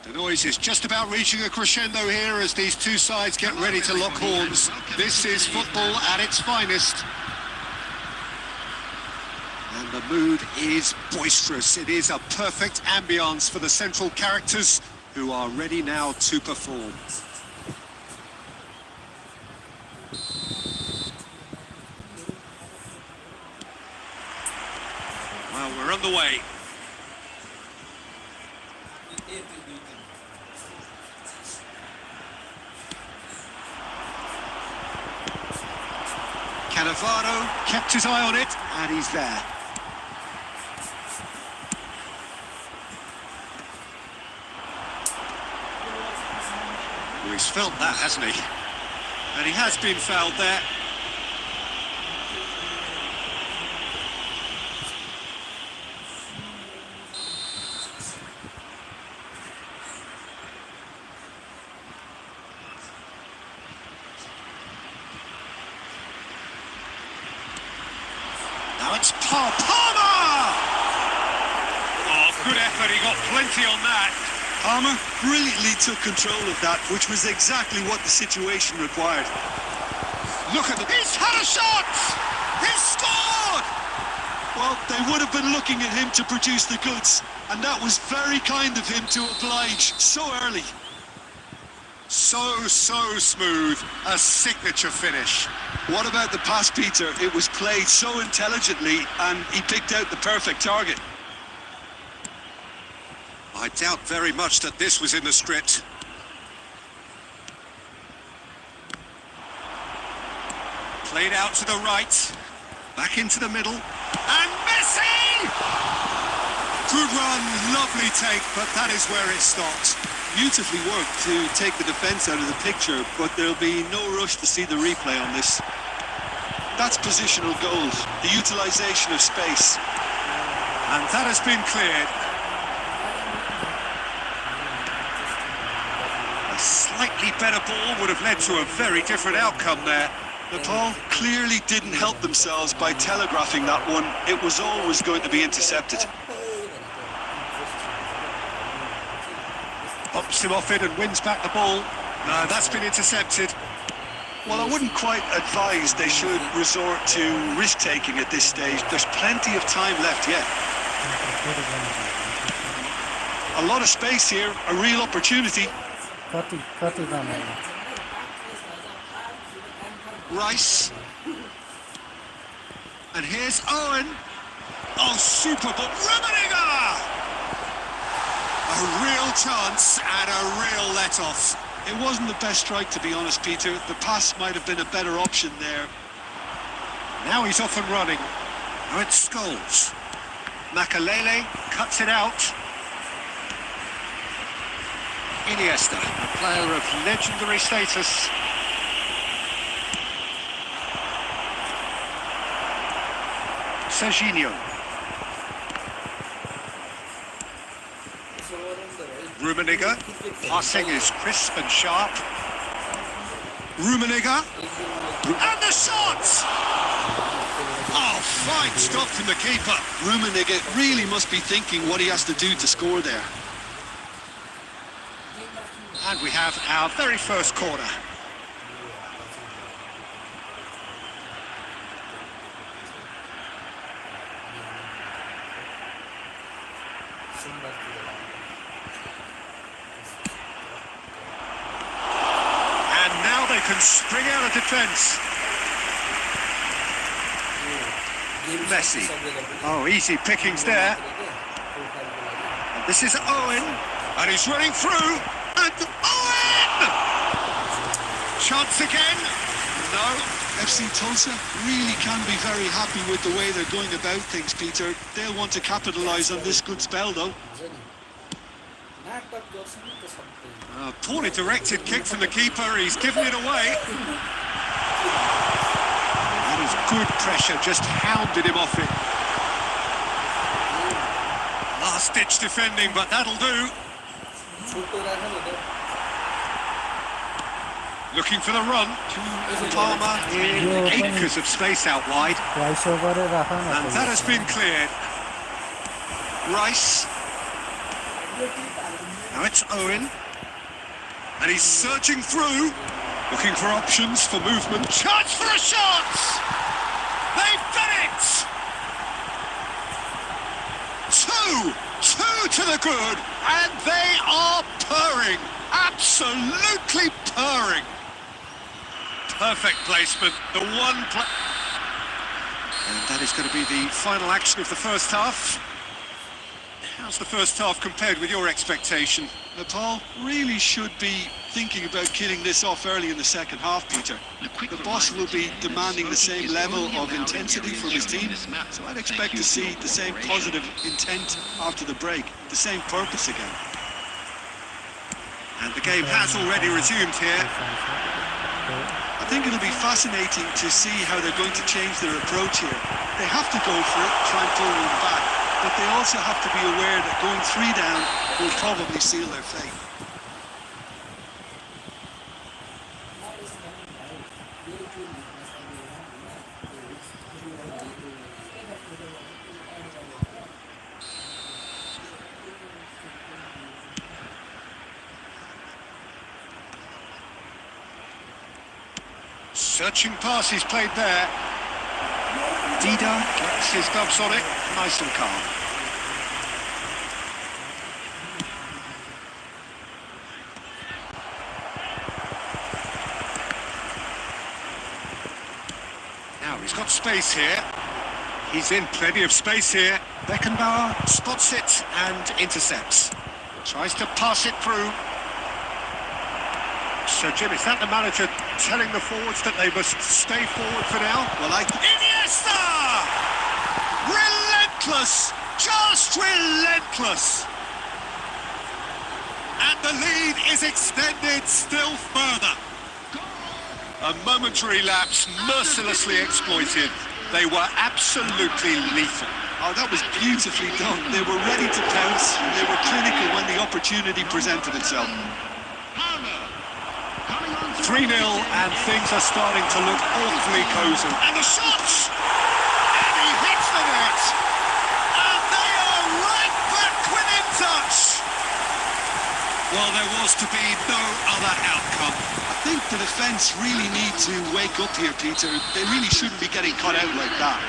The noise is just about reaching a crescendo here as these two sides get ready to lock horns. This is football at its finest. And the mood is boisterous. It is a perfect ambience for the central characters who are ready now to perform. Well, we're on the way. Cannavaro kept his eye on it, and he's there. Well, he's felt that, hasn't he? And he has been fouled there. Now it's Palmer! Oh, good effort, he got plenty on that. Palmer brilliantly took control of that, which was exactly what the situation required. Look at he's had a shot! He's scored! Well, they would have been looking at him to produce the goods, and that was very kind of him to oblige so early. So smooth, a signature finish. What about the pass, Peter? It was played so intelligently, and he picked out the perfect target. I doubt very much that this was in the script. Played out to the right, back into the middle, and Messi! Good run, lovely take, but that is where it stopped. beautifully worked to take the defence out of the picture, but there'll be no rush to see the replay on this. That's positional goals, the utilisation of space. And that has been cleared. A slightly better ball would have led to a very different outcome there. Nepal clearly didn't help themselves by telegraphing that one. It was always going to be intercepted. Bumps him off it and wins back the ball. No, that's been intercepted. Well, I wouldn't quite advise they should resort to risk-taking at this stage. There's plenty of time left yet. A lot of space here, a real opportunity. Rice. And here's Owen. Oh, super ball. Rummenigge! A real chance and a real let-off. It wasn't the best strike, to be honest, Peter. The pass might have been a better option there. Now he's off and running. Now it's Scholes. Makalele cuts it out. Iniesta, a player of legendary status. Serginho. Rummenigge. Passing is crisp and sharp. Rummenigge. And the shot! Oh, fine stop from the keeper. Rummenigge really must be thinking what he has to do to score there. And we have our very first corner. And now they can spring out of defence. Messi. Oh, easy pickings there. And this is Owen. And he's running through. And Owen! Chance again. No. FC Tulsa really can be very happy with the way they're going about things, Peter. They'll want to capitalise on this good spell, though. A poorly directed kick from the keeper. He's given it away. That was good pressure, just hounded him off it. Last-ditch defending, but that'll do. Looking for the run. Palmer in acres of space out wide. And that has been cleared. Rice. Now it's Owen. And he's surging through. Looking for options for movement. Chance for a shot! They've done it! Two to the good. And they are purring. Absolutely purring. Perfect placement. The one play. And that is going to be the final action of the first half. How's the first half compared with your expectation? Nepal really should be thinking about killing this off early in the second half, Peter. The boss will be demanding the same level of intensity from his team, so I'd expect to see the same positive intent after the break, the same purpose again. And the game has already resumed here. I think it'll be fascinating to see how they're going to change their approach here. They have to go for it, try and pull one back, but they also have to be aware that going 3 down will probably seal their fate. Searching pass is played there. Dida gets his gloves on it, nice and calm. Now he's got space here. He's in plenty of space here. Beckenbauer spots it and intercepts. Tries to pass it through. So Jim, is that the manager telling the forwards that they must stay forward for now? Well, Iniesta! Relentless! Just relentless! And The lead is extended still further. A momentary lapse mercilessly exploited. They were absolutely lethal. Oh, that was beautifully done. They were ready to pounce, and they were clinical when the opportunity presented itself. 3-0 and things are starting to look awfully cosy. And the shots! And he hits the net! And they are right back within touch! Well, there was to be no other outcome. I think the defence really need to wake up here, Peter. They really shouldn't be getting caught out like that.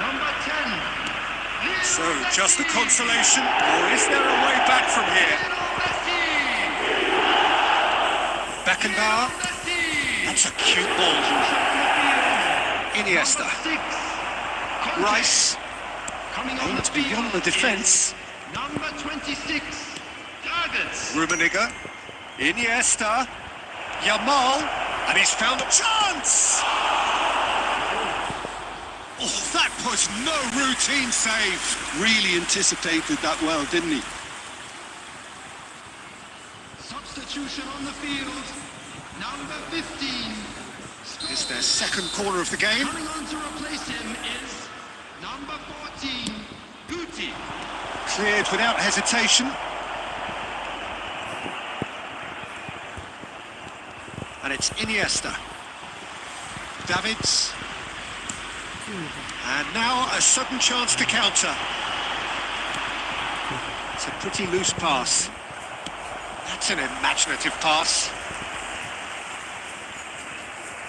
Number 10. So, just a consolation, or is there a way back from here? Beckenbauer. That's a cute ball. Iniesta. Rice. Aimed beyond the defence. Number 26. Targets. Rummenigge. Iniesta. Yamal. And he's found a chance! Oh, that was no routine save. Really anticipated that well, didn't he? Substitution on the field. Number 15. It's their second corner of the game. Coming on to replace him is number 14, Guti. Cleared without hesitation. And it's Iniesta. Davids. And now a sudden chance to counter. It's a pretty loose pass. That's an imaginative pass.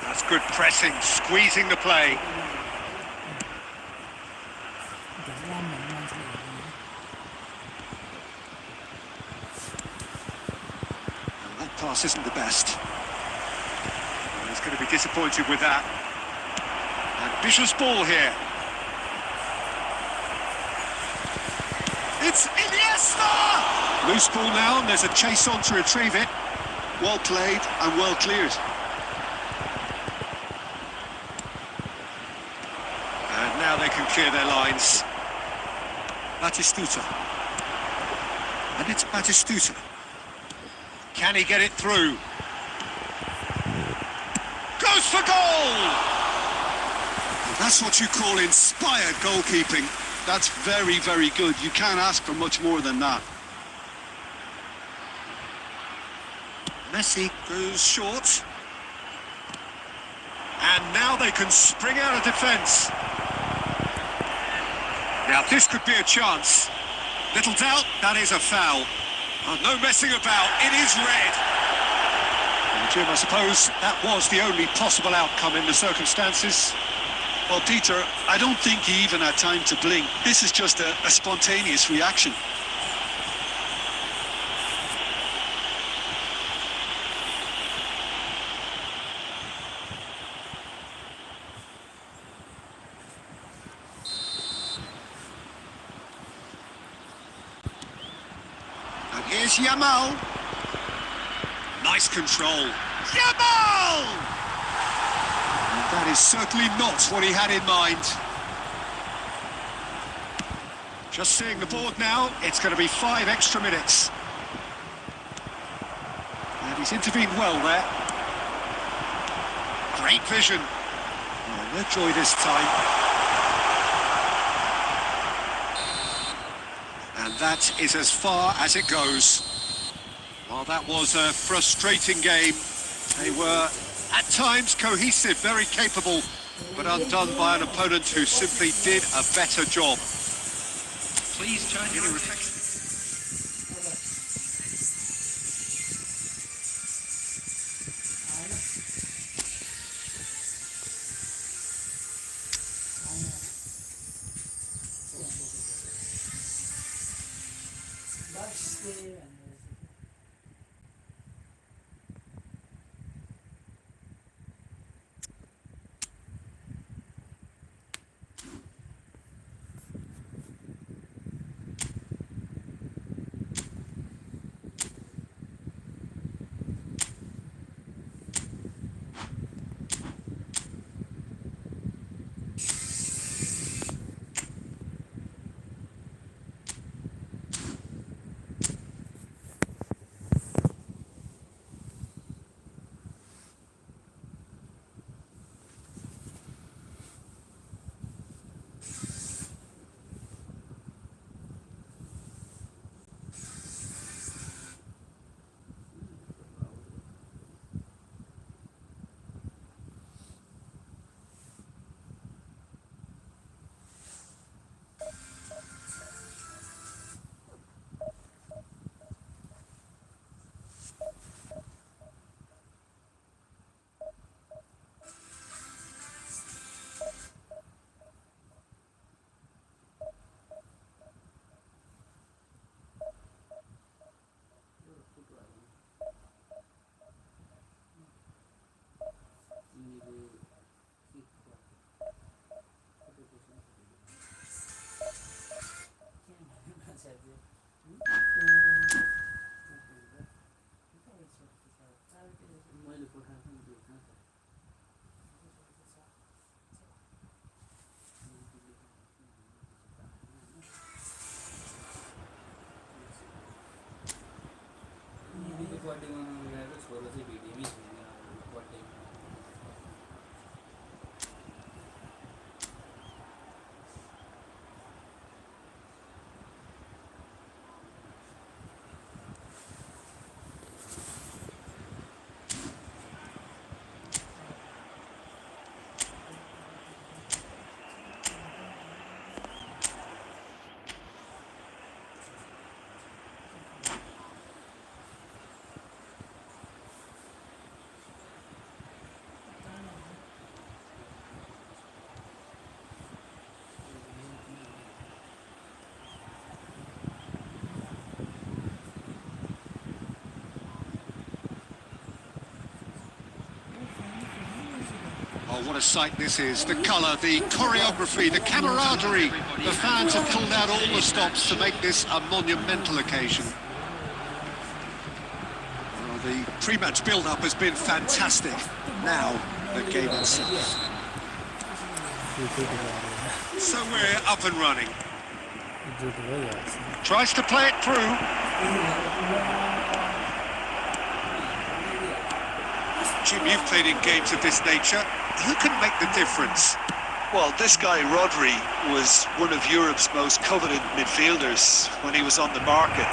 That's good pressing, squeezing the play. And that pass isn't the best. Well, he's going to be disappointed with that. Ambitious ball here. It's Iniesta! Loose ball now, and there's a chase on to retrieve it. Well played and well cleared. And now they can clear their lines. Batistuta. And it's Batistuta. Can he get it through? Goes for goal! That's what you call inspired goalkeeping. That's very, very good. You can't ask for much more than that. Messi goes short. And now they can spring out of defence. Now this could be a chance. Little doubt, that is a foul. Oh, no messing about, it is red. And Jim, I suppose that was the only possible outcome in the circumstances. Well, Peter, I don't think he even had time to blink. This is just a spontaneous reaction. And here's Yamal. Nice control. Yamal! That is certainly not what he had in mind. Just seeing the board now, it's going to be 5 extra minutes. And he's intervened well there. Great vision. Oh, no joy this time. And that is as far as it goes. Well, that was a frustrating game. They were at times cohesive, very capable, but undone by an opponent who simply did a better job. Please turn your attention. मैले पठाएको नि त्यो कहाँ त दिदीको birthday मनाउनु गएको छोरा चाहिँ भिडियोमै छैन birthday Oh, what a sight this is. The colour, the choreography, the camaraderie. The fans have pulled out all the stops to make this a monumental occasion. Well, the pre-match build-up has been fantastic. Now, the game itself. So we're up and running. Tries to play it through. Jim, you've played in games of this nature. Who can make the difference? Well, this guy, Rodri, was one of Europe's most coveted midfielders when he was on the market.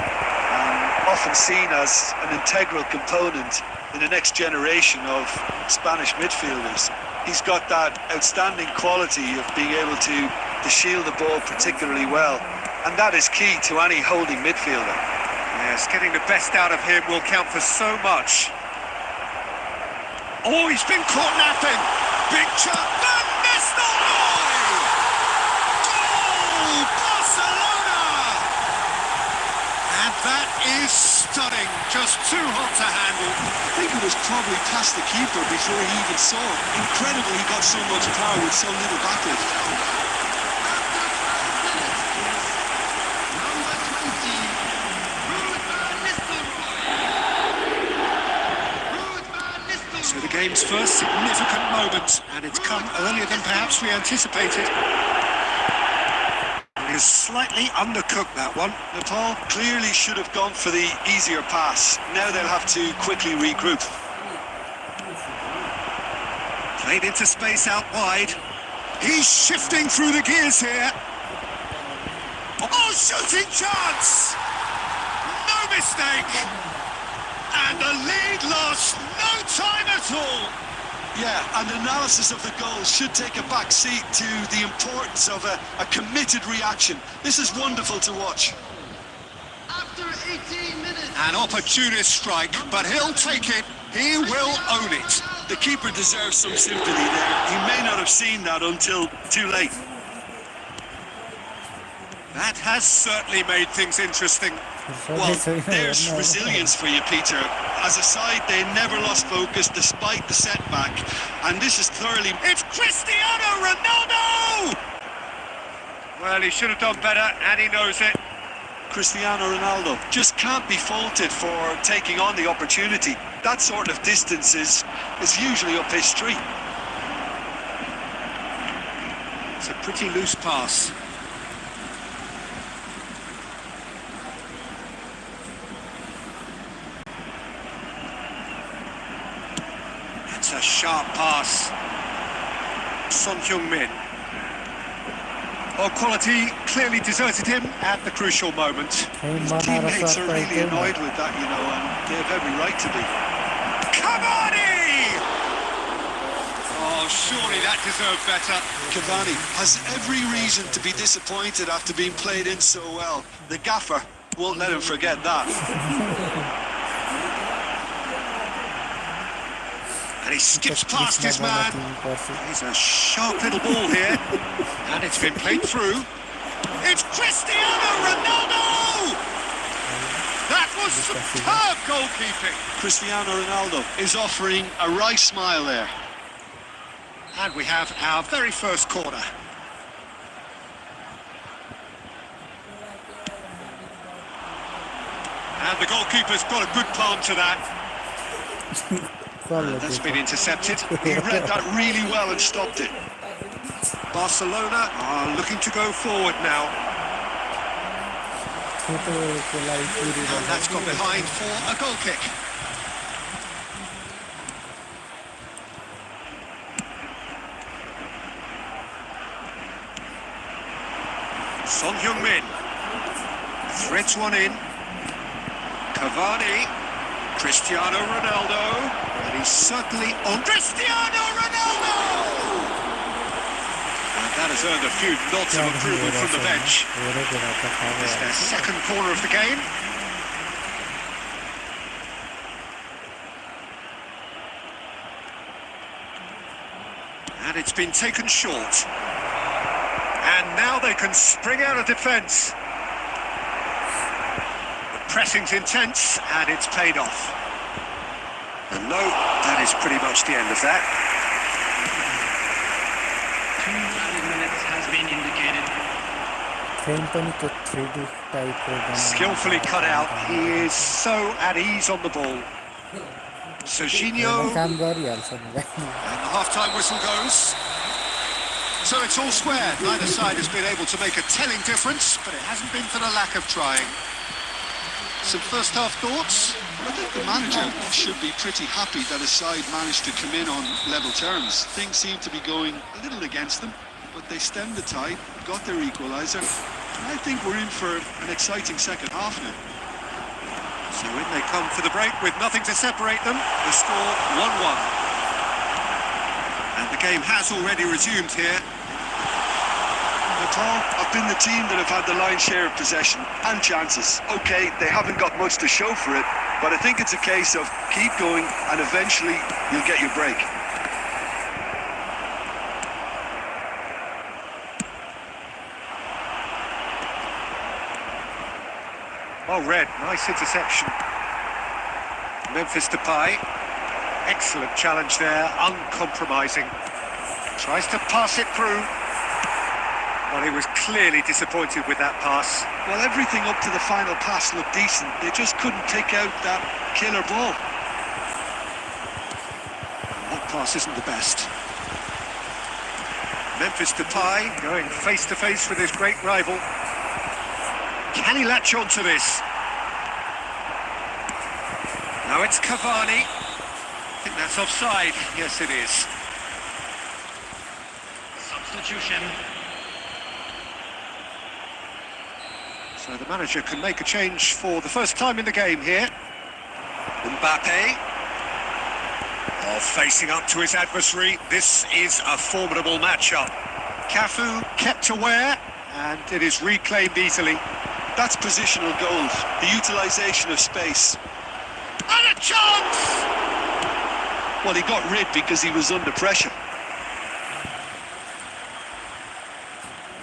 Often seen as an integral component in the next generation of Spanish midfielders. He's got that outstanding quality of being able to shield the ball particularly well. And that is key to any holding midfielder. Yes, getting the best out of him will count for so much. Oh, he's been caught napping. Big chance. Van Nistelrooy! Goal, Barcelona! And that is stunning. Just too hot to handle. I think it was probably past the keeper before he even saw it. Incredible he got so much power with so little backlift. So the game's first significant moment, and it's come earlier than perhaps we anticipated. He's slightly undercooked, that one. Nepal clearly should have gone for the easier pass. Now they'll have to quickly regroup. Played into space out wide. He's shifting through the gears here. Oh, shooting chance! No mistake! And the lead lost no time at all. Yeah, and analysis of the goal should take a back seat to the importance of a committed reaction. This is wonderful to watch. After 18 minutes. An opportunist strike, but he'll take it. He will own it. The keeper deserves some sympathy there. He may not have seen that until too late. That has certainly made things interesting. Well, there's resilience for you, Peter. As a side, they never lost focus despite the setback. And this is thoroughly... It's Cristiano Ronaldo! Well, he should have done better, and he knows it. Cristiano Ronaldo just can't be faulted for taking on the opportunity. That sort of distance is usually up his street. It's a pretty loose pass. It's a sharp pass. Son Heung-min. Well, quality clearly deserted him at the crucial moment. His teammates are really annoyed with that, you know, and they have every right to be. Cavani! Oh, surely that deserved better. Cavani has every reason to be disappointed after being played in so well. The gaffer won't let him forget that. And he skips past his man. He's a sharp little ball here. And it's been played through. It's Cristiano Ronaldo! That was superb goalkeeping. Cristiano Ronaldo is offering a wry smile there. And we have our very first corner. And the goalkeeper's got a good palm to that. That's been intercepted. He read that really well and stopped it. Barcelona are looking to go forward now. And that's gone behind for a goal kick. Son Heung-min threads one in. Cavani, Cristiano Ronaldo, and he's certainly on. Cristiano Ronaldo! And that has earned a few nods of approval from the bench. It's their second corner of the game. And it's been taken short. And now they can spring out of defence. The pressing's intense and it's paid off. And no, that is pretty much the end of that. 2 minutes has been indicated. Skillfully cut out. He is so at ease on the ball. Serginho. And the half-time whistle goes. So it's all square. Neither side has been able to make a telling difference, but it hasn't been for the lack of trying. Some first half thoughts? I think the manager should be pretty happy that his side managed to come in on level terms. Things seem to be going a little against them, but they stemmed the tide, got their equaliser. I think we're in for an exciting second half now. So in they come for the break with nothing to separate them. The score 1-1. And the game has already resumed here. Paul, I've been the team that have had the lion's share of possession and chances. Okay, they haven't got much to show for it, but I think it's a case of keep going and eventually you'll get your break. Oh, Red, nice interception. Memphis Depay. Excellent challenge there, uncompromising. Tries to pass it through. Well, he was clearly disappointed with that pass. Well, everything up to the final pass looked decent. They just couldn't pick out that killer ball. That pass isn't the best. Memphis Depay going face-to-face with his great rival. Can he latch on to this? Now it's Cavani. I think that's offside. Yes, it is. Substitution. So the manager can make a change for the first time in the game here. Mbappe. Oh, facing up to his adversary. This is a formidable matchup. Cafu kept aware, and it is reclaimed easily. That's positional gold, the utilisation of space. And a chance! Well, he got rid because he was under pressure.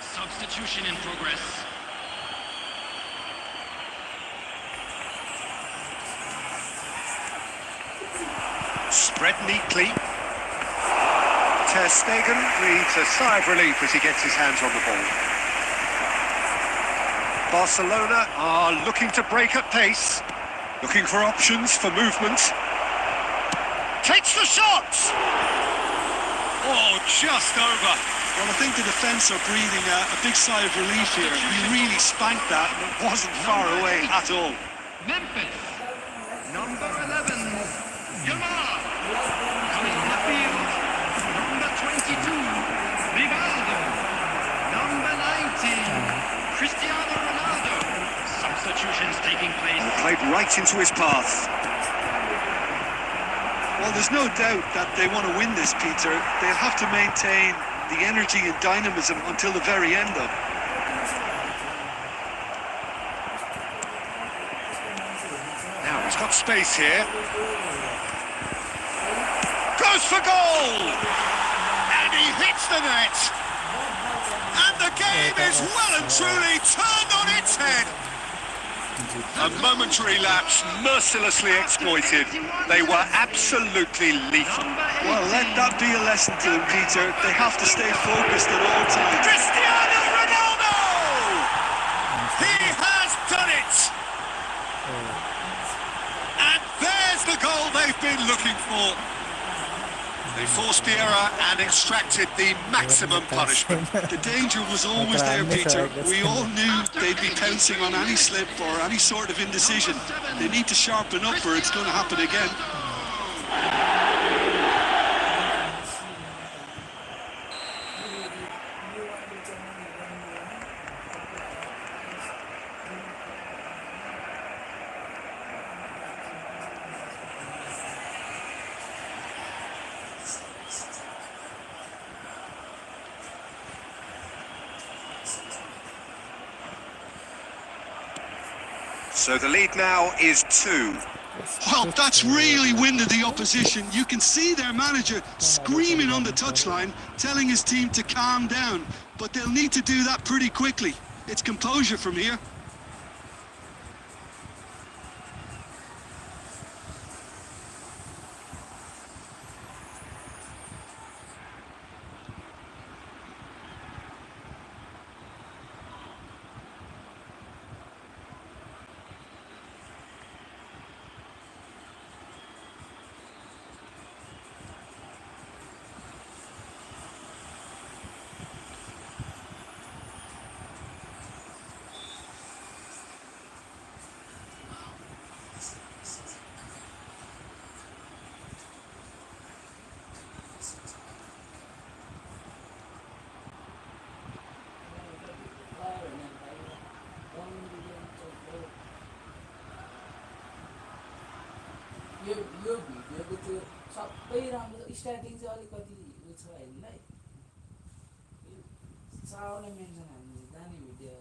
Substitution in progress. Spread neatly. Ter Stegen breathes a sigh of relief as he gets his hands on the ball. Barcelona are looking to break at pace, looking for options for movement. Takes the shot! Oh, just over. Well, I think the defence are breathing a big sigh of relief here. He really spanked that and it wasn't far away at all. Memphis, number 11, Yamal. Coming on the field, number 22, Rivaldo. Number 19, Cristiano Ronaldo. Substitutions taking place. Played right into his path. Well, there's no doubt that they want to win this, Peter. They'll have to maintain the energy and dynamism until the very end, though. Now he's got space here. Goes for goal! And he hits the net! And the game is well and truly turned on its head! A momentary lapse mercilessly exploited. They were absolutely lethal. Well, let that be a lesson to them, Peter. They have to stay focused at all times. Cristiano Ronaldo! He has done it! And there's the goal they've been looking for. They forced the error and extracted the maximum punishment. The danger was always there, Peter. We all knew they'd be pouncing on any slip or any sort of indecision. They need to sharpen up or it's going to happen again. So the lead now is 2. Well, that's really winded the opposition. You can see their manager screaming on the touchline, telling his team to calm down. But they'll need to do that pretty quickly. It's composure from here. यो भिडियोको त्यो सबै राम्रो छ starting चाहिँ अलिकति उयो छ हामीलाई चावले मेन्सन हामीले दामी भिडियो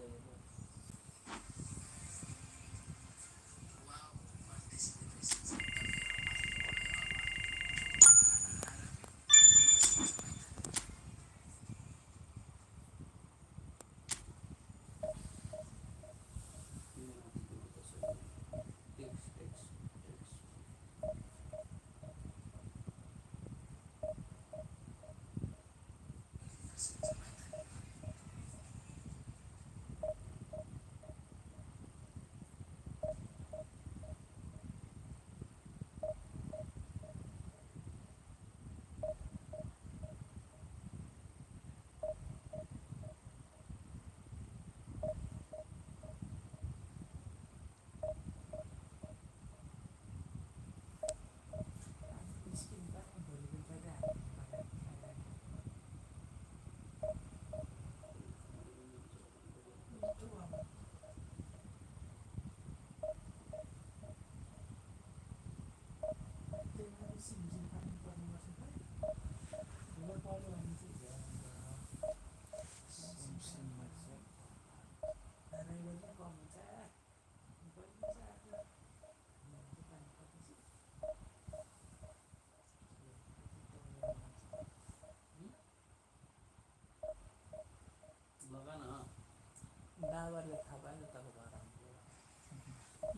डाबरले थाहा पायो तब घर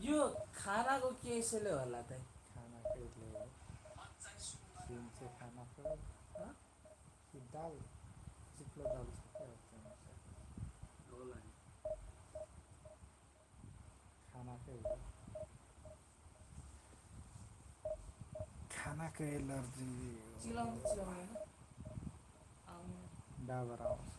यो खानाको केसले होला त खानाकै हो सिम चाहिँ खानाको दाल चिप्लो दाल छ क्या होला खानाकै हो खानाकै एलर्जी चिलाउनु डाबर आउँछ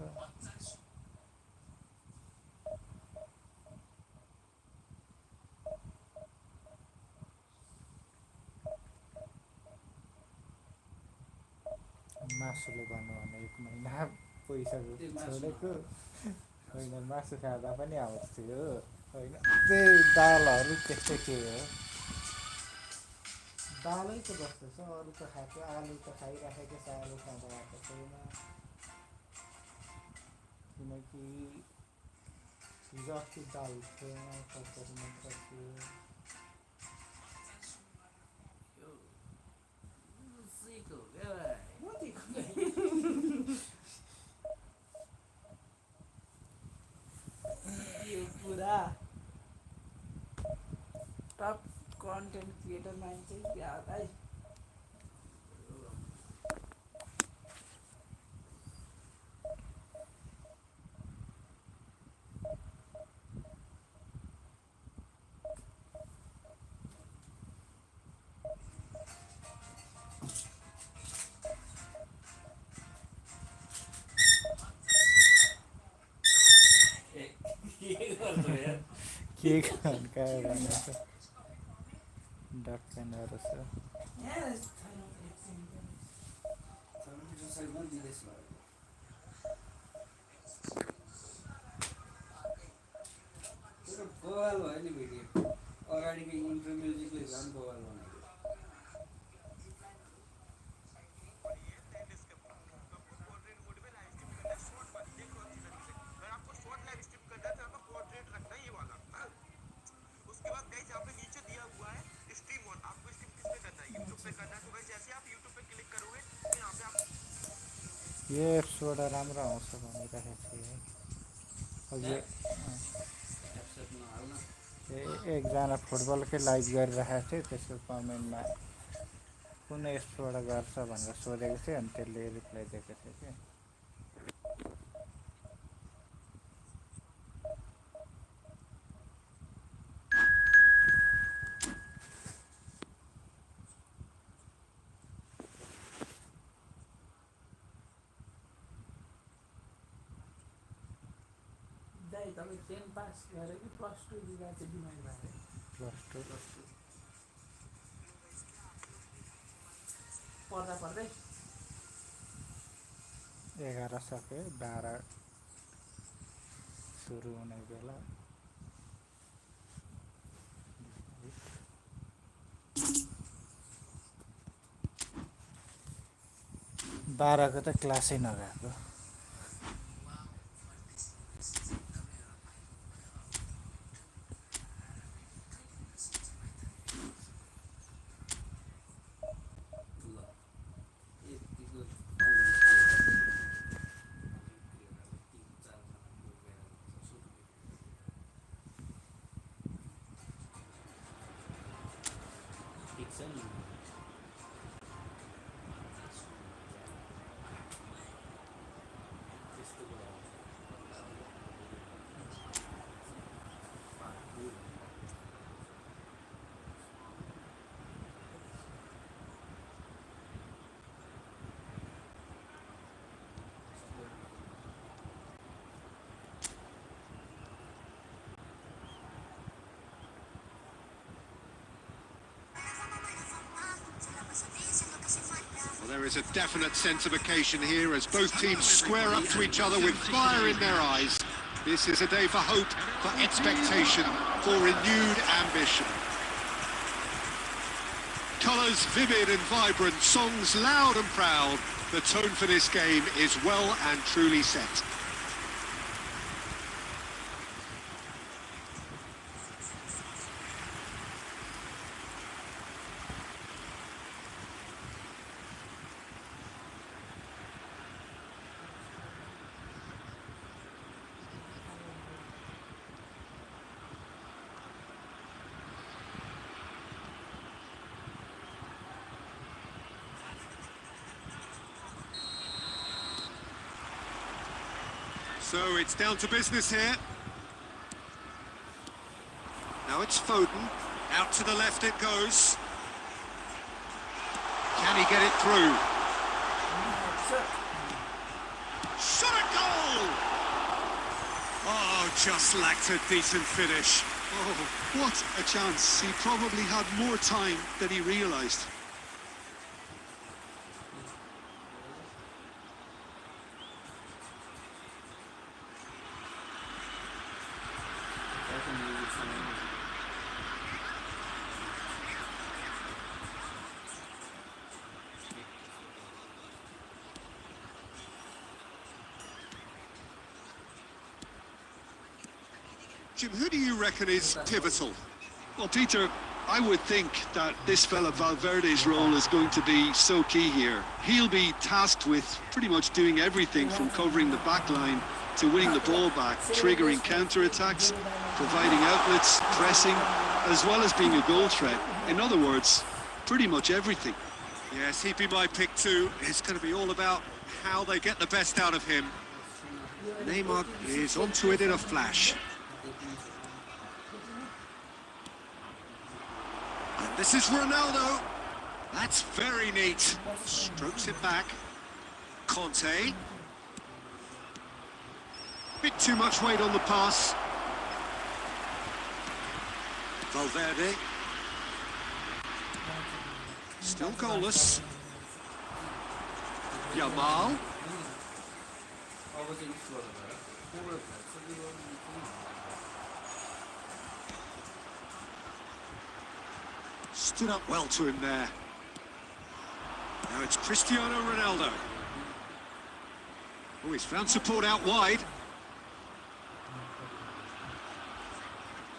मासुले भन्नु भने 1 महिना पैसा छोडेको होइन मासु खाँदा पनि आउँथ्यो होइन त्यही दालहरू त्यस्तै के हो दालै त जस्तो छ अरू त खाएको आलु त खाइराखेको छ आलु खाँदा आएको छैन किनकि हिजो अस्ति दाल थिएन तरकारी मात्र थियो टप कन्टेन्ट क्रिएटर मान्छे भाइ के खन्कायो भने त डक्कै नरहेछ बवाल भयो नि भिडियो अगाडिको इन्ट्रो म्युजिकले झन् बवाल बनायो यो एपिसोड राम्रो आउँछ भनिरहेको थिएँ अघि एकजना फुटबलकै लाइभ गरिरहेको थियो त्यसको कमेन्टमा कुन एपिसोड गर्छ भनेर सोधेको थियो अनि त्यसले रिप्लाई दिएको थियो कि दाइ तपाईँ 10 पास गरेर कि +2 दिँदा चाहिँ बिमारी भएर +2 पढ्दा पढ्दै 11 सक्यो 12 सुरु हुने बेला बाह्रको त क्लासै नगएको There is a definite sense of occasion here as both teams square up to each other with fire in their eyes. This is a day for hope, for expectation, for renewed ambition. Colours vivid and vibrant, songs loud and proud. The tone for this game is well and truly set. So it's down to business here. Now it's Foden. Out to the left it goes. Can he get it through? Shot a goal! Oh, just lacked a decent finish. Oh, what a chance. He probably had more time than he realised. Jim, who do you reckon is pivotal? Well, Peter, I would think that this fella Valverde's role is going to be so key here. He'll be tasked with pretty much doing everything from covering the back line to winning the ball back, triggering counter-attacks, providing outlets, pressing, as well as being a goal threat. In other words, pretty much everything. Yes, he'd be my pick too. It's going to be all about how they get the best out of him. Neymar is onto it in a flash. And this is Ronaldo. That's very neat. Strokes it back. Conte. Bit too much weight on the pass. Valverde. Still goalless. Yamal. Stood up well to him there. Now it's Cristiano Ronaldo. Oh, he's found support out wide.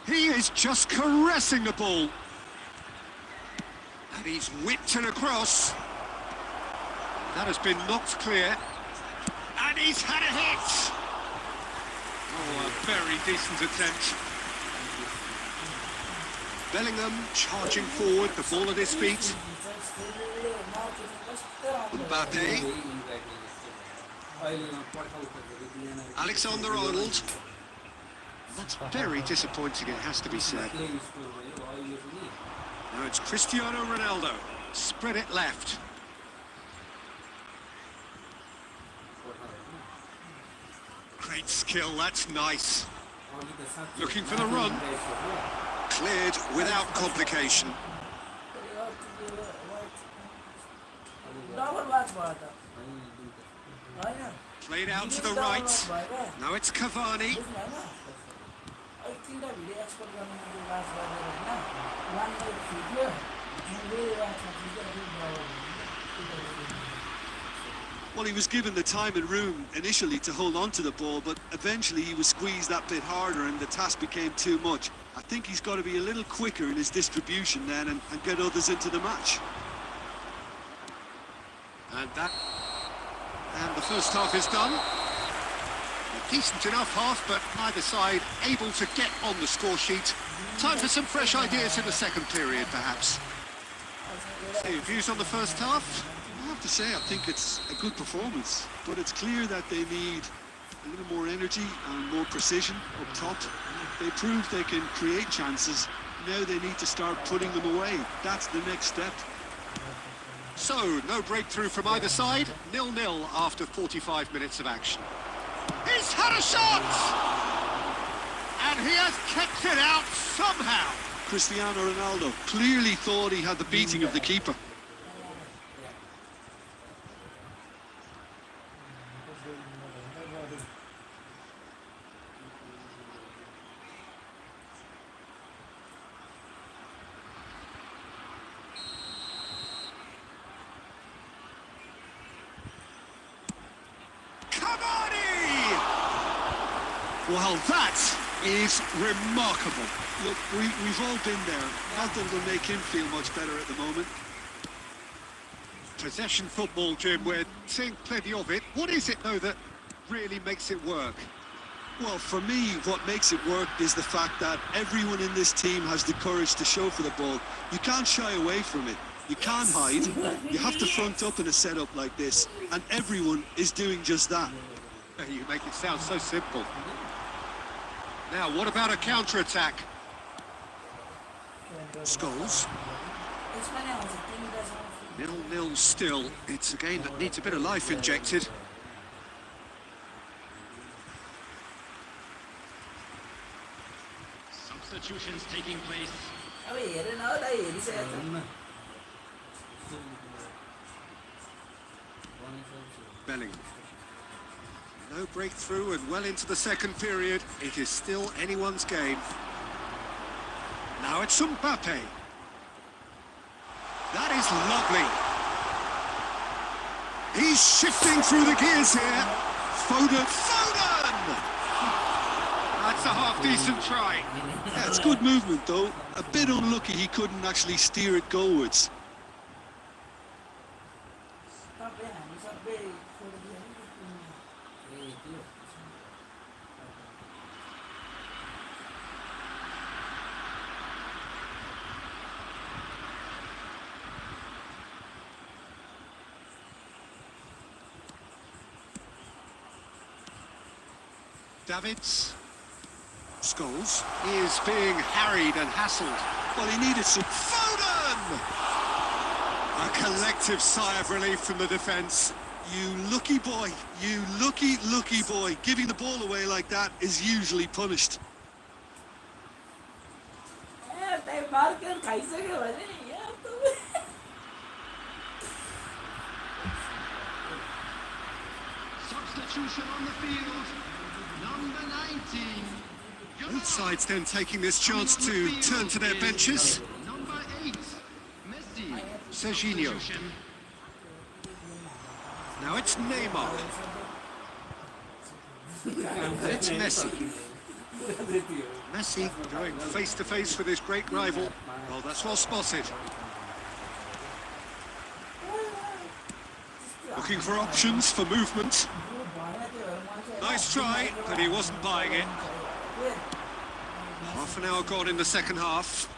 He is just caressing the ball. And he's whipped it across. That has been knocked clear. And he's had a hit. Oh, a very decent attempt. Bellingham charging forward, the ball at his feet. Mbappe. Alexander-Arnold. That's very disappointing, it has to be said. Now it's Cristiano Ronaldo. Spread it left. Great skill, that's nice. Looking for the run. Cleared without complication. Played out to the right. Now it's Cavani. Well, he was given the time and room initially to hold on to the ball, but eventually he was squeezed that bit harder and the task became too much. I think he's got to be a little quicker in his distribution then and get others into the match. And the first half is done. A decent enough half, but neither side able to get on the score sheet. Time for some fresh ideas in the second period, perhaps. So your views on the first half? I have to say, I think it's a good performance, but it's clear that they need a little more energy and more precision up top. They proved they can create chances. Now they need to start putting them away. That's the next step. So, no breakthrough from either side. 0-0 after 45 minutes of action. He's had a shot! And he has kept it out somehow. Cristiano Ronaldo clearly thought he had the beating of the keeper. Well, that is remarkable. Look, we've all been there. Nothing will make him feel much better at the moment. Possession football, Jim, we're seeing plenty of it. What is it, though, that really makes it work? Well, for me, what makes it work is the fact that everyone in this team has the courage to show for the ball. You can't shy away from it. You can't hide. You have to front up in a setup like this, and everyone is doing just that. You make it sound so simple. Now, what about a counter-attack? Scholes. 0-0 still. It's a game that needs a bit of life injected. Substitutions taking place. Bellingham. No breakthrough and well into the second period. It is still anyone's game. Now it's Mbappe. That is lovely. He's shifting through the gears here. Foden! That's a half-decent try. Yeah, it's good movement, though. A bit unlucky he couldn't actually steer it goalwards. Davids. Scholes is being harried and hassled. Well, he needed some... Foden! A collective sigh of relief from the defence. You lucky boy, you lucky boy. Giving the ball away like that is usually punished. Marker खाइसक्यो भने यार तपाईँ Substitution on the field. Number 19. Both sides then taking this chance to turn to their benches. Number 8. Messi. Serginho. Now it's Neymar. And it's Messi. Messi going face to face with his great rival. Well, that's well spotted. Looking for options for movement. Nice try, but he wasn't buying it. Half an hour gone in the second half.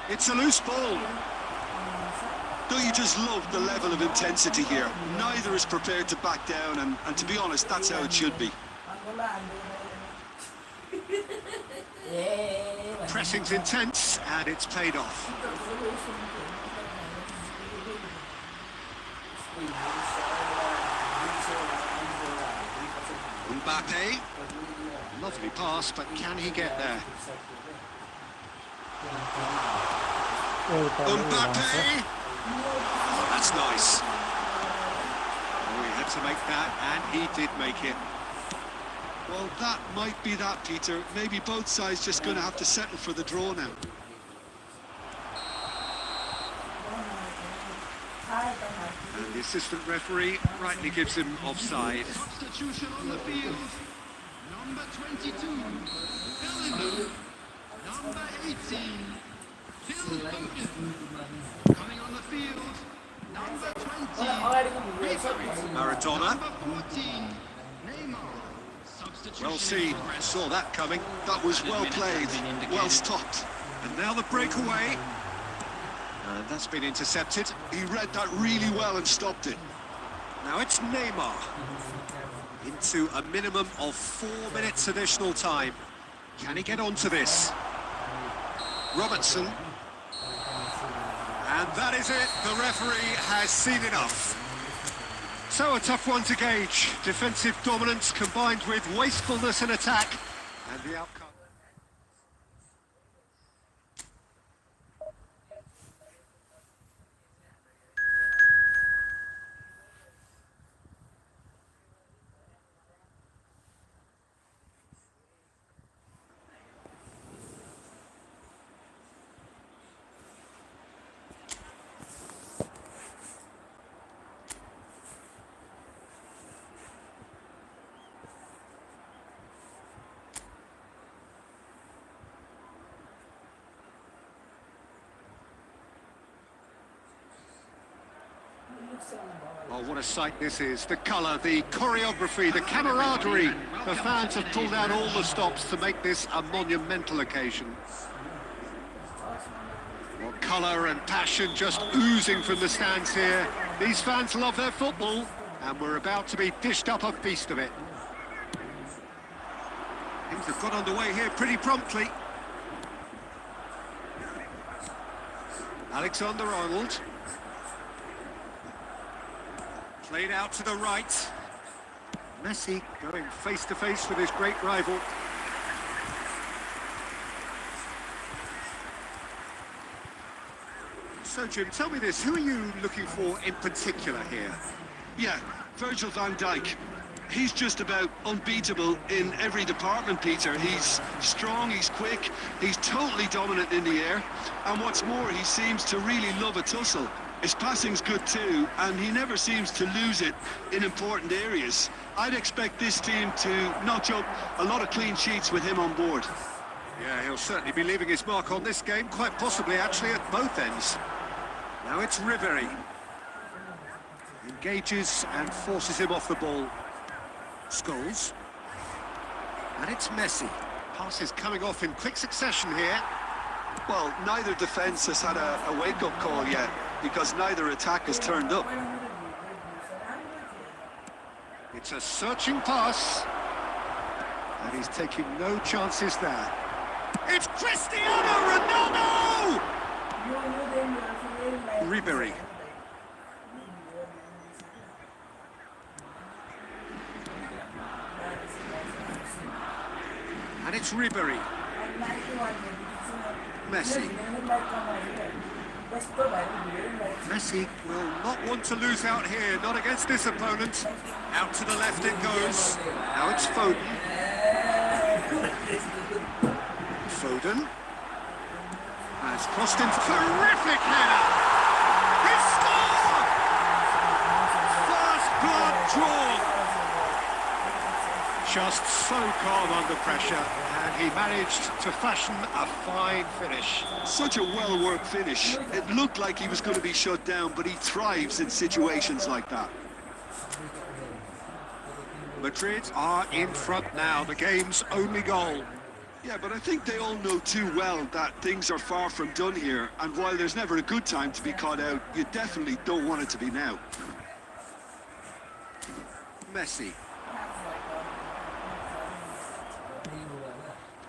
It's a loose ball. Don't you just love the level of intensity here? Neither is prepared to back down, and to be honest, that's how it should be. Pressing's intense, and it's paid off. Mbappe. Lovely pass, but can he get there? Mbappe! Oh, that's nice. Oh, he had to make that, and he did make it. Well, that might be that, Peter. Maybe both sides just going to have to settle for the draw now. And the assistant referee rightly gives him offside. Substitution on the field. Number 22. Bellingham. Number 18. Phil Foden. Coming on the field. Number 20. Maradona. Number 14. Neymar. Substitution. Well seen, saw that coming. That was well played, well stopped. And now the breakaway. And that's been intercepted. He read that really well and stopped it. Now it's Neymar. Into a minimum of 4 minutes additional time. Can he get onto this? Robertson. And that is it. The referee has seen enough. So a tough one to gauge. Defensive dominance combined with wastefulness in attack. And the outcome. Oh, what a sight this is. The colour, the choreography, the camaraderie. The fans have pulled out all the stops to make this a monumental occasion. Well, colour and passion just oozing from the stands here. These fans love their football, and we're about to be dished up a feast of it. Things have got underway here pretty promptly. Alexander-Arnold. Played out to the right. Messi going face to face with his great rival. So, Jim, tell me this, who are you looking for in particular here? Yeah, Virgil van Dijk. He's just about unbeatable in every department, Peter. He's strong, he's quick, he's totally dominant in the air. And what's more, he seems to really love a tussle. His passing's good too, and he never seems to lose it in important areas. I'd expect this team to notch up a lot of clean sheets with him on board. Yeah, he'll certainly be leaving his mark on this game, quite possibly actually at both ends. Now it's Ribery. Engages and forces him off the ball. Scholes. And it's Messi. Passes coming off in quick succession here. Well, neither defence has had a wake-up call yet, because neither attack has turned up. It's a searching pass. And he's taking no chances there. It's Cristiano Ronaldo! Ribery. And it's Ribery. Messi. Messi will not want to lose out here, not against this opponent. Out to the left it goes. Now it's Foden. Foden has crossed into terrific header. He scored! First blood drawn. Just so calm under pressure, and he managed to fashion a fine finish. Such a well-worked finish. It looked like he was going to be shut down, but he thrives in situations like that. Madrid are in front now, the game's only goal. Yeah, but I think they all know too well that things are far from done here, and while there's never a good time to be caught out, you definitely don't want it to be now. Messi.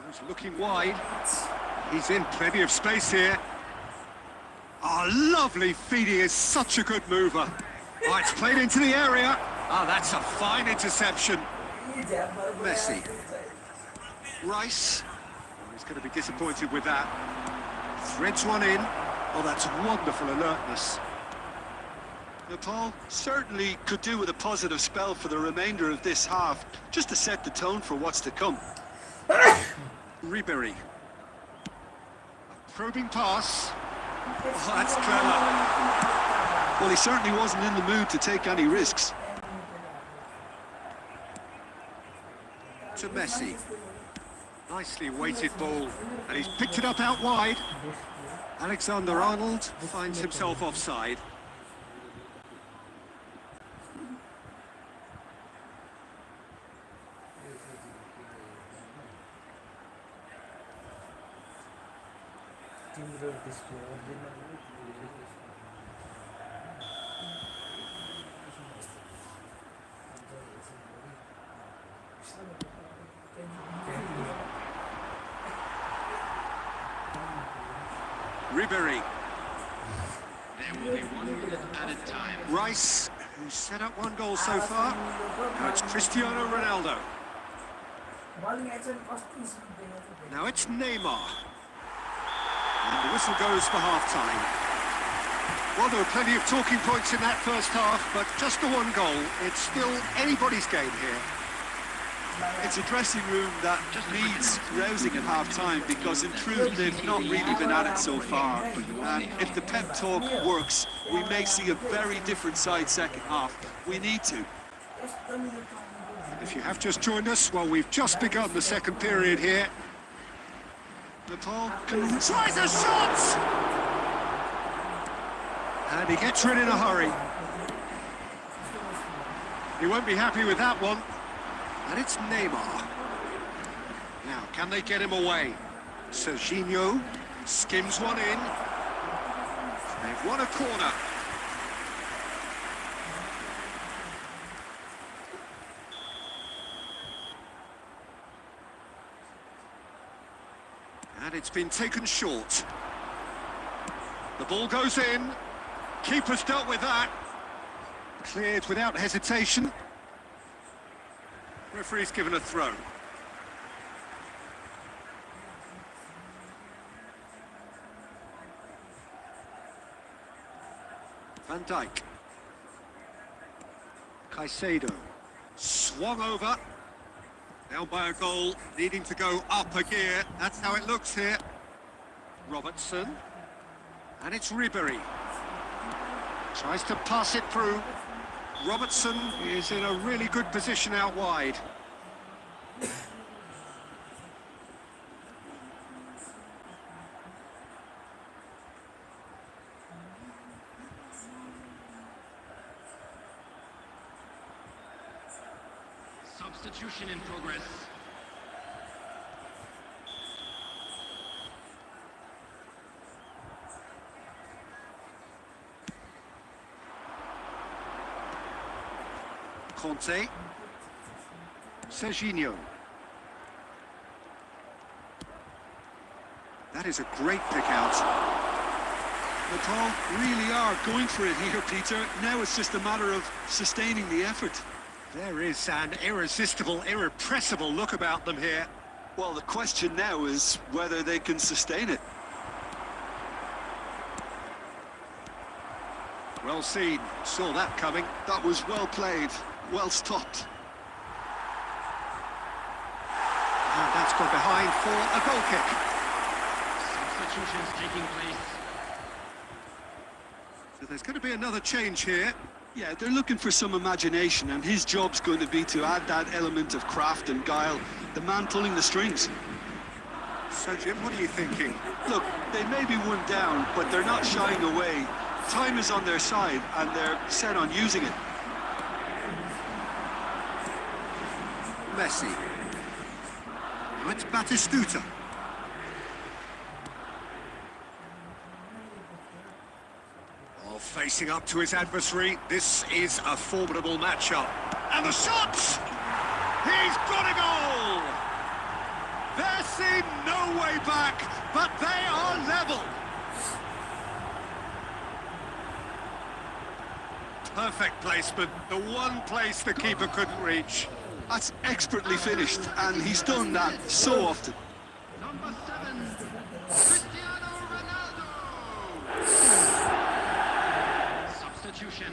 He's looking wide. He's in plenty of space here. Oh, lovely feed. He is such a good mover. Oh, it's played into the area. Oh, that's a fine interception. Messi. Rice. Oh, he's going to be disappointed with that. Threads one in. Oh, that's wonderful alertness. Nepal certainly could do with a positive spell for the remainder of this half, just to set the tone for what's to come. Ribery. A probing pass. Oh, that's clever. Well, he certainly wasn't in the mood to take any risks. To Messi. Nicely weighted ball. And he's picked it up out wide. Alexander-Arnold finds himself offside. Ribery. There will be 1 minute added time. Rice, who's set up one goal so far. Now it's Cristiano Ronaldo. Now it's Neymar. And the whistle goes for half-time. Well, there were plenty of talking points in that first half, but just the one goal. It's still anybody's game here. It's a dressing room that needs rousing at half-time, because in truth they've not really been at it so far. And if the pep talk works, we may see a very different side second half. We need to. If you have just joined us, well, we've just begun the second period here. Nepal Tries a shot! And he gets rid in a hurry. He won't be happy with that one. And it's Neymar. Now, can they get him away? Serginho skims one in. They've won a corner. And it's been taken short. The ball goes in. Keeper's dealt with that. Cleared without hesitation. Referee's given a throw. Van Dijk. Caicedo. Swung over. Down by a goal, needing to go up a gear. That's how it looks here. Robertson. And it's Ribery. Tries to pass it through. Robertson is in a really good position out wide. Substitution in progress. Conte. Serginho. That is a great pick out. Nepal really are going for it here, Peter. Now it's just a matter of sustaining the effort. There is an irresistible, irrepressible look about them here. Well, the question now is whether they can sustain it. Well seen, saw that coming. That was well played, well stopped. And that's gone behind for a goal kick. Substitutions taking place. So there's going to be another change here. Yeah, they're looking for some imagination, and his job's going to be to add that element of craft and guile, the man pulling the strings. So Jim, what are you thinking? Look, they may be one down, but they're not shying away. Time is on their side, and they're set on using it. Messi. Now it's Batistuta. Oh, facing up to his adversary, this is a formidable matchup. And the shots! He's got a goal! There seemed no way back, but they are level. Perfect placement, the one place the keeper couldn't reach. That's expertly finished, and he's done that so often. Number 7, Cristiano Ronaldo. Substitution.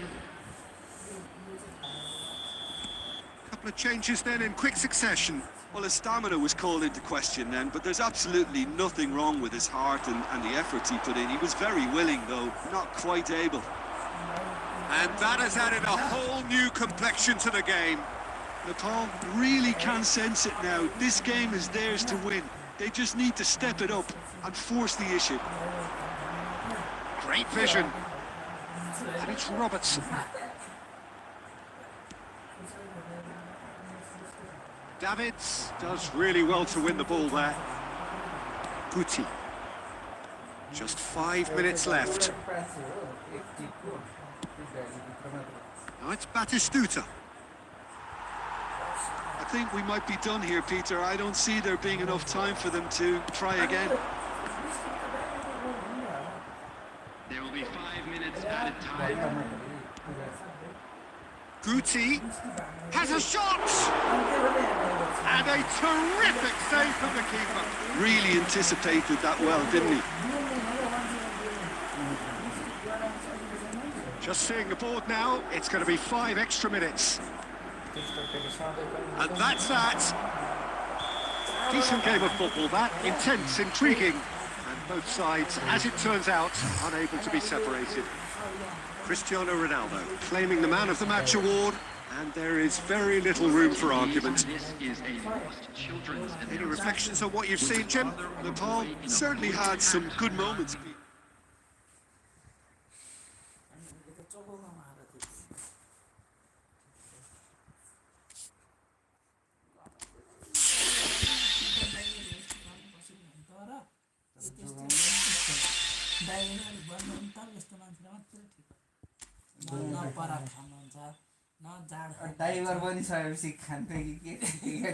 Couple of changes then in quick succession. Well, his stamina was called into question then, but there's absolutely nothing wrong with his heart and the efforts he put in. He was very willing, though, not quite able. And that has added a whole new complexion to the game. Nepal really can sense it now. This game is theirs to win. They just need to step it up and force the issue. Great vision. And it's Robertson. Davids does really well to win the ball there. Guti. Just 5 minutes left. Now it's Batistuta. I think we might be done here, Peter. I don't see there being enough time for them to try again. There will be 5 minutes added time. Guti has a shot! And a terrific save from the keeper. Really anticipated that well, didn't he? Just seeing the board now, it's going to be 5 extra minutes. And that's that. Decent game of football that, intense, intriguing, and both sides, as it turns out, unable to be separated. Cristiano Ronaldo claiming the Man of the Match award, and there is very little room for argument. This is a lost children's event. Any reflections on what you've seen, Jim? Nepal certainly had some good moments. Driver पनि सकेपछि खान्छ कि के